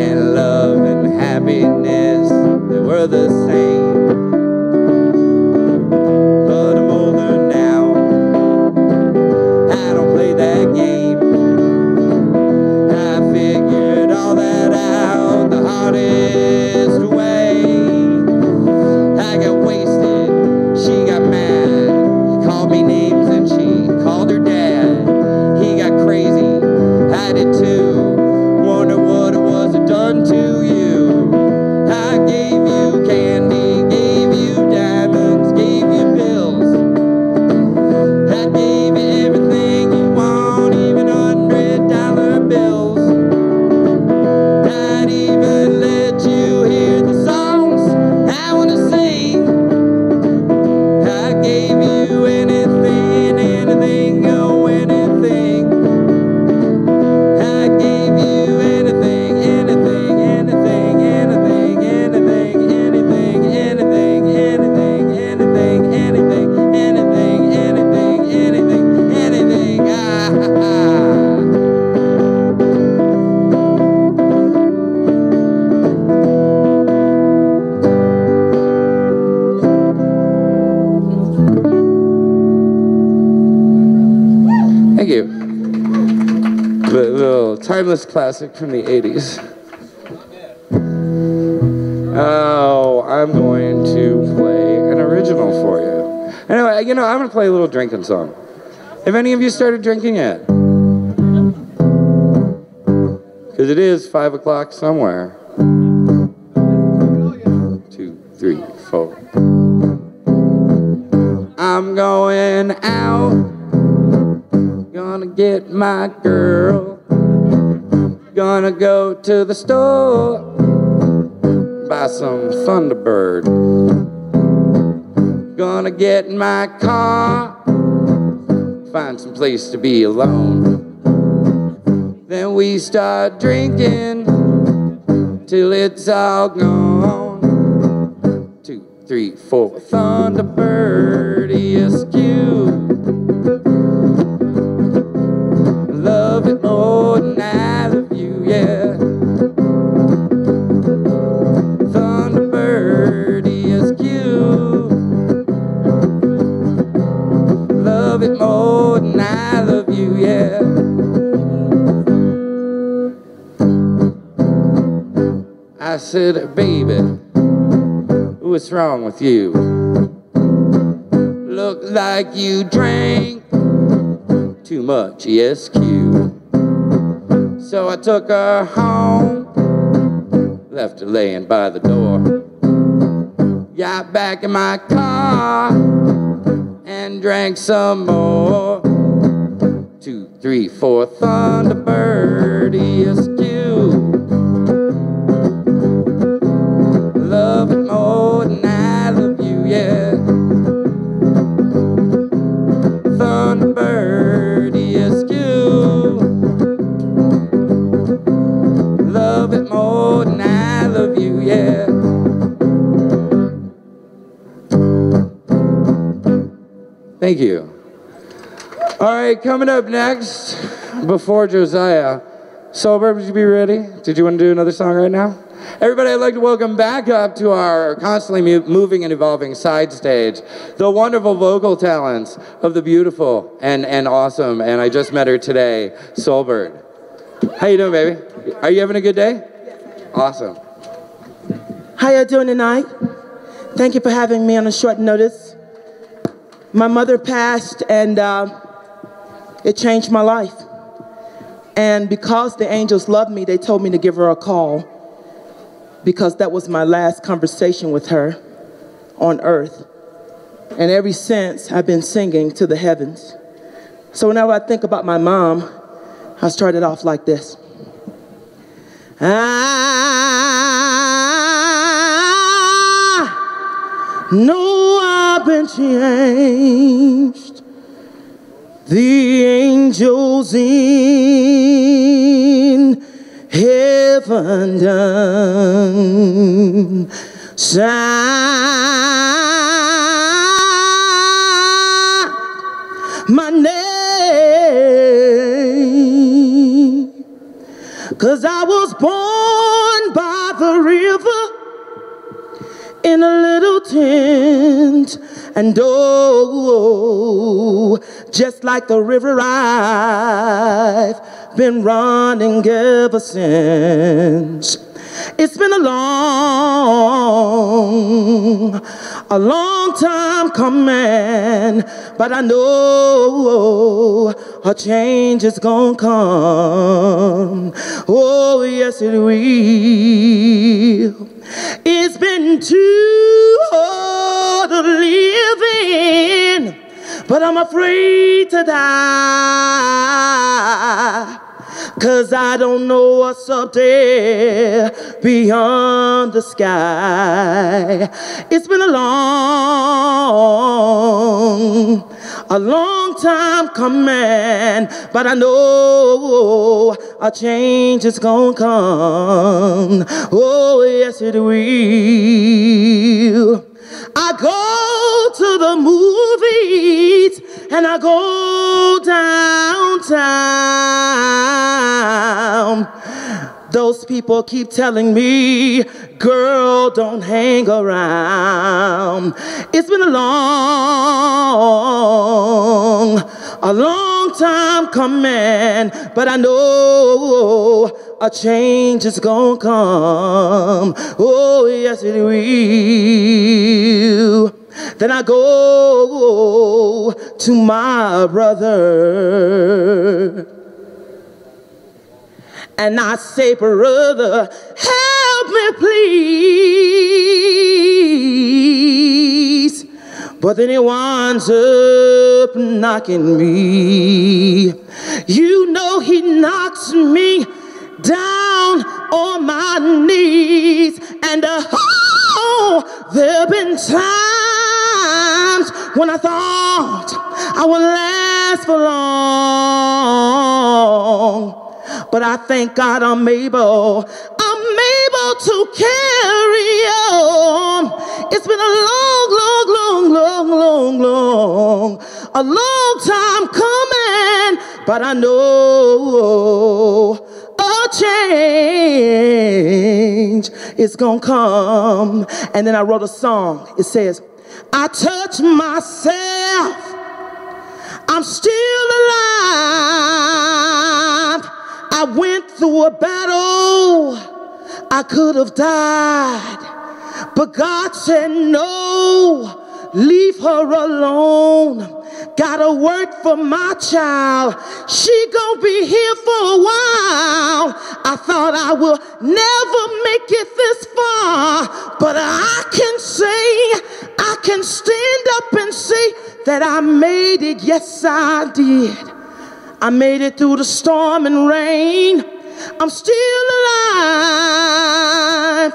and love and happiness, they were the same. But I'm older now, I don't play that game. I figured all that out the hardest way. I got wasted, she got mad, called me names and she called her dad. He got crazy, I did too. Wonder what it was that done to you. I gave you candy, gave you diamonds, gave you pills. I gave you everything you want, even $100 bills. I'd even let you hear the songs I wanna sing. I gave you anything, anything, oh anything. I gave you anything, anything, anything, anything, anything, anything, anything, anything, anything, anything, anything, anything, anything, anything. Thank you. A little timeless classic from the 80s. Oh, I'm going to play an original for you. Anyway, you know, I'm going to play a little drinking song. Have any of you started drinking yet? Because it is 5 o'clock somewhere. 2, 3, 4. I'm going out. Gonna get my girl. Gonna go to the store. Buy some Thunderbird. Gonna get in my car. Find some place to be alone. Then we start drinking till it's all gone. 2, 3, 4. Thunderbird ESQ. Love it more than I love you, yeah. Thunderbird ESQ. Love it more than I love you, yeah. I said, baby, what's wrong with you? Look like you drank too much ESQ. So I took her home, left her laying by the door. Got back in my car and drank some more. 2, 3, 4, Thunderbird ESQ. Love it more than I love you, yeah. Thunderbird ESQ. Love it more than I love you, yeah. Thank you. All right, coming up next, before Josiah, Sober, would you be ready? Did you want to do another song right now? Everybody, I'd like to welcome back up to our constantly moving and evolving side stage, the wonderful vocal talents of the beautiful and awesome, and I just met her today, Soulbird. How you doing, baby? Are you having a good day? Awesome. How you doing tonight? Thank you for having me on a short notice. My mother passed and it changed my life. And because the angels loved me, they told me to give her a call because that was my last conversation with her on earth. And ever since, I've been singing to the heavens. So whenever I think about my mom, I started off like this. I know I've been changed. The angels in heaven done sign my name, 'cause I was born by the river in a little tent, and oh, just like the river I've been running ever since. It's been a long time coming, but I know a change is gonna come. Oh, yes it will. It's been too hard to live in, but I'm afraid to die, 'cause I don't know what's up there beyond the sky. It's been a long time coming, but I know a change is gonna come. Oh, yes it will. I go to the movies and I go downtown. Those people keep telling me, girl, don't hang around. It's been a long time coming, but I know a change is gonna come. Oh, yes it will. Then I go to my brother and I say, brother, help me please. But then he winds up knocking me. You know he knocks me down on my knees. And oh, there have been times when I thought I would last for long. But I thank God I'm able to carry on. It's been a long time coming, but I know a change is gonna come. And then I wrote a song. It says, I touch myself, I'm still alive. I went through a battle, I could have died, but God said no, leave her alone. Gotta work for my child, she gonna be here for a while. I thought I will never make it this far, but I can stand up and say that I made it. Yes, I did. I made it through the storm and rain. I'm still alive.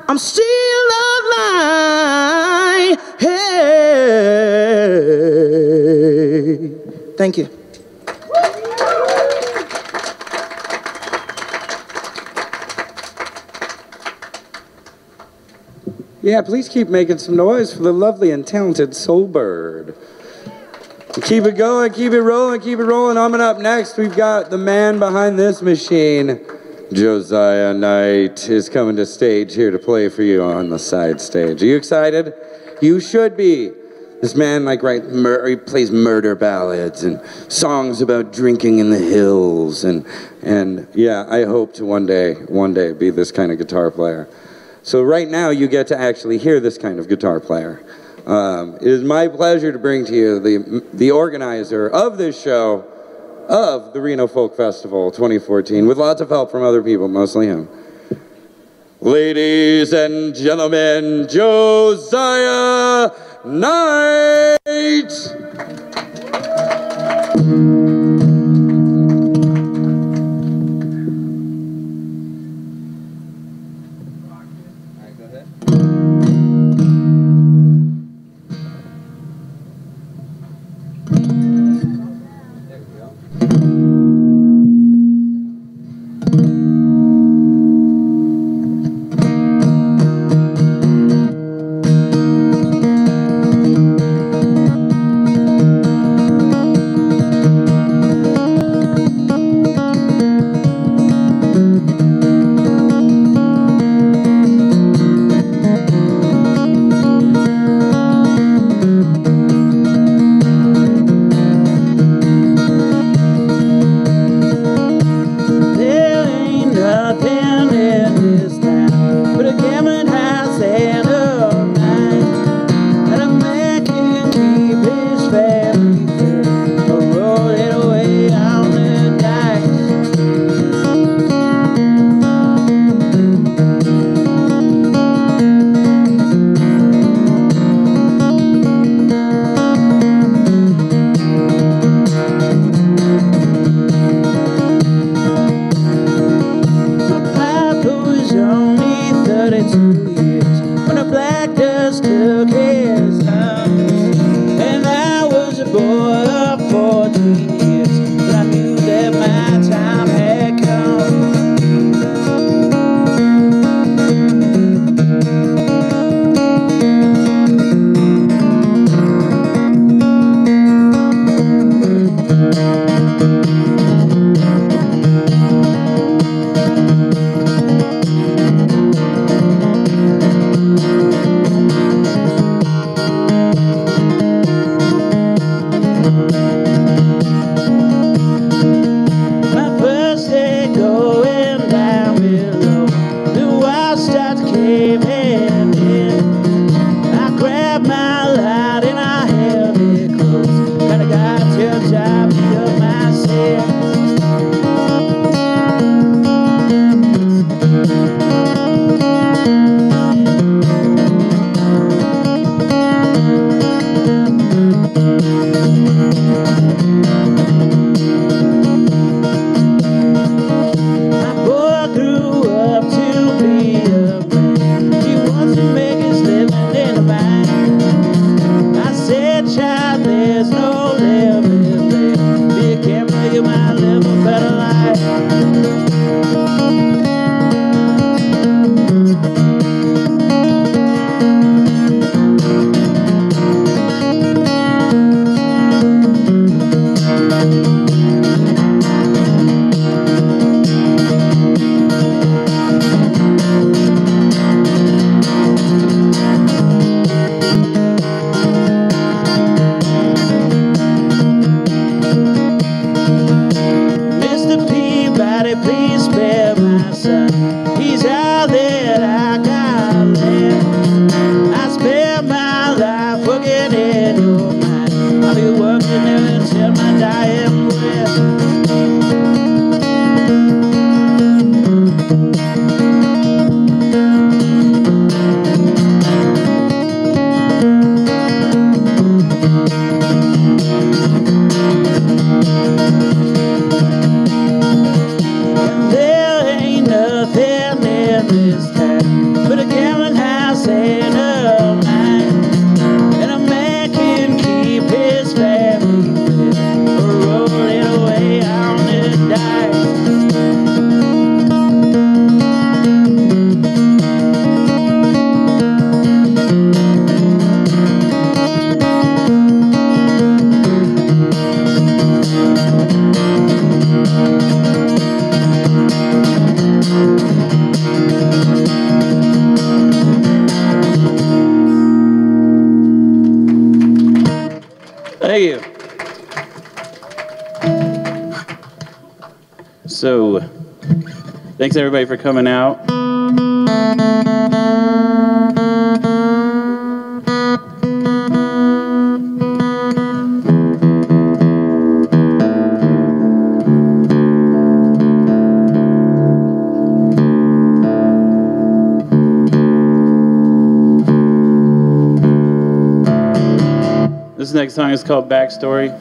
I'm still alive. Hey. Thank you. Yeah, please keep making some noise for the lovely and talented Soulbird. Keep it going, keep it rolling, keep it rolling. Coming up next, we've got the man behind this machine, Josiah Knight is coming to stage here to play for you on the side stage. Are you excited? You should be. This man he plays murder ballads and songs about drinking in the hills and yeah, I hope to one day be this kind of guitar player. So right now you get to actually hear this kind of guitar player. It is my pleasure to bring to you the organizer of this show of the Reno Folk Festival 2014 with lots of help from other people, mostly him. Ladies and gentlemen, Josiah Knight! So, thanks everybody for coming out. This next song is called Backstory.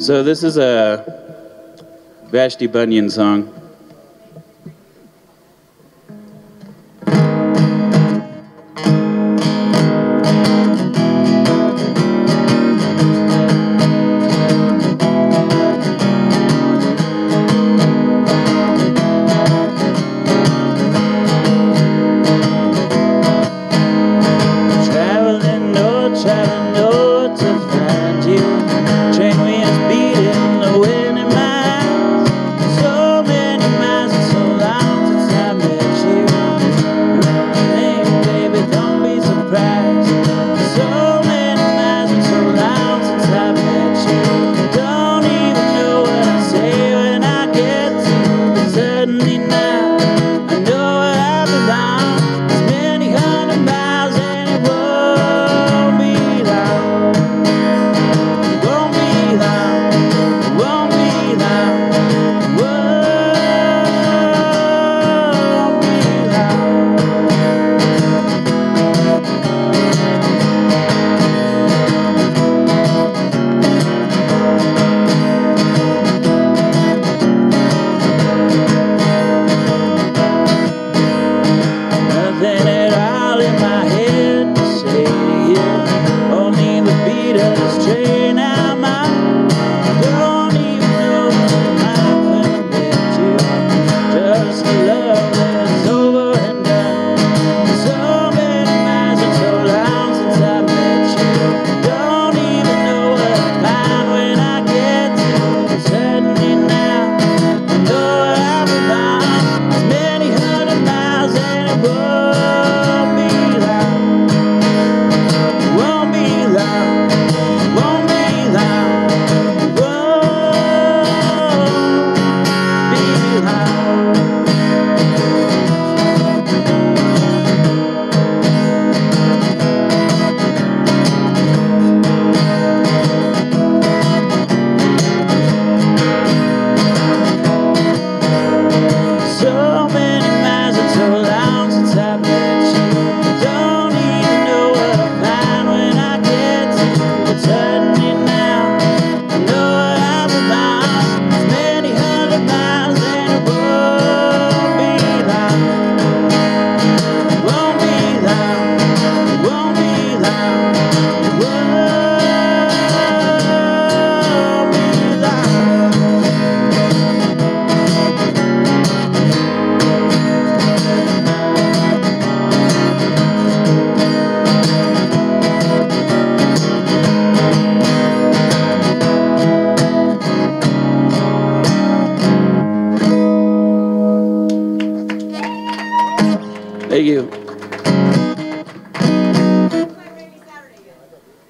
So this is a Vashti Bunyan song.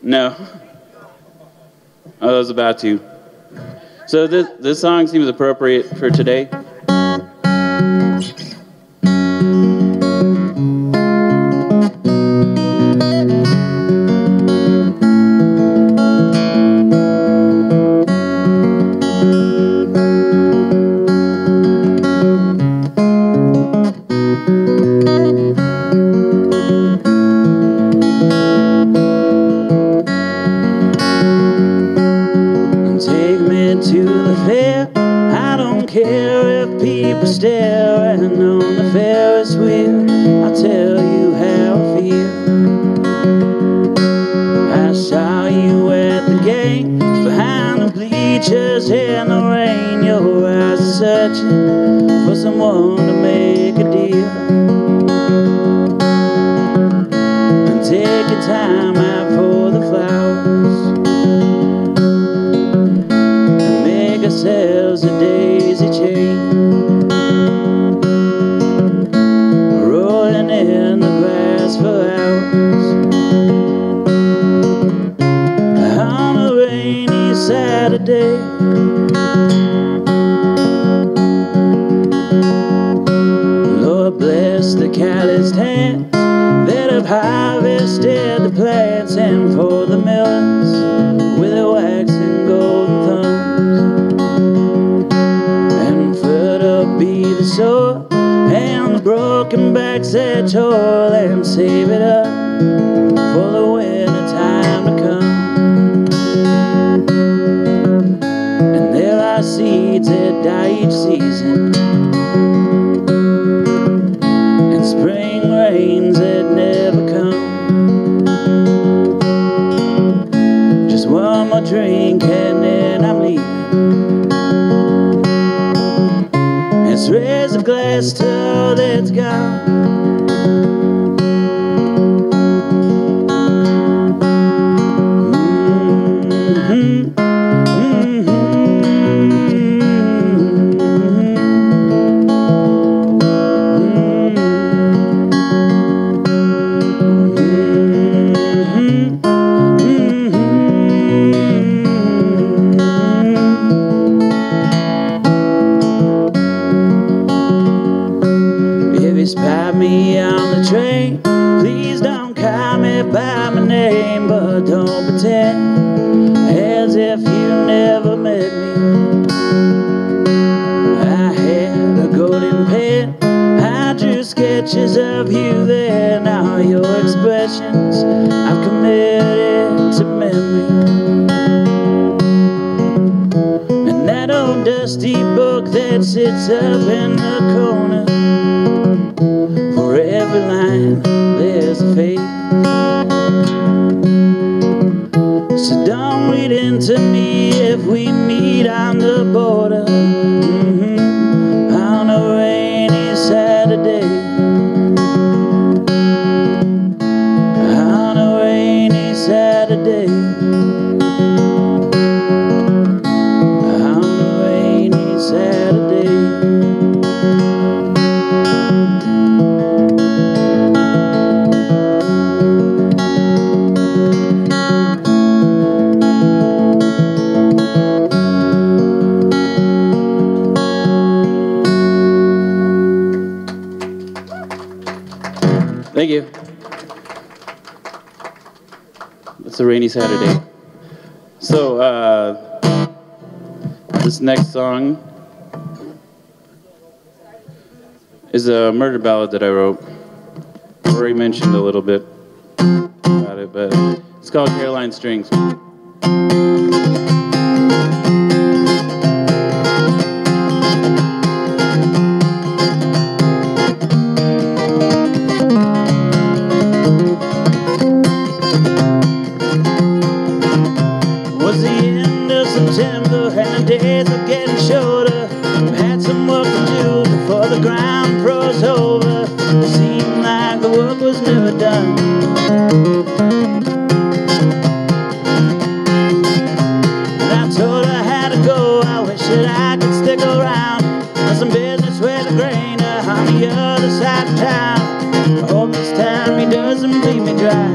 No. I was about to. So this song seems appropriate for today. Take me to the fair. I don't care if people staring on the Ferris wheel. I'll tell you how I feel. I saw you at the game, behind the bleachers in the rain. Your eyes are searching for someone to make a deal. And take your time out for the flowers. Ourselves a daisy chain, rolling in the grass for hours. On a rainy Saturday, Lord bless the calloused hands that have harvested the plants, and for the millers with their waxing golden thumbs. Be the soul and the broken backs that toil, and save it up for the winter time to come. And there are seeds that die each season, and spring rains that never come. Just one more drink and then I'm leaving. Let's raise a glass to all that's gone. Spot me on the train. Please don't call me by my name, but don't pretend as if you never met me. I had a golden pen, I drew sketches of you there. Now your expressions I've committed to memory. And that old dusty book that sits up in the corner, for every line there's a face. So don't read into me if we meet on the border, on a rainy Saturday. On a rainy Saturday. On a rainy Saturday. Thank you. It's a rainy Saturday. So, this next song is a murder ballad that I wrote. I already mentioned a little bit about it, but it's called Caroline Strings. September and the days are getting shorter. We had some work to do before the ground froze over. It seemed like the work was never done. And I told her I had to go. I wish that I could stick around. There's some business with a grainer on the other side of town. I hope this time he doesn't bleed me dry.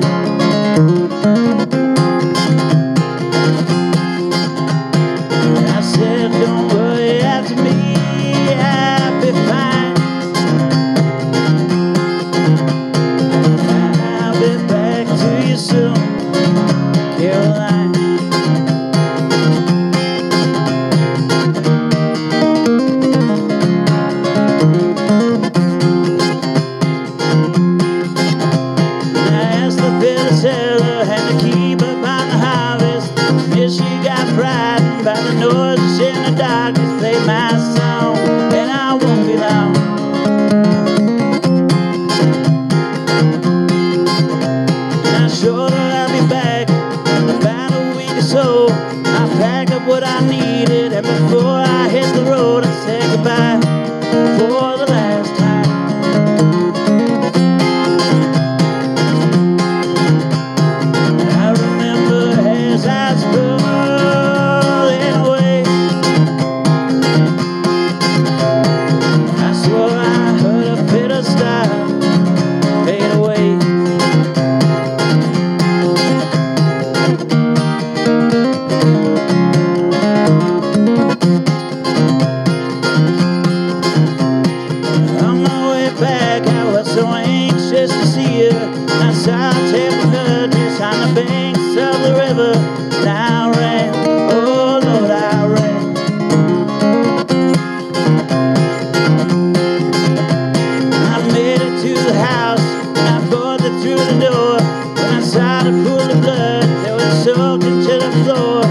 door. When I saw the pool of blood that was soaked into the floor,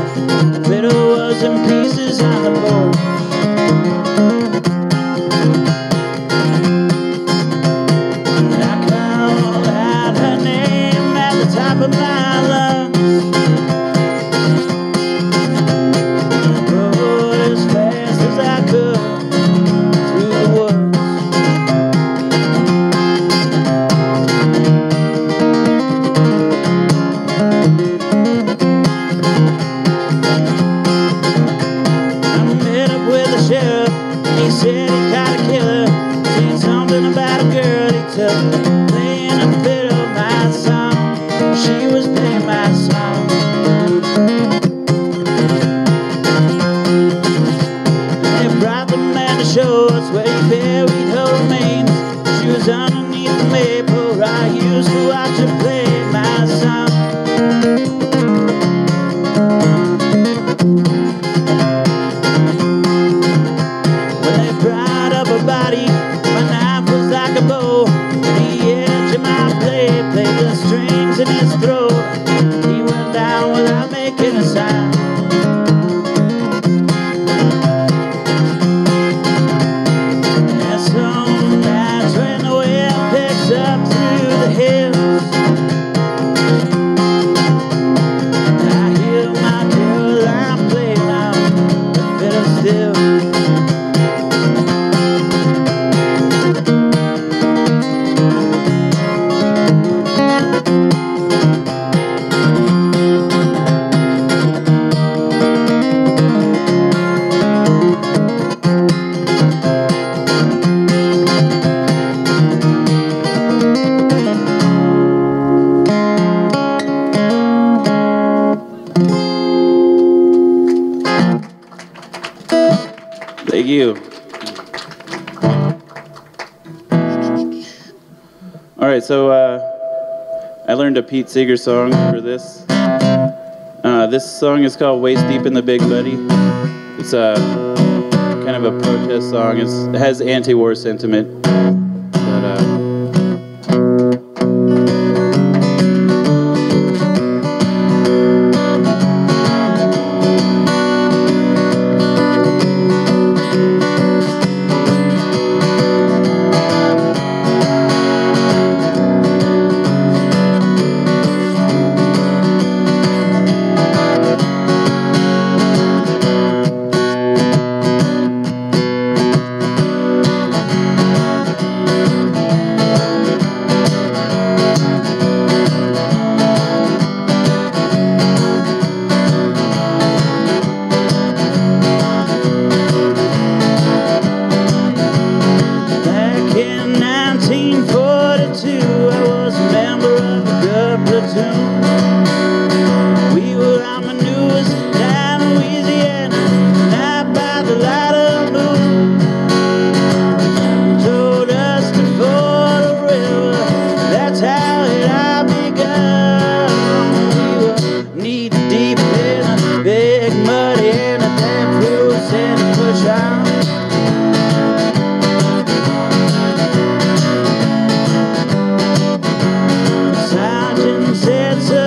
the widow was in pieces on the porch. I called out her name at the top of my lungs. I rode as fast as I could through the woods. He said he caught a killer, seen something about a girl he took, playing a bit of my song. She was playing my song. They brought the man to show us where he buried her remains. She was underneath the maple I used to watch her play my song. Body, my knife was like a bow. The edge of my blade played the strings in his throat. He went down without making a sound. And some nights when the wind picks up through the hills, I hear my Caroline play now, the fiddle still. Thank you. All right, so I learned a Pete Seeger song for this. This song is called Waist Deep in the Big Buddy. It's a kind of a protest song. It has anti-war sentiment. Sergeant said so.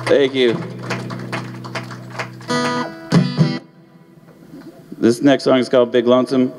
Thank you. This next song is called Big Lonesome.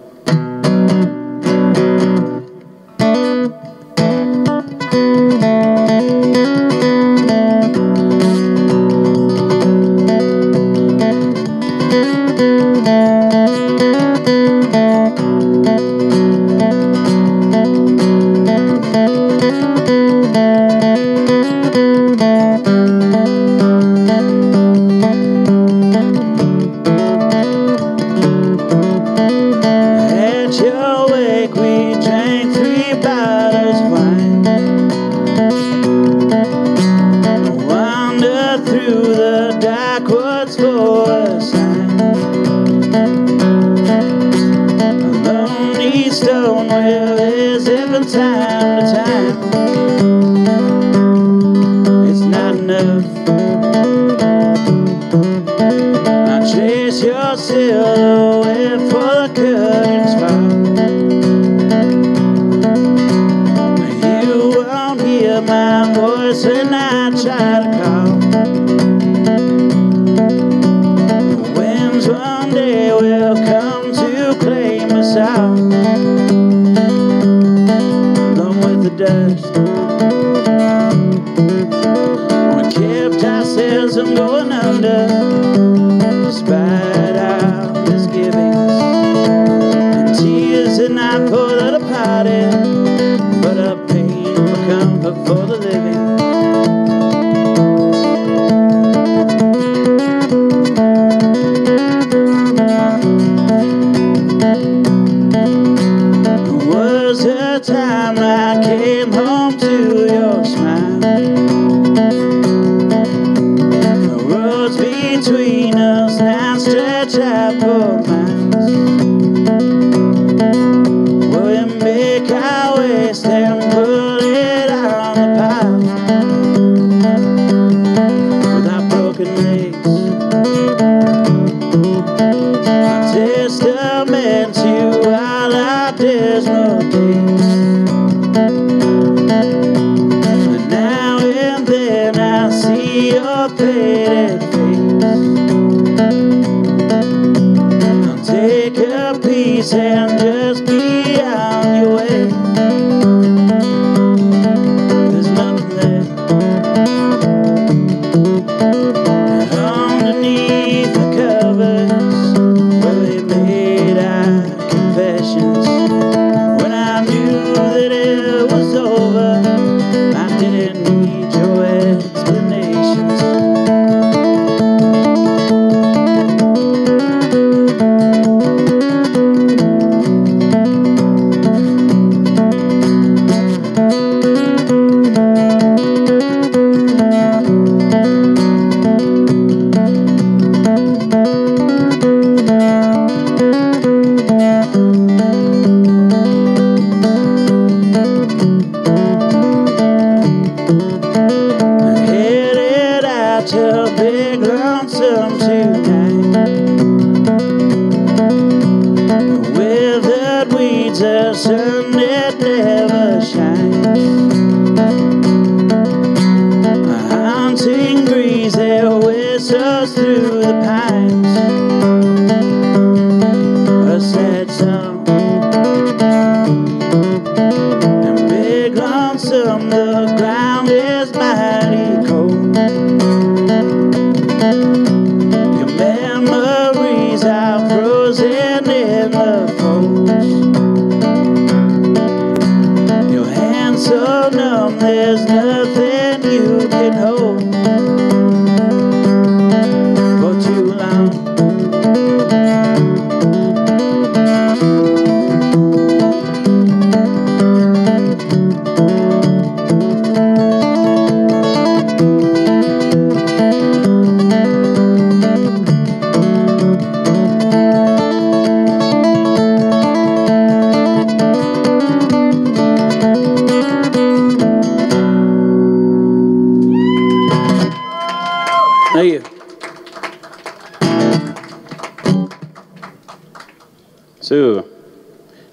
So,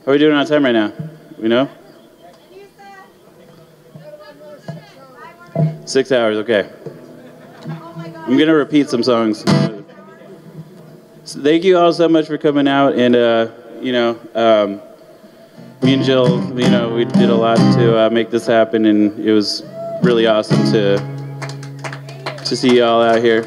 how are we doing on time right now? We know? 6 hours, okay. I'm gonna repeat some songs. So thank you all so much for coming out, and me and Jill, we did a lot to make this happen, and it was really awesome to see you all out here.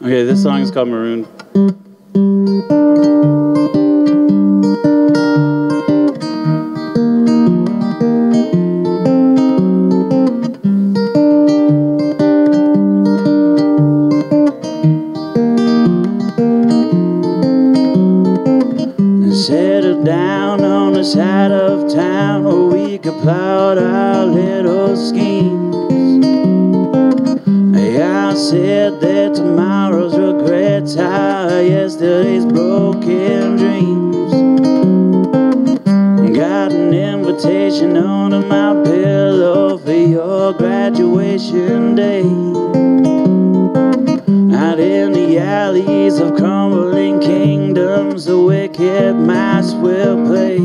Okay, this song is called Maroon. Settled down on the side of town where we could plot our little schemes. I said that tomorrow's regrets are yesterday's broken dreams. Got an invitation under my pillow for your graduation day. Out in the alleys of crumbling kingdoms, the wicked mice will play.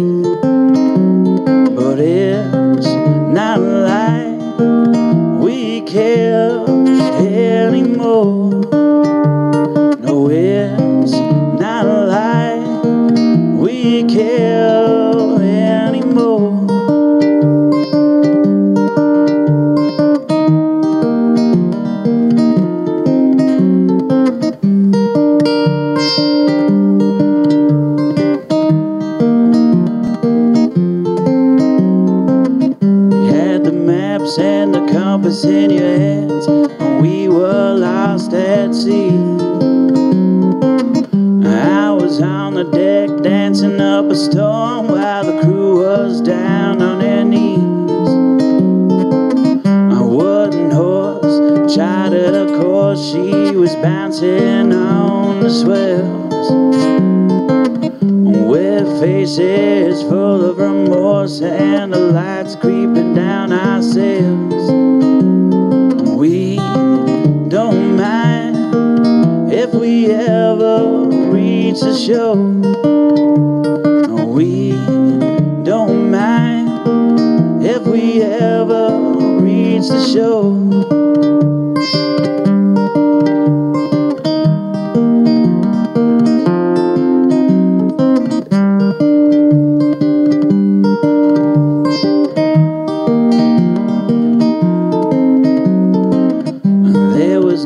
But it's not like we care anymore. No, it's not like we care anymore. And the compass in your hands, and we were lost at sea. I was on the deck dancing up a storm while the crew was down on their knees. A wooden horse charted a course, she was bouncing on the swells, with faces full of remorse and the lights creeping down our sails. We don't mind if we ever reach the shore. We don't mind if we ever reach the shore.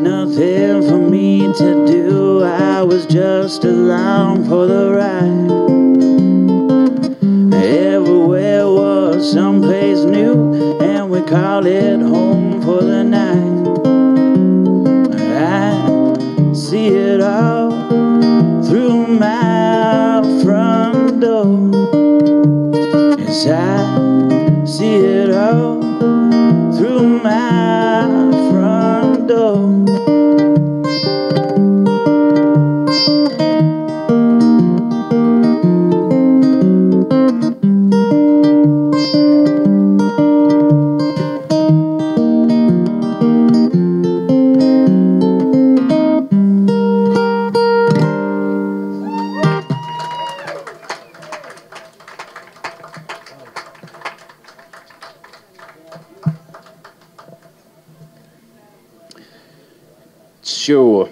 Nothing for me to do, I was just along for the ride. Everywhere was someplace new, and we called it home for the night. I see it all through my front door. Yes, I see it all through my front door. Sure.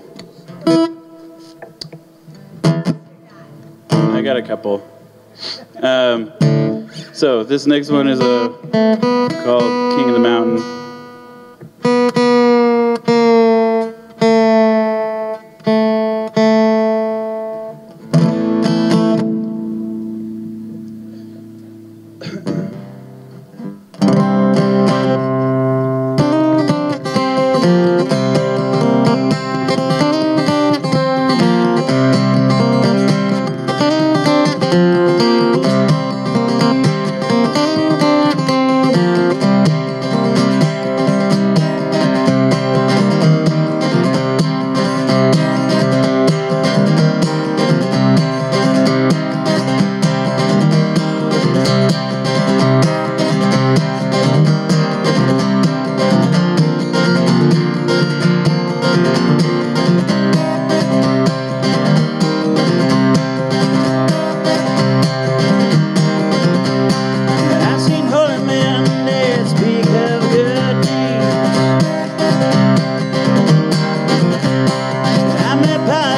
I got a couple. So this next one is called King of the Mountain.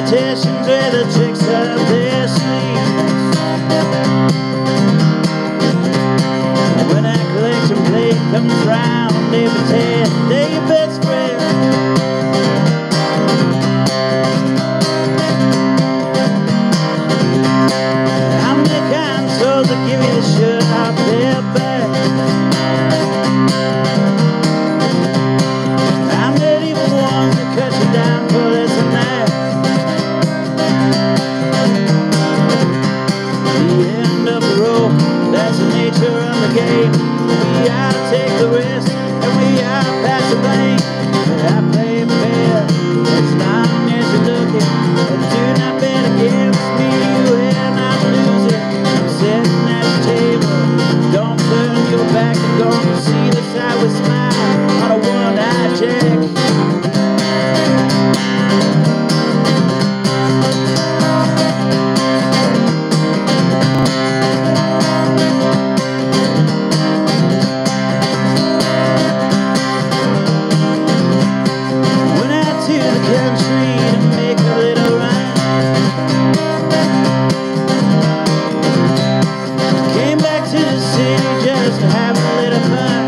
politicians wear the tricks up their sleeves. When that collection plate comes round, they pretend they're your best friend. I'm the kind of souls that give you the shirt off their back. I'm the evil ones that cut you down for this and that. The end of the rope, that's the nature of the game. We gotta take the risk, and we gotta pass the blame. I play it fair, as long as you're looking, and do not bet against me when I'm losing. I'm sitting at the table, don't turn your back, you're gonna see the side with smile on a one-eyed jack. Went out to the country to make a little run. Came back to the city just to have a little fun.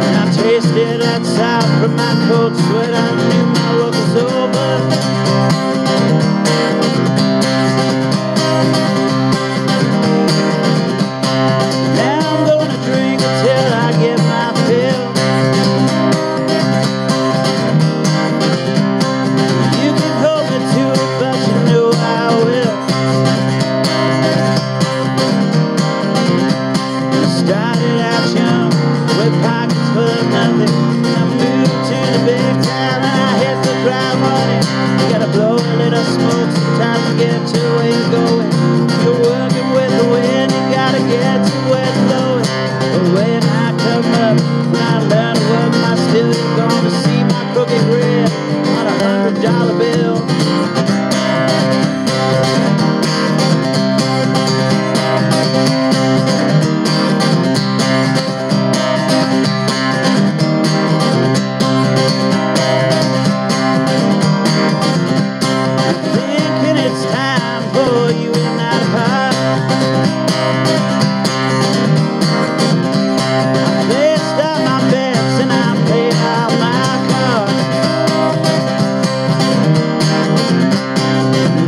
And I tasted that south from my cold sweat. I knew my work was over. Now I'm gonna drink until I get my fill. You can hold me to it, but you know I will. Started out young with pockets full of nothing. I moved to the big town and I hit the ground running. You gotta blow a little smoke sometimes to get to where you're going. You're working with the wind, you gotta get to where it's blowing. But when I come up, when I learn to work my still, you're gonna see my crooked grin on $100 bill. Thinking it's time for you and I to part. I placed out my bets and I played out my cards.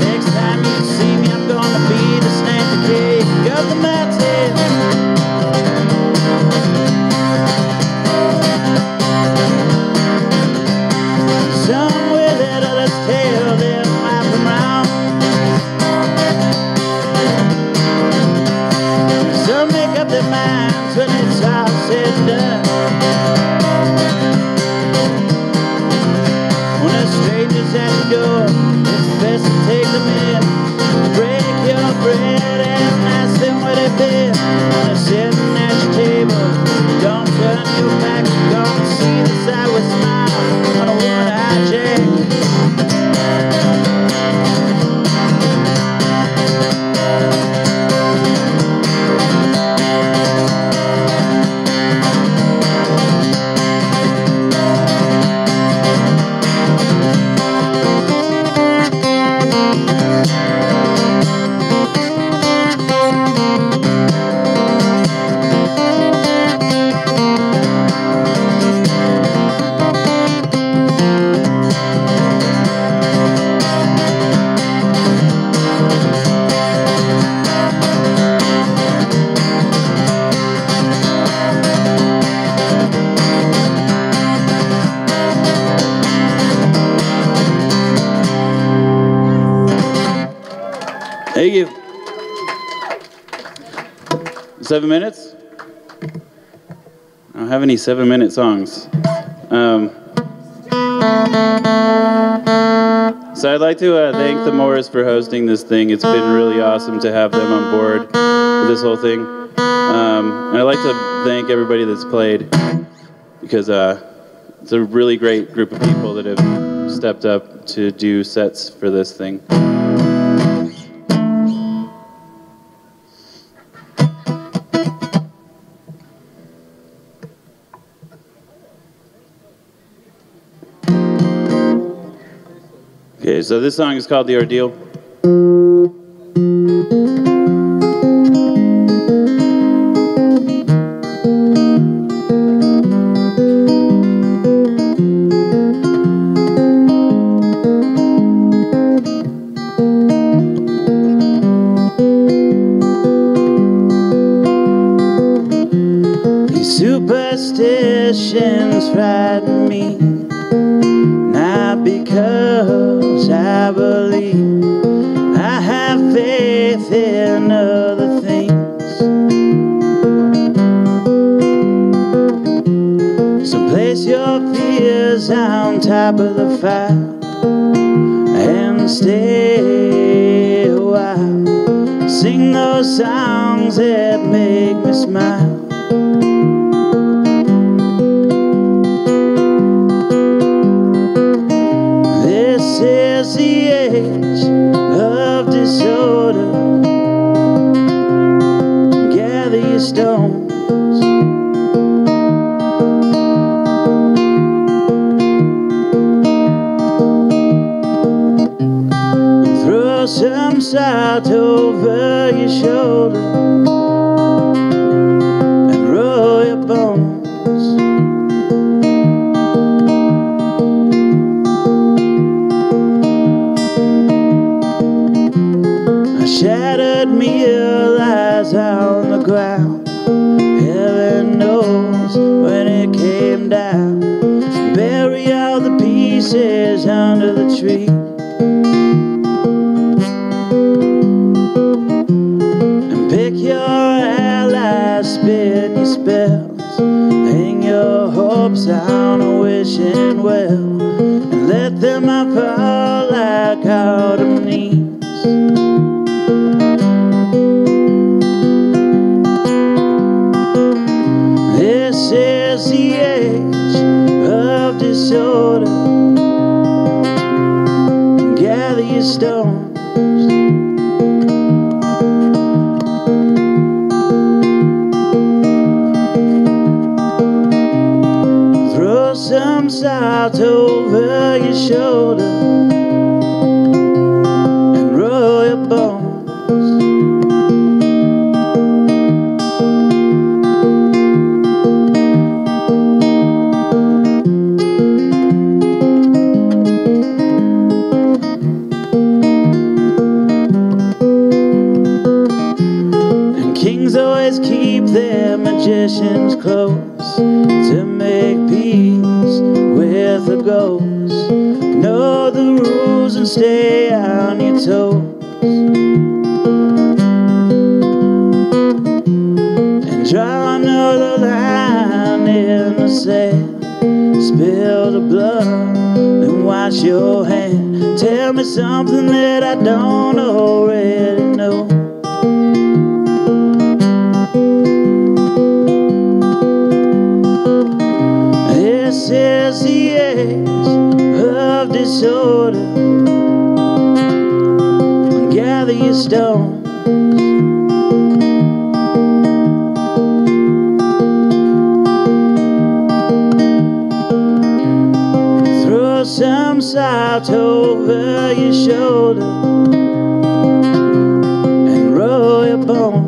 Next time you see me, I'm gonna be the snake that cake of the mountain. Somewhere that others tell them I'm wrong. Some make up their minds when it's all said and done. When a stranger's at your door, it's best to take them in. Break your bread and ask them where they've been. When they're sitting at your table, don't turn your back, you're gonna see the side with smile on a one-eyed jack. Thank you. 7 minutes? I don't have any 7-minute songs. So I'd like to thank the Moors for hosting this thing. It's been really awesome to have them on board with this whole thing. And I'd like to thank everybody that's played, because it's a really great group of people that have stepped up to do sets for this thing. Okay, so this song is called The Ordeal. Superstitions frighten me, not because I believe. I have faith in other things. So place your fears on top of the fire and stay a while. Sing those songs that make me smile. This is the age of disorder. Gather your stones. Throw some salt over your shoulder and roll your bones. Shattered meal lies on the ground. Heaven knows when it came down. Bury all the pieces under the tree. And pick your allies, spin your spells. Hang your hopes on a wishing well, and let them all fall like autumn leaves. This is the age of disorder. Gather your stones. Throw some salt over your shoulder and roll your bones. Kings always keep their magicians close to make peace with the ghosts. Know the rules and stay on your toes. And draw another line in the sand. Spill the blood and wash your hand. Tell me something that I don't already know. This is the age of disorder. Gather your stones. Throw some salt over your shoulder and roll your bones.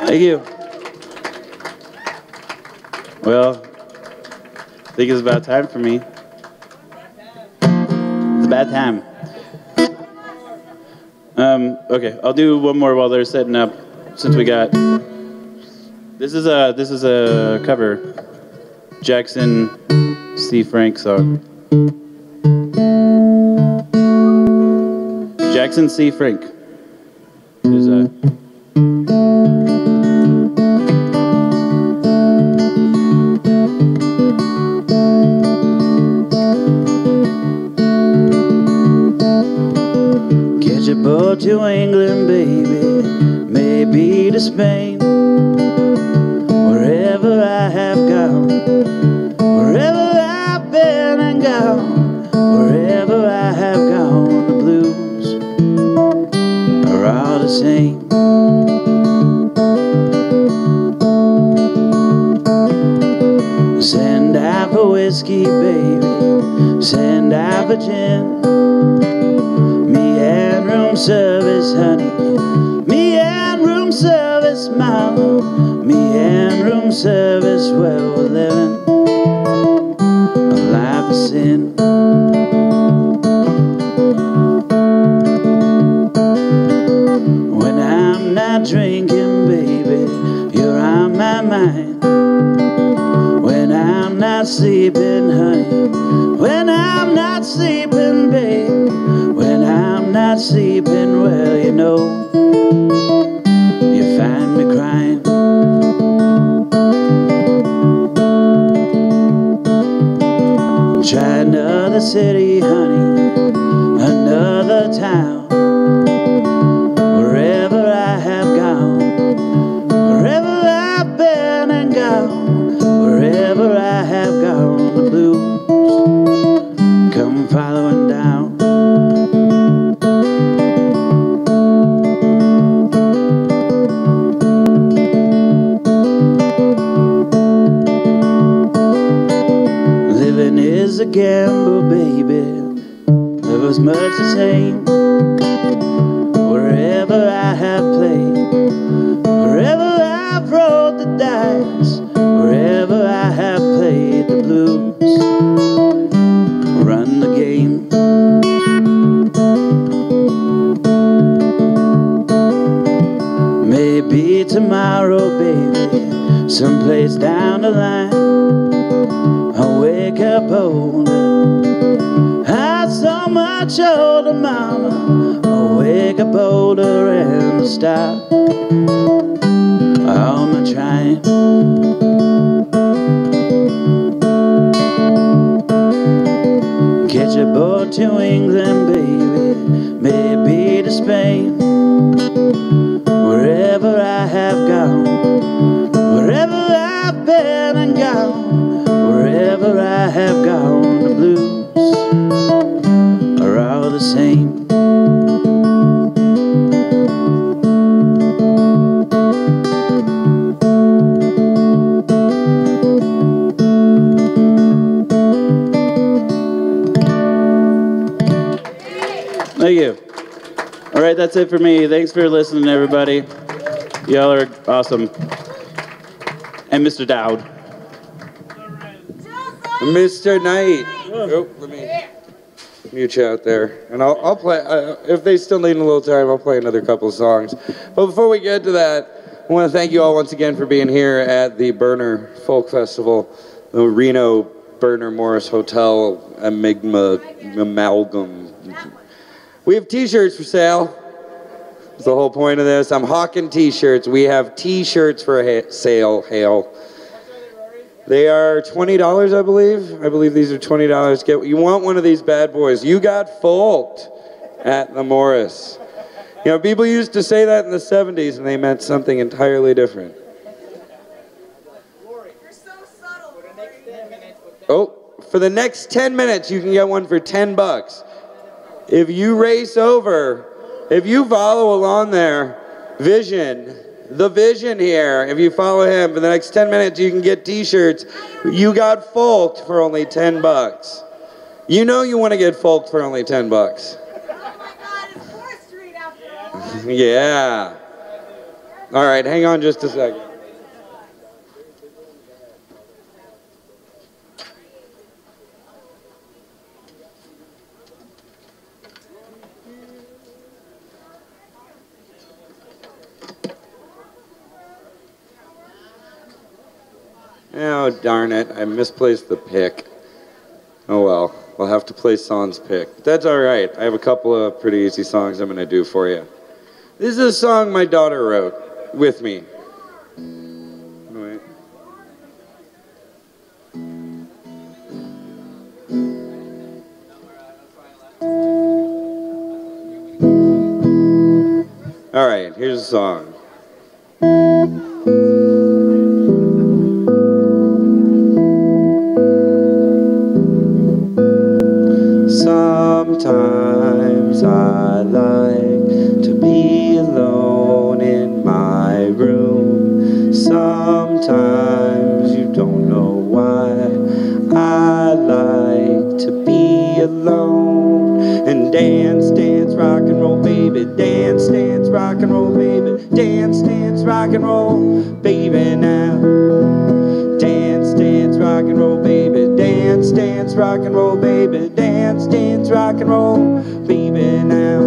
Thank you. Well, I think it's about time for me. It's about time. Okay, I'll do one more while they're setting up. Since we got this is a cover, Jackson C. Frank song. Jackson C. Frank. There's a. of whiskey, baby. Send out for gin. Me and room service, honey. Me and room service, mama. Me and room service, well, we're living a life of sin. When I'm not drinking, baby, you're on my mind. When I'm not sleeping, honey. When I'm not sleeping, babe. When I'm not sleeping, well, you know, you find me crying. Try another city, honey, another town. Wherever I have gone, wherever I've been and gone, wherever I have gone, the blues come following down. Living is a gamble, baby, never as much the same. Wherever I have played, wherever I've rolled the dice, wherever I have played the blues, run the game. Maybe tomorrow, baby, someplace down the line, I'll wake up older, I'm so much older, mama. I'll wake up older and stop all my trying. Catch a boat to England, baby, maybe to Spain. Wherever I have gone, wherever I've been and gone, wherever I have gone, the blues are all the same. Thank you. All right, that's it for me. Thanks for listening, everybody. Y'all are awesome. And Mr. Dowd. Mr. Knight. Oh, let me mute you out there. And I'll play, if they still need a little time, I'll play another couple of songs. But before we get to that, I want to thank you all once again for being here at the Burner Folk Festival, the Reno Burner Morris Hotel, Amalgam. We have t-shirts for sale. That's the whole point of this. I'm hawking t-shirts. We have t-shirts for sale, hail. They are $20, I believe. I believe these are $20. You want one of these bad boys. You got fooled at the Morris. You know, people used to say that in the 70s and they meant something entirely different. Oh, for the next 10 minutes, you can get one for $10. If you race over, if you follow along there, Vision, the Vision here, if you follow him for the next 10 minutes, you can get t-shirts. You got folked for only $10. You know you want to get folked for only $10. Yeah. All right, hang on just a second. Oh, darn it. I misplaced the pick. Oh, well. We'll have to play Son's pick. But that's all right. I have a couple of pretty easy songs I'm going to do for you. This is a song my daughter wrote with me. Wait. All right, here's a song. Sometimes I like to be alone in my room. Sometimes you don't know why baby now. Dance, dance, rock and roll, baby. Dance, dance, rock and roll, baby. Dance, dance, rock and roll, baby now.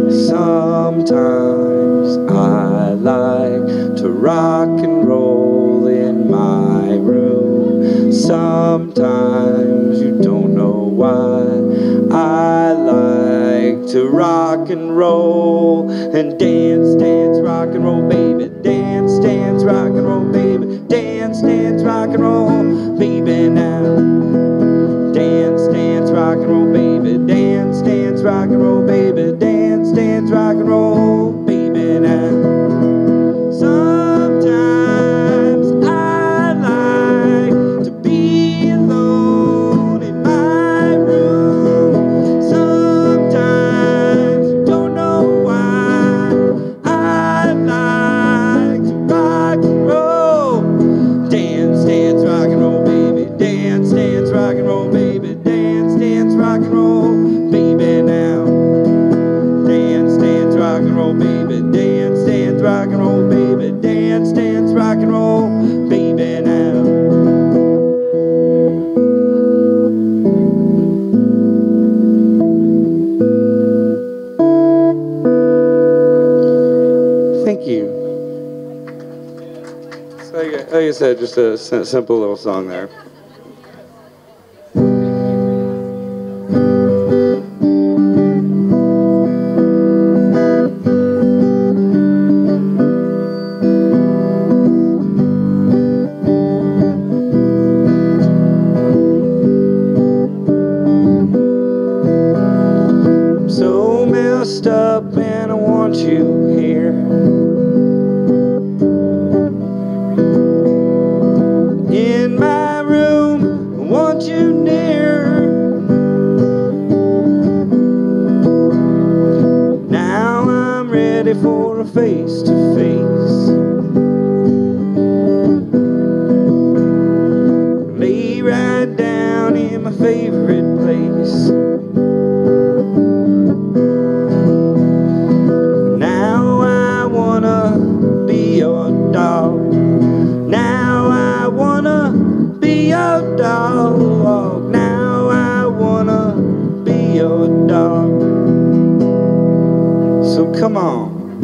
Sometimes I like to rock and roll in my room. Sometimes you don't know why. I like to rock and roll and dance, dance, rock and roll, baby. Dance, dance, rock and roll, baby. Dance, dance, rock and roll, baby now. Dance, dance, rock and roll, baby. Dance, dance, rock and roll, baby. Dance, dance, rock and roll, baby now. Sometimes I like to be alone in my room. Sometimes you don't know why. I like to rock and roll. Dance, dance, rock and roll, baby. Dance, dance, rock and roll, baby. Dance, dance, rock and roll, baby now. Dance, dance, rock and roll, baby. Dance, dance, rock and roll, baby. Dance, dance, rock and roll, baby now. Thank you. So like I said, just a simple little song there. So messed up and I want you here. In my room, I want you near. Now I'm ready for a face-to-face. Lay right down in my favorite place. Now I wanna be your dog. Now I wanna be your dog. Now I wanna be your dog. So come on.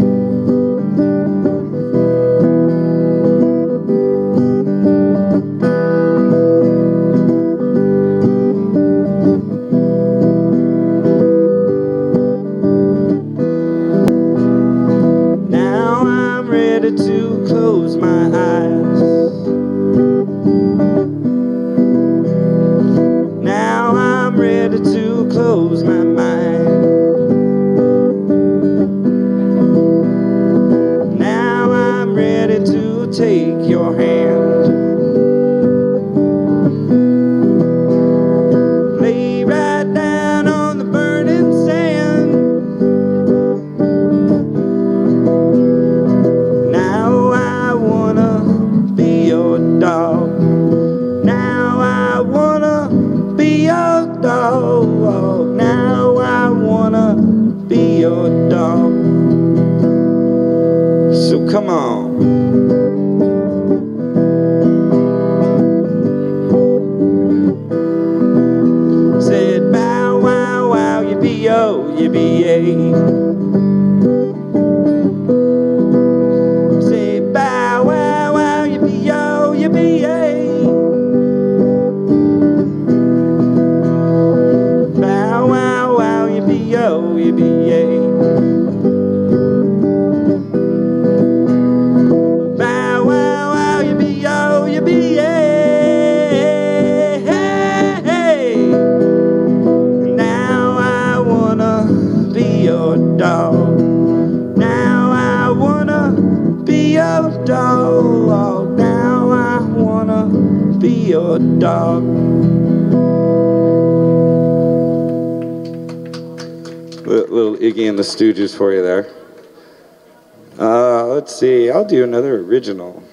Now I'm ready to close my eyes. Now I'm ready to close my mind. Now I'm ready to take your hand. Lay right down on the burning sand. Now I wanna be your dog. Now I wanna be your dog. Now I wanna be your dog. So come on. Said bow wow wow, yippee-yo, yippee-yay. Say bow wow wow, yippee-yo, yippee-yay. Bow wow wow, yippee-yo, yippee-yay. Bow wow wow, yippee-yo, yippee-yay. Now I wanna be your dog. Now I wanna be your dog. Now I wanna be your dog. Little Iggy and the Stooges for you there. Let's see, I'll do another original.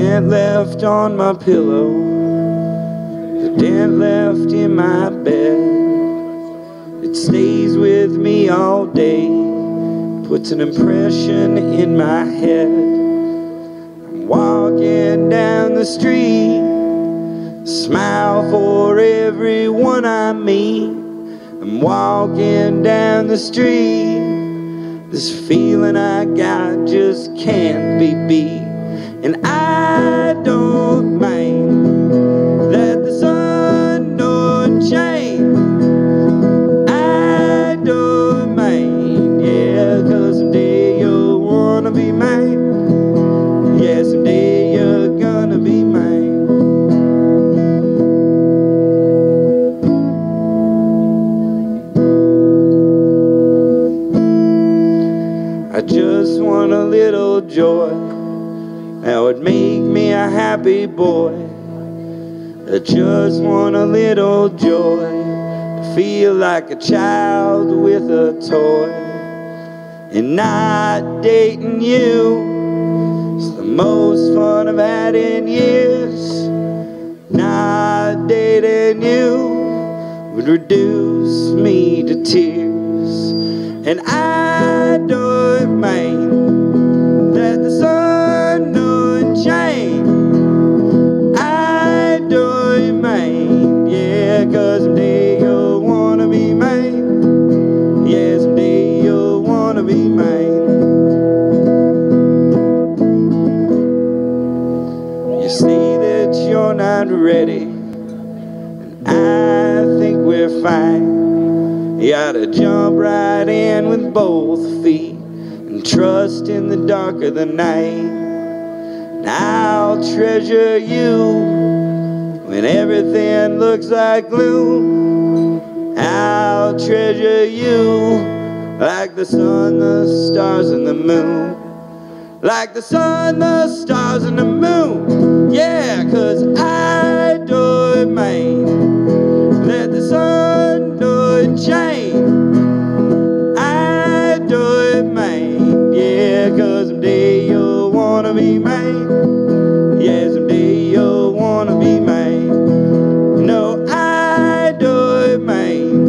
dent left on my pillow, the dent left in my bed. It stays with me all day, puts an impression in my head. I'm walking down the street, smile for everyone I meet. I'm walking down the street, this feeling I got just can't be beat. And I don't mind that the sun don't shine. I don't mind, yeah, 'cause someday you'll wanna be mine. Yeah, someday you're gonna be mine. I just want a little joy that would make me a happy boy. I just want a little joy to feel like a child with a toy. And not dating you is the most fun I've had in years. Not dating you would reduce me to tears. And I don't mind that the sun don't shine. I don't mind, yeah, 'cause someday you'll wanna be mine. Yeah, someday you'll wanna be mine. You say that you're not ready, and I think we're fine. You oughta jump right in with both feet and trust in the dark of the night. And I'll treasure you when everything looks like gloom. I'll treasure you like the sun, the stars, and the moon. Like the sun, the stars, and the moon. Yeah, 'cause I don't mind that the sun don't shine. I don't mind, yeah, 'cause someday you'll wanna be mine. Yeah, someday you'll wanna be mine. No, I don't mind.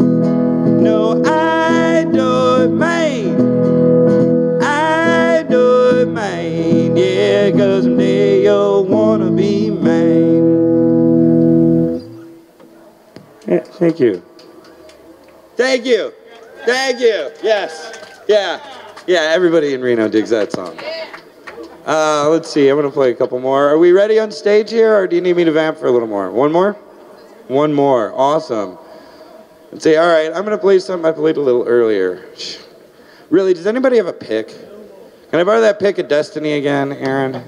No, I don't mind. I don't mind, yeah, 'cause someday you'll wanna be mine. Yeah, thank you. Thank you. Thank you. Yes. Yeah. Yeah, everybody in Reno digs that song. Let's see. I'm going to play a couple more. Are we ready on stage here, or do you need me to vamp for a little more? One more? One more. Awesome. Let's see. All right. I'm going to play something I played a little earlier. Really, does anybody have a pick? Can I borrow that pick of Destiny again, Aaron?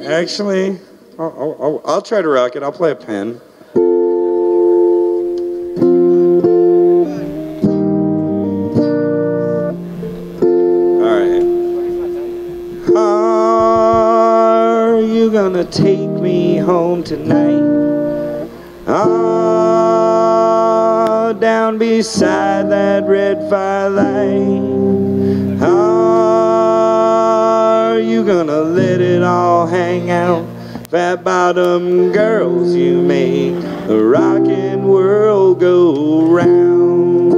Actually, I'll try to rock it. I'll play a pen. All right. Are you gonna take me home tonight? Oh, down beside that red firelight. Are you gonna let it all hang out? Fat bottom girls, you make the rockin' world go round.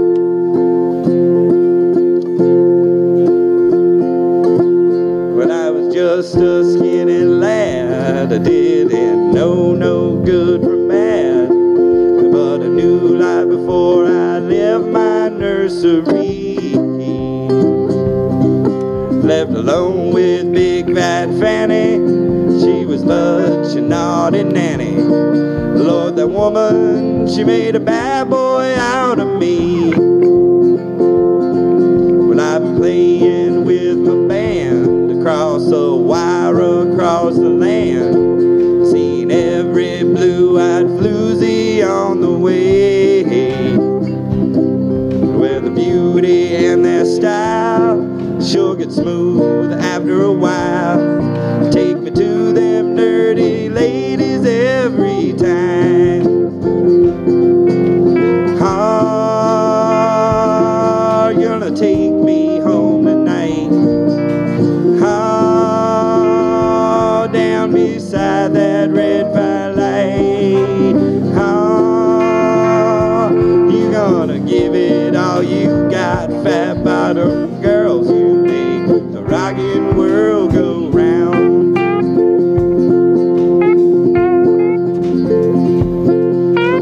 When I was just a skinny lad, I didn't know no good from bad, but I knew life before I left my nursery. Left alone with Big Fat Fanny, she was such a naughty nanny. Lord, that woman, she made a bad boy out of me. Well, I've been playing with my band across the wire, across the land, seen every blue-eyed floozy on the way, where the beauty and their style sure get smooth after a while. Take me to them dirty ladies every time. gonna give it all you got. Fat bottom girls, you make the rockin' world go round.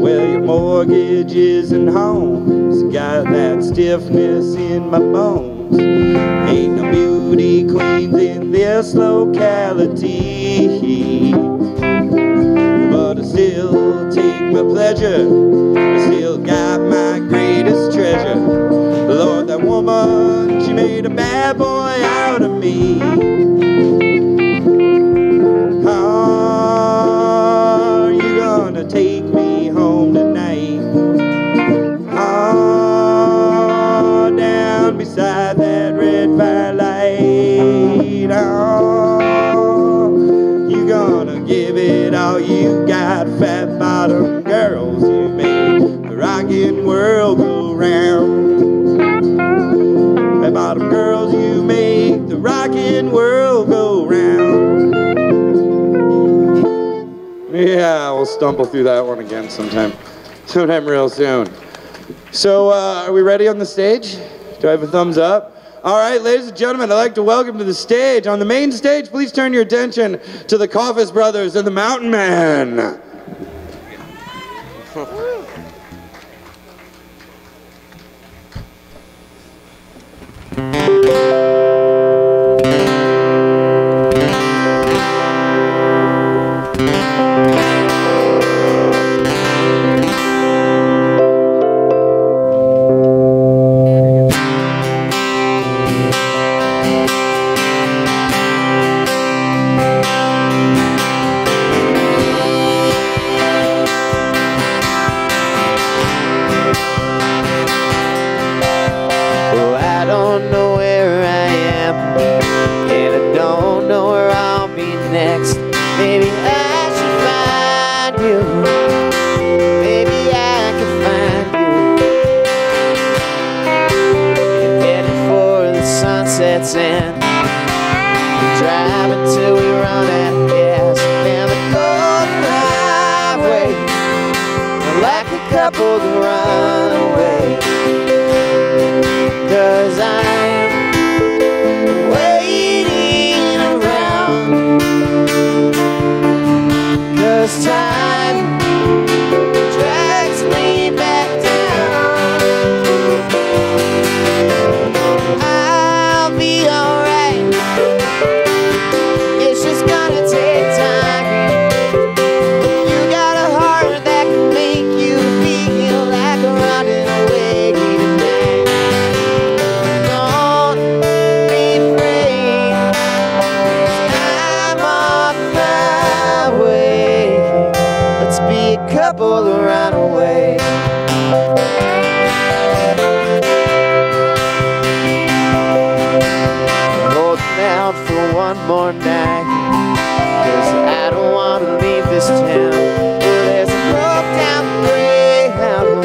Well, your mortgages and homes got that stiffness in my bones. Ain't no beauty queens in this locality, but I still take my pleasure. I still got my greatest treasure. Lord, that woman, she made a bad boy out of me. Are you gonna take me home tonight? Oh, down beside that red firelight. Oh, you gonna give it all you got. Fat bottom girls, you make the rockin' world go round. Fat bottom girls, you make the rockin' world go round. Yeah, we'll stumble through that one again sometime real soon. So, are we ready on the stage? Do I have a thumbs up? All right, ladies and gentlemen, I'd like to welcome to the stage. On the main stage, please turn your attention to the Coffis Brothers and the Mountain Man. Well, I don't know where I am, and I don't know where I'll be next. Maybe I should find you. Maybe I can find you. Headed for the sunset's end. Drive until we run out of gas. And the golden highway, like a couple to run away. 'Cause I'm waiting around. 'Cause time drags me back down. I'll be alright. It's just gonna take time. You got a heart that can make you feel like running away tonight. Don't be afraid, 'cause I'm on my way. Let's be a couple to run away. Holding out for one more night, 'cause I don't want to leave this town. Well, there's a broke down Greyhound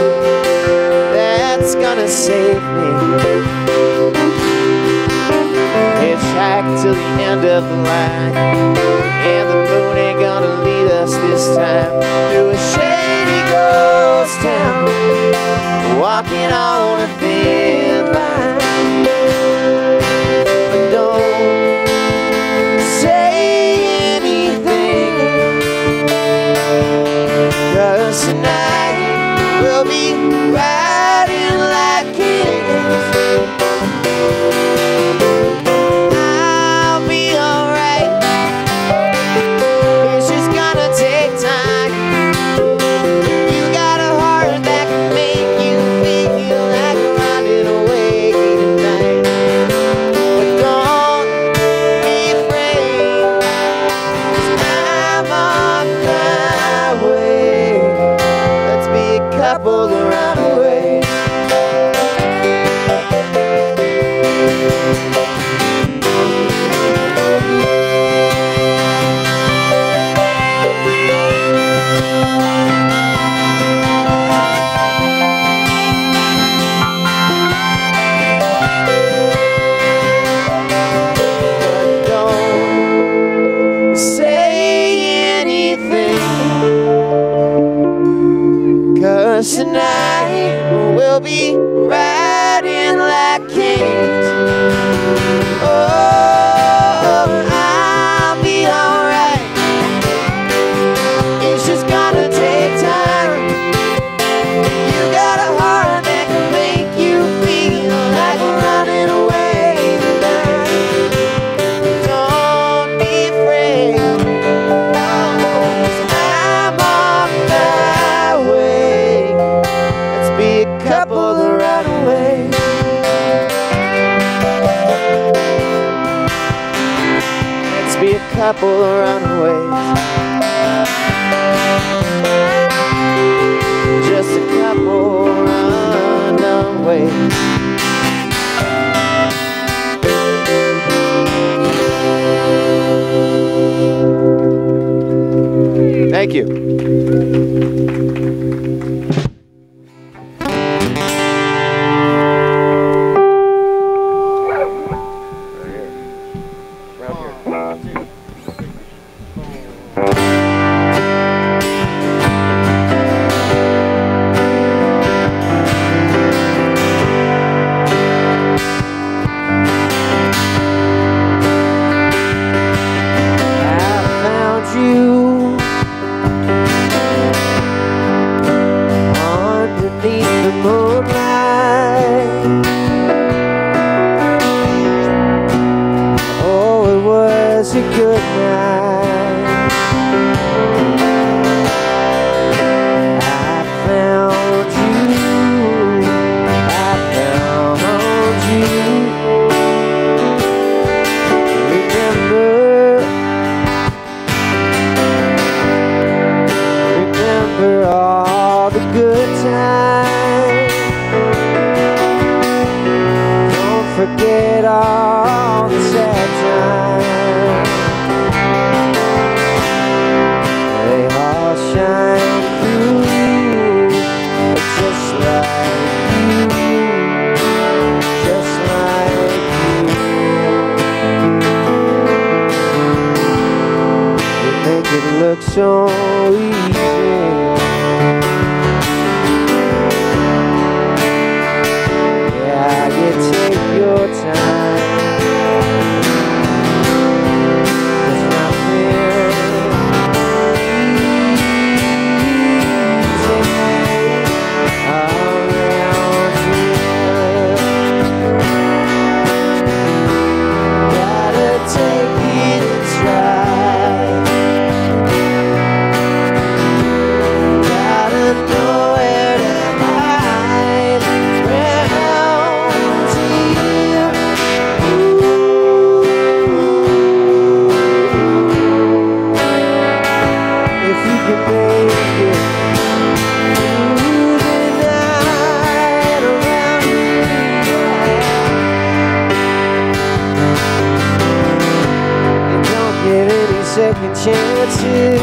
that's gonna save me. Hitchhike till the end of the line, and the moon ain't gonna lead us this time through a shady ghost town, walking on a thin line. But don't say anything, 'cause tonight we'll be riding like kings. I'll be alright. It's just gonna take time. You got a heart that can make you feel like me riding like kings. Oh, I'll be alright. It's just gonna take time. You got a heart that can make you feel like running away tonight. Don't be afraid. I'm on my way. Let's be a couple that run away. Let's be a couple of runaways. Just a couple runaways. Thank you. Forget all the sad times. They all shine through, just like you, just like you. You make it look so easy. You take your time. There's nothing easy around here. Gotta take it in stride. Gotta know where to hide. Second chances.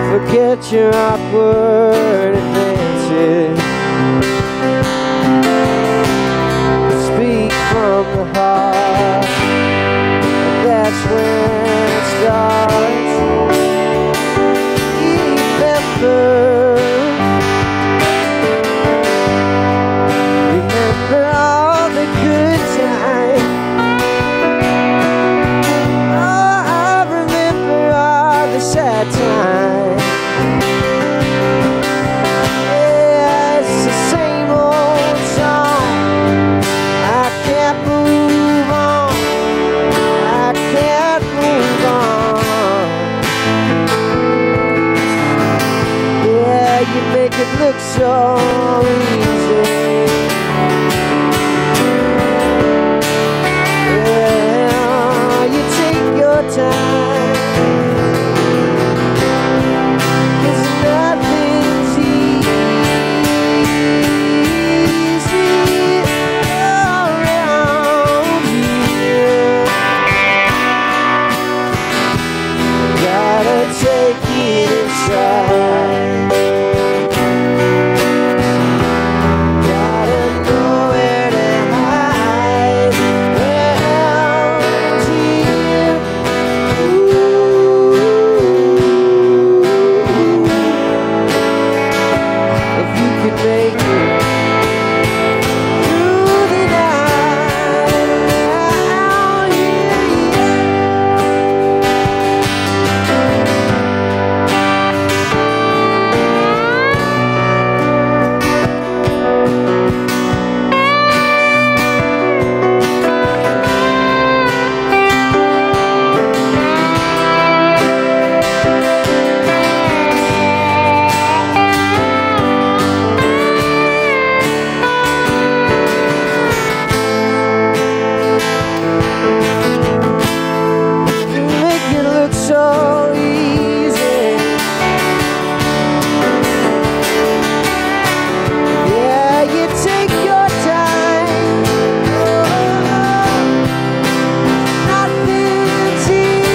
Forget your awkward advances. Speak from the heart. That's when it starts. Remember all the good times. Sad time. Yeah, it's the same old song. I can't move on. I can't move on. Yeah, you make it look so easy. Yeah, you take your time. Take it inside. Gotta know where to hide. Well, dear, ooh. can make it through the night. You make it look so easy. Yeah, you take your time. Nothing's easy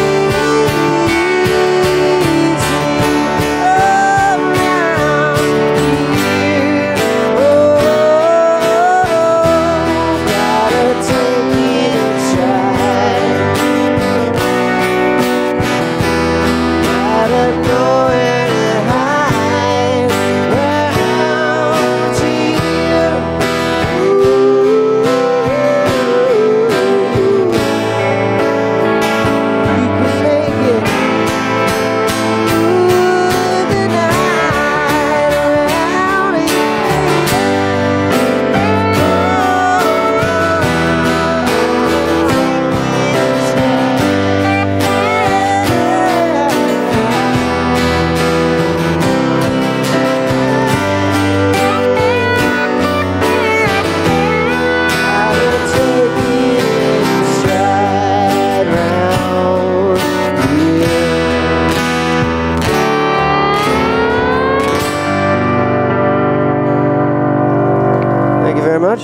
around here. Gotta take it in stride. Gotta know where to hide around here. You can make it through the night around Thank you very much.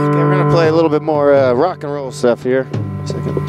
Okay, we're gonna play a little bit more rock and roll stuff here. A second.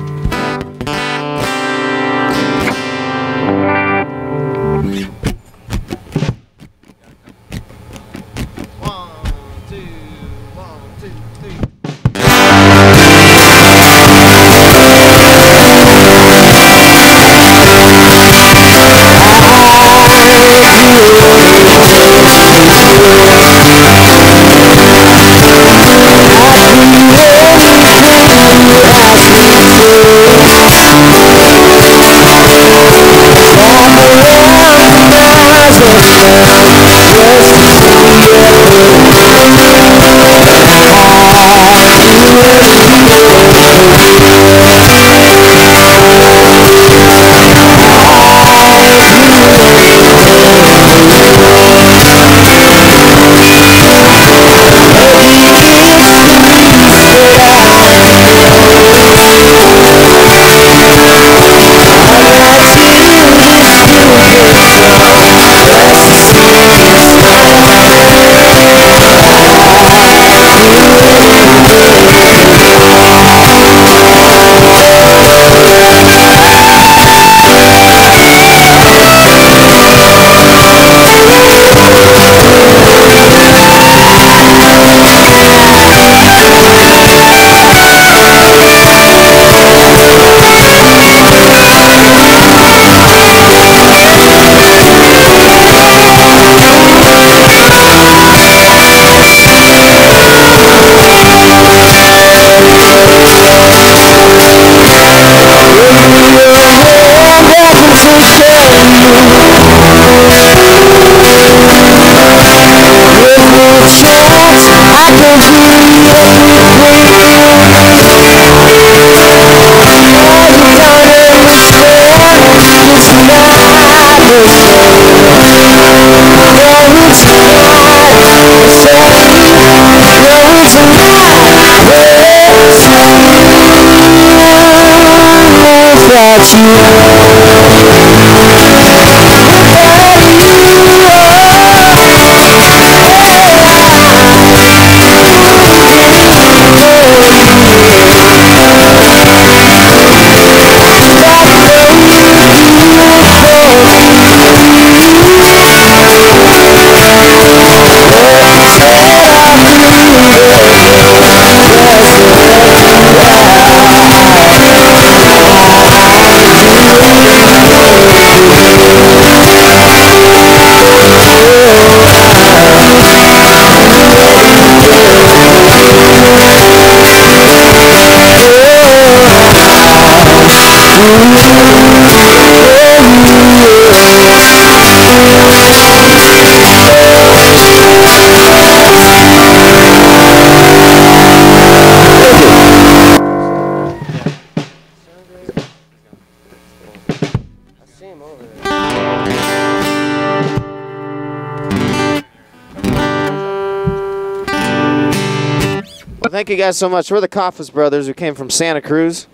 Well, thank you guys so much. We're the Coffis Brothers who came from Santa Cruz.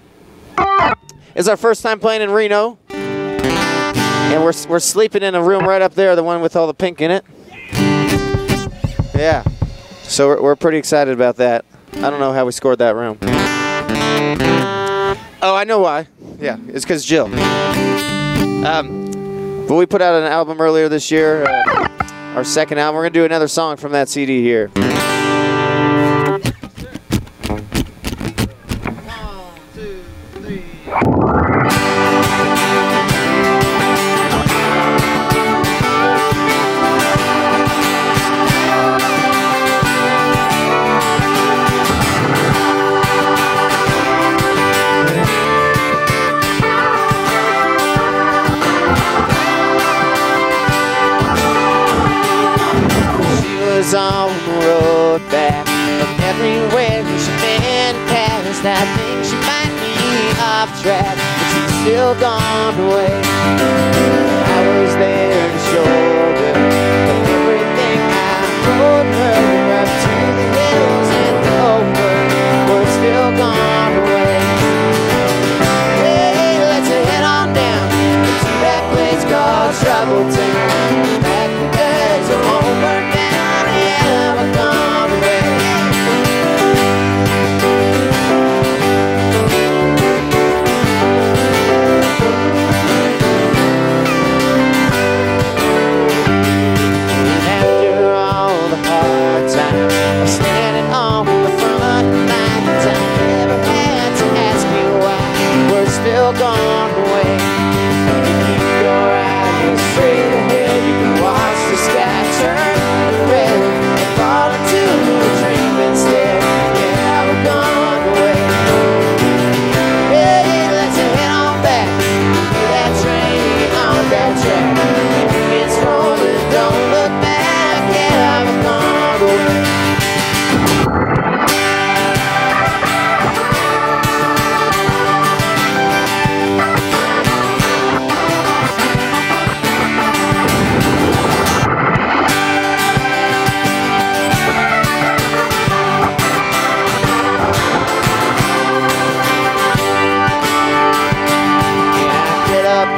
It's our first time playing in Reno. And we're sleeping in a room right up there, the one with all the pink in it. Yeah. So we're pretty excited about that. I don't know how we scored that room. Oh, I know why. Yeah, it's because Jill. But we put out an album earlier this year, our second album. We're going to do another song from that CD here. On the road back from everywhere she been past. I think she might be off track, but she's still gone away. I was there to shoulder everything I owed her, up to the hills and over. We're still gone away. Hey, let's head on down to that place called Trouble Town. Back the days of homeward bound. Gone away. You keep your eyes straight ahead. You can watch the sky turn red and fall into a dream instead. Yeah, we're gone away. Hey, let's head on back to that train on that track. It's rolling, don't look back. Yeah, we're gone away.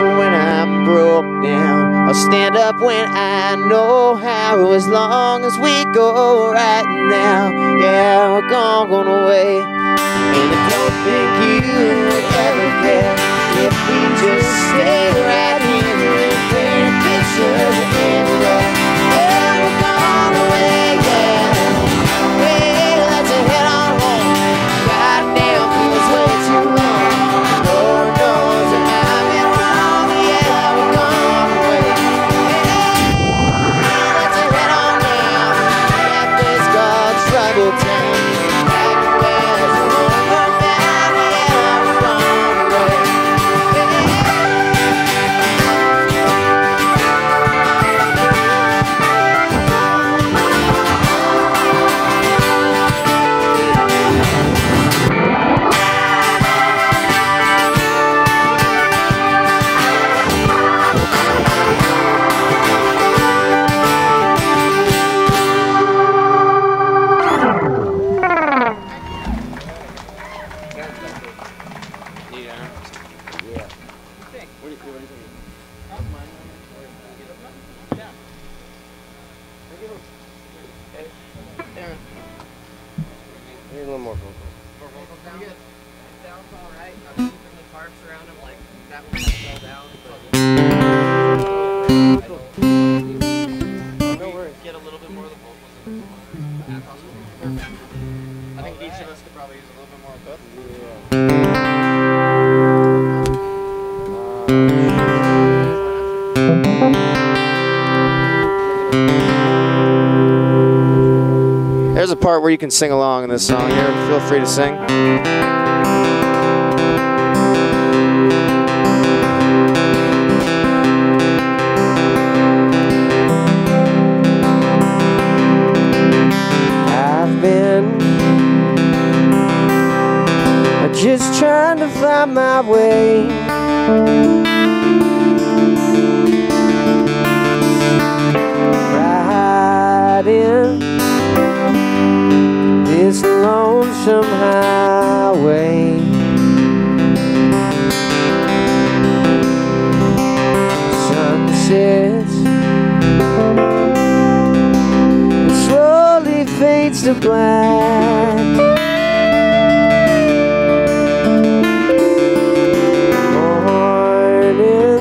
When I'm broke down, I'll stand up when I know how. As long as we go right now, yeah, we're gone away. And I don't think you would ever care if we just stay right here and paint pictures in the road. Yeah, we're gone away, yeah. Hey, let's head on home. Goddamn, feels way too long. Lord knows that I've been wrong. Yeah, we're gone away. Hey, let's head on down to that place called Trouble Town. Back where the homeward bound. Yeah, we're gone away. Here's one more vocal. More vocal sound? It sounds alright. I'm keeping the parts around him like that one fell down. No worries. Get a little bit more of the vocals. I think each of us could probably use a little bit more of both. Yeah. part where you can sing along in this song here. Feel free to sing. I've been just trying to find my way. Riding this lonesome highway. Sun sets, it slowly fades to black. Morning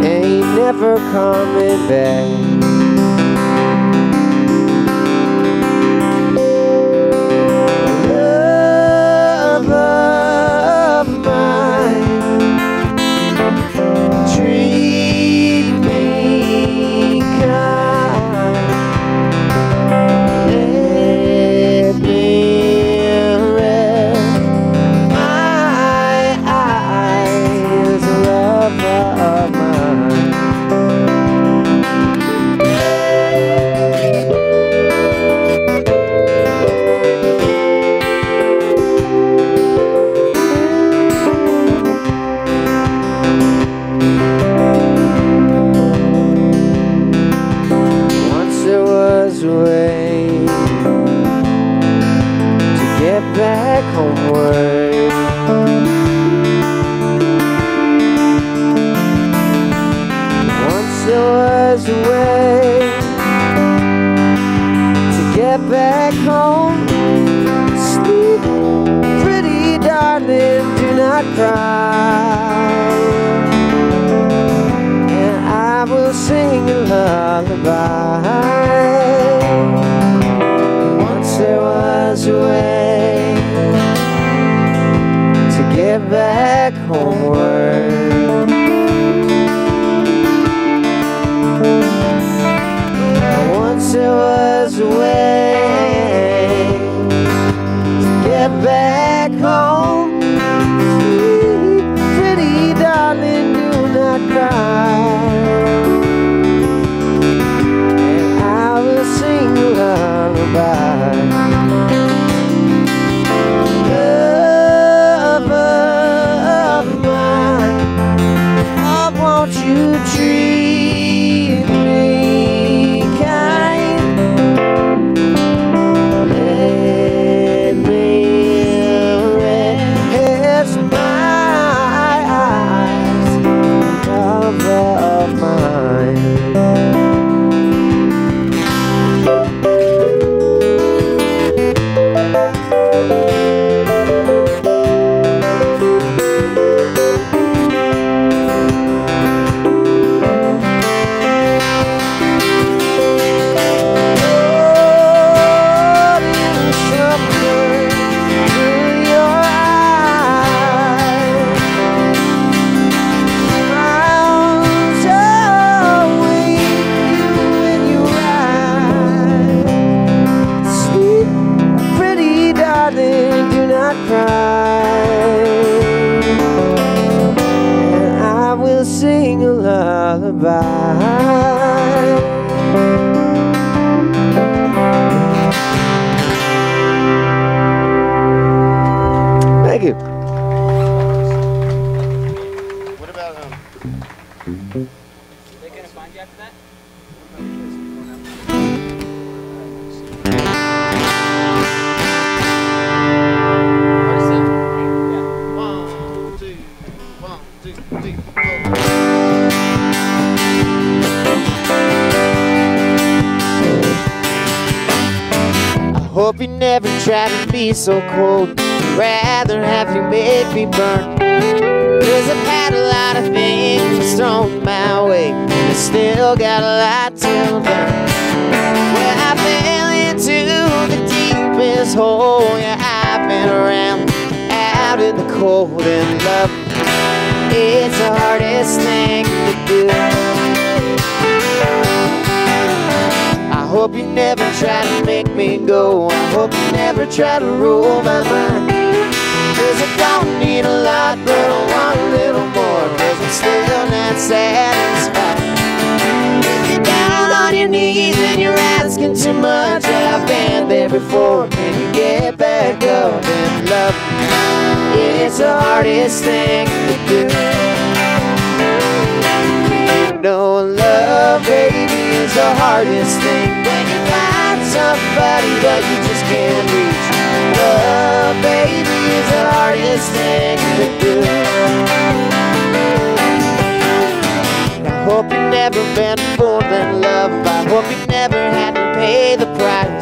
ain't never coming back. Hope you never try to be so cold. Rather have you make me burn. 'Cause I've had a lot of things thrown my way, and I still got a lot to learn. Well, I fell into the deepest hole. Yeah, I've been around, out in the cold, and love, it's the hardest thing to do. I hope you never try to make me go. I hope you never try to rule my mind. 'Cause I don't need a lot, but I want a little more. 'Cause I'm still not satisfied. If you're down on your knees and you're asking too much, I've been there before. Can you get back up and love me? It's the hardest thing to do. You know love, baby, is the hardest thing. When you find somebody but you just can't reach. Love, baby, is the hardest thing to do. I hope you never been fooled in love. I hope you never had to pay the price.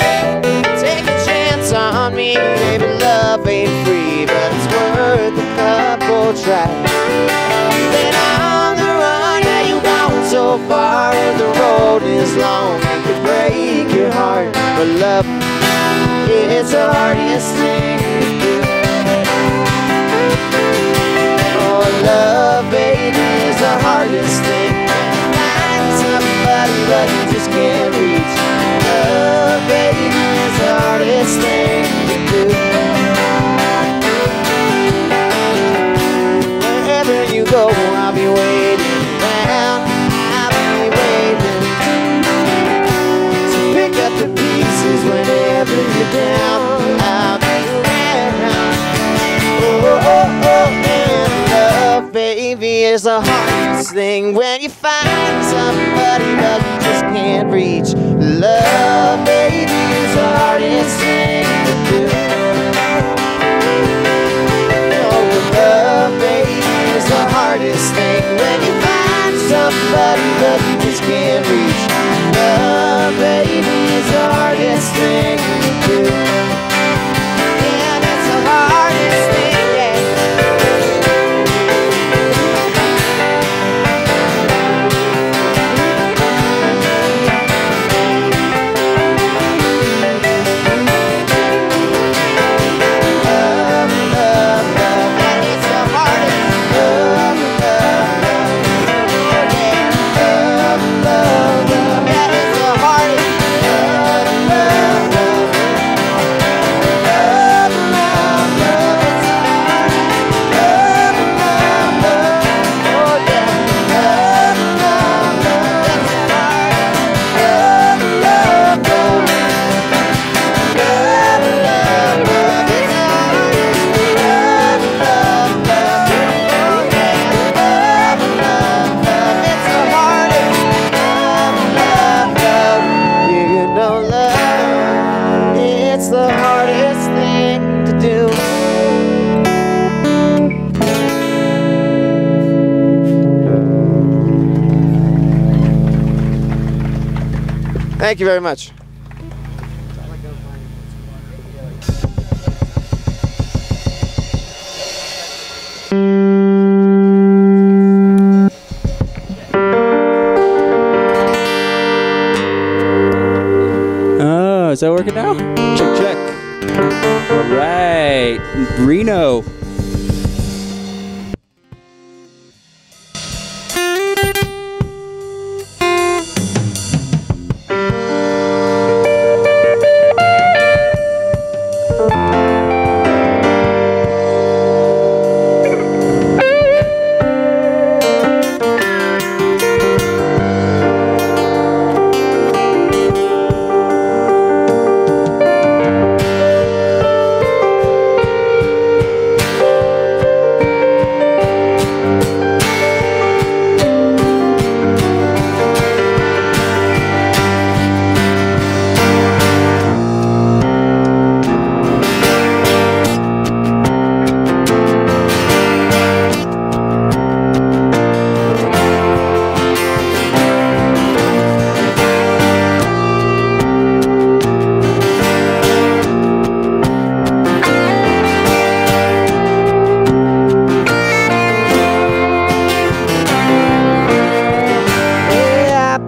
Take a chance on me, baby, love ain't free, but it's worth a couple tries. You've been on the run, yeah, you've gone so far, and the road is long, it could break your heart. But love, it's the hardest thing to do. Oh, love, baby, is the hardest thing. Find somebody but you just can't reach. Love, baby, is the hardest thing to do. Wherever you go, I'll be waiting around. I'll be waiting. So pick up the pieces whenever you're down. I'll be around. Oh, oh, oh, and love, baby, is the hardest thing. When you find somebody but you just can't reach. Love, baby, is the hardest thing to do. Oh, love, baby, is the hardest thing. When you find somebody but you just can't reach. Love, baby, is the hardest thing to do. Yeah, that's the hardest thing, yeah. Thank you very much. Oh, is that working now? Check, check. All right, Reno.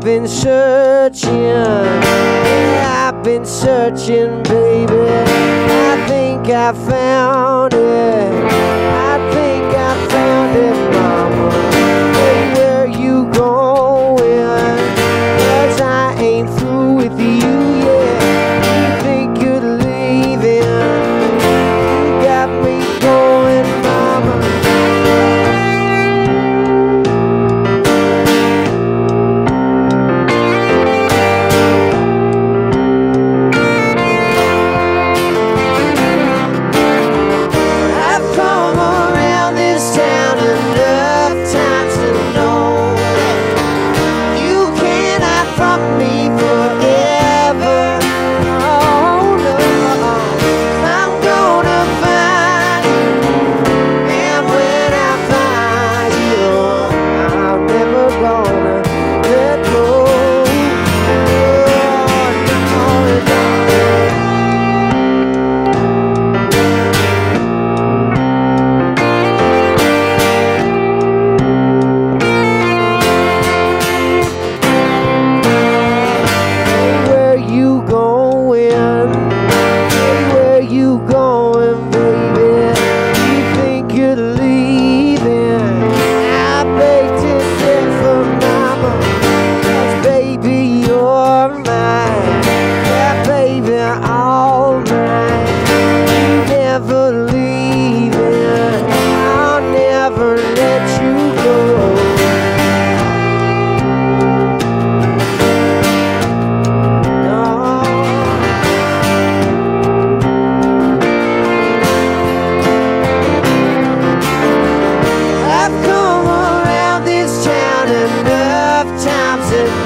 been searching, yeah, I've been searching, baby. I think I found it, I think I found it, mama. Hey, where you going? 'Cause I ain't through with you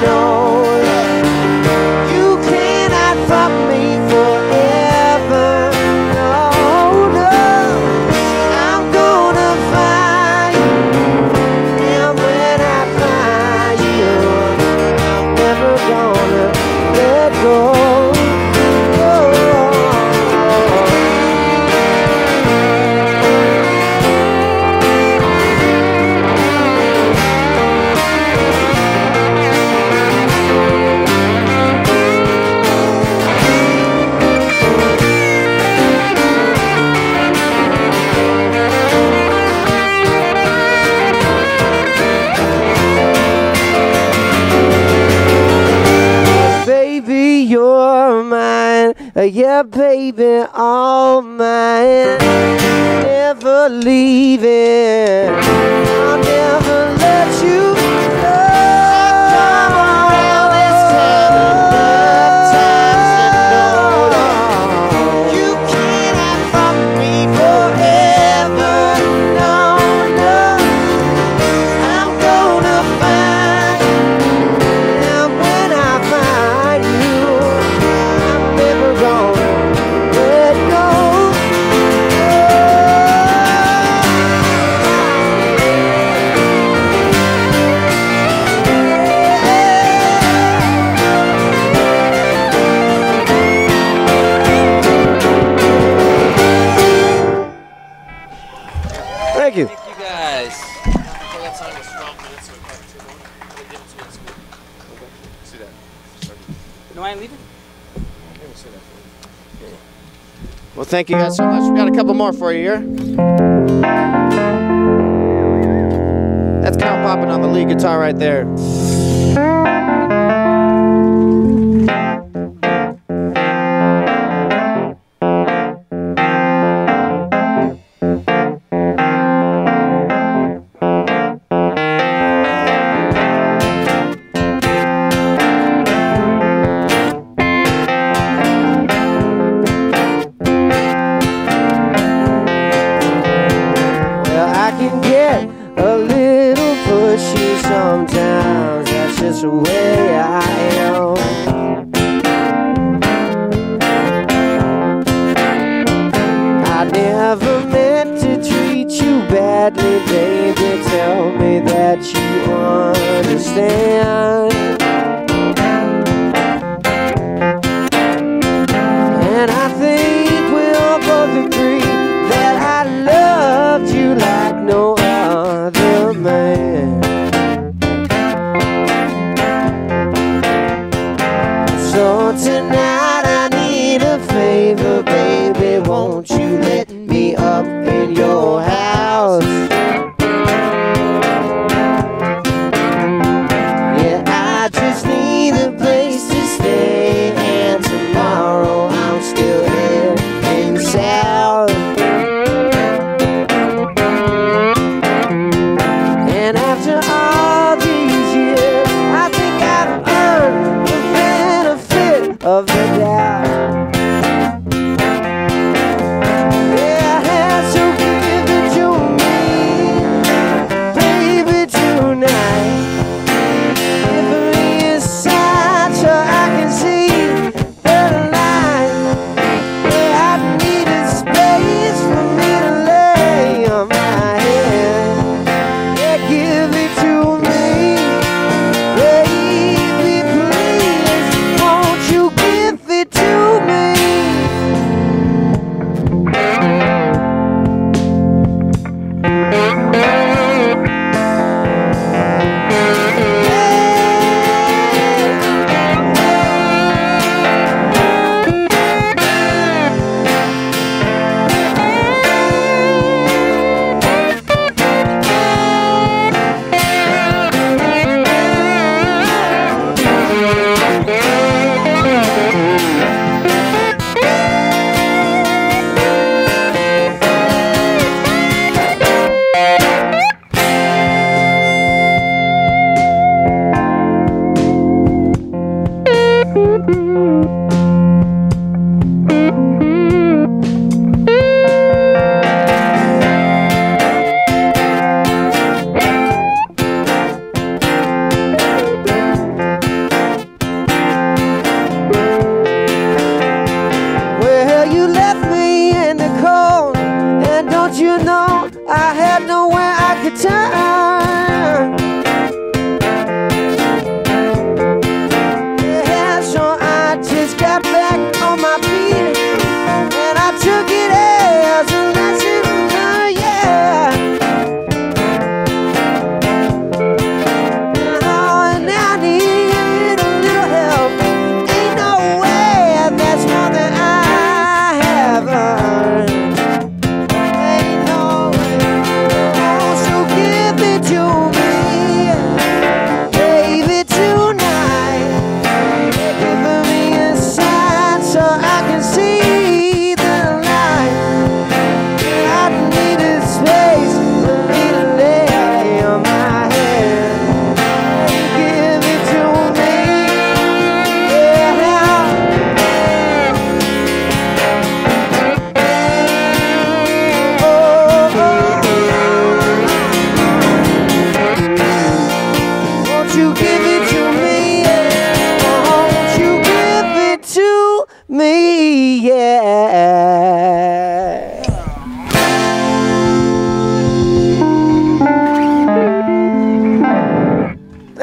knows you cannot fuck me forever. No, no, I'm gonna find you, and when I find you, I'm never gonna let go. Baby, you're mine. Yeah, baby, all mine. Never leaving. I'll never let you go. Come around this time enough times to know you cannot fuck me forever. No, no, I'm gonna find you, and when I find you, I'm never gonna let go. Thank you. Thank you guys. That song was 12 minutes, so it can't be too long. We'll give it to you in school. Okay. See that. No, I ain't leaving. We'll say that for you. Well, thank you guys so much. We got a couple more for you here. That's Count Poppin' on the lead guitar right there. Well, I can get a little pushy sometimes. That's just the way I am. I never meant to treat you badly, baby. Tell me that you understand. And I think we'll both agree that I loved you like no other man. So tonight I need a favor, baby. Won't you let me up in your house? Yeah, I just need a place to stay, and tomorrow I'm still here in the South. And after all these years, I think I've earned the benefit of the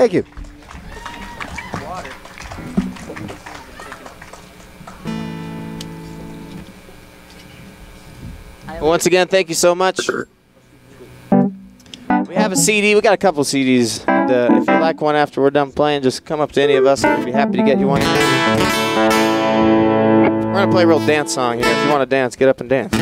Thank you. Once again, thank you so much. We have a CD. We got a couple CDs. And, if you like one after we're done playing, just come up to any of us and we'd be happy to get you one. We're going to play a real dance song here. If you want to dance, get up and dance.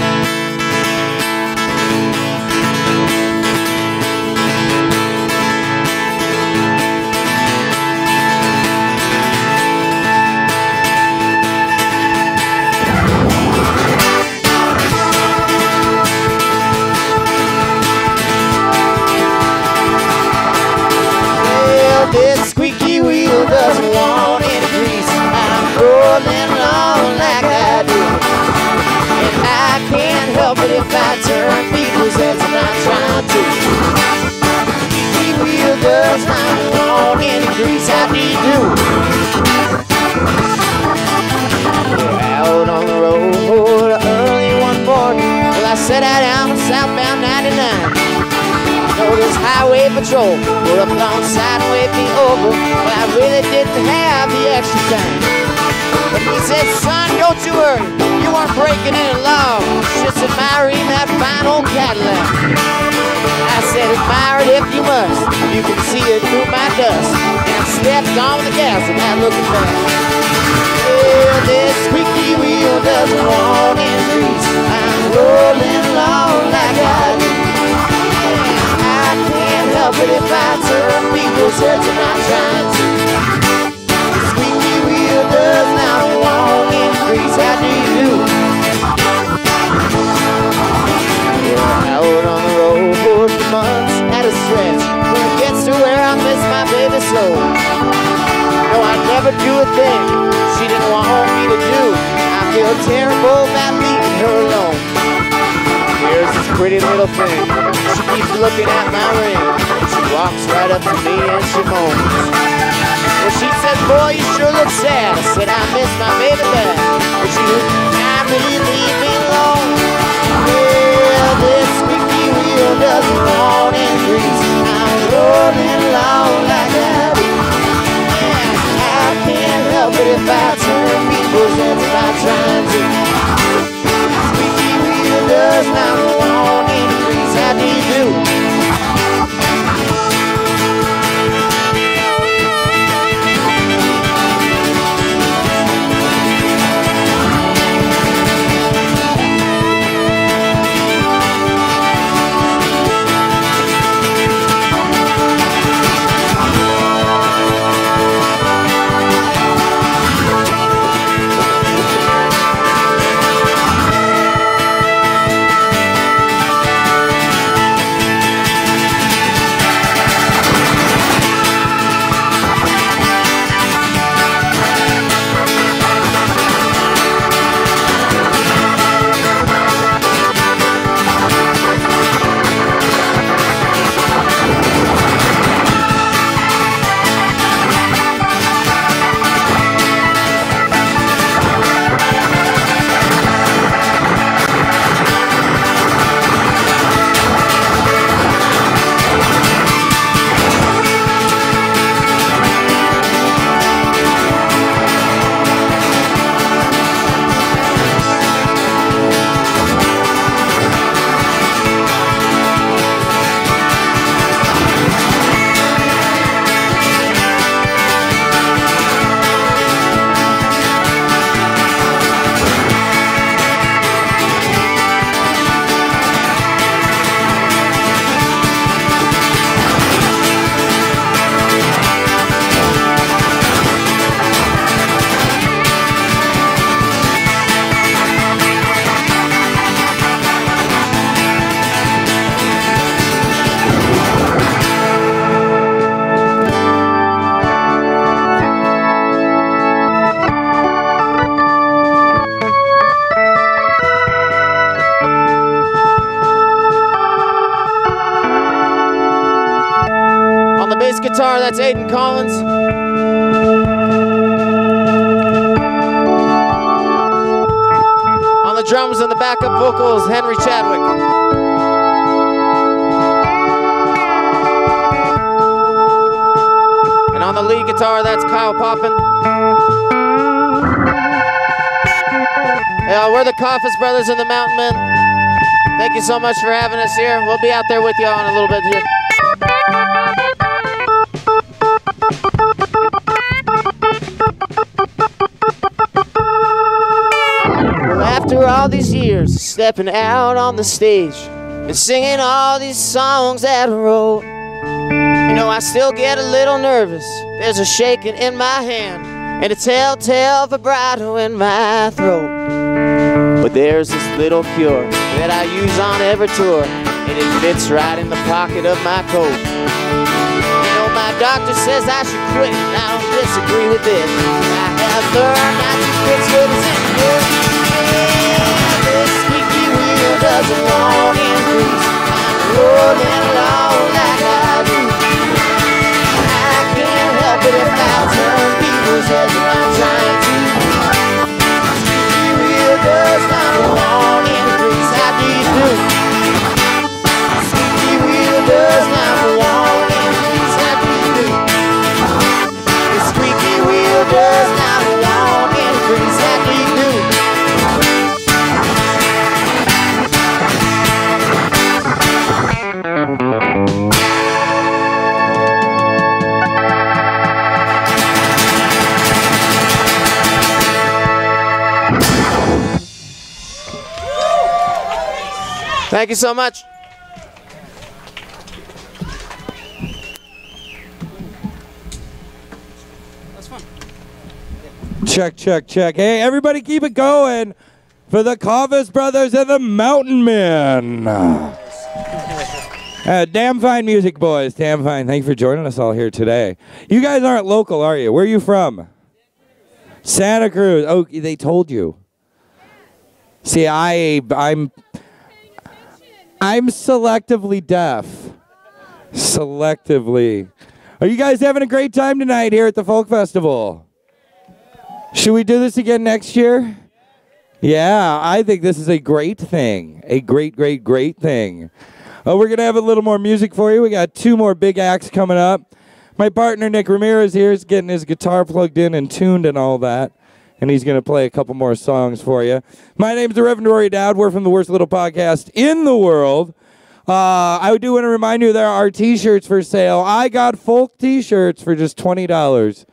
This squeaky wheel doesn't want any grease. I'm rolling along like I do, and I can't help it if I turn people's heads. I'm not trying to. Squeaky wheel does not want any grease. How do you do? We're out on the road early one morning. Well, I set out on southbound 99. Notice highway patrol pulled up alongside and waved me over. Well, I really didn't have the extra time, but he said, son, don't you worry, you weren't breaking any law, just admiring that fine old Cadillac. I said, admire it if you must, you can see it through my dust. And I stepped on the gas without looking back. Well, this squeaky wheel doesn't want any grease. I'm rolling along like I do. I can't help it if I turn people's heads. I'm not trying to. The squeaky wheel does not want any grease. How do you do? We're out on the road for 2 months at a stretch. When it gets to where I miss my baby so. No, I'd never do a thing she didn't want me to do. I feel terrible about leaving her alone. Here's this pretty little thing. She keeps looking at my ring. She walks right up to me and she moans. Well, she says, boy, you sure look sad. I said, I miss my baby bad. But she would happily leave me alone. Well, this squeaky wheel doesn't want any grease. I'm rolling along like that. Yeah, I can't help it if I turn people's heads. I'm not trying to. Does not want any grease. How do you do? Guitar, that's Aiden Collins. On the drums and the backup vocals, Henry Chadwick. guitar, that's Kyle Poppin. We're the Coffis Brothers and the Mountain Men. Thank you so much for having us here. We'll be out there with you all in a little bit here. Well, after all these years of stepping out on the stage and singing all these songs that I wrote, you know, I still get a little nervous. There's a shaking in my hand and a telltale vibrato in my throat. But there's this little cure that I use on every tour, and it fits right in the pocket of my coat. You know, my doctor says I should quit, and I don't disagree with it. I have learned not to quit good as it is. This squeaky wheel doesn't want increase. I'm rolling along like I do. I can't help it if I turn people's heads when I'm trying to. Squeaky wheel does not want increase. How do you do? Squeaky wheel does not want increase. How do you do? The squeaky wheel does not want increase. How do you do? Thank you so much. That's fun. Check, check, check. Hey, everybody keep it going for the Coffis Brothers and the Mountain Men. Damn fine music, boys. Damn fine. Thank you for joining us all here today. You guys aren't local, are you? Where are you from? Santa Cruz. Oh, they told you. See, I'm selectively deaf. Selectively. Are you guys having a great time tonight here at the Folk Festival? Should we do this again next year? Yeah, I think this is a great thing. A great, great, great thing. We're going to have a little more music for you. We got 2 more big acts coming up. My partner, Nick Ramirez, here is getting his guitar plugged in and tuned and all that. And he's going to play a couple more songs for you. My name's the Reverend Rory Dowd. We're from the worst little podcast in the world. I do want to remind you there are T-shirts for sale. I got folk T-shirts for just $20.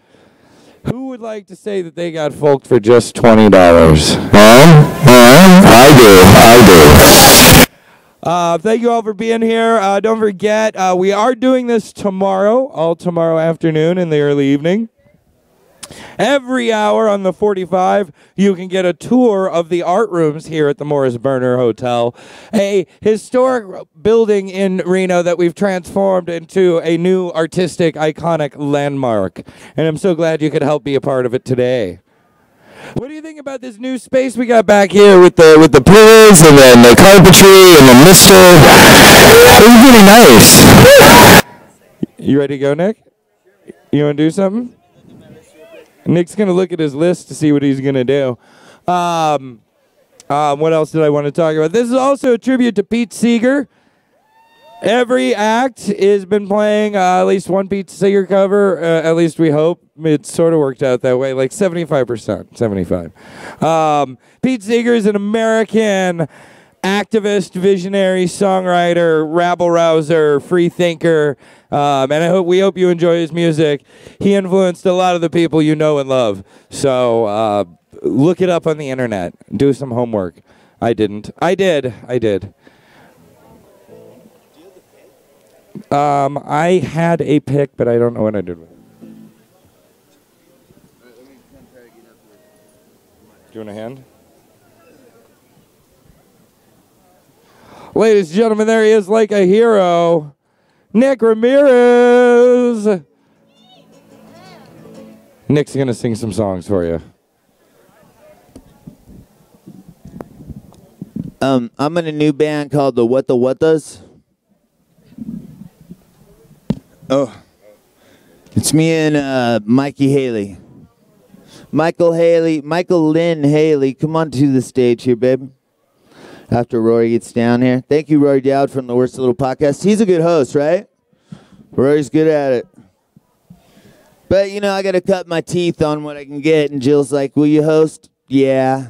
Who would like to say that they got folk for just $20? I do. Thank you all for being here. Don't forget, we are doing this tomorrow, all tomorrow afternoon in the early evening. Every hour on the 45, you can get a tour of the art rooms here at the Morris Berner Hotel, a historic building in Reno that we've transformed into a new artistic, iconic landmark. And I'm so glad you could help be a part of it today. What do you think about this new space we got back here with the pillars and then the carpentry and the mister? It's really nice. You ready to go, Nick? You want to do something? Nick's going to look at his list to see what he's going to do. What else did I want to talk about? This is also a tribute to Pete Seeger. Every act has been playing at least one Pete Seeger cover. At least we hope. It sort of worked out that way, like 75%. 75. Pete Seeger is an American activist, visionary, songwriter, rabble-rouser, free thinker, and we hope you enjoy his music. He influenced a lot of the people you know and love. So look it up on the internet. Do some homework. I didn't. I did. I had a pick, but I don't know what I did with it. Do you want a hand? Ladies and gentlemen, there he is like a hero. Nick Ramirez. Nick's going to sing some songs for you. I'm in a new band called the What the What-Does. Oh. It's me and Mikey Haley. Michael Lynn Haley, come on to the stage here, baby. After Rory gets down here. Thank you, Rory Dowd from the Worst Little Podcast. He's a good host, right? Rory's good at it. But, you know, I got to cut my teeth on what I can get. And Jill's like, will you host? Yeah.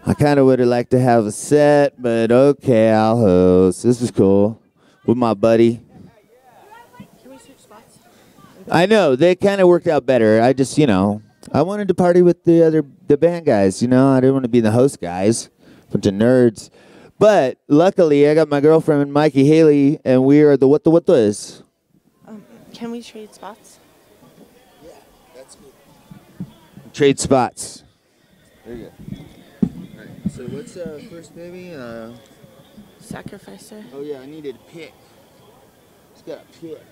I kind of would have liked to have a set, but okay, I'll host. This is cool. With my buddy. Can we switch spots? I know. They kind of worked out better. I just, you know, I wanted to party with the band guys, you know. I didn't want to be the host guys. Bunch of nerds. But luckily, I got my girlfriend, Mikey Haley, and we are the what is. Can we trade spots? Yeah, that's good. Trade spots. There you go. All right. So what's first, baby? Sacrificer. Oh yeah, I needed a pick. It's got a pick.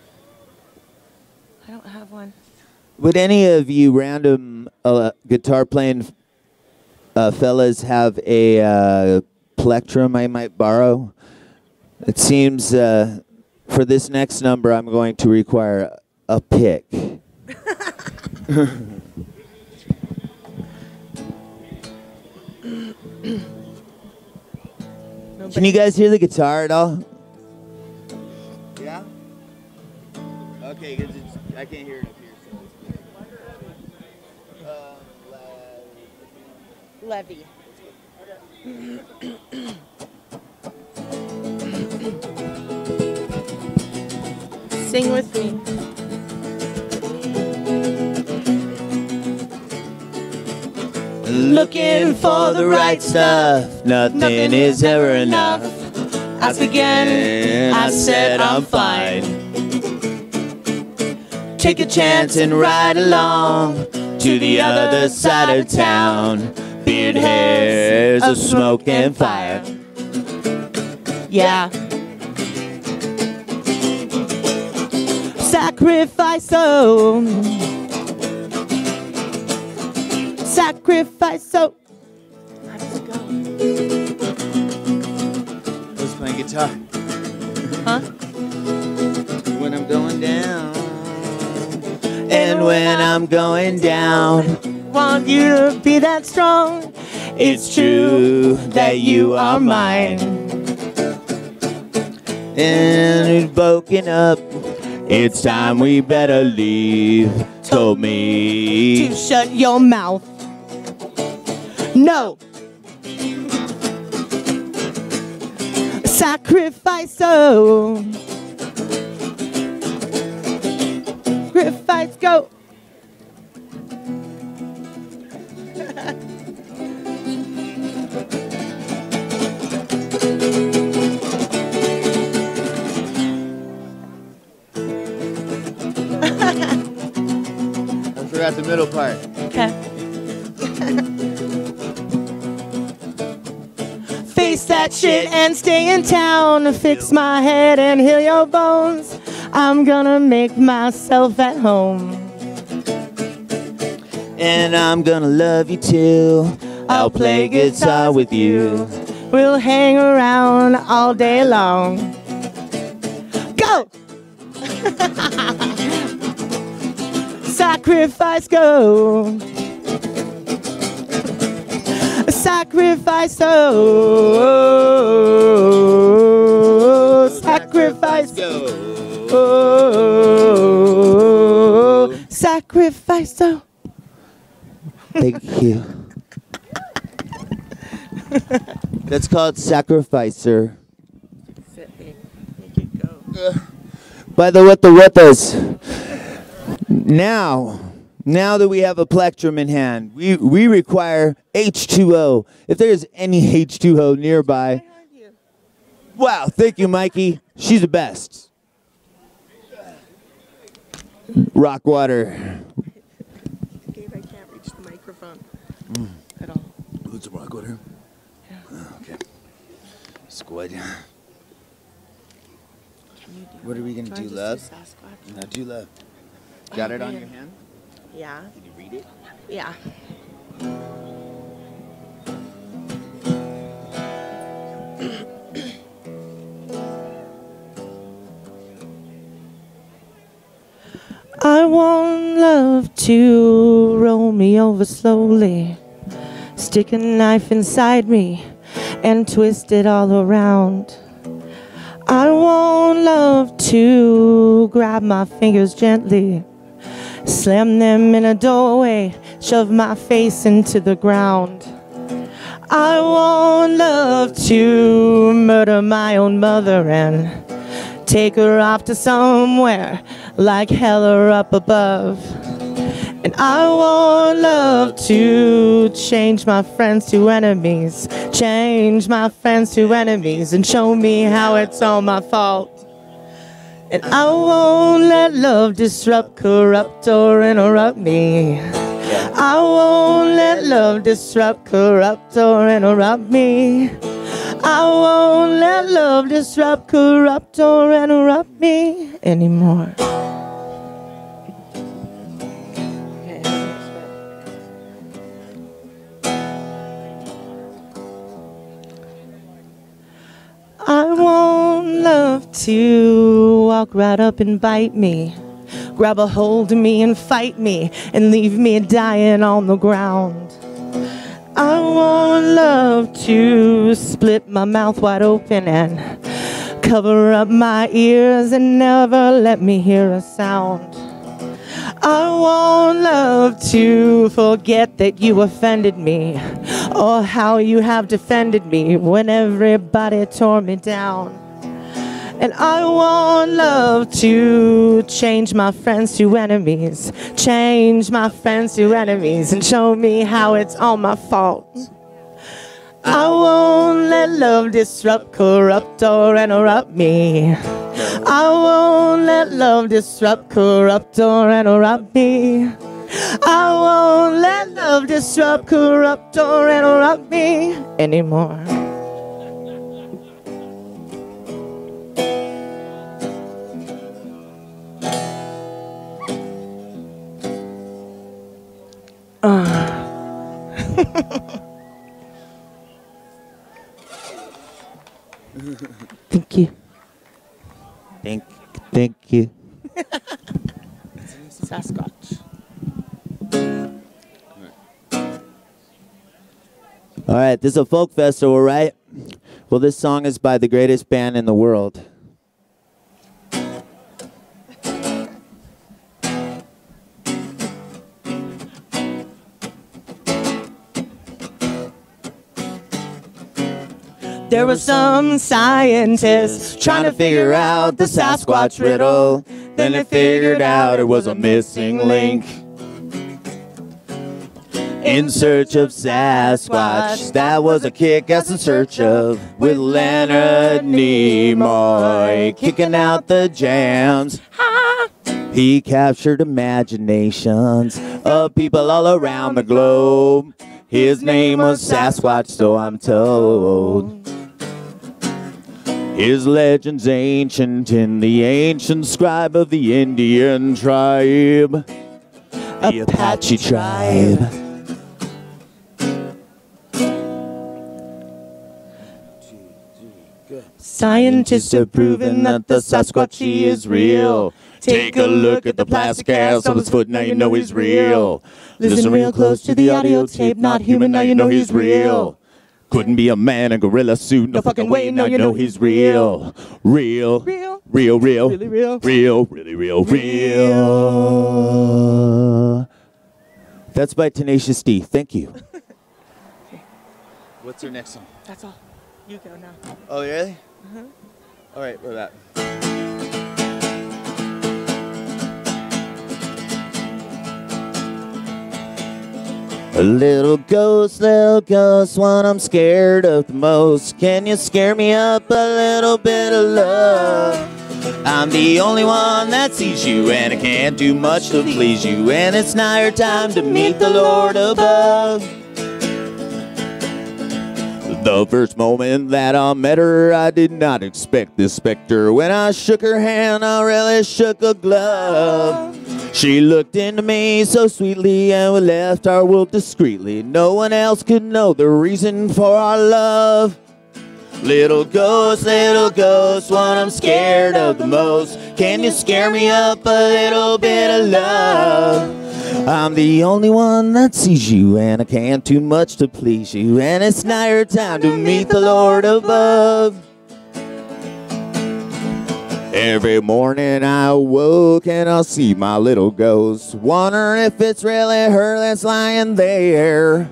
I don't have one. Would any of you random guitar playing fellas have a plectrum I might borrow? It seems for this next number I'm going to require a pick. Can you guys hear the guitar at all? Yeah? Okay, because I can't hear it up here. Levy. Sing with me. Looking for the right stuff, nothing is ever enough. I began, I said I'm fine. Take a chance and ride along to the other side of town. Beard hairs of smoke and fire. Yeah. Sacrifice, oh. Sacrifice, oh. How does it go? Who's playing guitar? Huh? When I'm going down. And when I'm going down. Want you to be that strong. It's true that you are mine. And it's broken up. It's time we better leave. Told me to shut your mouth. No. Sacrifice, oh. Sacrifice, go. I forgot the middle part. Okay. Face that shit and stay in town. Fix my head and heal your bones. I'm gonna make myself at home. And I'm gonna love you too. I'll play guitar with you. We'll hang around all day long. Go! Sacrifice, go. Sacrifice, oh. Sacrifice, go. Oh. Sacrifice, oh. Thank you. That's called Sacrificer. By the what is. Now that we have a plectrum in hand, we require H2O. If there's any H2O nearby. Wow, thank you, Mikey. She's the best. Rock water. Gabe, I can't reach the microphone at all. What's the rock water? Yeah. Oh, okay. Squid. What are we gonna do, love? No, do love. Got it on your hand? Yeah. Can you read it? Yeah. I want love to roll me over slowly, stick a knife inside me and twist it all around. I want love to grab my fingers gently Slam them in a doorway, shove my face into the ground. I want love to murder my own mother and take her off to somewhere like hell or up above. And I want love to change my friends to enemies, change my friends to enemies, and show me how it's all my fault. And I won't let love disrupt, corrupt, or interrupt me. I won't let love disrupt, corrupt, or interrupt me. I won't let love disrupt, corrupt, or interrupt me anymore. I want love to walk right up and bite me, grab a hold of me and fight me, and leave me dying on the ground. I want love to split my mouth wide open and cover up my ears and never let me hear a sound. I want love to forget that you offended me, or how you have defended me when everybody tore me down. And I want love to change my friends to enemies, change my friends to enemies, and show me how it's all my fault. I won't let love disrupt, corrupt, or interrupt me. I won't let love disrupt, corrupt, or interrupt me. I won't let love disrupt, corrupt, or interrupt me anymore. Thank you. Thank you. Sasquatch. All right, this is a folk festival, right? Well, this song is by the greatest band in the world. There were some scientists trying to figure out the Sasquatch riddle. Then they figured out it was a missing link. In search of Sasquatch, that was a kick-ass in search of, with Leonard Nimoy kicking out the jams. He captured imaginations of people all around the globe. His name was Sasquatch, so I'm told. His legend's ancient in the ancient scribe of the Indian tribe, the Apache tribe. Scientists have proven that the Sasquatch is real. Take a look at the plastic cast on his foot, now you know he's real. Listen real close to the audio tape, not human, now you know he's real. Couldn't be a man in a gorilla suit, no fucking way, now you know he's real. Real, real, real, real, really real, real, really real, real. That's by Tenacious D, thank you. What's your next song? That's all. You go now. Oh, really? Uh-huh. All right, where that? A little ghost, what I'm scared of the most. Can you scare me up a little bit of love? I'm the only one that sees you, and I can't do much to please you, and it's now your time to meet the Lord above. The first moment that I met her, I did not expect this specter. When I shook her hand, I really shook a glove. She looked into me so sweetly, and we left our world discreetly. No one else could know the reason for our love. Little ghost, what I'm scared of the most. Can you scare me up a little bit of love? I'm the only one that sees you, and I can't do much to please you, and it's now your time to meet the Lord above. Every morning I woke and I'll see my little ghost, wondering if it's really her that's lying there.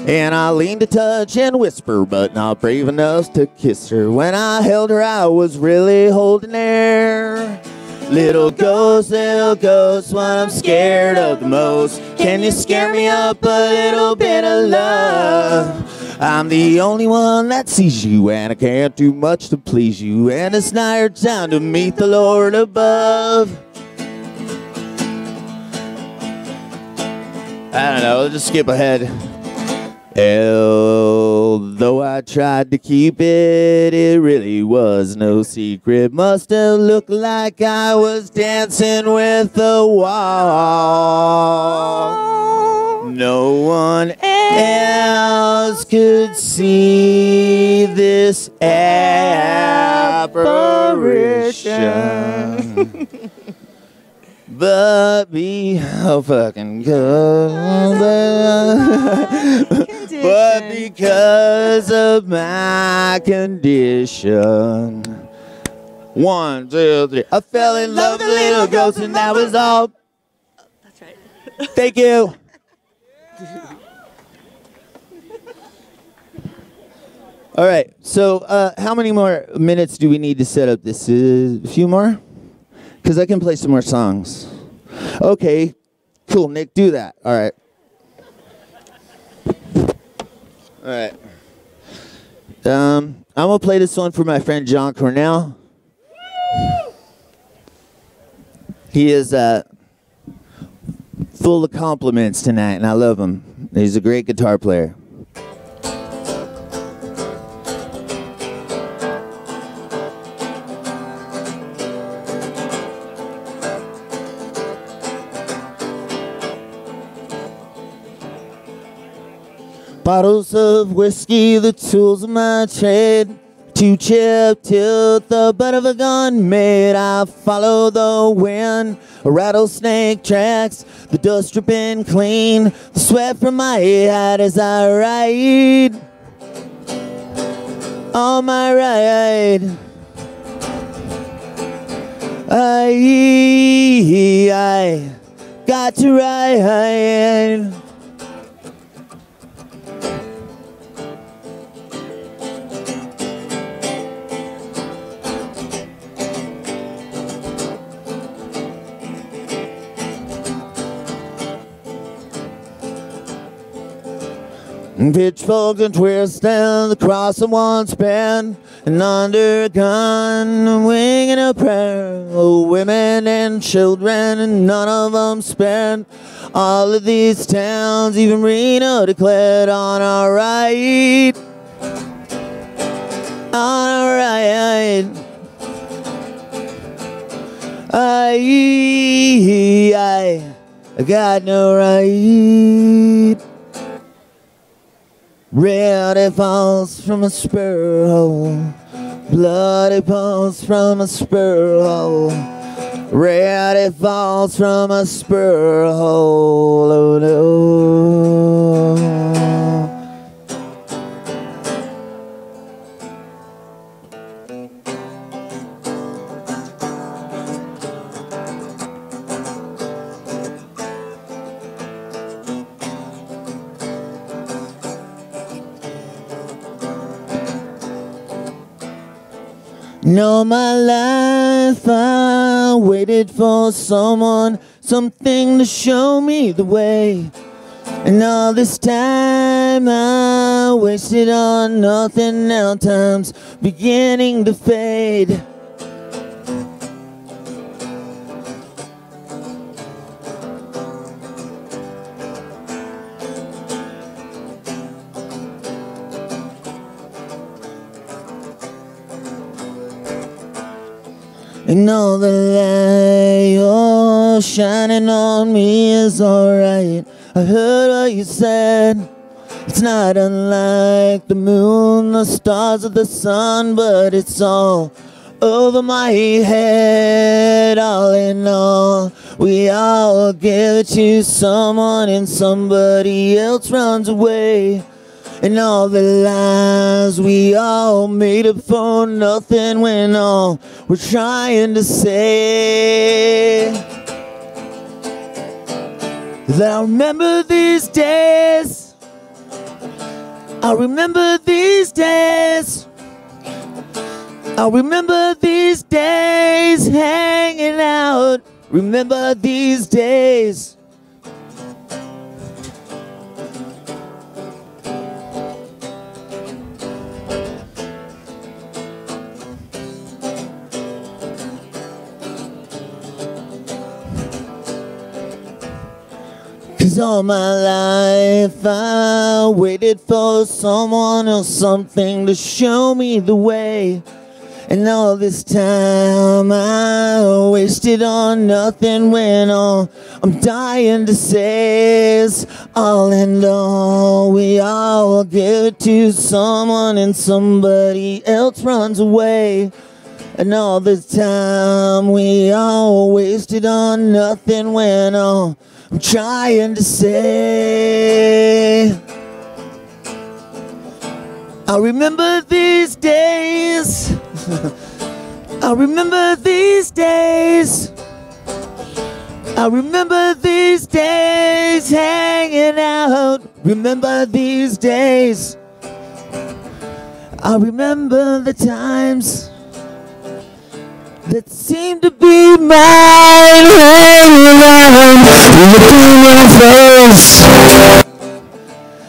And I leaned to touch and whisper, but not brave enough to kiss her. When I held her, I was really holding her. Little ghost, what I'm scared of the most. Can you scare me up a little bit of love? I'm the only one that sees you, and I can't do much to please you. And it's now your time to meet the Lord above. I don't know, let's just skip ahead. Although I tried to keep it, it really was no secret. Must have looked like I was dancing with the wall. No one else could see this apparition. But be fucking good. But because of my condition. 1, 2, 3. I fell in love with a little ghost, and that was all. That's right. Thank you. All right. So, how many more minutes do we need to set up this? A few more? Because I can play some more songs. Okay, cool, Nick, do that. All right. All right. I'm going to play this one for my friend John Cornell. He is full of compliments tonight, and I love him. He's a great guitar player. Bottles of whiskey, the tools of my trade. 2 chip tilt, the butt of a gun made. I follow the wind, rattlesnake tracks, the dust dripping clean, the sweat from my head as I ride. On my ride, I got to ride. Pitchforks and twists and the cross of one span, and under a gun, winging a prayer. Oh, women and children, and none of them spared. All of these towns, even Reno, declared on our right. On our right. I got no right. Red it falls from a spur hole, blood it falls from a spur hole, red it falls from a spur hole, oh no. All my life I waited for someone, something to show me the way. And all this time I wasted on nothing, now time's beginning to fade. And all the light you're shining on me is alright. I heard what you said. It's not unlike the moon, the stars, or the sun, but it's all over my head. All in all, we all give it to someone, and somebody else runs away. And all the lies we all made up for nothing when all we're trying to say. That I remember these days. I remember these days. I remember these days hanging out. Remember these days. Cause all my life I waited for someone or something to show me the way. And all this time I wasted on nothing when all I'm dying to say is all in all. We all give it to someone and somebody else runs away. And all this time we all wasted on nothing when all I'm trying to say. I remember these days. I remember these days. I remember these days hanging out. Remember these days. I remember the times that seem to be mine hanging around between my face.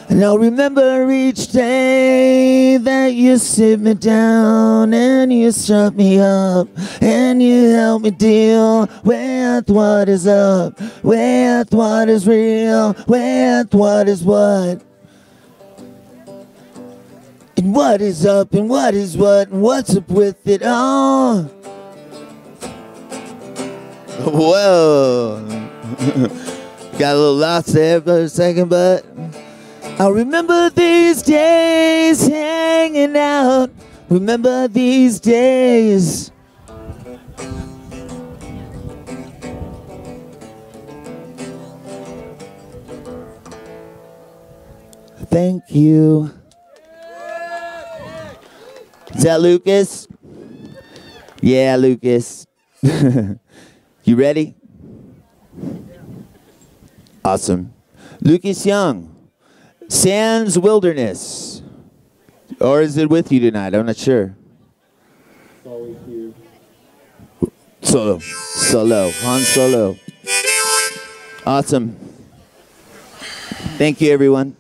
And I'll remember each day that you sit me down and you shut me up and you help me deal with what is up, with what is real, with what is what. And what is up and what is what and what's up with it all. Whoa. Got a little lost there for a second, but I remember these days hanging out. Remember these days. Thank you. Is that Lucas? Yeah, Lucas. You ready? Awesome. Lucas Young. Sands Wilderness. Or is it with you tonight? I'm not sure. Solo. Solo. Han Solo. Awesome. Thank you, everyone.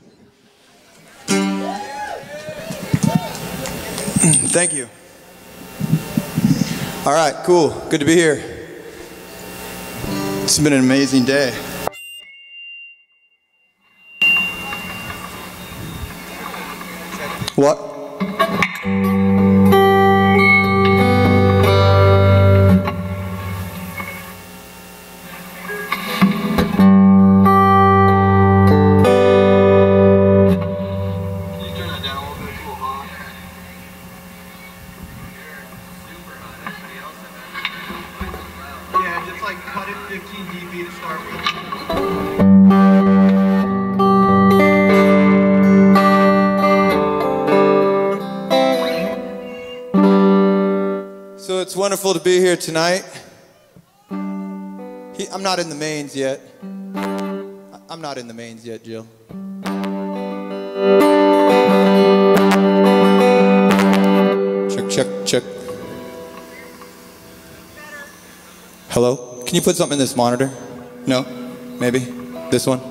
Thank you. All right, cool. Good to be here. It's been an amazing day. What? Yeah, just like cut it 15 dB to start with. So it's wonderful to be here tonight. I'm not in the mains yet. I'm not in the mains yet, Jill. Check, check, check. Hello? Can you put something in this monitor? No? Maybe? This one?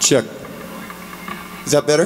Check. Is that better?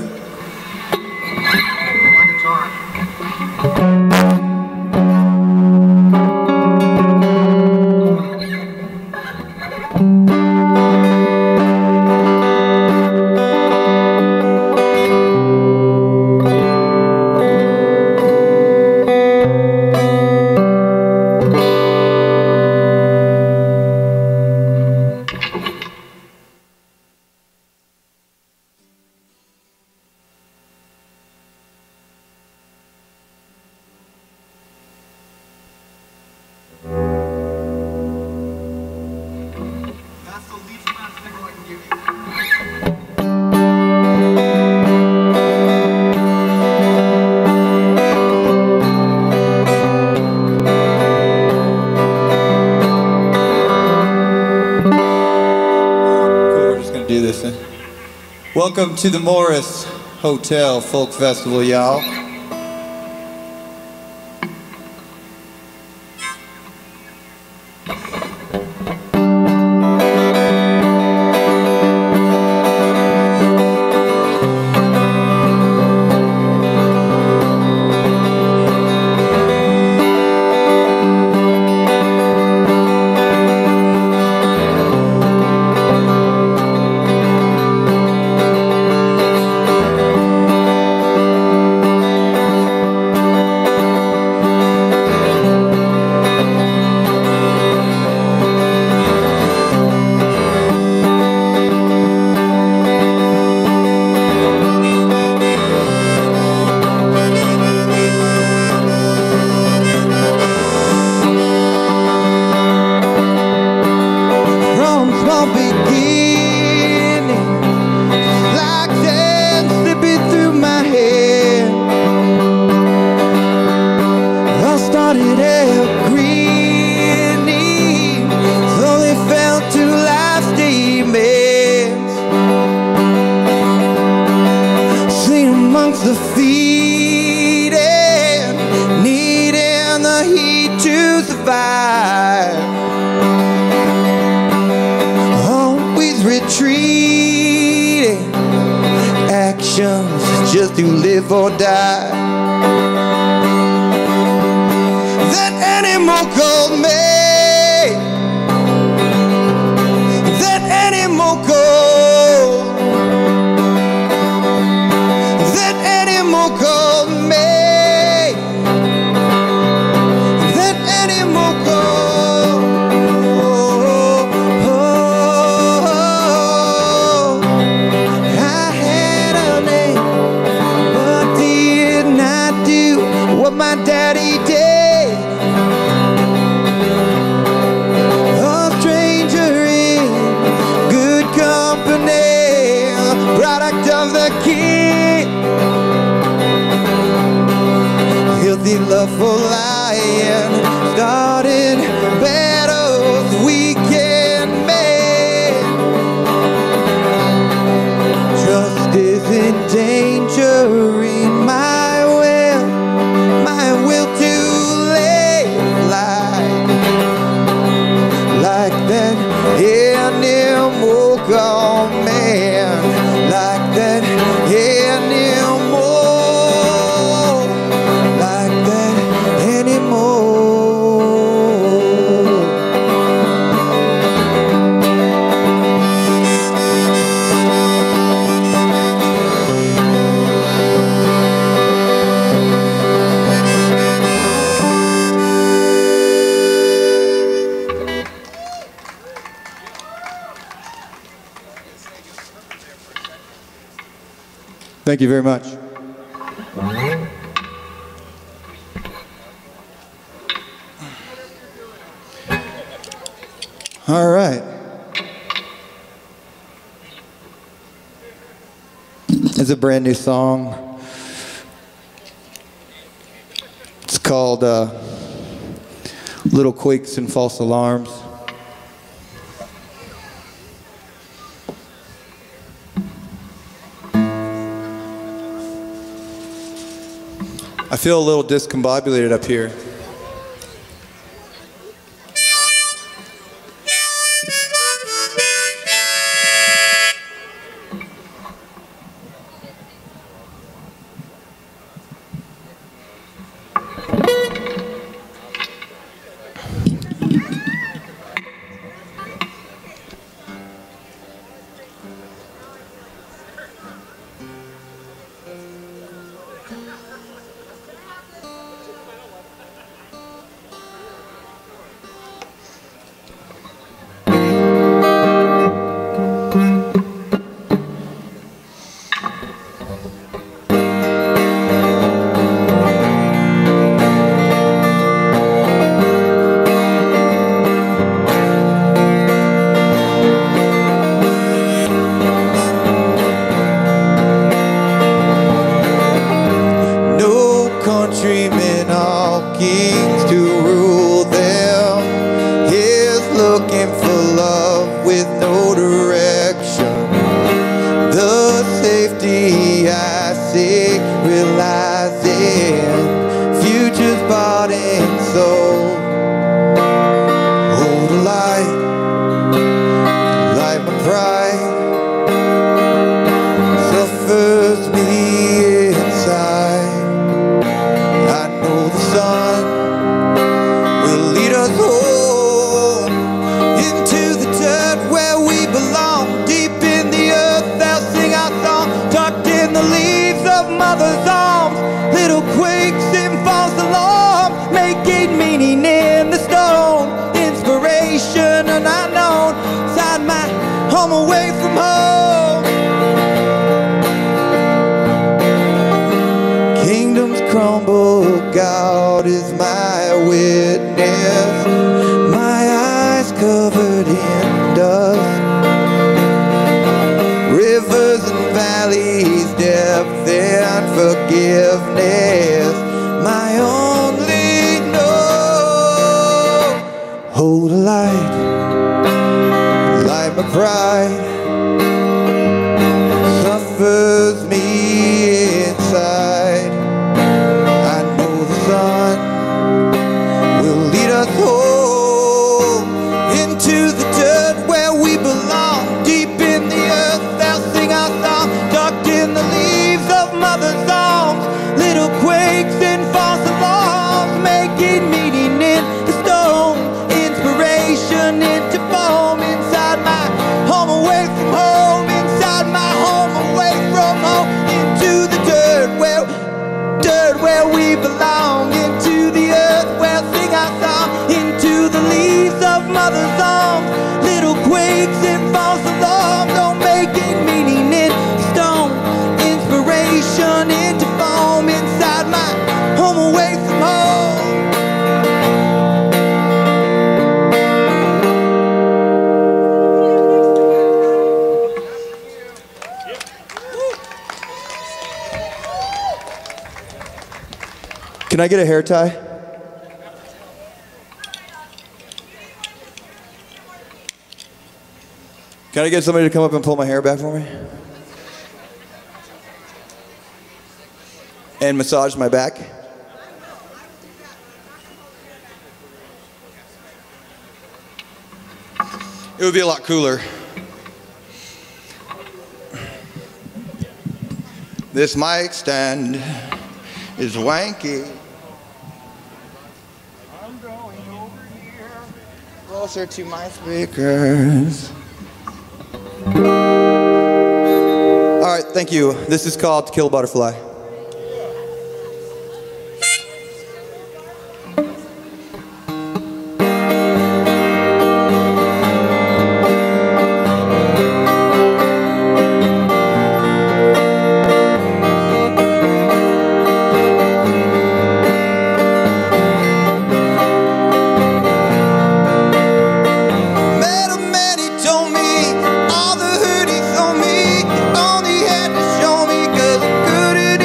Welcome to the Morris Hotel Folk Festival, y'all. Just to live or die. That animal called me. That animal called. That animal called me. That animal called. I had a name. What my daddy did. A stranger in good company, product of the kid. Healthy love for lying, started battles weekend made. Trust is in danger in my will to live like that animal called man, like that animal, like that animal. Thank you very much. All right. It's a brand new song. It's called Little Quakes and False Alarms. I feel a little discombobulated up here. sick, realizing future's bought and sold. Hold a light, light my pride, suffers me inside. I know the sun will lead us home into the dirt where we belong. Deep in the earth they'll sing our song, tucked in the leaves of mother's arms. Little quakes and false alarms, making meaning in the storm. Inspiration unknown, inside my home away from home. Kingdoms crumble, God is my witness. My eyes covered in dust, rivers and valleys, depth and forgiveness, my only know. Hold a light, light my pride, suffers me inside. I know the sun will lead us home into the dirt where we belong. Deep in the earth they'll sing our song, tucked in the leaves of mother's arms. Little quakes and false alarms, making meaning in the storm. Inspiration into foam, inside my home away from home. Inside my home away from home. Into the dirt where we belong. Into the earth where sing our song. Into the leaves of mother's arms. Little quakes and false alarms, oh, making meaning in stone. Inspiration into foam. Inside my home away from home. Can I get a hair tie? Can I get somebody to come up and pull my hair back for me? And massage my back? It would be a lot cooler. This mic stand is wanky. I'm going over here, closer to my speakers. All right, thank you. This is called To Kill a Butterfly. Met a man, he told me all the hurt he saw me, only had to show me 'cause I couldn't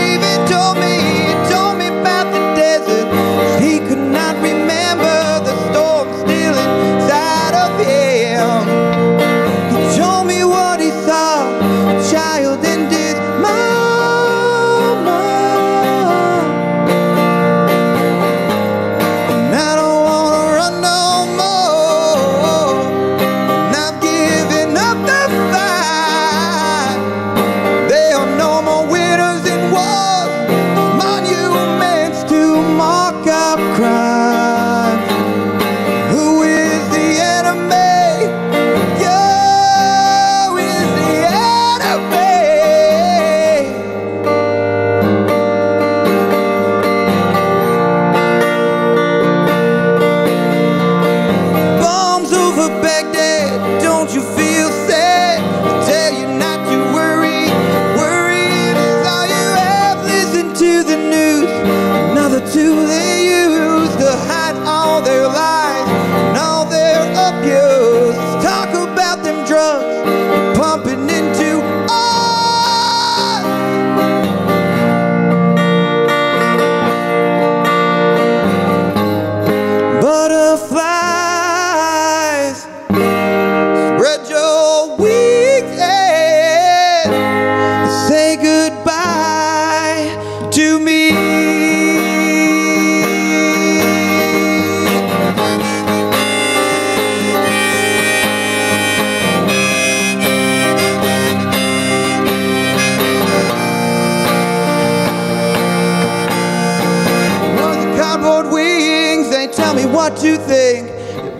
what you think.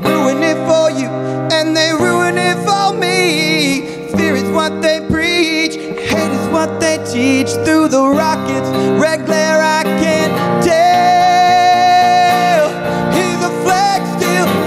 They ruin it for you and they ruin it for me. Fear is what they preach, hate is what they teach. Through the rockets, red glare, I can't tell. He's a flag still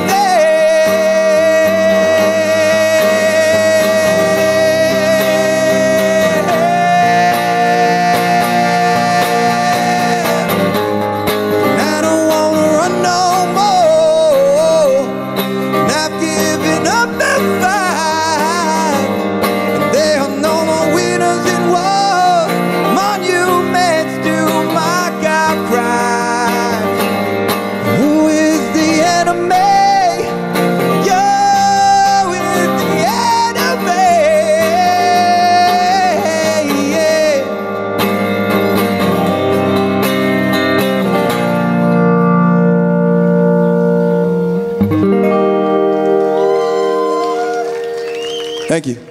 Thank you.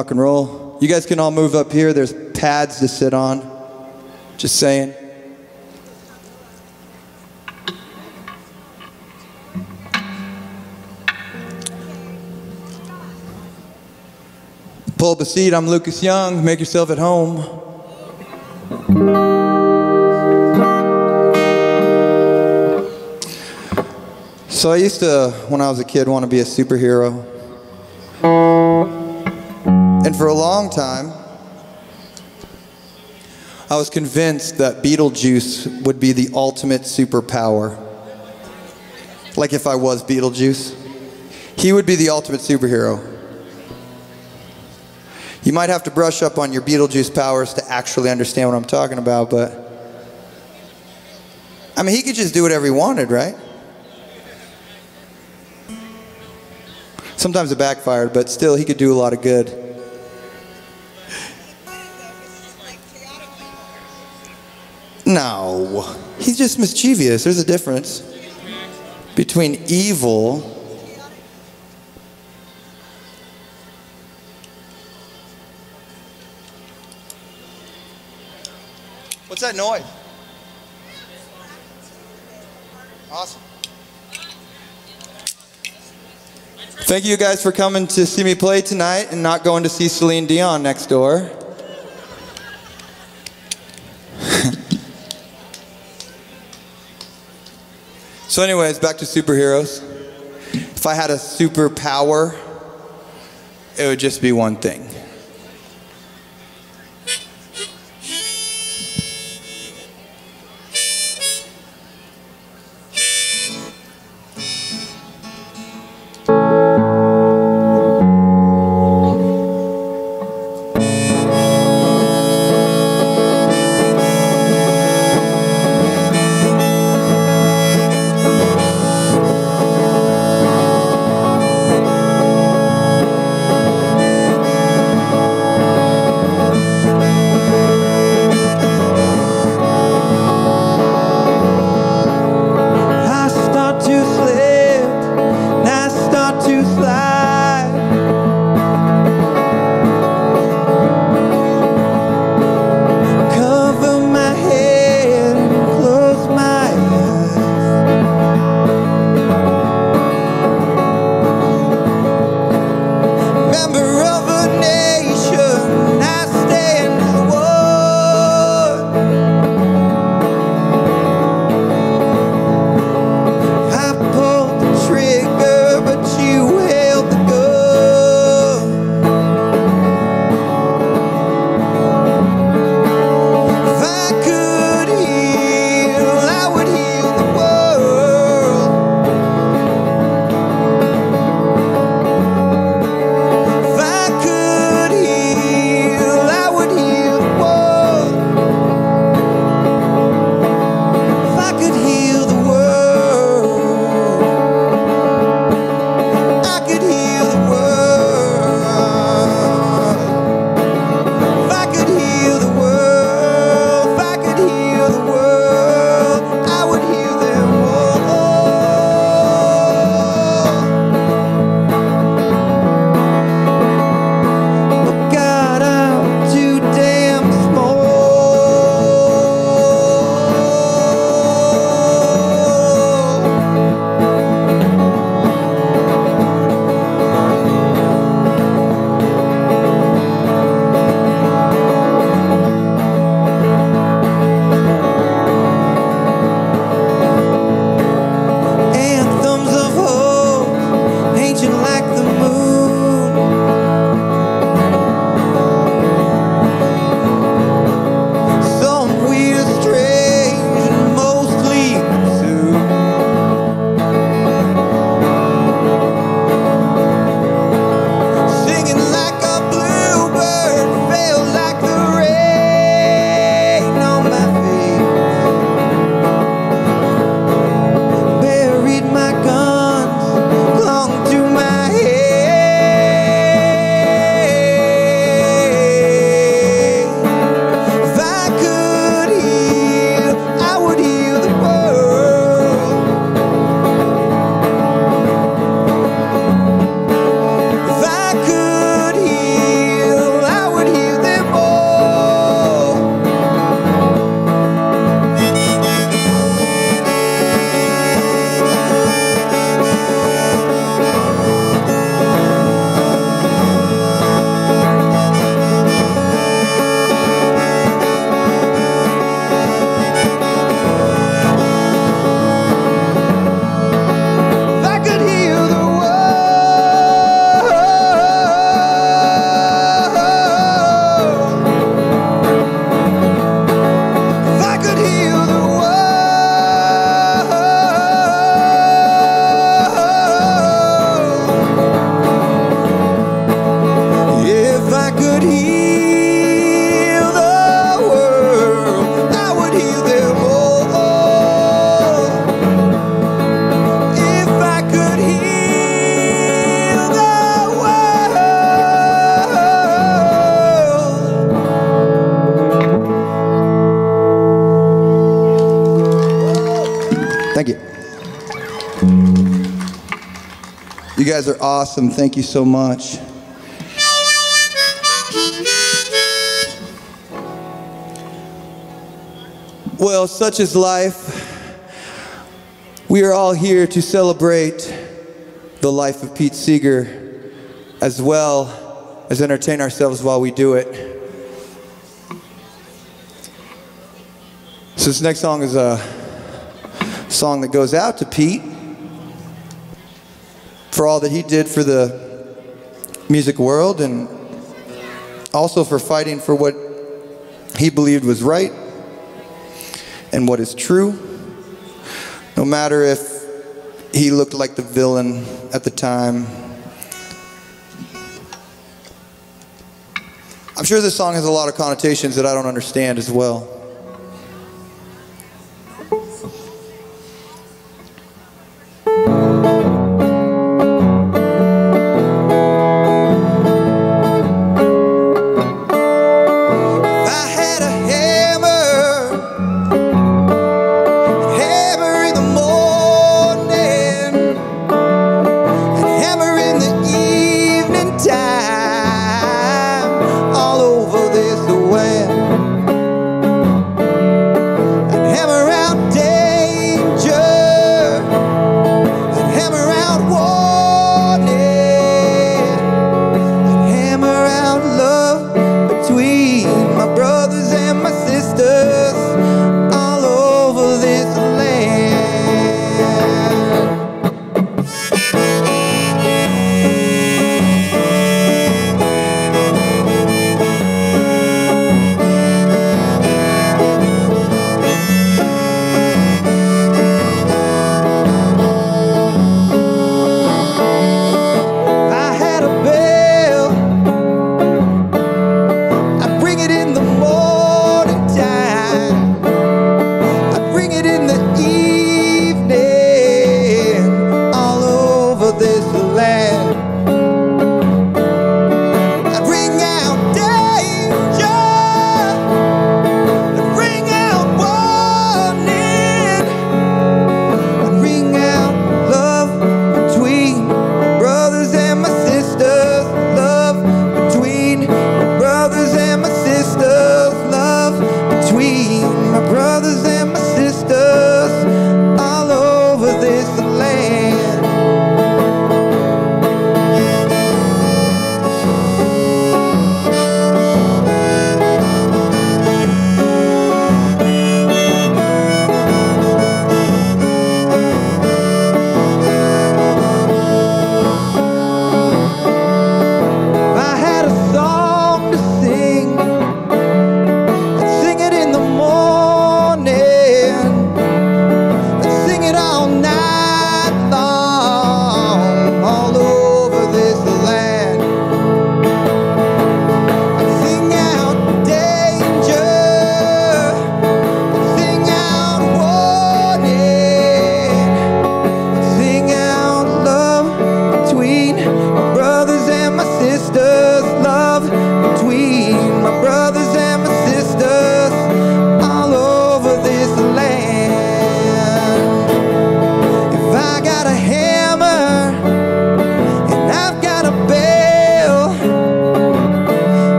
rock and roll. You guys can all move up here. There's pads to sit on. Just saying. Pull up a seat. I'm Lucas Young. Make yourself at home. So I used to, when I was a kid, want to be a superhero. And for a long time, I was convinced that Beetlejuice would be the ultimate superpower. Like if I was Beetlejuice, he would be the ultimate superhero. You might have to brush up on your Beetlejuice powers to actually understand what I'm talking about, but I mean, he could just do whatever he wanted, right? Sometimes it backfired, but still, he could do a lot of good. No, he's just mischievous. There's a difference between evil What's that noise? Awesome. Thank you guys for coming to see me play tonight and not going to see Celine Dion next door. So anyways, back to superheroes. If I had a superpower, it would just be one thing. Thank you. You guys are awesome. Thank you so much. Well, such is life. We are all here to celebrate the life of Pete Seeger, as well as entertain ourselves while we do it. So this next song is a song that goes out to Pete for all that he did for the music world, and also for fighting for what he believed was right and what is true, no matter if he looked like the villain at the time. I'm sure this song has a lot of connotations that I don't understand as well.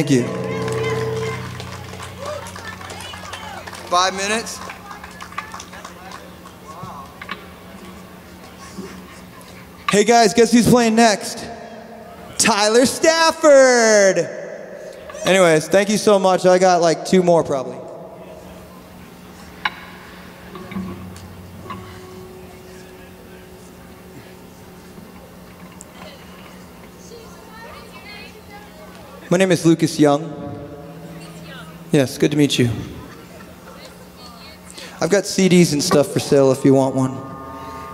Thank you. 5 minutes. Hey guys, guess who's playing next? Tyler Stafford. Anyways, thank you so much. I got like 2 more probably. My name is Lucas Young. Yes, good to meet you. I've got CDs and stuff for sale if you want one.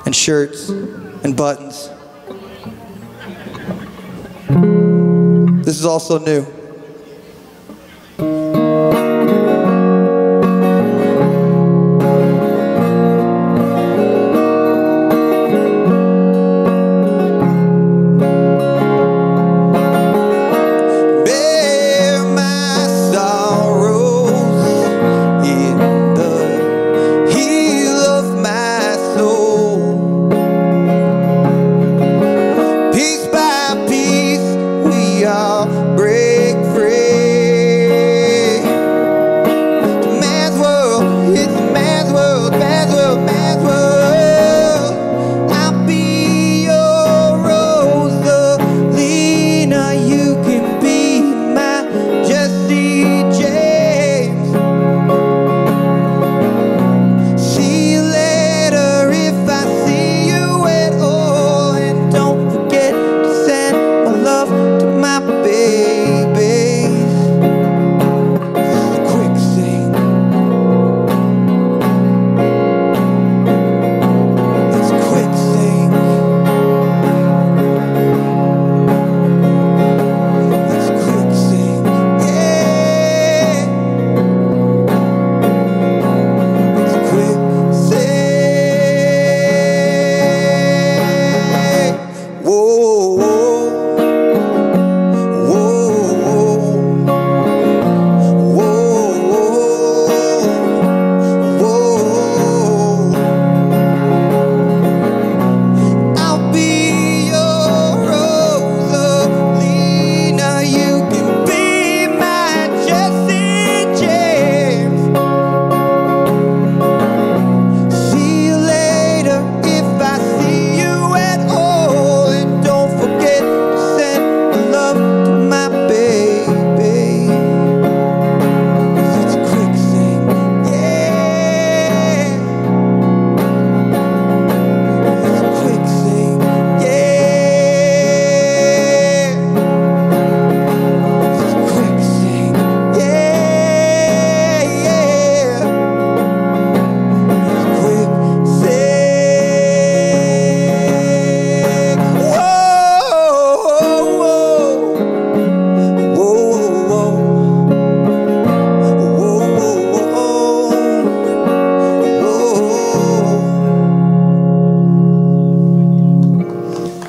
And shirts and buttons. This is also new.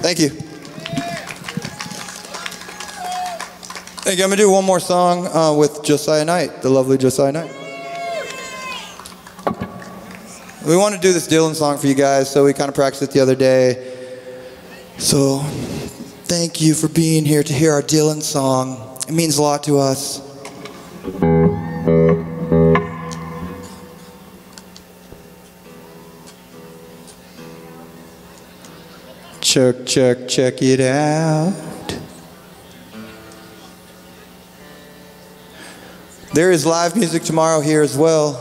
Thank you. Thank you. I'm going to do one more song with Josiah Knight, the lovely Josiah Knight. We want to do this Dylan song for you guys, so we kind of practiced it the other day. So thank you for being here to hear our Dylan song. It means a lot to us. Check it out. There is live music tomorrow here as well.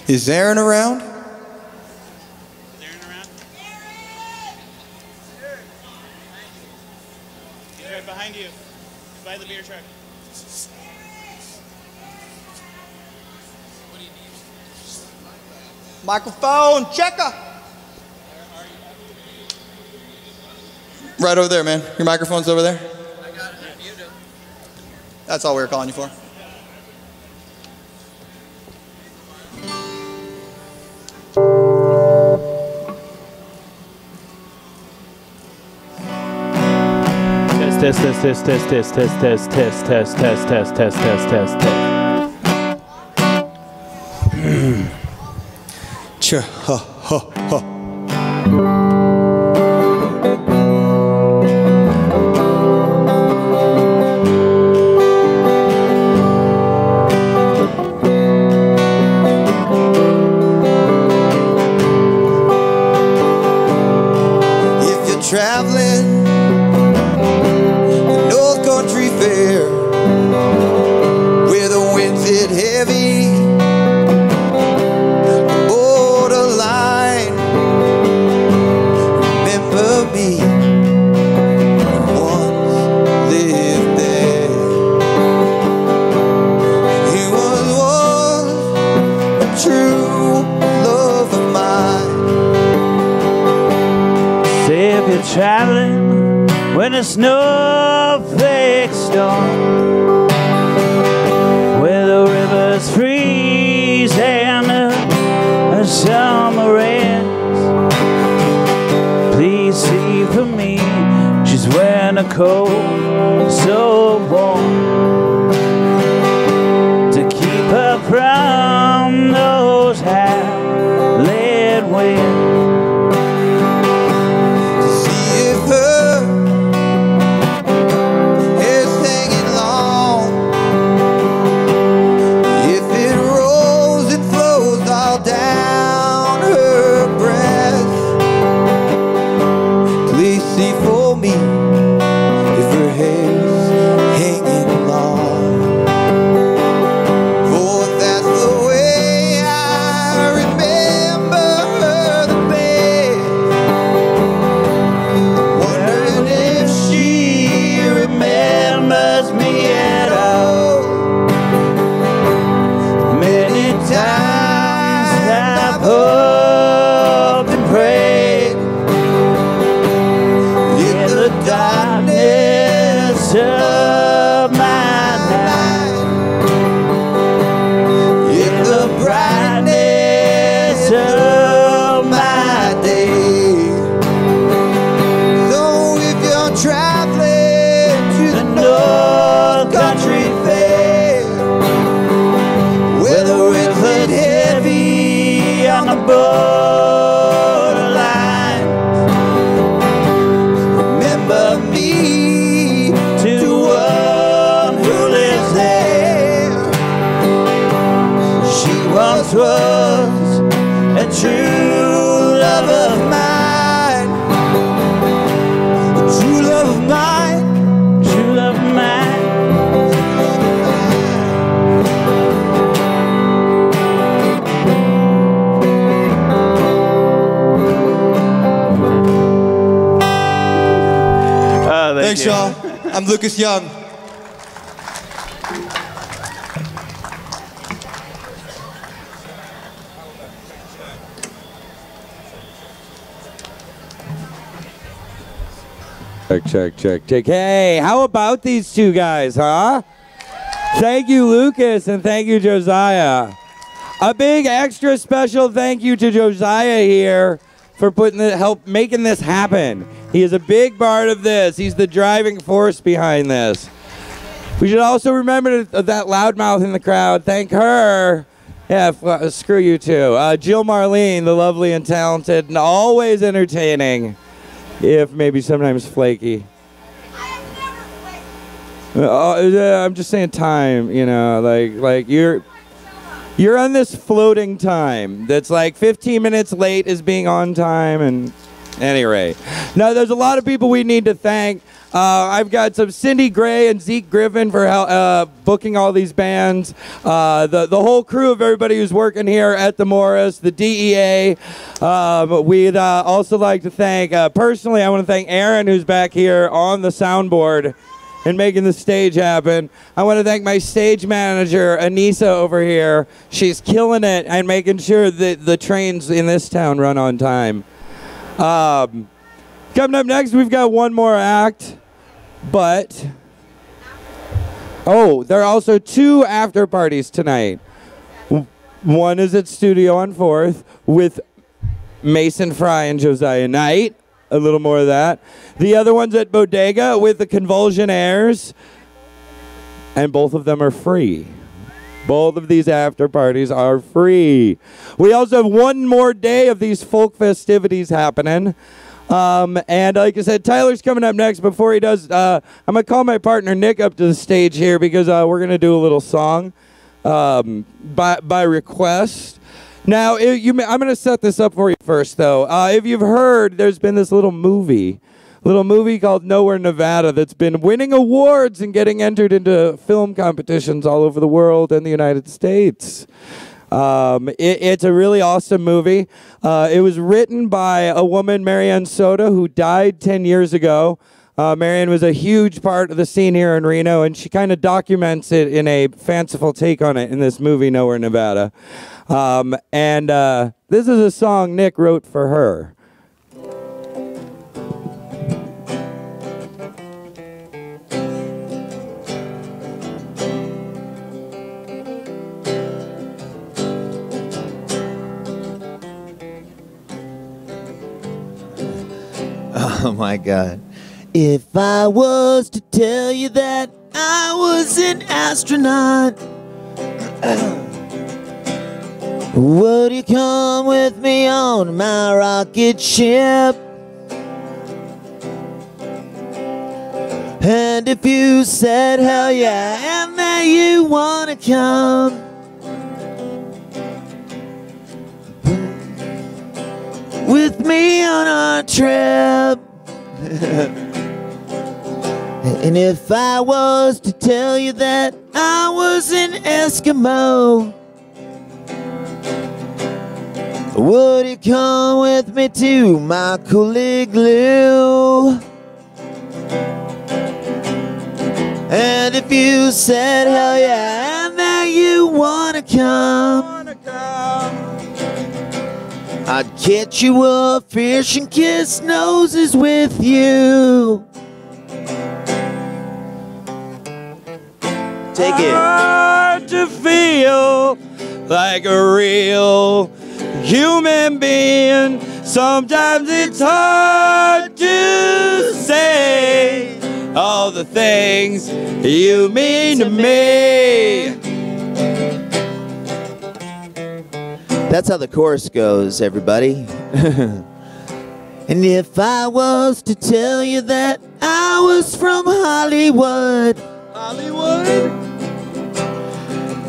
Is Aaron around? He's right behind you. By the beer truck. Microphone, checker. Right over there, man. Your microphone's over there. I got it. You do. That's all we were calling you for. Sure. Ha, ha, ha. If you're traveling the North Country Fair, where the winds hit heavy, borderline if you're traveling when the snowflakes storm, where the rivers freeze and the summer ends. Please see for me, she's wearing a coat so warm to keep her from those howling winds. Thanks, y'all. I'm Lucas Young. Check. Hey, how about these two guys, huh? Thank you, Lucas, and thank you, Josiah. A big extra special thank you to Josiah here for help making this happen. He is a big part of this. He's the driving force behind this. We should also remember that loudmouth in the crowd. Thank her. Yeah, screw you too. Jill Marlene, the lovely and talented and always entertaining, if maybe sometimes flaky. I'm just saying time, you know, like you're on this floating time that's like 15 minutes late is being on time, and at any rate. Now, there's a lot of people we need to thank. I've got some Cindy Gray and Zeke Griffin for booking all these bands. The whole crew of everybody who's working here at the Morris, the DEA. We'd also like to thank, personally, I want to thank Aaron, who's back here on the soundboard and making the stage happen. I want to thank my stage manager, Anissa, over here. She's killing it and making sure that the trains in this town run on time. Coming up next, we've got one more act, but there are also two after parties tonight. One is at Studio on 4th with Mason Fry and Josiah Knight. A little more of that. The other one's at Bodega with the Convulsionaires, and both of them are free. Both of these after parties are free. We also have one more day of these folk festivities happening. And like I said, Tyler's coming up next. Before he does, I'm going to call my partner Nick up to the stage here because we're going to do a little song by request. Now, I'm going to set this up for you first, though. If you've heard, there's been this little movie called Nowhere, Nevada that's been winning awards and getting entered into film competitions all over the world and the United States. It's a really awesome movie. It was written by a woman, Marianne Soda, who died 10 years ago. Marianne was a huge part of the scene here in Reno, and she kind of documents it in a fanciful take on it in this movie, Nowhere, Nevada. This is a song Nick wrote for her. Oh my God. If I was to tell you that I was an astronaut, would you come with me on my rocket ship? And if you said hell yeah, and that you wanna come, with me on our trip. And if I was to tell you that I was an Eskimo, would you come with me to my cool igloo? And if you said hell yeah, and that you wanna come, I'd catch you a fish and kiss noses with you. Take it. Hard to feel like a real human being. Sometimes it's hard to say all the things you mean to me. That's how the chorus goes, everybody. And if I was to tell you that I was from Hollywood,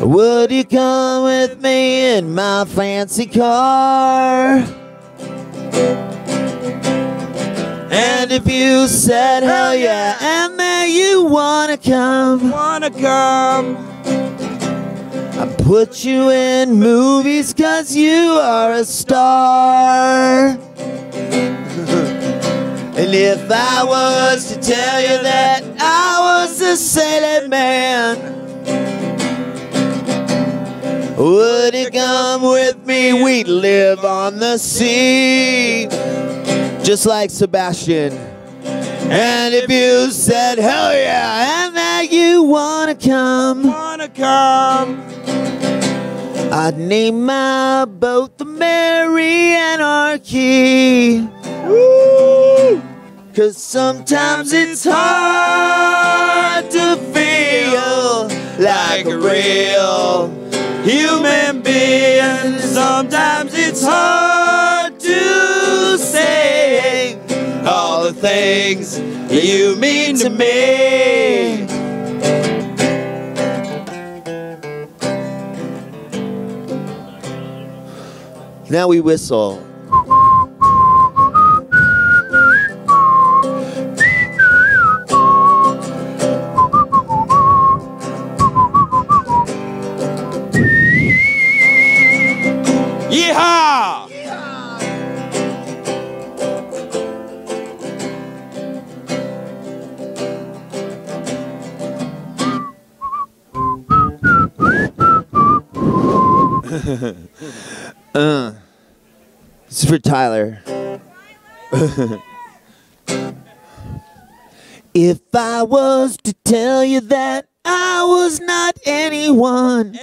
would you come with me in my fancy car? And if you said hell yeah, and that you wanna come, I put you in movies 'cause you are a star. And if I was to tell you that I was a sailor man, would you come with me? We'd live on the sea, just like Sebastian. And if you said hell yeah, and that you wanna come, I'd name my boat the Merry Anarchy. Woo! 'Cause sometimes it's hard to feel like a real human being. Sometimes it's hard to say all the things you mean to me. Now we whistle. Yeehaw! This is for Tyler. If I was to tell you that I was not anyone,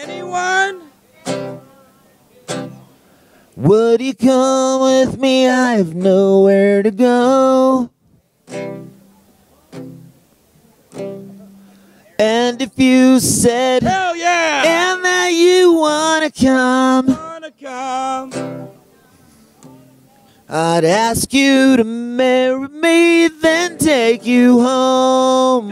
would you come with me? I have nowhere to go. And if you said hell yeah, and that you wanna come, I'd ask you to marry me, then take you home.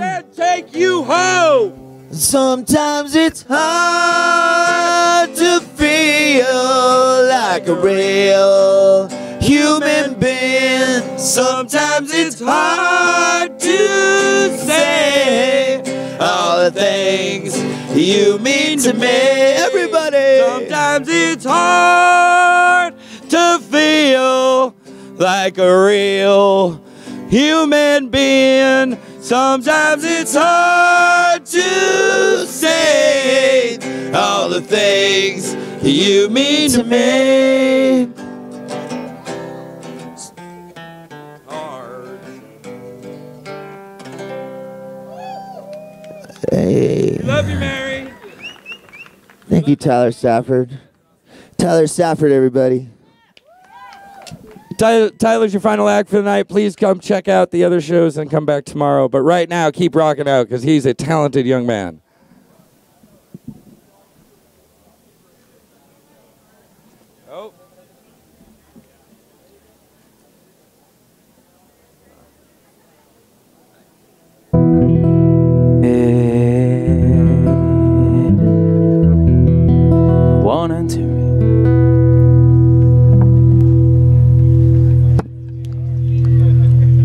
Sometimes it's hard to feel like a real human being. Sometimes it's hard to say all the things you mean to me. Everybody! Sometimes it's hard to feel like a real human being. Sometimes it's hard to say all the things you mean to me. Hey. Love you, Mary. Thank you, Tyler Stafford. Tyler Stafford, everybody. Tyler's your final act for the night. Please come check out the other shows and come back tomorrow. But right now, keep rocking out because he's a talented young man. Oh. One and two.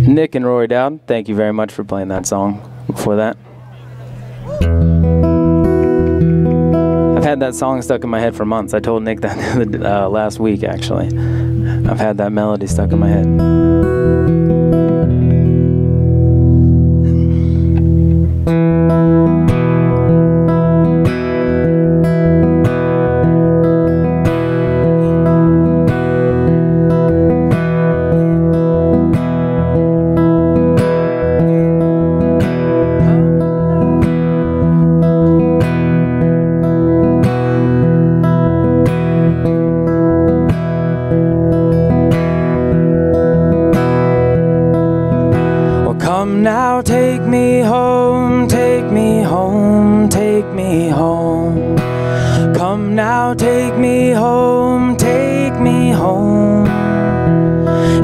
Nick and Rory Dowd, thank you very much for playing that song before that. I've had that song stuck in my head for months. I told Nick that last week, actually. I've had that melody stuck in my head.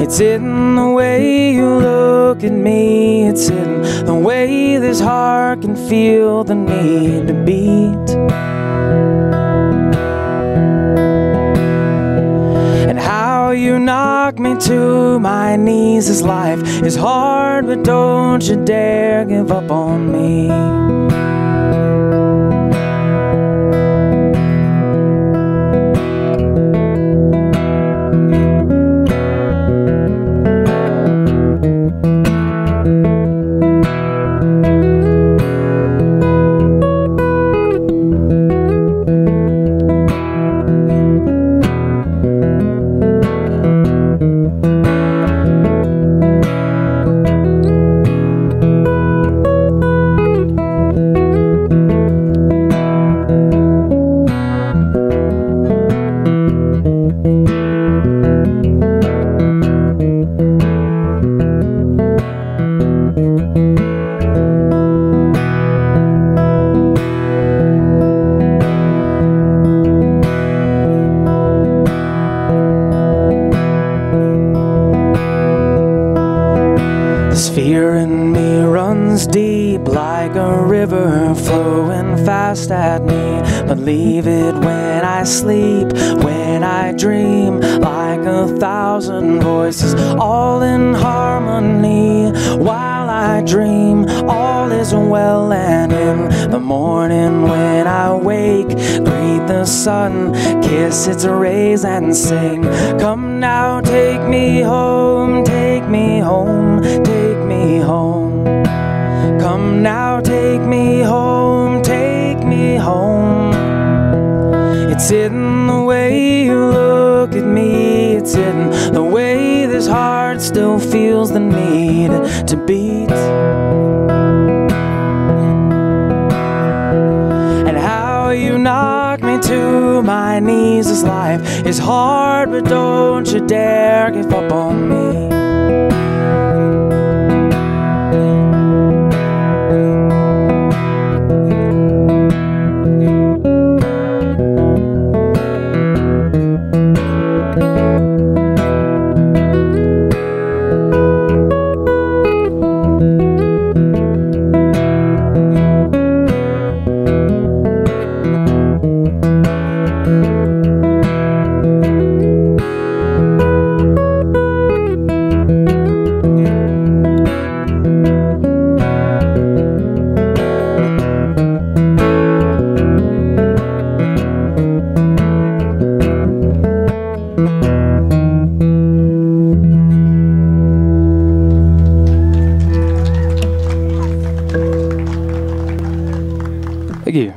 It's in the way you look at me. It's in the way this heart can feel the need to beat. And how you knock me to my knees. This life is hard, but don't you dare give up on me. Fear in me runs deep like a river flowing fast at me. But leave it when I sleep, when I dream, like 1,000 voices all in harmony. While I dream, all is well, and in the morning when I wake, greet the sun, kiss its rays and sing. Come now, take me home, take me home, take me home. Come now, take me home, take me home. It's in the way you look at me. It's in the way this heart still feels the need to beat. And how you knock me to my knees. This life is hard, but don't you dare give up on me. Thank you.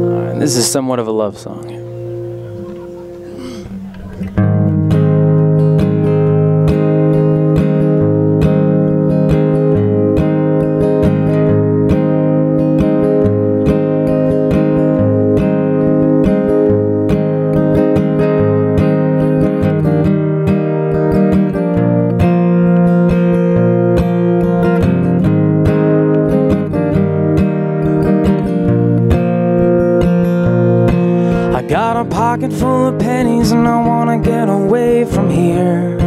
All right, this is somewhat of a love song. pocket full of pennies and I wanna get away from here.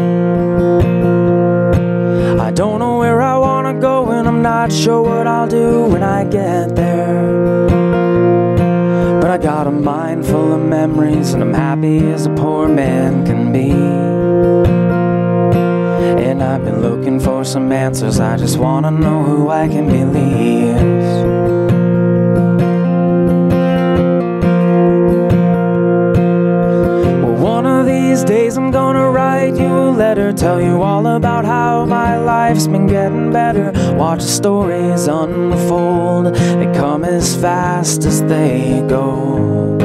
I don't know where I wanna go and I'm not sure what I'll do when I get there. But I got a mind full of memories and I'm happy as a poor man can be. And I've been looking for some answers, I just wanna know who I can believe. These days I'm gonna write you a letter, tell you all about how my life's been getting better. Watch the stories unfold, they come as fast as they go.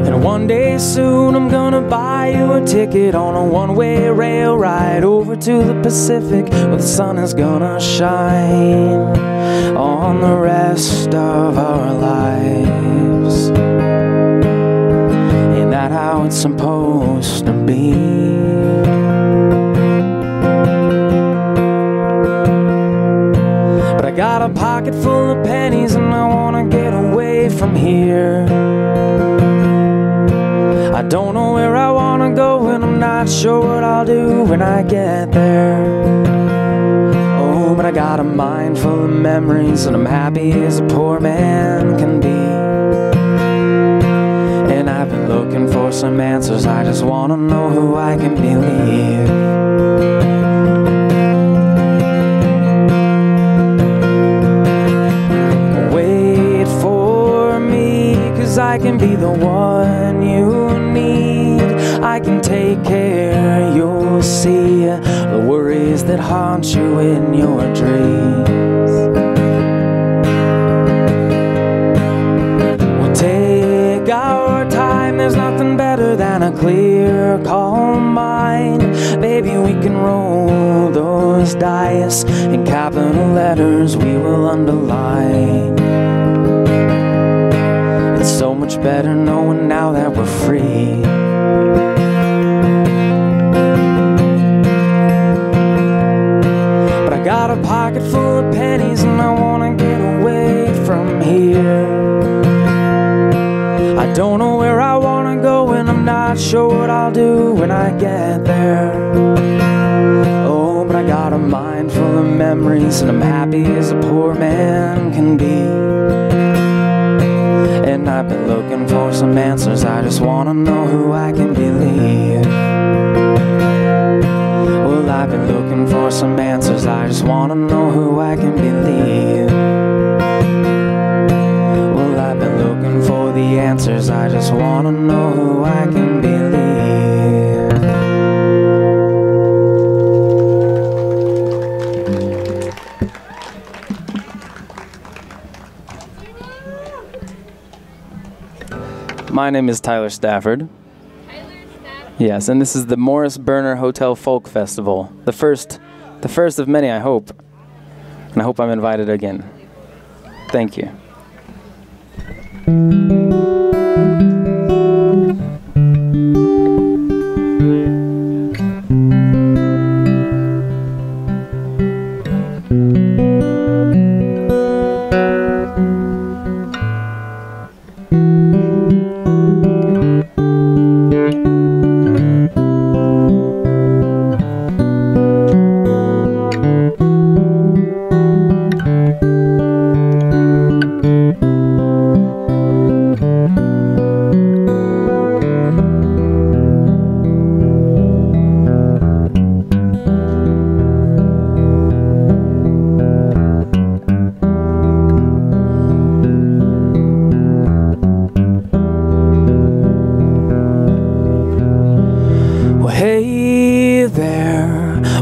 And one day soon I'm gonna buy you a ticket on a one-way rail ride over to the Pacific, where the sun is gonna shine on the rest of our lives. Ain't that how it's supposed to be? But I got a pocket full of pennies and I wanna get away from here. I don't know where I wanna go and I'm not sure what I'll do when I get there. Oh, but I got a mind full of memories and I'm happy as a poor man can be. And I've been looking for some answers, I just wanna know who I can believe. Wait for me, 'cause I can be the one you need. I can take care, you'll see the worries that haunt you in your dreams. We'll take our time, there's nothing better than a clear, calm mind. Baby, we can roll those dice, in capital letters we will underline. It's so much better knowing now that we're free. But I got a pocket full of pennies and I wanna get away from here. I don't know where I wanna go and I'm not sure what I'll do when I get there. Oh, but I got a mind full of memories and I'm happy as a poor man can be. And I've been looking for some answers, I just wanna know who I can believe. Well, I've been looking for some answers, I just wanna know who I can believe. Well, I've been looking for the answers, I just wanna know who I can believe. My name is Tyler Stafford. Yes, and this is the Morris Berner Hotel Folk Festival. The first of many, I hope. And I hope I'm invited again. Thank you.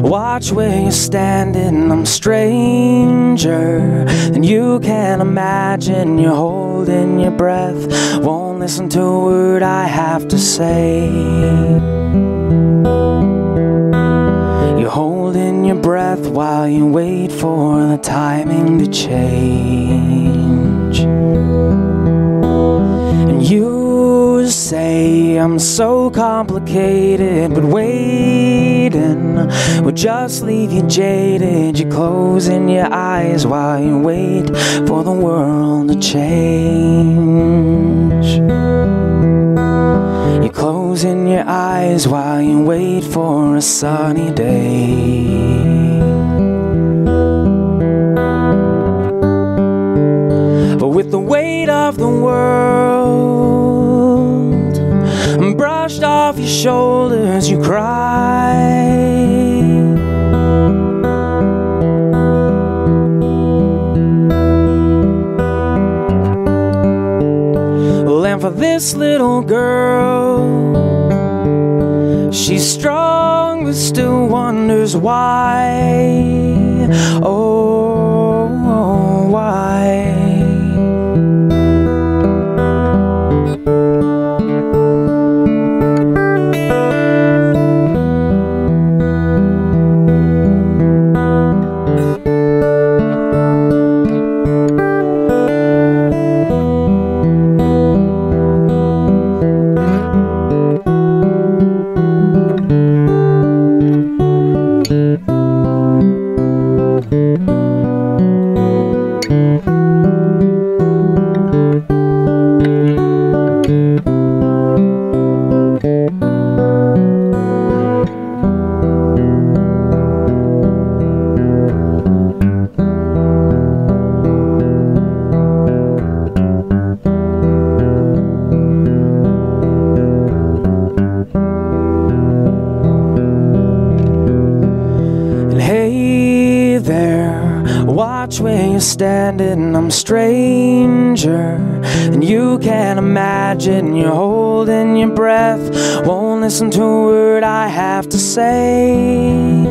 Watch where you're standing, I'm a stranger. And you can't imagine you're holding your breath, won't listen to a word I have to say. You're holding your breath while you wait for the timing to change. And you say I'm so complicated, but waiting chain will just leave you jaded. You're closing your eyes while you wait for the world to change. You're closing your eyes while you wait for a sunny day. But with the weight of the world brushed off your shoulders, you cry. Well, and for this little girl, she's strong but still wonders why. Oh, why? Watch where you're standing, I'm a stranger, and you can't imagine. You're holding your breath, won't listen to a word I have to say.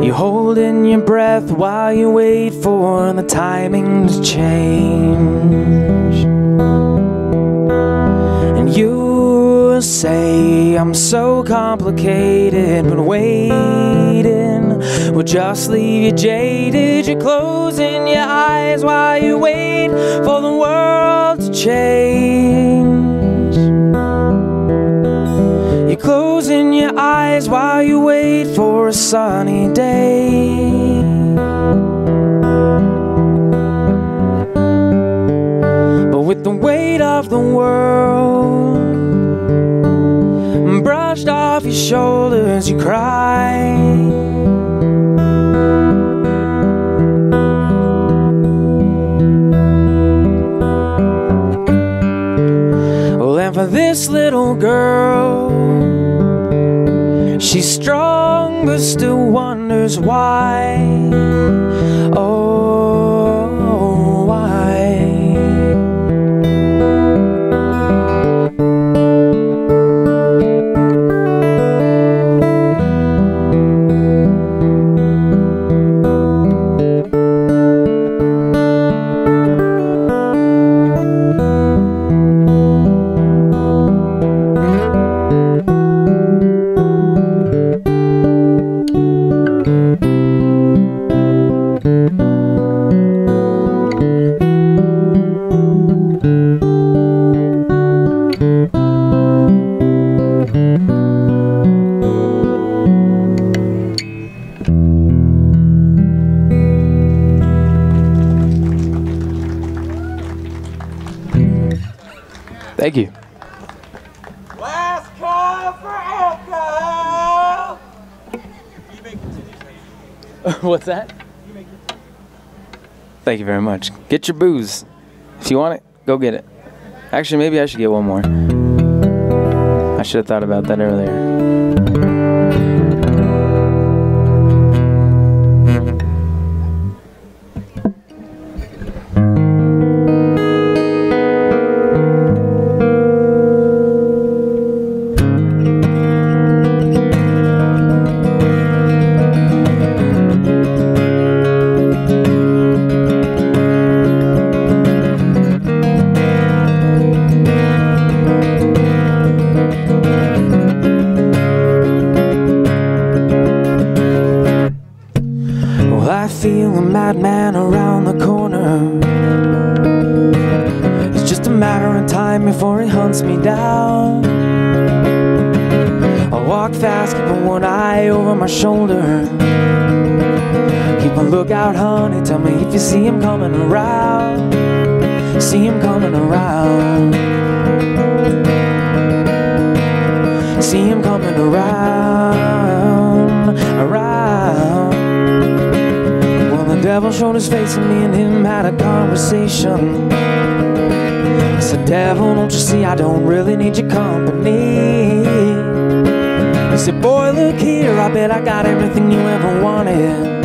You're holding your breath while you wait for the timing to change. And you say I'm so complicated, but waiting will just leave you jaded. You're closing your eyes while you wait for the world to change. You're closing your eyes while you wait for a sunny day. But with the weight of the world brushed off your shoulders, you cry. And for this little girl, she's strong but still wonders why. Oh, why? Thank you. Last call for alcohol. What's that? Thank you very much. Get your booze. If you want it, go get it. Actually, maybe I should get one more. I should have thought about that earlier. I feel a madman around the corner. It's just a matter of time before he hunts me down. Oh, walk fast, keeping one eye over my shoulder. Keep a lookout, honey, tell me if you see him coming around. See him coming around. See him coming around, around. Well, the devil showed his face and me and him had a conversation. I said, devil, don't you see I don't really need your company? He said, boy, look here, I bet I got everything you ever wanted.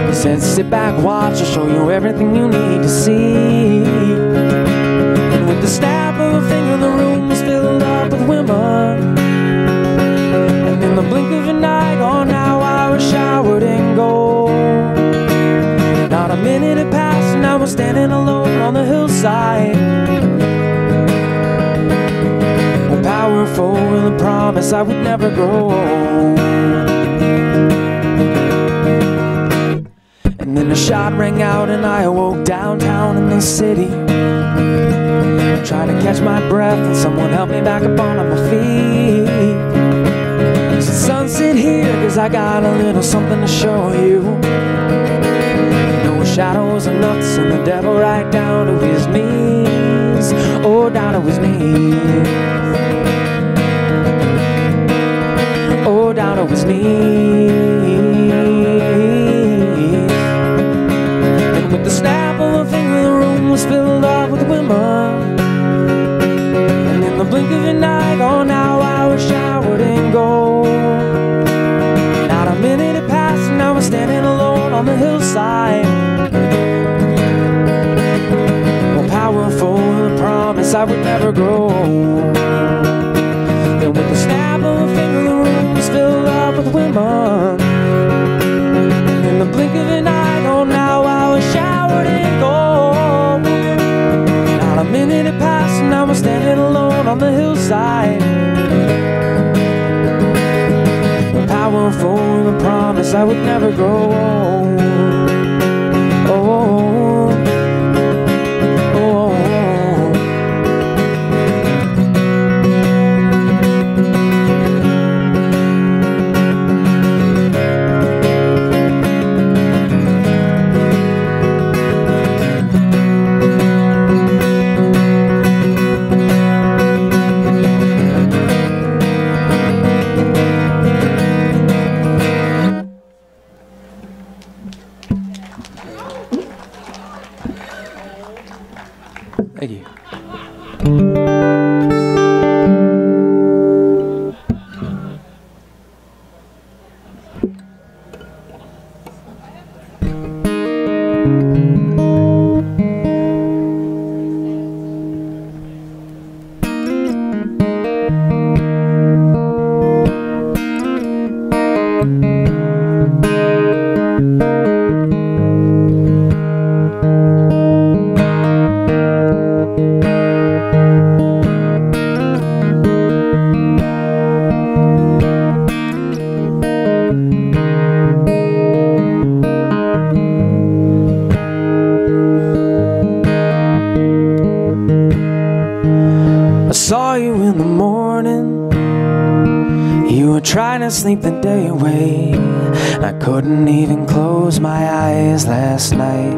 He said, sit back, watch, I'll show you everything you need to see. And with the snap of a finger, the room was filled up with women. And in the blink of an eye, gone now, I was showered in gold. Not a minute had passed, and I was standing alone on the hillside. Well, powerful with a promise I would never grow old. And then a shot rang out and I awoke downtown in the city. Trying to catch my breath and someone help me back up on my feet. He said, son, sit here, cause I got a little something to show you. No shadows enough to send the devil right down to his knees. Oh, down to his knees. Oh, down to his knees. And with the snap of a finger, the room was filled up with women. And in the blink of an eye, oh, now I was showered in gold. Not a minute had passed and I was standing alone on the hillside. More powerful with a promise I would never grow old. Then with the snap of a finger, the room was filled up with women. And in the blink of an eye, oh, now I was showered in gold. Not a minute had passed and I was standing alone on the hillside. More powerful with a promise I would never grow old. Oh. Thank you. Trying to sleep the day away. I couldn't even close my eyes last night.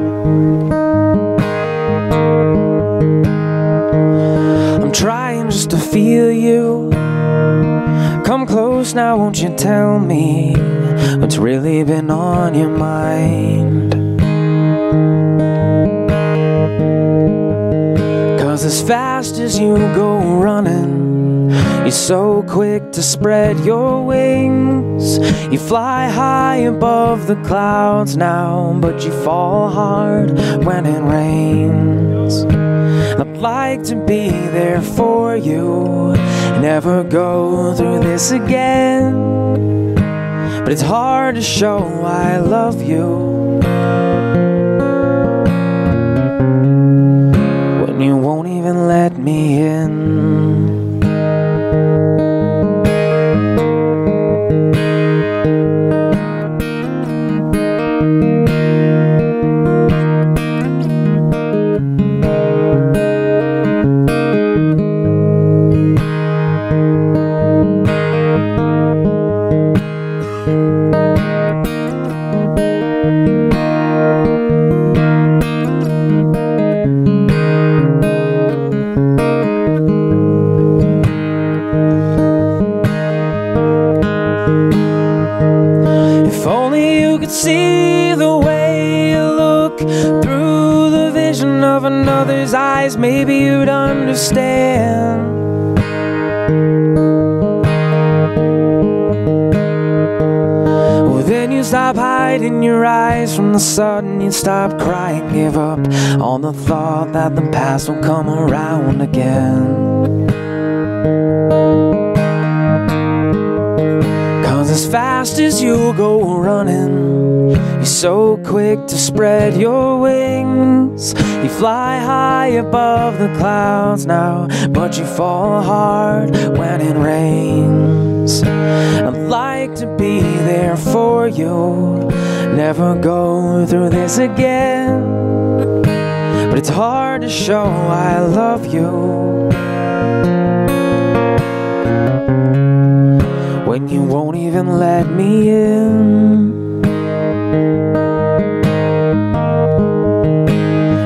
I'm trying just to feel you. Come close now, won't you tell me what's really been on your mind? 'Cause as fast as you go running, you're so quick to spread your wings. You fly high above the clouds now, but you fall hard when it rains. I'd like to be there for you, never go through this again. But it's hard to show I love you when you won't even let me in. see the way you look through the vision of another's eyes, maybe you'd understand. Well, then you stop hiding your eyes from the sun, you stop crying, give up on the thought that the past will come around again. As fast as you go running, you're so quick to spread your wings. You fly high above the clouds now, but you fall hard when it rains. I'd like to be there for you, never go through this again, but it's hard to show I love you when you won't even let me in.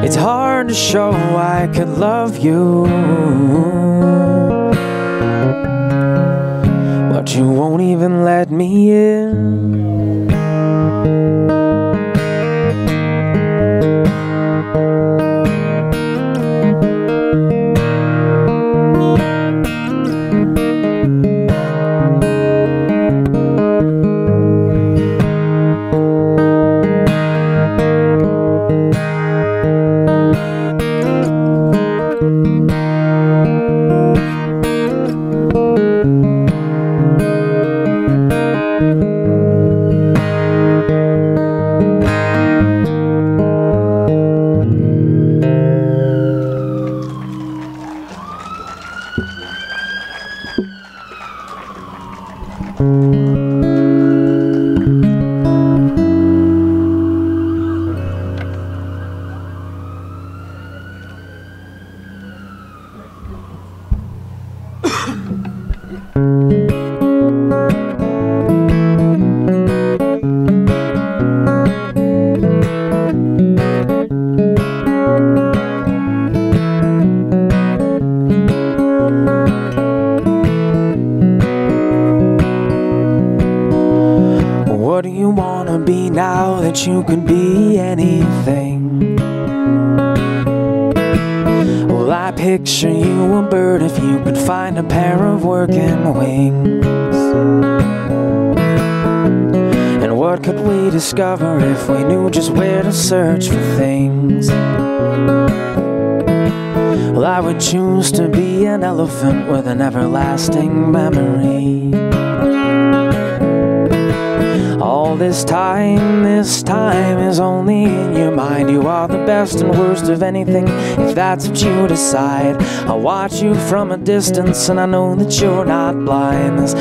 It's hard to show I could love you, but you won't even let me in. What do you wanna be now that you could be anything? Well, I picture you a bird if you could find a pair of working wings. And what could we discover if we knew just where to search for things? Well, I would choose to be an elephant with an everlasting memory. All this time is only in your mind. You are the best and worst of anything, if that's what you decide. I watch you from a distance and I know that you're not blind. This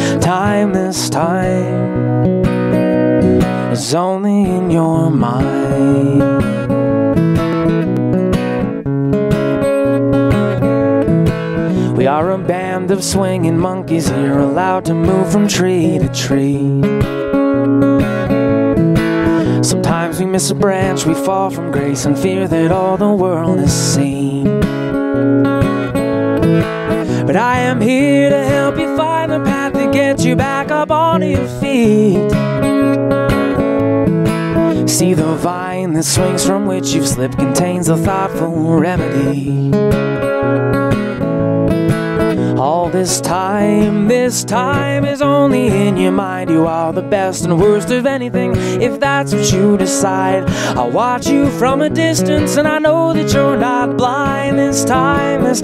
time is only in your mind. We are a band of swinging monkeys here, allowed to move from tree to tree. Sometimes we miss a branch, we fall from grace and fear that all the world has seen. But I am here to help you find the path to get you back up on your feet. See, the vine that swings from which you've slipped contains a thoughtful remedy. All this time is only in your mind. You are the best and worst of anything, if that's what you decide. I'll watch you from a distance and I know that you're not blind. This time is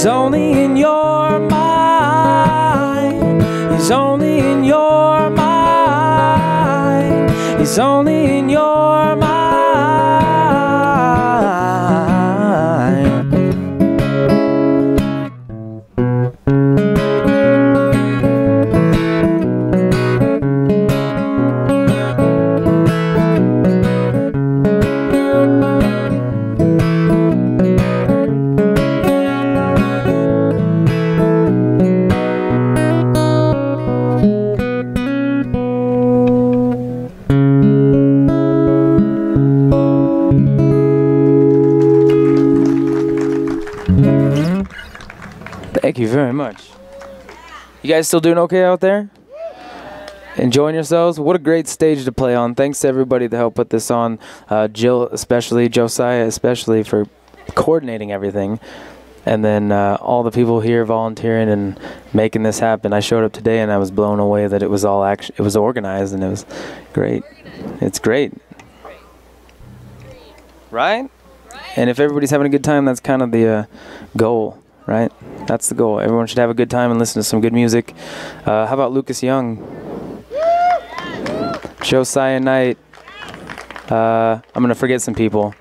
only in your mind. It's only in your mind. It's only in your mind. Thank you very much. You guys still doing okay out there? Enjoying yourselves? What a great stage to play on. Thanks to everybody that helped put this on. Jill especially, Josiah especially for coordinating everything. And then all the people here volunteering and making this happen. I showed up today and I was blown away that it was all it was organized and it was great. It's great. Right? And if everybody's having a good time, that's kind of the goal, right? That's the goal. Everyone should have a good time and listen to some good music. How about Lucas Young? Josiah Knight. I'm going to forget some people.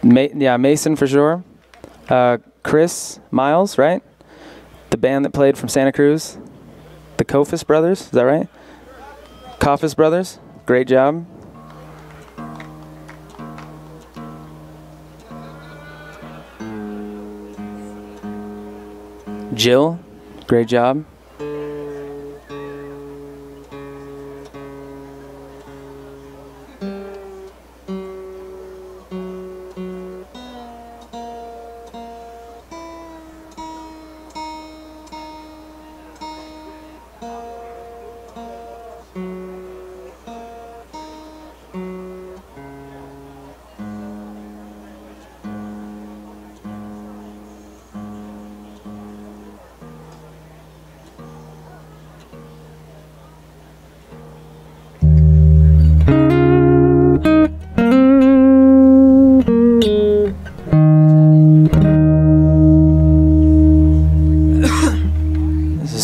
Mason for sure. Chris Miles, right? The band that played from Santa Cruz. The Kofis Brothers, is that right? Kofis Brothers, great job. Jill, great job.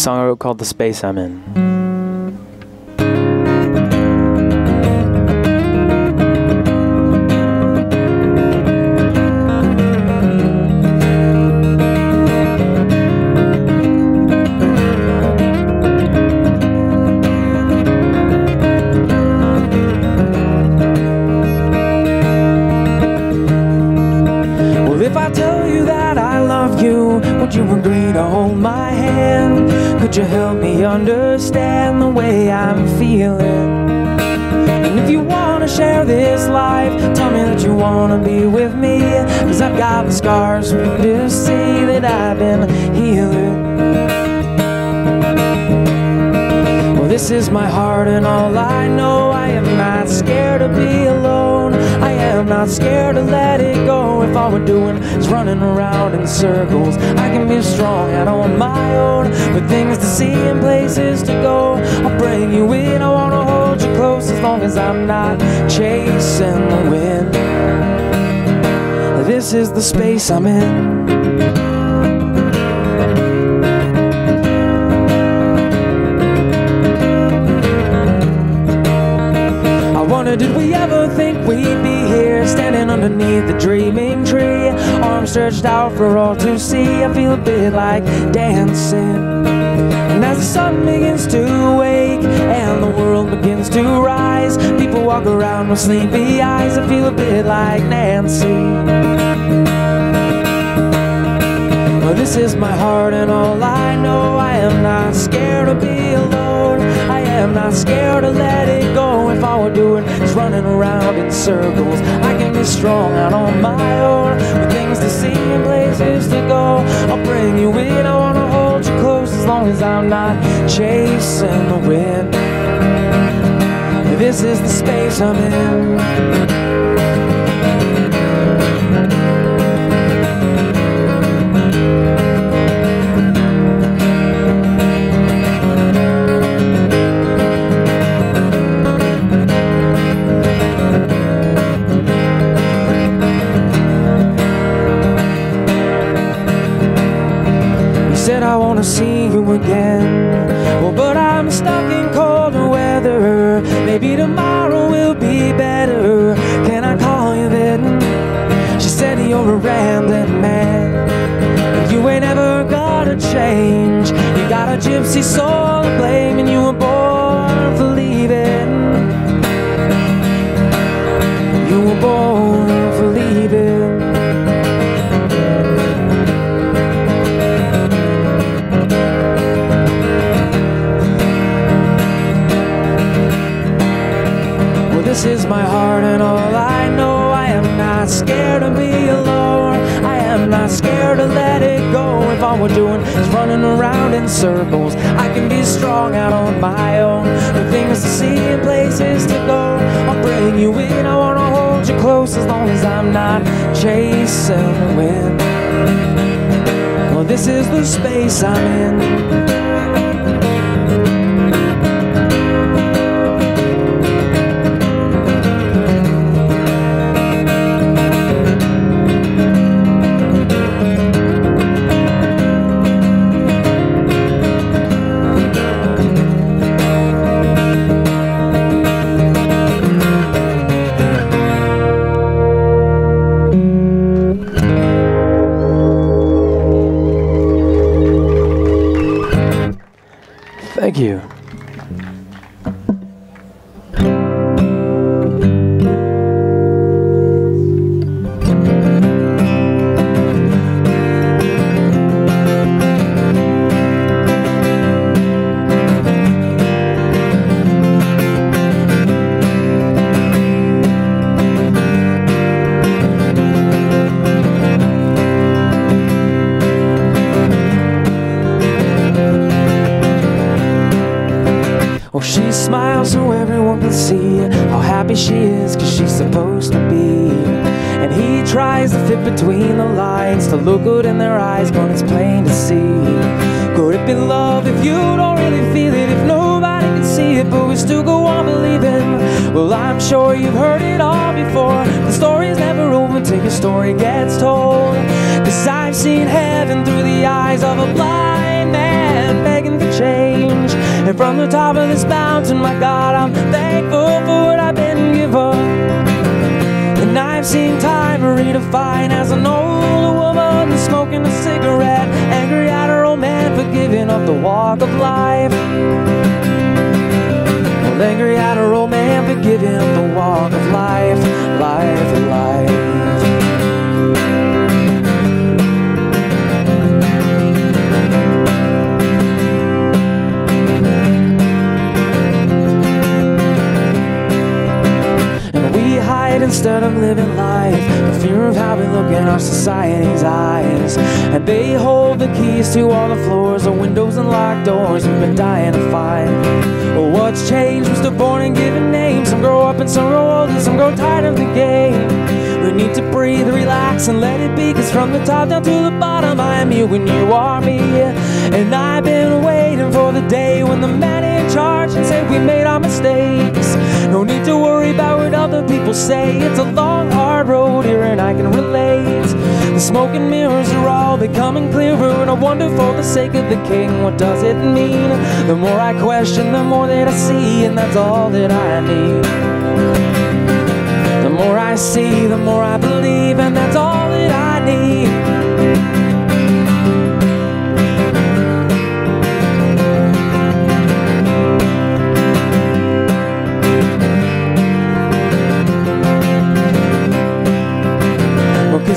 Song I wrote called The Space I'm In. Well, if I tell you that I love you, would you agree to hold my hand? Could you help me understand the way I'm feeling? And if you wanna share this life, tell me that you wanna be with me, 'cause I've got the scars for you to see that I've been healing. Well, this is my heart and all I know. I am not scared to be alone. I am not scared to let it go. If all we're doing is running around in circles, I can be strong out on my own, with things to see and places to go. I'll bring you in, I wanna hold you close, as long as I'm not chasing the wind. This is the space I'm in. Did we ever think we'd be here, standing underneath the dreaming tree, arms stretched out for all to see? I feel a bit like dancing. And as the sun begins to wake and the world begins to rise, people walk around with sleepy eyes. I feel a bit like Nancy. Well, this is my heart and all I know. I am not scared to be alone. I am not scared to let it go. If all we're doing is running around in circles, I can be strong out on my own, with things to see and places to go. I'll bring you in, I wanna hold you close, as long as I'm not chasing the wind. This is the space I'm in. Said I wanna see you again, well, but I'm stuck in colder weather. Maybe tomorrow will be better. Can I call you then? She said you're a rambling man, and you ain't ever gonna change. You got a gypsy soul to blame, and you were born for leaving. You were born for leaving. This is my heart and all I know. I am not scared to be alone. I am not scared to let it go. If all all we're doing is running around in circles. I can be strong out on my own, with things to see and places to go. I'll bring you in, I wanna hold you close as long as I'm not chasing the wind. Well, this is the space I'm in. Thank you. She smiles so everyone can see how happy she is, 'cause she's supposed to be. And he tries to fit between the lines, to look good in their eyes, but it's plain to see. Could it be love if you don't really feel it, if nobody can see it, but we still go on believing? Well, I'm sure you've heard it all before. The story's never over till your story gets told. 'Cause I've seen heaven through the eyes of a blind man begging for change. And from the top of this mountain, my God, I'm thankful for what I've been given. And I've seen time redefined as an older woman smoking a cigarette, angry at her old man for giving up the walk of life. Well, angry at her old man for giving up the walk of life, life, life. Instead of living life, the fear of how we look in our society's eyes. And they hold the keys to all the floors, the windows and locked doors we've been dying to find. Well, what's changed? We're still born and given names. Some grow up and some grow old and some grow tired of the game. We need to breathe, relax and let it be, 'cause from the top down to the bottom I am you and you are me. And I've been waiting for the day when the man in charge can say we made our mistakes. No need to worry about what other people say. It's a long, hard road here and I can relate. The smoke and mirrors are all becoming clearer, and I wonder for the sake of the king, what does it mean? The more I question, the more that I see, and that's all that I need. The more I see, the more I believe, and that's all that I need.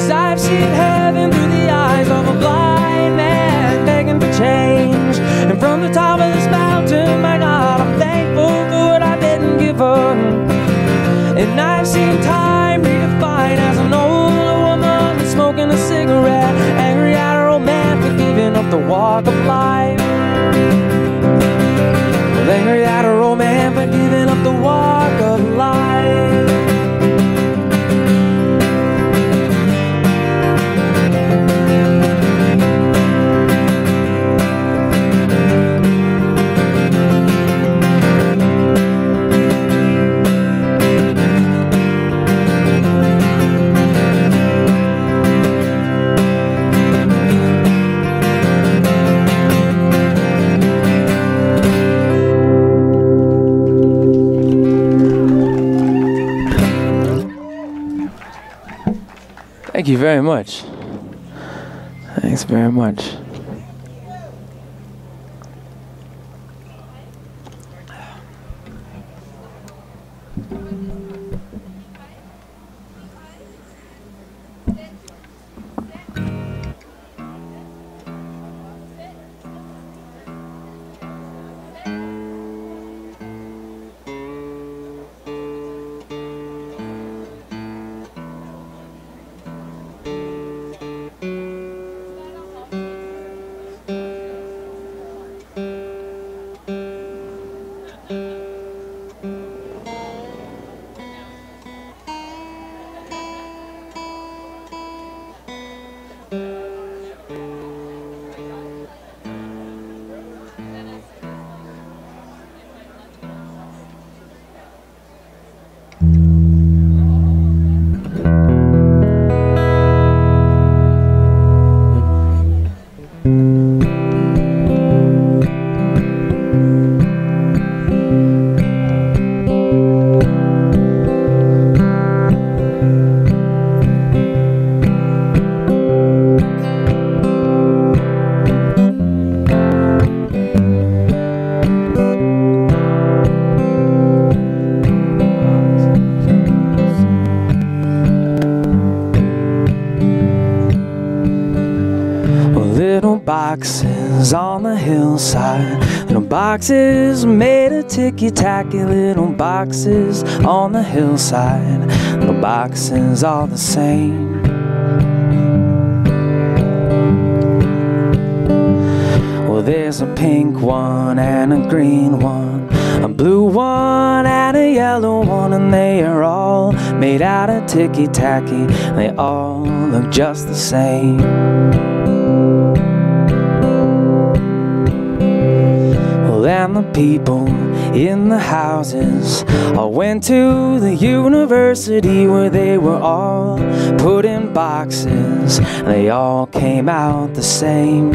I've seen heaven through the eyes of a blind man begging for change. And from the top of this mountain, my God, I'm thankful for what I've been given. And I've seen time redefined as an older woman smoking a cigarette, angry at her old man for giving up the walk of life. Angry at her old man for giving up the walk of life. Thank you very much. Thanks very much. boxes on the hillside. Little boxes made of ticky-tacky. Little boxes on the hillside. Little boxes all the same. Well, there's a pink one and a green one, a blue one and a yellow one, and they are all made out of ticky-tacky. They all look just the same. Well, and the people in the houses all went to the university where they were all put in boxes. They all came out the same.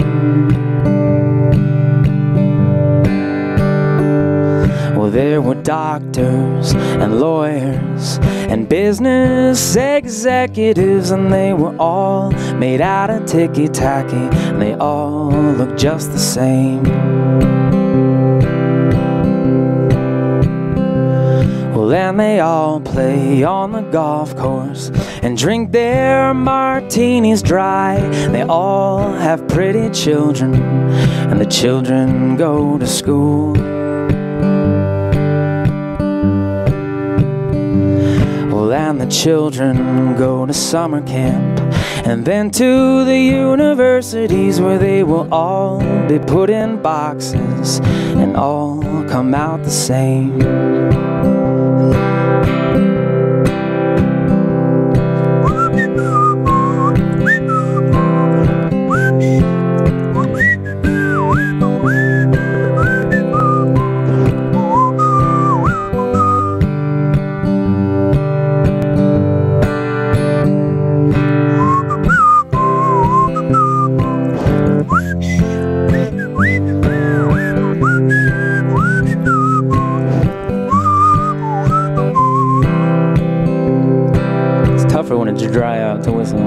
Well, there were doctors and lawyers and business executives, and they were all made out of ticky-tacky. They all looked just the same. Well, and they all play on the golf course and drink their martinis dry. They all have pretty children, and the children go to school. And the children go to summer camp and then to the universities where they will all be put in boxes and all come out the same. To dry out to whistle.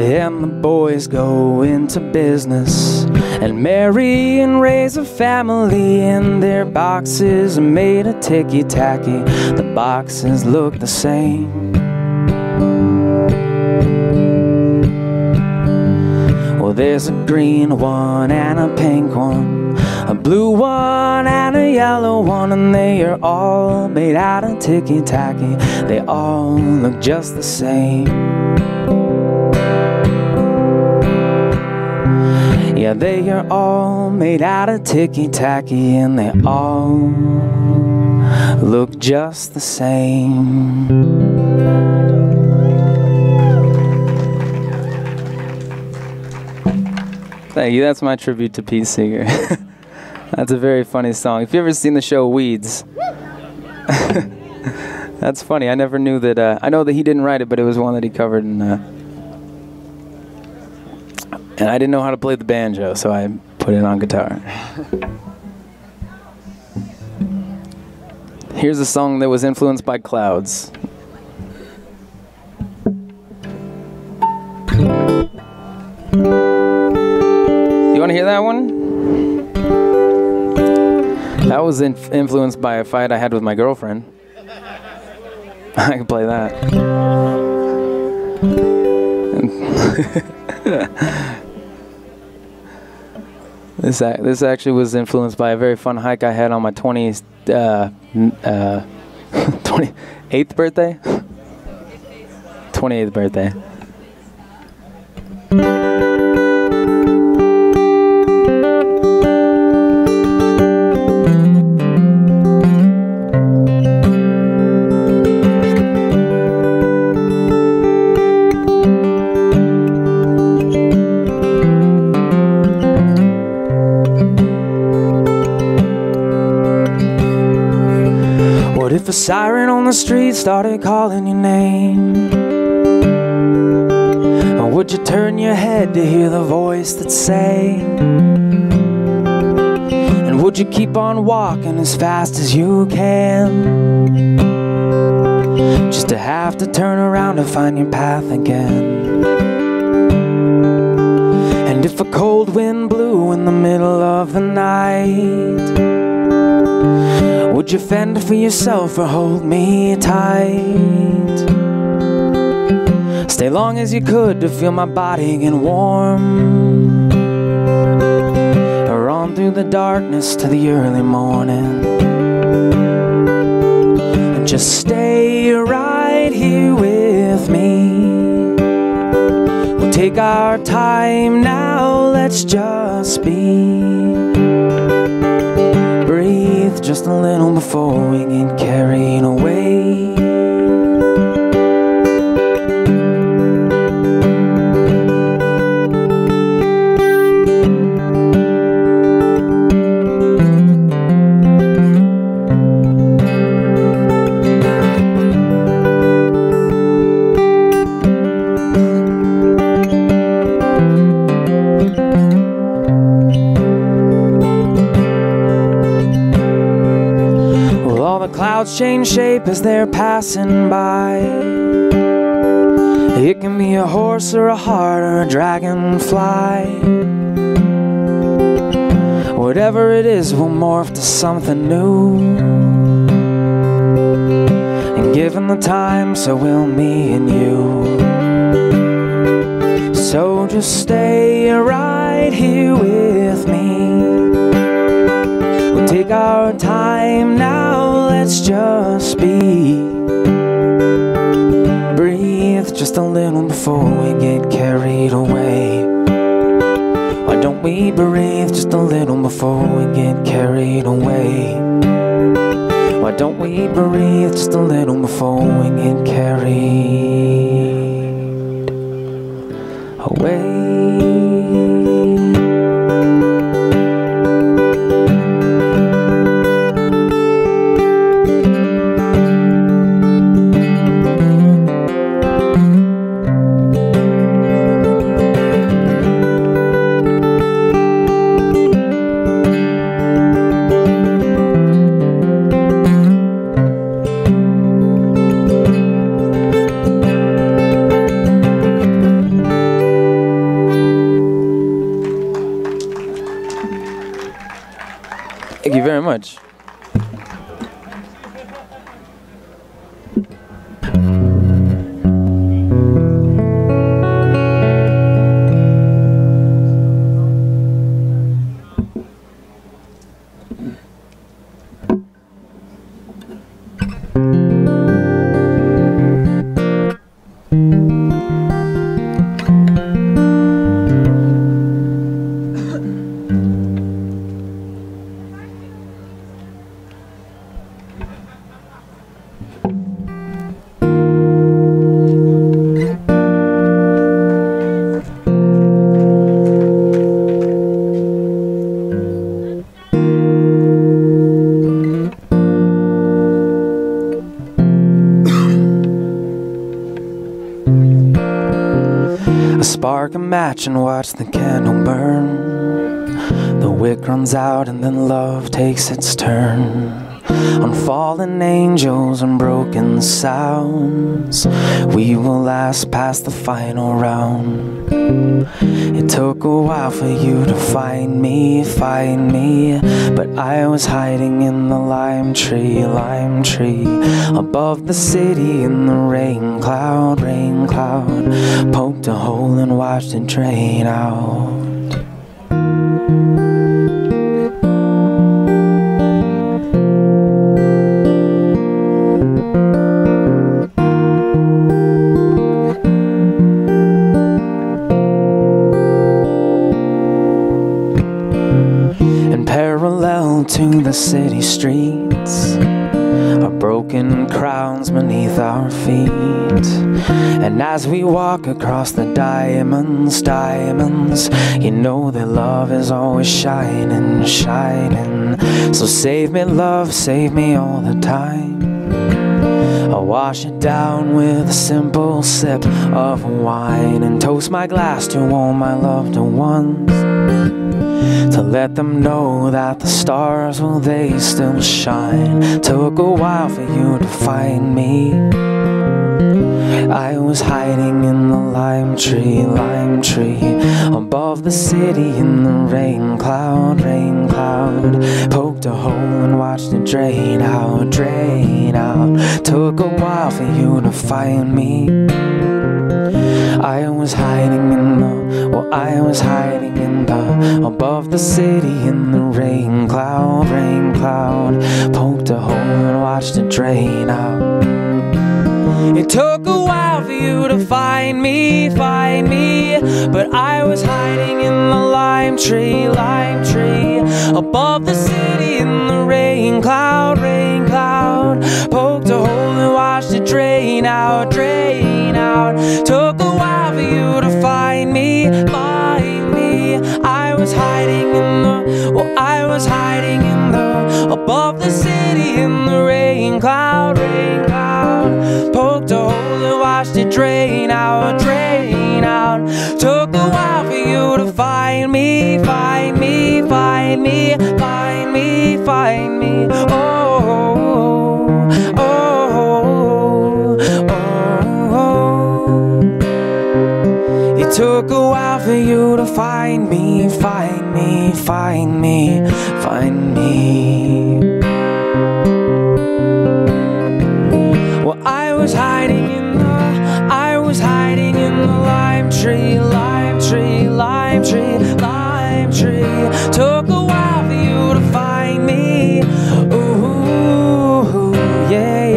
And the boys go into business and marry and raise a family, and their boxes are made of ticky-tacky. The boxes look the same. Well, there's a green one and a pink one, a blue one and a yellow one, and they are all made out of ticky-tacky. They all look just the same. Yeah, they are all made out of ticky-tacky, and they all look just the same. Thank you. That's my tribute to Pete Seeger. That's a very funny song. If you've ever seen the show Weeds, that's funny. I never knew that. I know that he didn't write it, but it was one that he covered, and I didn't know how to play the banjo, so I put it on guitar. Here's a song that was influenced by clouds. You want to hear that one? That was influenced by a fight I had with my girlfriend. I can play that. This actually was influenced by a very fun hike I had on my 28th birthday? 28th birthday. What if a siren on the street started calling your name? Or would you turn your head to hear the voice that sang? And would you keep on walking as fast as you can, just to have to turn around to find your path again? And if a cold wind blew in the middle of the night, would you fend for yourself or hold me tight? Stay long as you could to feel my body get warm, or on through the darkness to the early morning. And just stay right here with me. We'll take our time now, let's just be. Breathe just a little before we get carried away. Clouds change shape as they're passing by. It can be a horse or a heart or a dragonfly. Whatever it is will morph to something new. And given the time, so will me and you. So just stay right here with me. We'll take our time now, let's just be. Breathe just a little before we get carried away. Why don't we breathe just a little before we get carried away? Why don't we breathe just a little before we get carried away? Thank you very much. Spark a match and watch the candle burn. The wick runs out and then love takes its turn. On fallen angels and broken sounds, we will last past the final round. It took a while for you to find me, but I was hiding in the lime tree, above the city in the rain cloud, poked a hole and watched it drain out. Parallel to the city streets are broken crowns beneath our feet. And as we walk across the diamonds, you know that love is always shining. So save me, love, save me all the time. I'll wash it down with a simple sip of wine and toast my glass to all my loved ones, to let them know that the stars, well, they still shine. Took a while for you to find me. I was hiding in the lime tree, above the city in the rain cloud, poked a hole and watched it drain out. Took a while for you to find me. I was hiding in the, well, I was hiding in the, above the city in the rain cloud, poked a hole and watched it drain out. It took a while for you to find me, but I was hiding in the lime tree, above the city in the rain cloud, poked a hole and watched it drain out. Took a while for you to find me. I was hiding in the, well, I was hiding in the, above the city in the rain cloud, poked a hole and watched it drain out. Took a while for you to find me. It took a while for you to find me. Well, I was hiding in the lime tree. Took a while for you to find me. Ooh, yeah.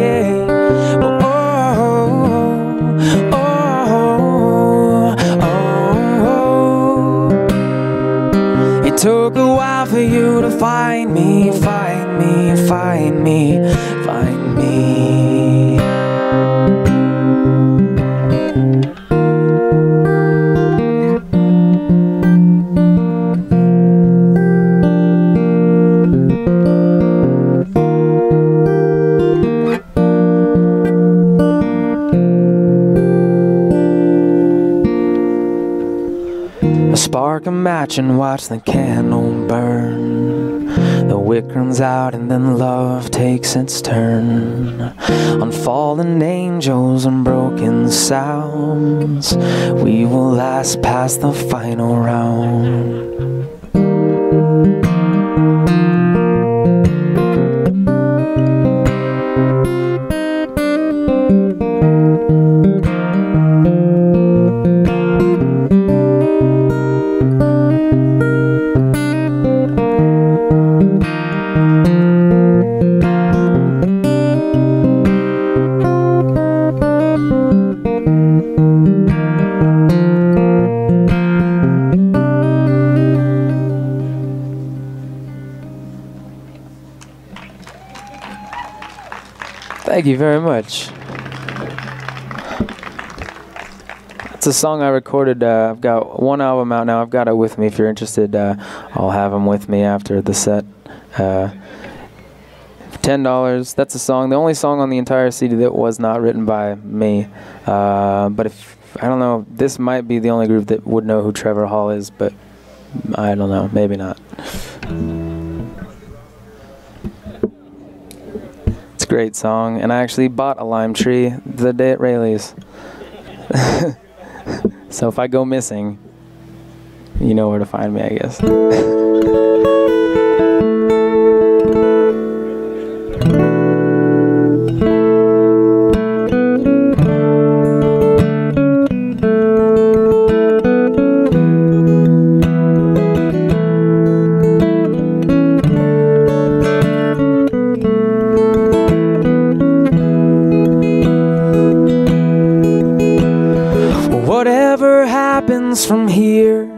It took a while for you to find me. Spark a match and watch the candle burn. The wick runs out and then love takes its turn. On fallen angels and broken sounds, we will last past the final round. Thank you very much. It's a song I recorded. I've got one album out now. I've got it with me. If you're interested, I'll have them with me after the set. $10. That's a song. The only song on the entire CD that was not written by me. But if I don't know, this might be the only group that would know who Trevor Hall is. But I don't know. Maybe not. It's a great song, and I actually bought a lime tree the day at Rayleigh's. So if I go missing, you know where to find me, I guess. From here,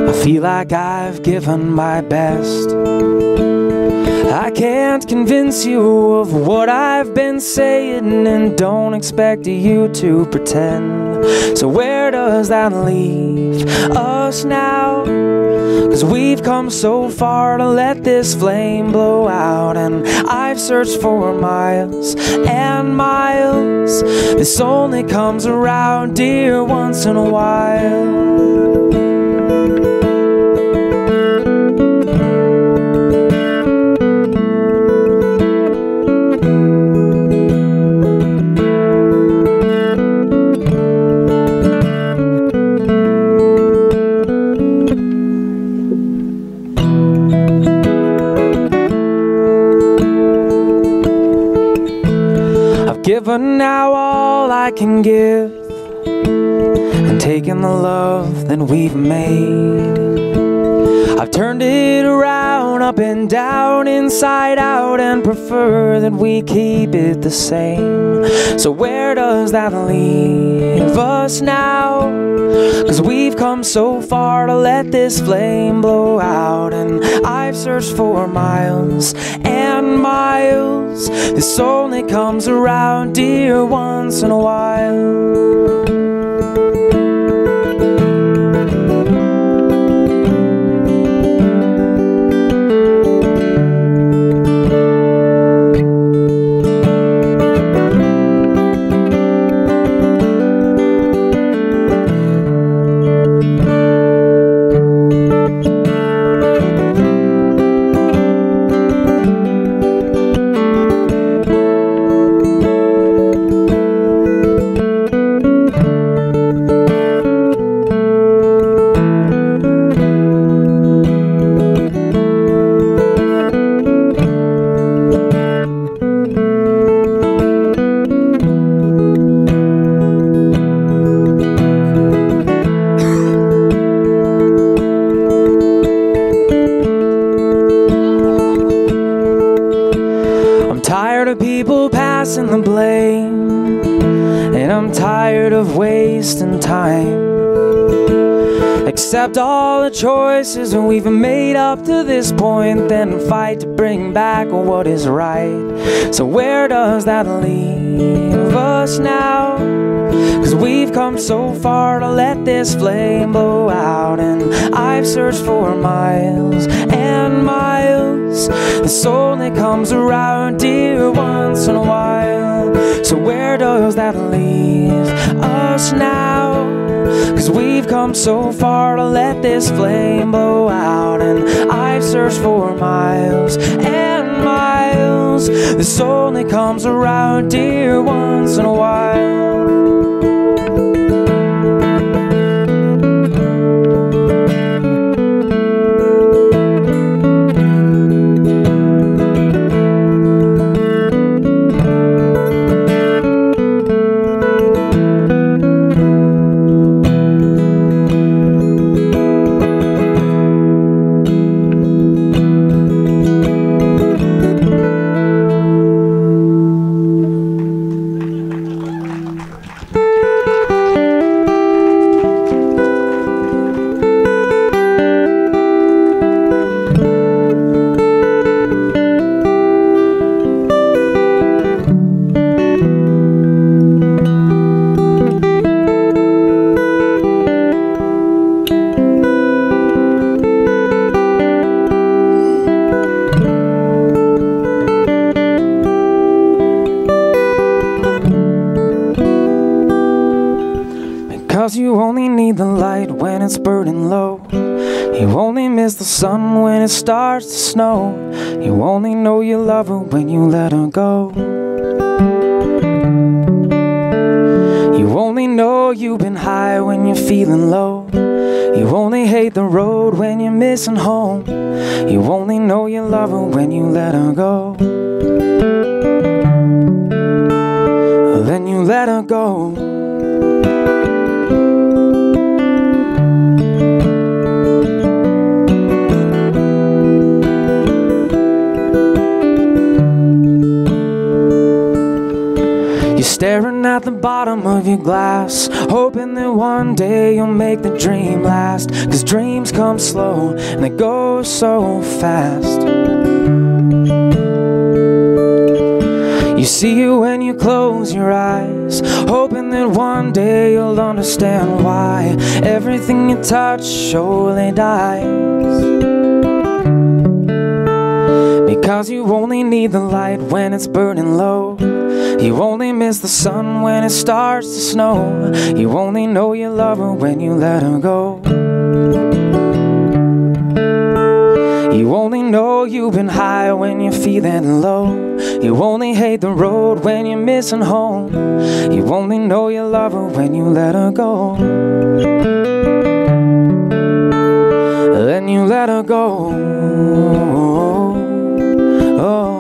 I feel like I've given my best. I can't convince you of what I've been saying, and don't expect you to pretend. So where does that leave us now? 'Cause we've come so far to let this flame blow out, and I've searched for miles and miles. This only comes around, dear, once in a while. Given now all I can give. and taken the love that we've made. I've turned it around, up and down, inside out, and prefer that we keep it the same. So where does that leave us now? 'Cause we've come so far to let this flame blow out. And I've searched for miles and miles. This only comes around, dear, once in a while. Tired of people passing the blame, and I'm tired of wasting time. Accept all the choices that we've made up to this point, then fight to bring back what is right. So where does that leave us now? 'Cause we've come so far to let this flame blow out. And I've searched for miles and miles. This only comes around, dear, once in a while. So where does that leave us now? 'Cause we've come so far to let this flame blow out. And I've searched for miles and miles. This only comes around, dear, once in a while. You only need the light when it's burning low. You only miss the sun when it starts to snow. You only know you love her when you let her go. You only know you've been high when you're feeling low. You only hate the road when you're missing home. You only know you love her when you let her go. Then you let her go. Staring at the bottom of your glass, hoping that one day you'll make the dream last. 'Cause dreams come slow and they go so fast. You see it when you close your eyes, hoping that one day you'll understand why everything you touch surely dies. Because you only need the light when it's burning low. You only miss the sun when it starts to snow. You only know you love her when you let her go. You only know you've been high when you're feeling low. You only hate the road when you're missing home. You only know you love her when you let her go. Then you let her go. Oh.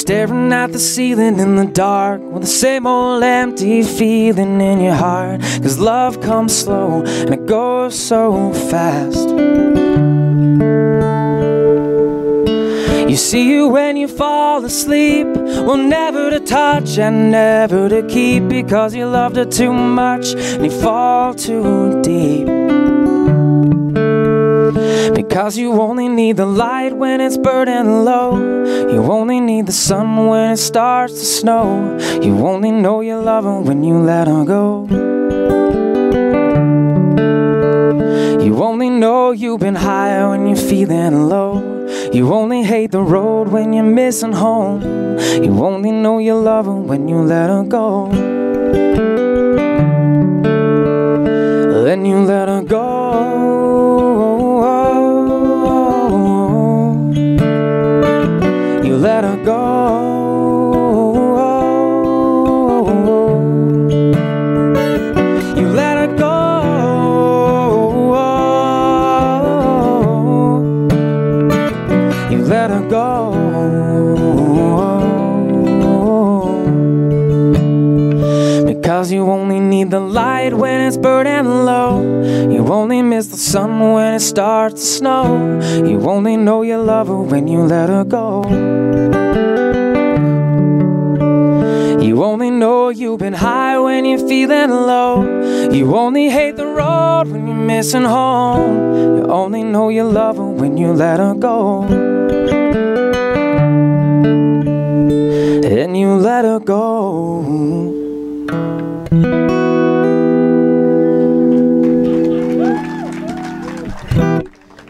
staring at the ceiling in the dark with the same old empty feeling in your heart. 'Cause love comes slow and it goes so fast. You see you when you fall asleep, well, never to touch and never to keep, because you loved her too much and you fall too deep. Because you only need the light when it's burning low. You only need the sun when it starts to snow. You only know you love her when you let her go. You only know you've been high when you're feeling low. You only hate the road when you're missing home. You only know you love her when you let her go. Then you let her go. You let her go. You let her go. You let her go. Because you only need the light when it's burning low. You only miss the sun when it starts to snow. You only know you love her when you let her go. You only know you've been high when you're feeling low. You only hate the road when you're missing home. You only know you love her when you let her go. And you let her go.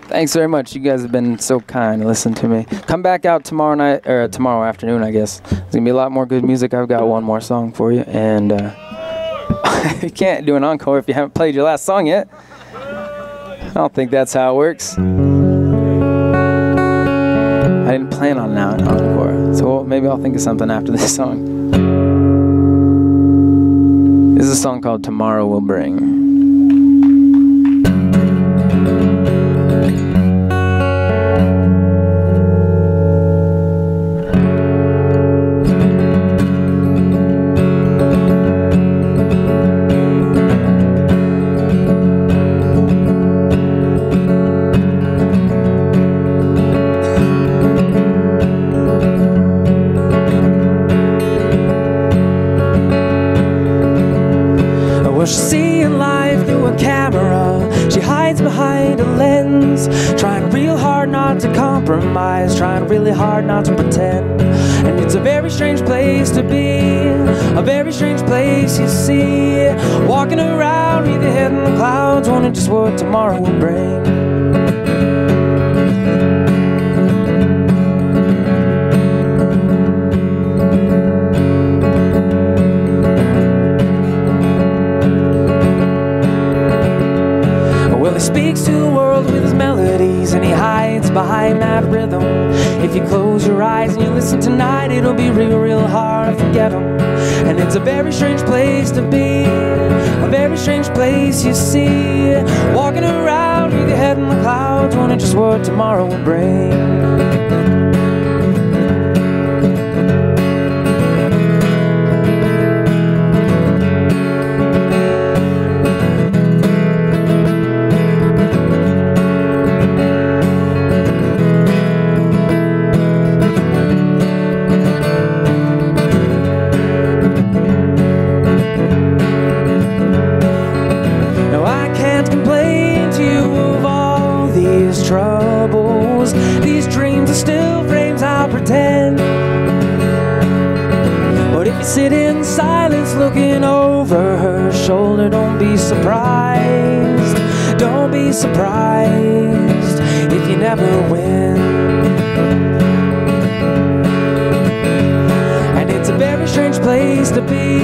Thanks very much. You guys have been so kind to listen to me. Come back out tomorrow night, or tomorrow afternoon, I guess. There's gonna be a lot more good music. I've got one more song for you, and you can't do an encore if you haven't played your last song yet. I don't think that's how it works. I didn't plan on an encore, so maybe I'll think of something after this song. This is a song called Tomorrow Will Bring. Well, she's seeing life through a camera. She hides behind a lens, trying real hard not to compromise, trying really hard not to pretend. And it's a very strange place to be, a very strange place you see. Walking around with your head in the clouds, wondering just what tomorrow will bring. Well, he speaks to the world with his melodies, and he hides behind that rhythm. If you close your eyes and you listen tonight, it'll be real, real hard to forget him. And it's a very strange place to be, a very strange place you see. Walking around with your head in the clouds, wondering just what tomorrow will bring. Troubles, these dreams are still frames I'll pretend. But if you sit in silence looking over her shoulder, don't be surprised, don't be surprised if you never win. And it's a very strange place to be,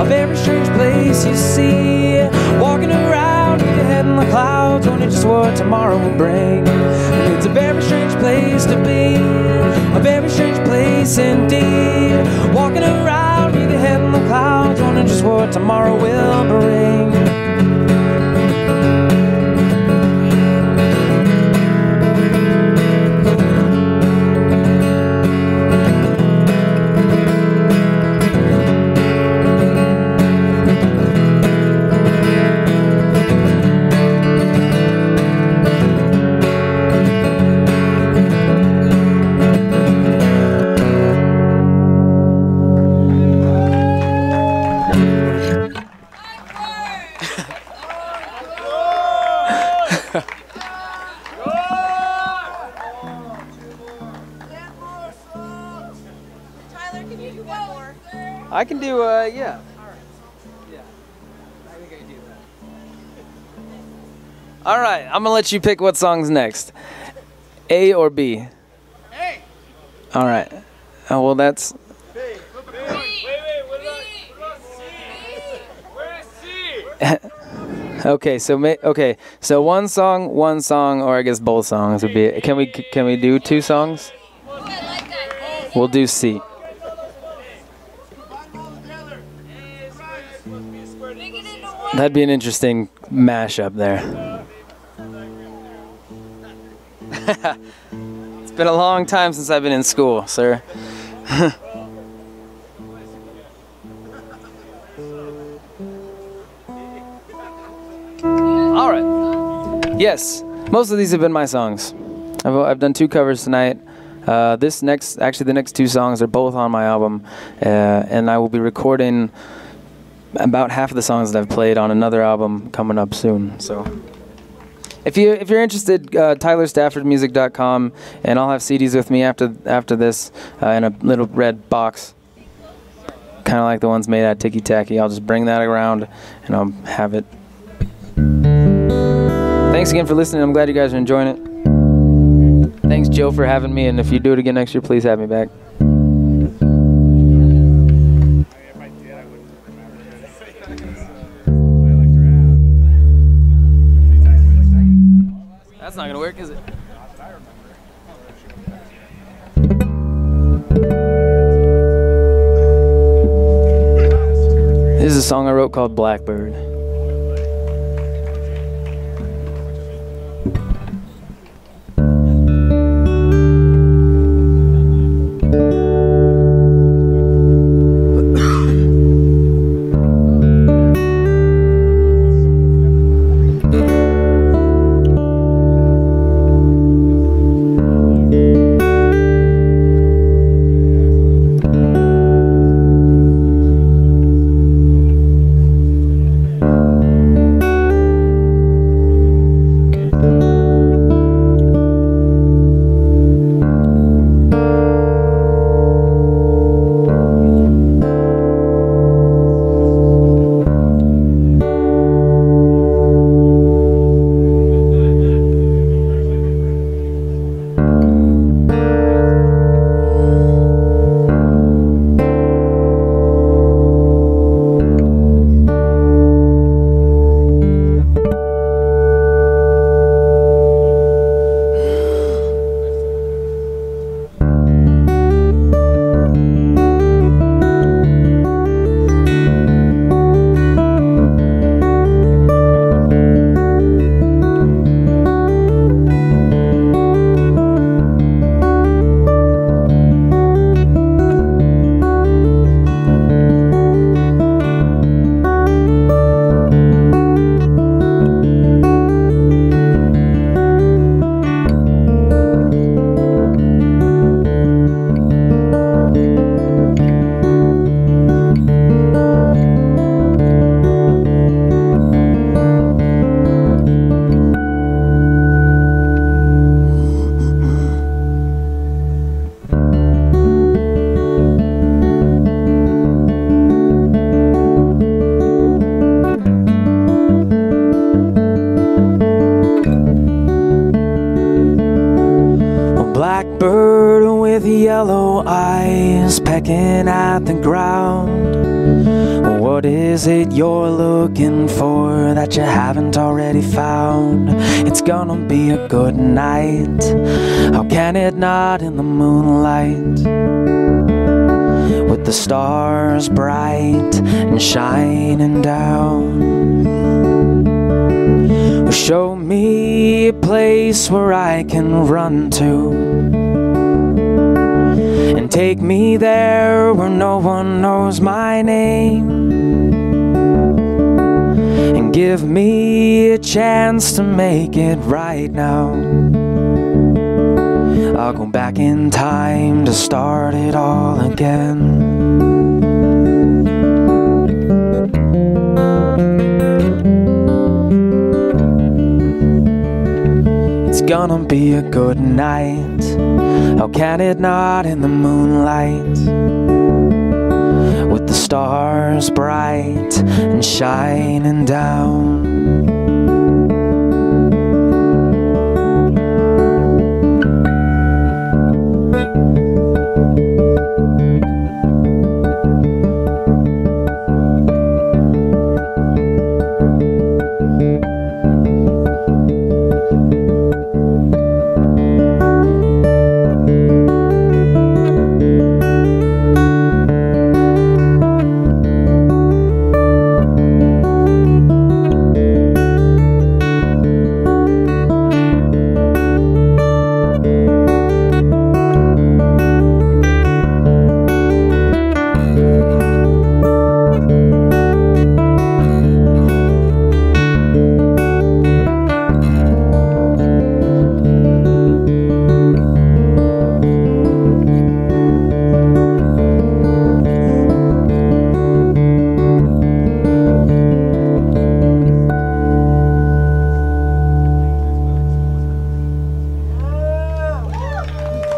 a very strange place you see. Walking around with your head in the clouds, wondering just what tomorrow will bring. And it's a very strange place to be, a very strange place indeed. Walking around with your head in the clouds, wondering just what tomorrow will bring. I can do, yeah. All right, I'm gonna let you pick what song's next. A or B? A. All right. Oh, well, that's... Okay, so one song, or I guess both songs would be. Can we do two songs? We'll do C. That'd be an interesting mashup there. It's been a long time since I've been in school, sir. All right. Yes, most of these have been my songs. I've done 2 covers tonight. The next 2 songs are both on my album, and I will be recording about half of the songs that I've played on another album coming up soon. So, if you're interested, TylerStaffordMusic.com, and I'll have CDs with me after this in a little red box, kind of like the ones made at Tiki Tacky. I'll just bring that around, and I'll have it. Thanks again for listening. I'm glad you guys are enjoying it. Thanks, Joe, for having me, and if you do it again next year, please have me back. That's not gonna work, is it? This is a song I wrote called Blackbird. Blackbird with yellow eyes pecking at the ground. What is it you're looking for that you haven't already found? It's gonna be a good night. How can it not in the moonlight? With the stars bright and shining down. Well, show me a place where I can run to, and take me there where no one knows my name, and give me a chance to make it right now. I'll go back in time to start it all again. It's gonna be a good night. How can it not in the moonlight? With the stars bright and shining down.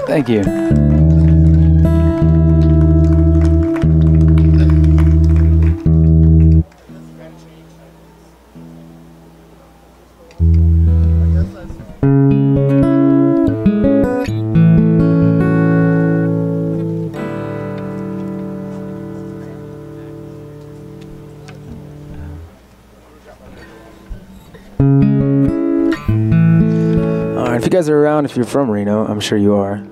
Thank you. Alright, if you guys are around, if you're from Reno, I'm sure you are.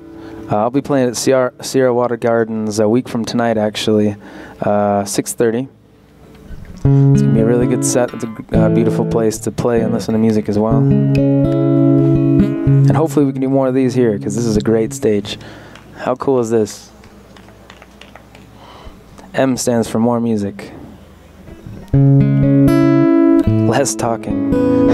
I'll be playing at Sierra Water Gardens a week from tonight, actually, 6:30. It's going to be a really good set. It's a beautiful place to play and listen to music as well. And hopefully we can do more of these here, because this is a great stage. How cool is this? M stands for more music. Less talking.